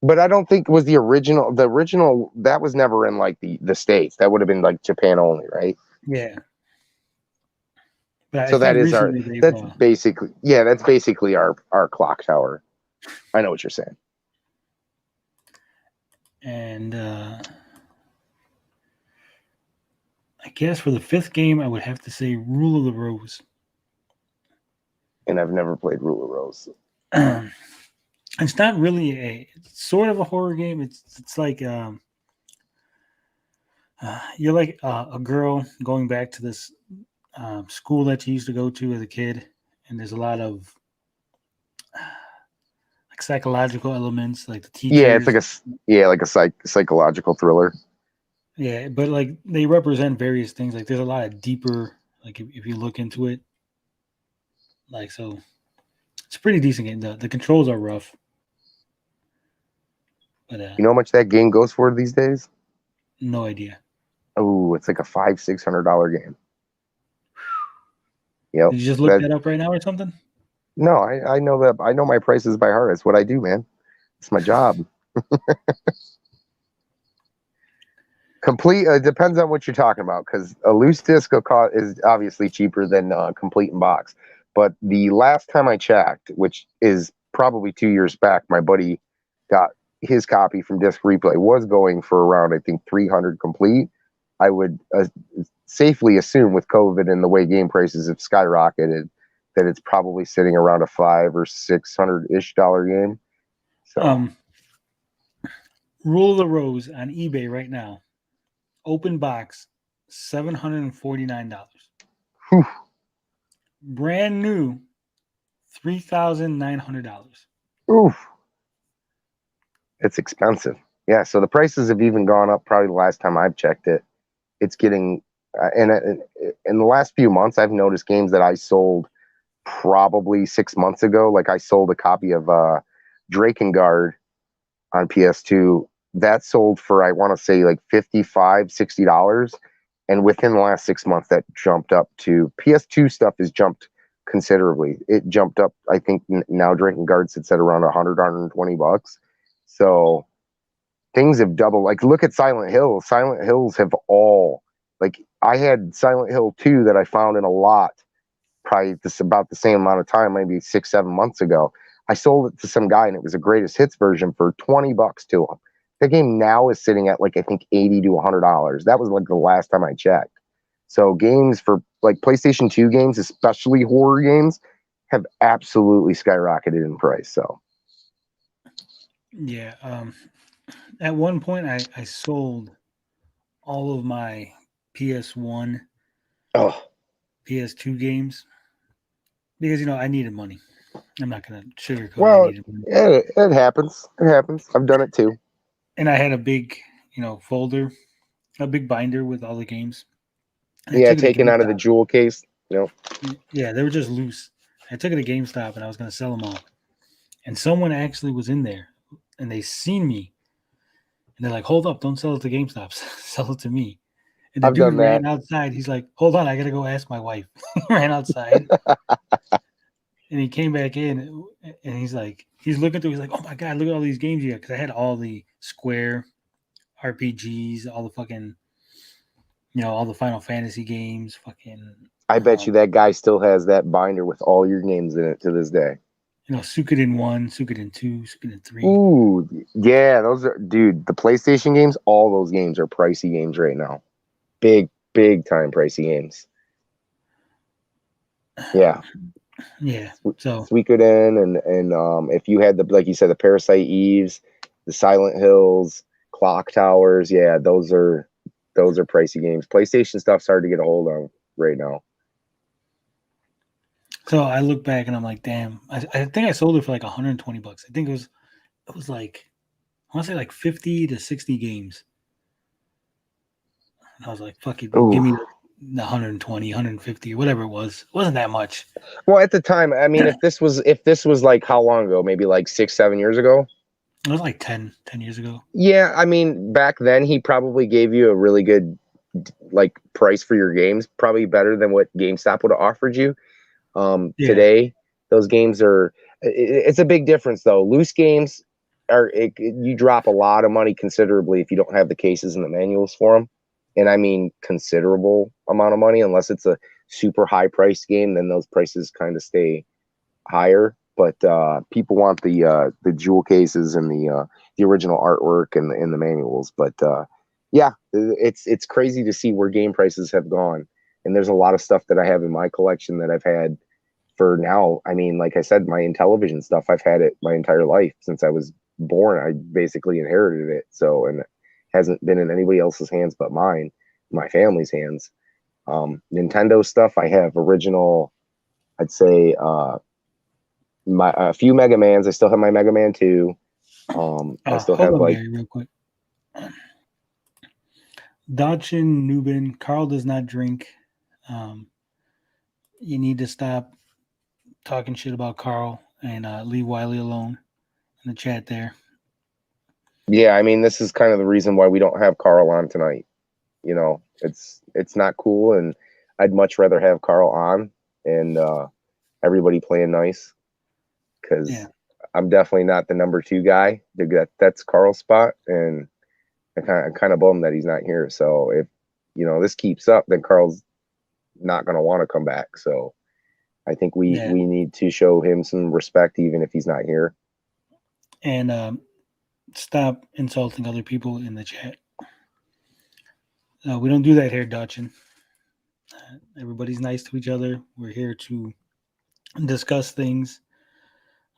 But I don't think it was the original. The original, that was never in like the States. That would have been like Japan only, right? Yeah. But So that is that's basically our clock tower. I know what you're saying. And I guess for the 5th game, I would have to say Rule of the Rose. And I've never played Rule of Rose. It's not really it's sort of a horror game. It's like You're like a girl going back to this school that you used to go to as a kid, and there's a lot of like psychological elements, like the teachers. Yeah, it's like a psychological thriller. Yeah, but like they represent various things. Like there's a lot of deeper, like if you look into it, like so, it's a pretty decent game. The controls are rough, but You know how much that game goes for these days? no idea. Oh, it's like a $500-$600 game. Yep. Did you just look that up right now or something? No, I know that. I know my prices by heart. It's what I do, man. It's my job. Complete depends on what you're talking about, because a loose disc is obviously cheaper than complete in box. But the last time I checked, which is probably 2 years back, my buddy got his copy from Disc Replay, was going for around, I think, 300 complete. I would safely assume with COVID and the way game prices have skyrocketed that it's probably sitting around a $500 or $600-ish game. So, Rule of the Rose on eBay right now, open box, $749. Whew. Brand new, $3,900. Oof, it's expensive. Yeah, so the prices have even gone up. Probably the last time I've checked it, it's getting. And in the last few months, I've noticed games that I sold probably 6 months ago. Like I sold a copy of Drakengard on PS2. That sold for, I want to say, like $55-$60. And within the last 6 months, that jumped up to PS2 stuff has jumped considerably. It jumped up, I think now Drakengard sits at around $100-$120. So things have doubled. Like look at Silent Hill. Silent Hills have all, like I had Silent Hill 2 that I found in a lot probably about the same amount of time, maybe 6-7 months ago. I sold it to some guy and it was a greatest hits version for $20 to him. The game now is sitting at like I think $80 to $100. That was like the last time I checked. So games for like PlayStation 2 games, especially horror games, have absolutely skyrocketed in price. So yeah, at one point I sold all of my PS1, PS2 games because I needed money. I'm not gonna sugarcoat it. Well, I needed money. it happens. It happens. I've done it too. And I had a big, folder, a big binder with all the games. And Yeah, taken out of the jewel case. Yeah, they were just loose. I took it to GameStop and I was going to sell them all. And someone actually was in there and they seen me. And they're like, hold up, don't sell it to GameStop. Sell it to me. And the I've dude done ran that. outside. He's like, hold on, I got to go ask my wife. He ran outside. And he came back in and he's looking through. He's like, oh my God, look at all these games you got. Because I had all the Square RPGs, all the fucking, all the Final Fantasy games, fucking. I bet you that guy still has that binder with all your games in it to this day. Suikoden 1, Suikoden 2, Suikoden 3. Ooh, yeah, those are, dude, the PlayStation games, all those games are pricey games right now. Big time pricey games. Yeah. Yeah. So Suikoden and if you had like you said, the Parasite Eves, the Silent Hills, Clock Towers, yeah, those are pricey games. PlayStation stuff's hard to get a hold of right now. So I look back and I'm like, damn, I think I sold it for like $120. I think it was like, I want to say like 50 to 60 games. And I was like, fuck it, give me the 120, 150, whatever it was. It wasn't that much. Well, at the time, I mean, if this was like how long ago? Maybe like 6-7 years ago? It was like 10 years ago. Yeah, I mean, back then he probably gave you a really good like price for your games, probably better than what GameStop would have offered you. Today, those games it's a big difference though. Loose games you drop a lot of money considerably if you don't have the cases and the manuals for them. And I mean considerable amount of money, unless it's a super high price game, then those prices kind of stay higher. But people want the jewel cases and the original artwork and the manuals. But yeah, it's crazy to see where game prices have gone. And there's a lot of stuff that I have in my collection that I've had for now. I mean, like I said, my Intellivision stuff, I've had it my entire life since I was born. I basically inherited it. So, and hasn't been in anybody else's hands but mine, my family's hands. Nintendo stuff, I have original, I'd say, a few Mega Mans. I still have my Mega Man 2. I still Hold have on, like Gary, real quick. Dachin Nubin, Carl does not drink. You need to stop talking shit about Carl and leave Wiley alone in the chat there. Yeah, I mean, this is kind of the reason why we don't have Carl on tonight. You know, it's not cool, and I'd much rather have Carl on and everybody playing nice, because I'm definitely not the number 2 guy. That's Carl's spot, and I kind of bummed that he's not here. So if this keeps up, then Carl's not going to want to come back. So I think we need to show him some respect, even if he's not here. And stop insulting other people in the chat. We don't do that here, Dachin. Everybody's nice to each other. We're here to discuss things.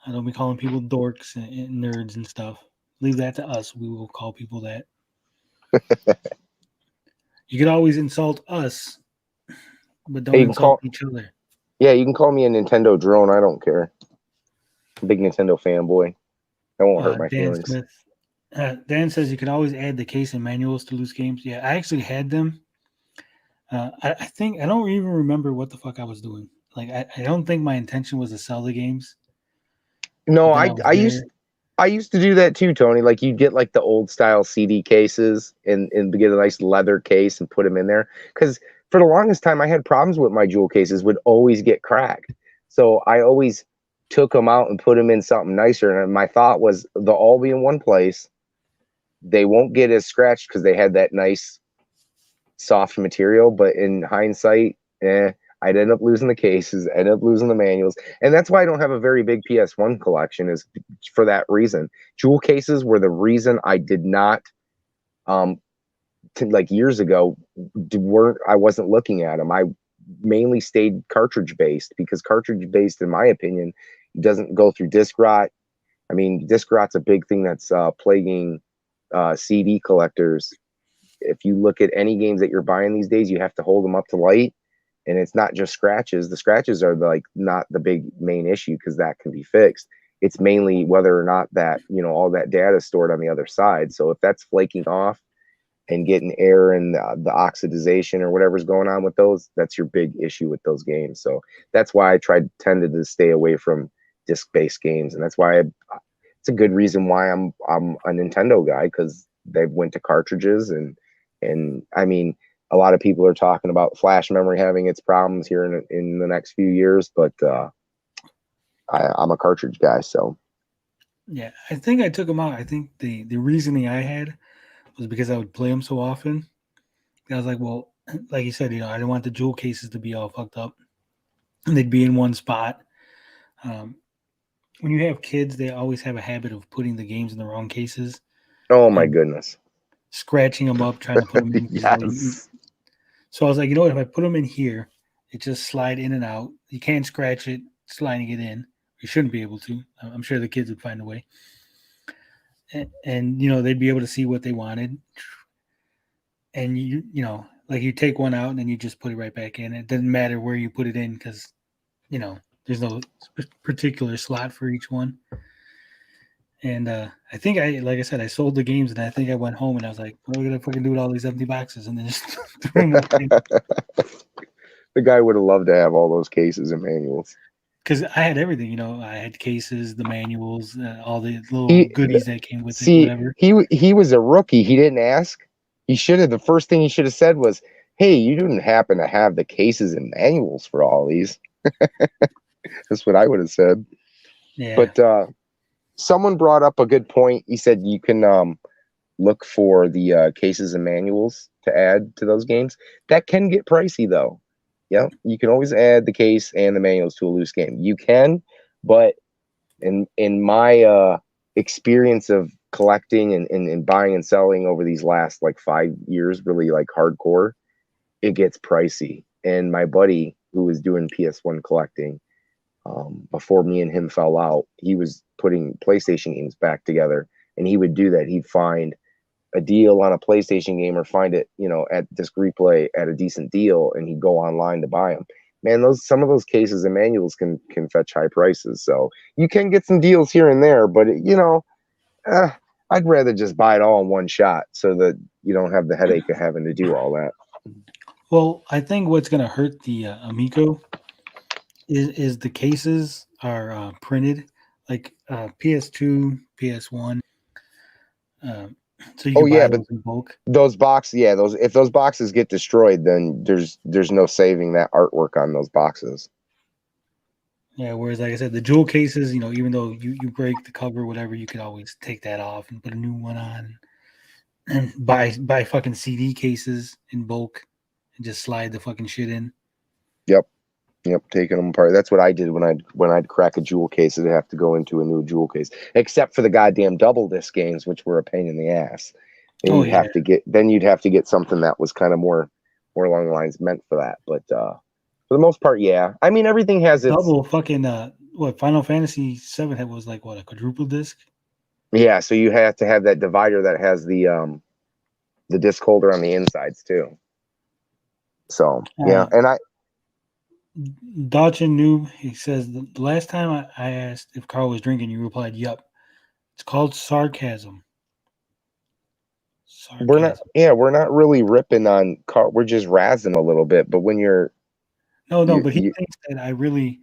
I don't be calling people dorks and nerds and stuff. Leave that to us. We will call people that. You could always insult us, but don't insult each other. Yeah, you can call me a Nintendo drone. I don't care. Big Nintendo fanboy. That won't hurt my Dan feelings. Smith. Dan says you can always add the case and manuals to loose games. Yeah, I actually had them. I think I don't even remember what the fuck I was doing. Like I don't think my intention was to sell the games. No, I used to do that too, Tony. Like you'd get like the old style CD cases and get a nice leather case and put them in there. Because for the longest time, I had problems with my jewel cases, would always get cracked. So I always took them out and put them in something nicer. And my thought was they'll all be in one place. They won't get as scratched because they had that nice soft material. But in hindsight, I'd end up losing the cases, end up losing the manuals. And that's why I don't have a very big PS1 collection, is for that reason. Jewel cases were the reason I did not, like years ago, I wasn't looking at them. I mainly stayed cartridge based, because cartridge based, in my opinion, doesn't go through disc rot. I mean, disc rot's a big thing that's plaguing CD collectors. If you look at any games that you're buying these days, you have to hold them up to light. And it's not just scratches. The scratches are like not the big main issue, because that can be fixed. It's mainly whether or not that, all that data is stored on the other side. So if that's flaking off and getting air and the oxidization or whatever's going on with those, that's your big issue with those games. So that's why I tended to stay away from disc-based games. And that's why it's a good reason why I'm a Nintendo guy, because they went to cartridges. And I mean, a lot of people are talking about flash memory having its problems here in the next few years, but I'm a cartridge guy. So yeah, I think I took them out. I think the reasoning I had was because I would play them so often. I was like, well, like you said, I didn't want the jewel cases to be all fucked up, and they'd be in one spot. When you have kids, they always have a habit of putting the games in the wrong cases. Oh my goodness. Scratching them up, trying to put them in. Yes. So I was like, what? If I put them in here, it just slide in and out. You can't scratch it, sliding it in. You shouldn't be able to. I'm sure the kids would find a way. And they'd be able to see what they wanted. And like you take one out and then you just put it right back in. It doesn't matter where you put it in, because there's no particular slot for each one. And I think like I said, I sold the games, and I think I went home and I was like, what are we gonna fucking do with all these empty boxes? And then just threw them away. The guy would have loved to have all those cases and manuals. Because I had everything, I had cases, the manuals, all the little goodies that came with it, whatever. He was a rookie. He didn't ask. He should have. The first thing he should have said was, hey, you didn't happen to have the cases and manuals for all these. That's what I would have said. Yeah. But someone brought up a good point. He said you can look for the cases and manuals to add to those games. That can get pricey, though. Yeah, you can always add the case and the manuals to a loose game. You can, but in my experience of collecting and buying and selling over these last like 5 years, really like hardcore, it gets pricey. And my buddy who was doing PS1 collecting, before me and him fell out, he was putting PlayStation games back together, and he would do that. He'd find a deal on a PlayStation game or find it, at Disc Replay at a decent deal, and he'd go online to buy them. Man, some of those cases and manuals can fetch high prices. So you can get some deals here and there, but I'd rather just buy it all in one shot so that you don't have the headache of having to do all that. Well, I think what's going to hurt the Amico is the cases are printed like PS2, PS1. So you can buy those in bulk. Those boxes, if those boxes get destroyed, then there's no saving that artwork on those boxes. Yeah, whereas like I said, the jewel cases, even though you break the cover, whatever, you could always take that off and put a new one on, and buy fucking CD cases in bulk and just slide the fucking shit in. Yep, taking them apart. That's what I did when I'd crack a jewel case. It'd have to go into a new jewel case, except for the goddamn double disc games, which were a pain in the ass. And you'd have to get something that was kind of more along the lines meant for that. But for the most part, yeah. I mean, everything has its double fucking Final Fantasy VII was like a quadruple disc. Yeah, so you have to have that divider that has the disc holder on the insides too. So yeah, and Dodgen Noob, he says the last time I asked if Carl was drinking, you replied, "Yup." It's called sarcasm. We're not really ripping on Carl. We're just razzing a little bit. But when you're but he thinks that I really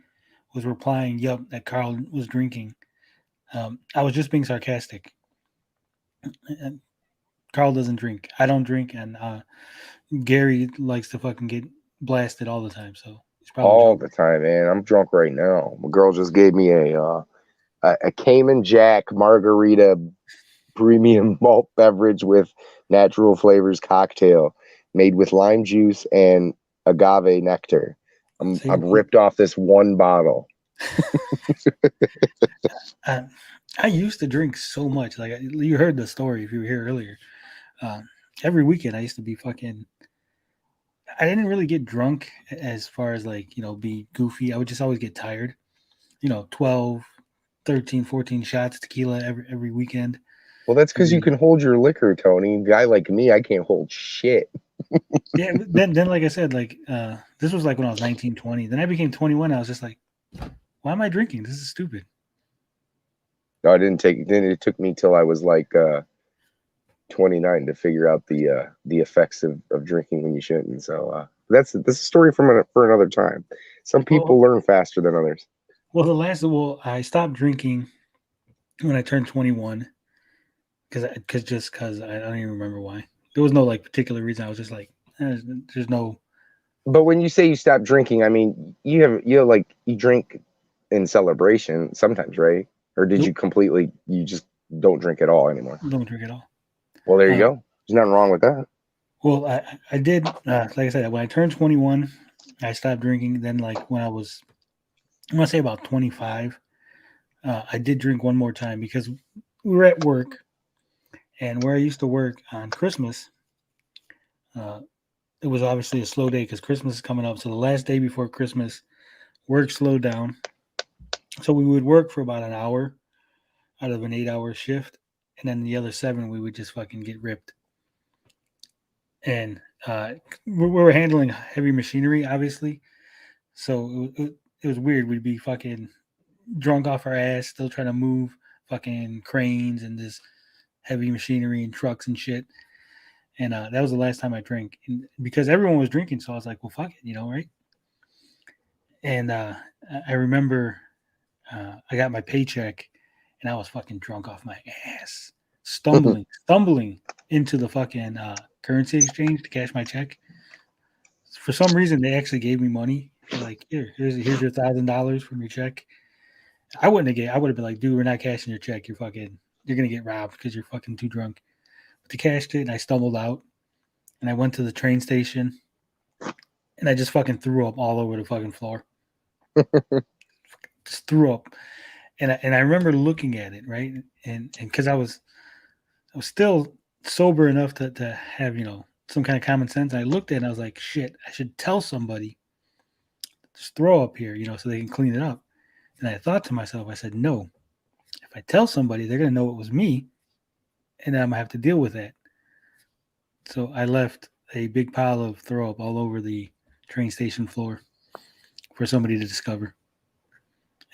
was replying, "Yup," that Carl was drinking. I was just being sarcastic. Carl doesn't drink. I don't drink, and Gary likes to fucking get blasted all the time. So he's probably all the time, man. I'm drunk right now. My girl just gave me a Cayman Jack margarita premium malt beverage with natural flavors cocktail made with lime juice and agave nectar. I've ripped off this one bottle. I used to drink so much. Like you heard the story if you were here earlier. Every weekend I used to be fucking. I didn't really get drunk as far as be goofy. I would just always get tired. 12, 13, 14 shots tequila every weekend. Well, that's because you can hold your liquor, Tony. A guy like me, I can't hold shit. Yeah, then like I said, this was when I was 19, 20. Then I became 21. I was just like, why am I drinking? This is stupid. No, I didn't take. Then it took me till I was 29 to figure out the effects of drinking when you shouldn't. So that's a story for another time. Some people learn faster than others. Well, I stopped drinking when I turned 21 because I don't even remember why. There was no particular reason. I was just there's no. But when you say you stopped drinking, I mean you drink in celebration sometimes, right? Or did you just don't drink at all anymore? Don't drink at all. Well, there you go. There's nothing wrong with that. Well, I did, like I said, when I turned 21, I stopped drinking. Then, when I want to say about 25, I did drink one more time because we were at work, and where I used to work on Christmas, it was obviously a slow day because Christmas is coming up. So the last day before Christmas, work slowed down. So we would work for about an hour out of an 8-hour shift. And then the other 7, we would just fucking get ripped. And we were handling heavy machinery, obviously. So it was weird. We'd be fucking drunk off our ass, still trying to move fucking cranes and this heavy machinery and trucks and shit. And that was the last time I drank. And because everyone was drinking, so I was like, well, fuck it, right? And I remember I got my paycheck. And I was fucking drunk off my ass, stumbling into the fucking currency exchange to cash my check. For some reason, they actually gave me money. They're here's your $1,000 from your check. I would have been like, dude, we're not cashing your check. You're gonna get robbed because you're fucking too drunk. But they cashed it, and I stumbled out, and I went to the train station, and I just fucking threw up all over the fucking floor. Just threw up. And I remember looking at it, right? And because I was still sober enough to have, some kind of common sense. I looked at it and I was like, shit, I should tell somebody, just throw up here, so they can clean it up. And I thought to myself, I said, no, if I tell somebody, they're going to know it was me. And then I'm going to have to deal with that. So I left a big pile of throw up all over the train station floor for somebody to discover.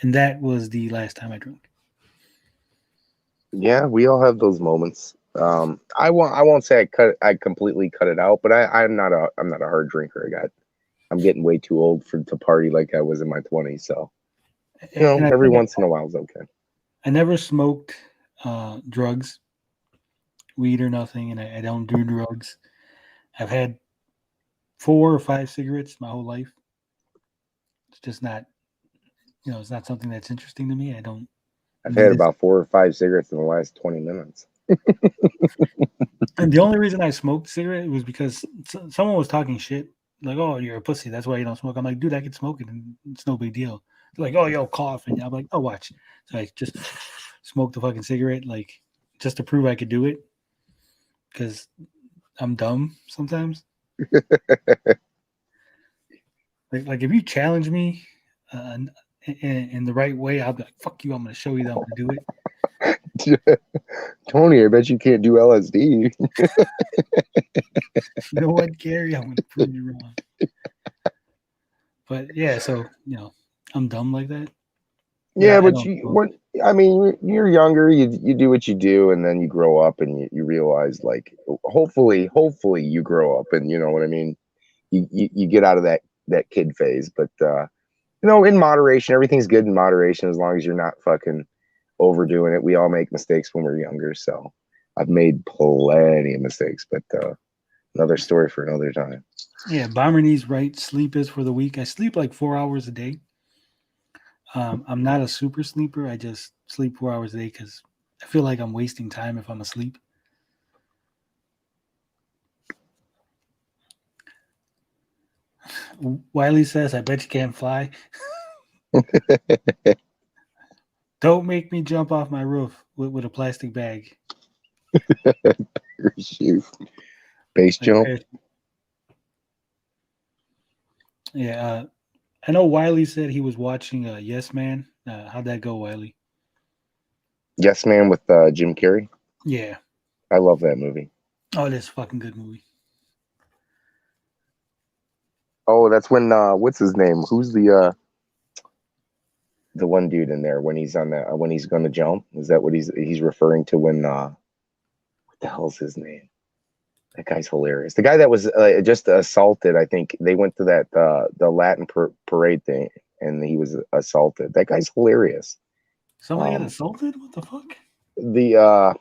And that was the last time I drank. Yeah, we all have those moments. I won't say I completely cut it out, but I'm not a hard drinker. I'm getting way too old to party like I was in my 20s. So And I every think once in a while is okay. I never smoked drugs, weed or nothing, and I don't do drugs. I've had 4 or 5 cigarettes my whole life. It's just not, it's not something that's interesting to me. I don't. I've had about 4 or 5 cigarettes in the last 20 minutes. And the only reason I smoked a cigarette was because someone was talking shit. Like, oh, you're a pussy. That's why you don't smoke. I'm like, dude, I can smoke it, and it's no big deal. They're like, oh, yo, cough. And I'm like, oh, watch. So I just smoked the fucking cigarette, like, just to prove I could do it. Because I'm dumb sometimes. like if you challenge me in the right way, I'll be like, fuck you. I'm going to show you that I'm going to do it. Tony, I bet you can't do LSD. You know what, Gary? I'm going to prove you wrong. But yeah, so I'm dumb like that. Yeah, but you're younger. You do what you do, and then you grow up, and you realize, like, hopefully you grow up, and you know what I mean. You get out of that kid phase, but in moderation. Everything's good in moderation as long as you're not fucking overdoing it. We all make mistakes when we're younger, so I've made plenty of mistakes, but another story for another time. Yeah, Bomber Knee's right. Sleep is for the weak. I sleep like 4 hours a day. I'm not a super sleeper. I just sleep 4 hours a day because I feel like I'm wasting time if I'm asleep. Wiley says, I bet you can't fly. Don't make me jump off my roof with a plastic bag. Base jump. Yeah, I know Wiley said he was watching Yes Man. How'd that go, Wiley? Yes Man with Jim Carrey. Yeah. I love that movie. Oh, that's a fucking good movie. Oh, that's when what's his name? Who's the one dude in there when he's on that when he's gonna jump? Is that what he's referring to when what the hell's his name? That guy's hilarious. The guy that was just assaulted, I think they went to that the Latin parade thing and he was assaulted. That guy's hilarious. Somebody got assaulted? What the fuck? The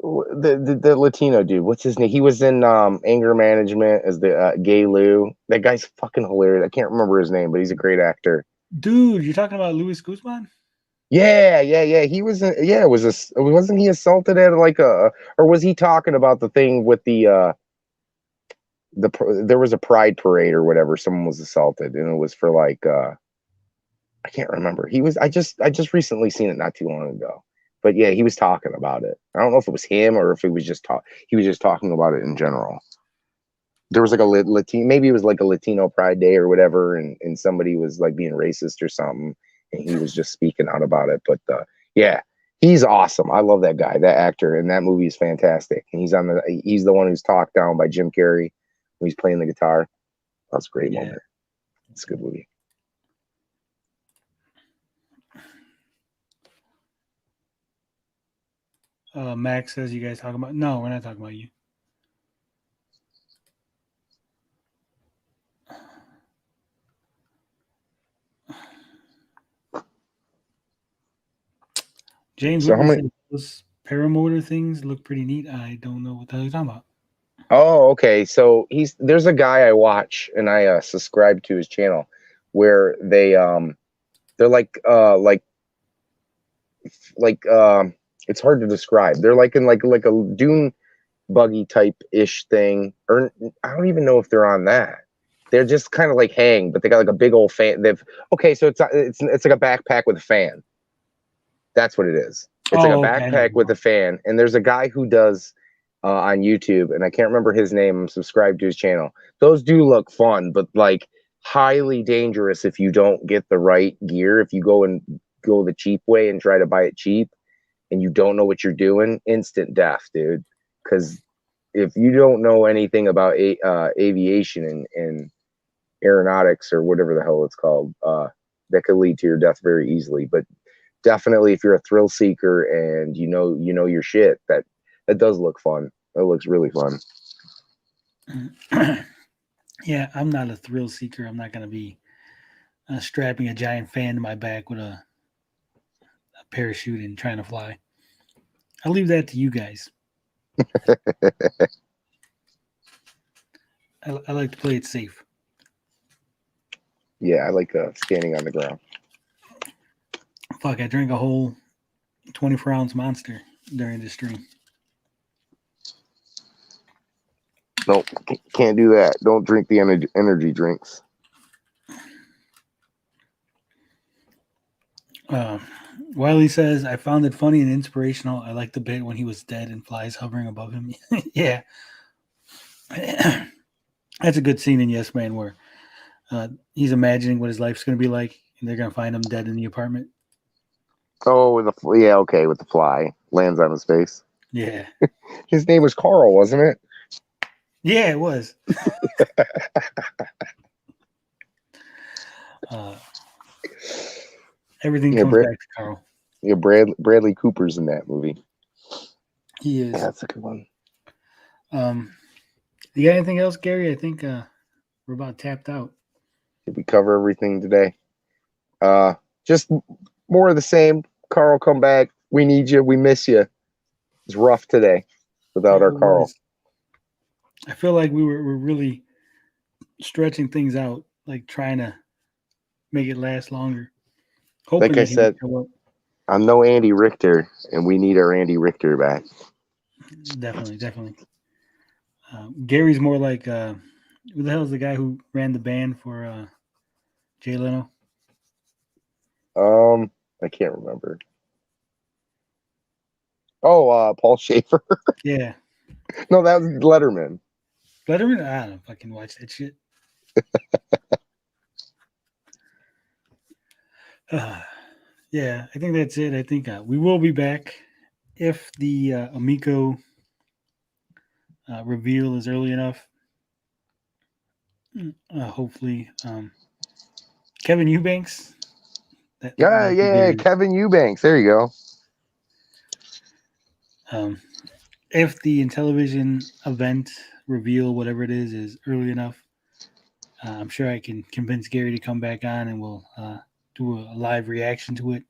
Latino dude, what's his name? He was in Anger Management as the Gay Lou. That guy's fucking hilarious. I can't remember his name, but he's a great actor. Dude, you're talking about Luis Guzman? Yeah. He was wasn't he assaulted at like or was he talking about the thing with there was a pride parade or whatever, someone was assaulted and it was for like I can't remember. I just recently seen it not too long ago. But yeah, he was talking about it. I don't know if it was him or if it was he was just talking about it in general. There was like a Latino, maybe it was like a Latino Pride Day or whatever, and somebody was like being racist or something, and he was just speaking out about it. But yeah, he's awesome. I love that guy, that actor, and that movie is fantastic. And he's the one who's talked down by Jim Carrey when he's playing the guitar. That's a great moment. It's a good movie. Max says, you guys talking about? No, we're not talking about you. James, so those paramotor things look pretty neat. I don't know what the hell you're talking about. Oh, okay. So there's a guy I watch and I subscribe to his channel where they're like it's hard to describe. They're like in like a dune buggy type ish thing, or I don't even know if they're on that. They're just kind of like hang, but they got like a big old fan. So it's like a backpack with a fan. That's what it is. It's like a backpack with a fan, and there's a guy who does on YouTube, and I can't remember his name. I'm subscribed to his channel. Those do look fun, but like highly dangerous if you don't get the right gear. If you go the cheap way and try to buy it cheap, and you don't know what you're doing, instant death, dude. Because if you don't know anything about aviation and aeronautics or whatever the hell it's called, that could lead to your death very easily. But definitely, if you're a thrill seeker and you know your shit, that does look fun. That looks really fun. Yeah, I'm not a thrill seeker. I'm not going to be strapping a giant fan to my back with a parachute and trying to fly. I'll leave that to you guys. I like to play it safe. Yeah, I like standing on the ground. Fuck, I drank a whole 24-ounce Monster during the stream. Nope, can't do that. Don't drink the energy drinks. Wiley says, I found it funny and inspirational. I like the bit when he was dead and flies hovering above him. Yeah. That's a good scene in Yes Man where he's imagining what his life's going to be like, and they're going to find him dead in the apartment. Oh, with the fly lands on his face. Yeah. His name was Carl, wasn't it? Yeah, it was. Everything comes back to Carl. Yeah, Bradley Cooper's in that movie. He is. Yeah, that's a good one. You got anything else, Gary? I think we're about tapped out. Did we cover everything today? Just more of the same. Carl, come back. We need you. We miss you. It's rough today without our Carl. I feel like we're really stretching things out, like trying to make it last longer. Like I said, I'm no Andy Richter, and we need our Andy Richter back. Definitely. Gary's more like who the hell is the guy who ran the band for Jay Leno? I can't remember. Oh, Paul Schaefer. Yeah. No, that was Letterman. Letterman? I don't fucking watch that shit. Yeah, I think that's it. I think we will be back if the Amico reveal is early enough. Hopefully, Kevin Eubanks. Kevin Eubanks. There you go. If the Intellivision event reveal, whatever it is early enough, I'm sure I can convince Gary to come back on and we'll do a live reaction to it.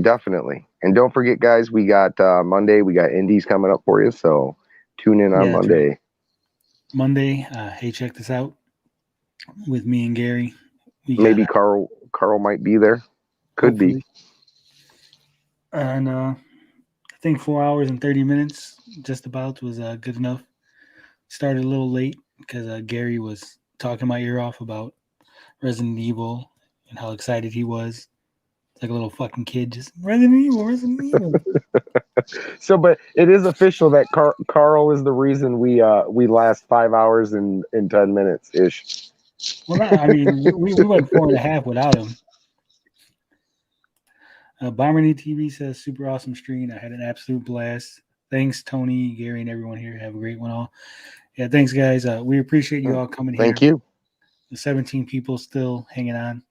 Definitely. And don't forget, guys, we got Monday. We got indies coming up for you. So tune in on Monday. Right. Monday, hey, check this out with me and Gary. Maybe Carl might be there. Could hopefully be. And I think 4 hours and 30 minutes just about was good enough. Started a little late because Gary was talking my ear off about Resident Evil and how excited he was. It's like a little fucking kid, just Resident Evil. So, but it is official that Carl is the reason we last 5 hours and 10 minutes ish. Well, I mean, we went 4.5 without him. Bomberny TV says super awesome stream. I had an absolute blast. Thanks, Tony, Gary, and everyone here. Have a great one all. Yeah, thanks, guys. We appreciate you all coming here. Thank you. The 17 people still hanging on.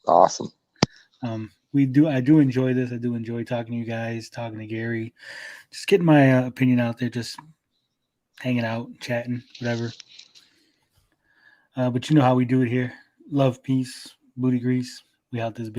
Awesome. I do enjoy this. I do enjoy talking to you guys, talking to Gary, just getting my opinion out there, just hanging out, chatting, whatever. But you know how we do it here. Love, peace, booty grease. We out this bitch.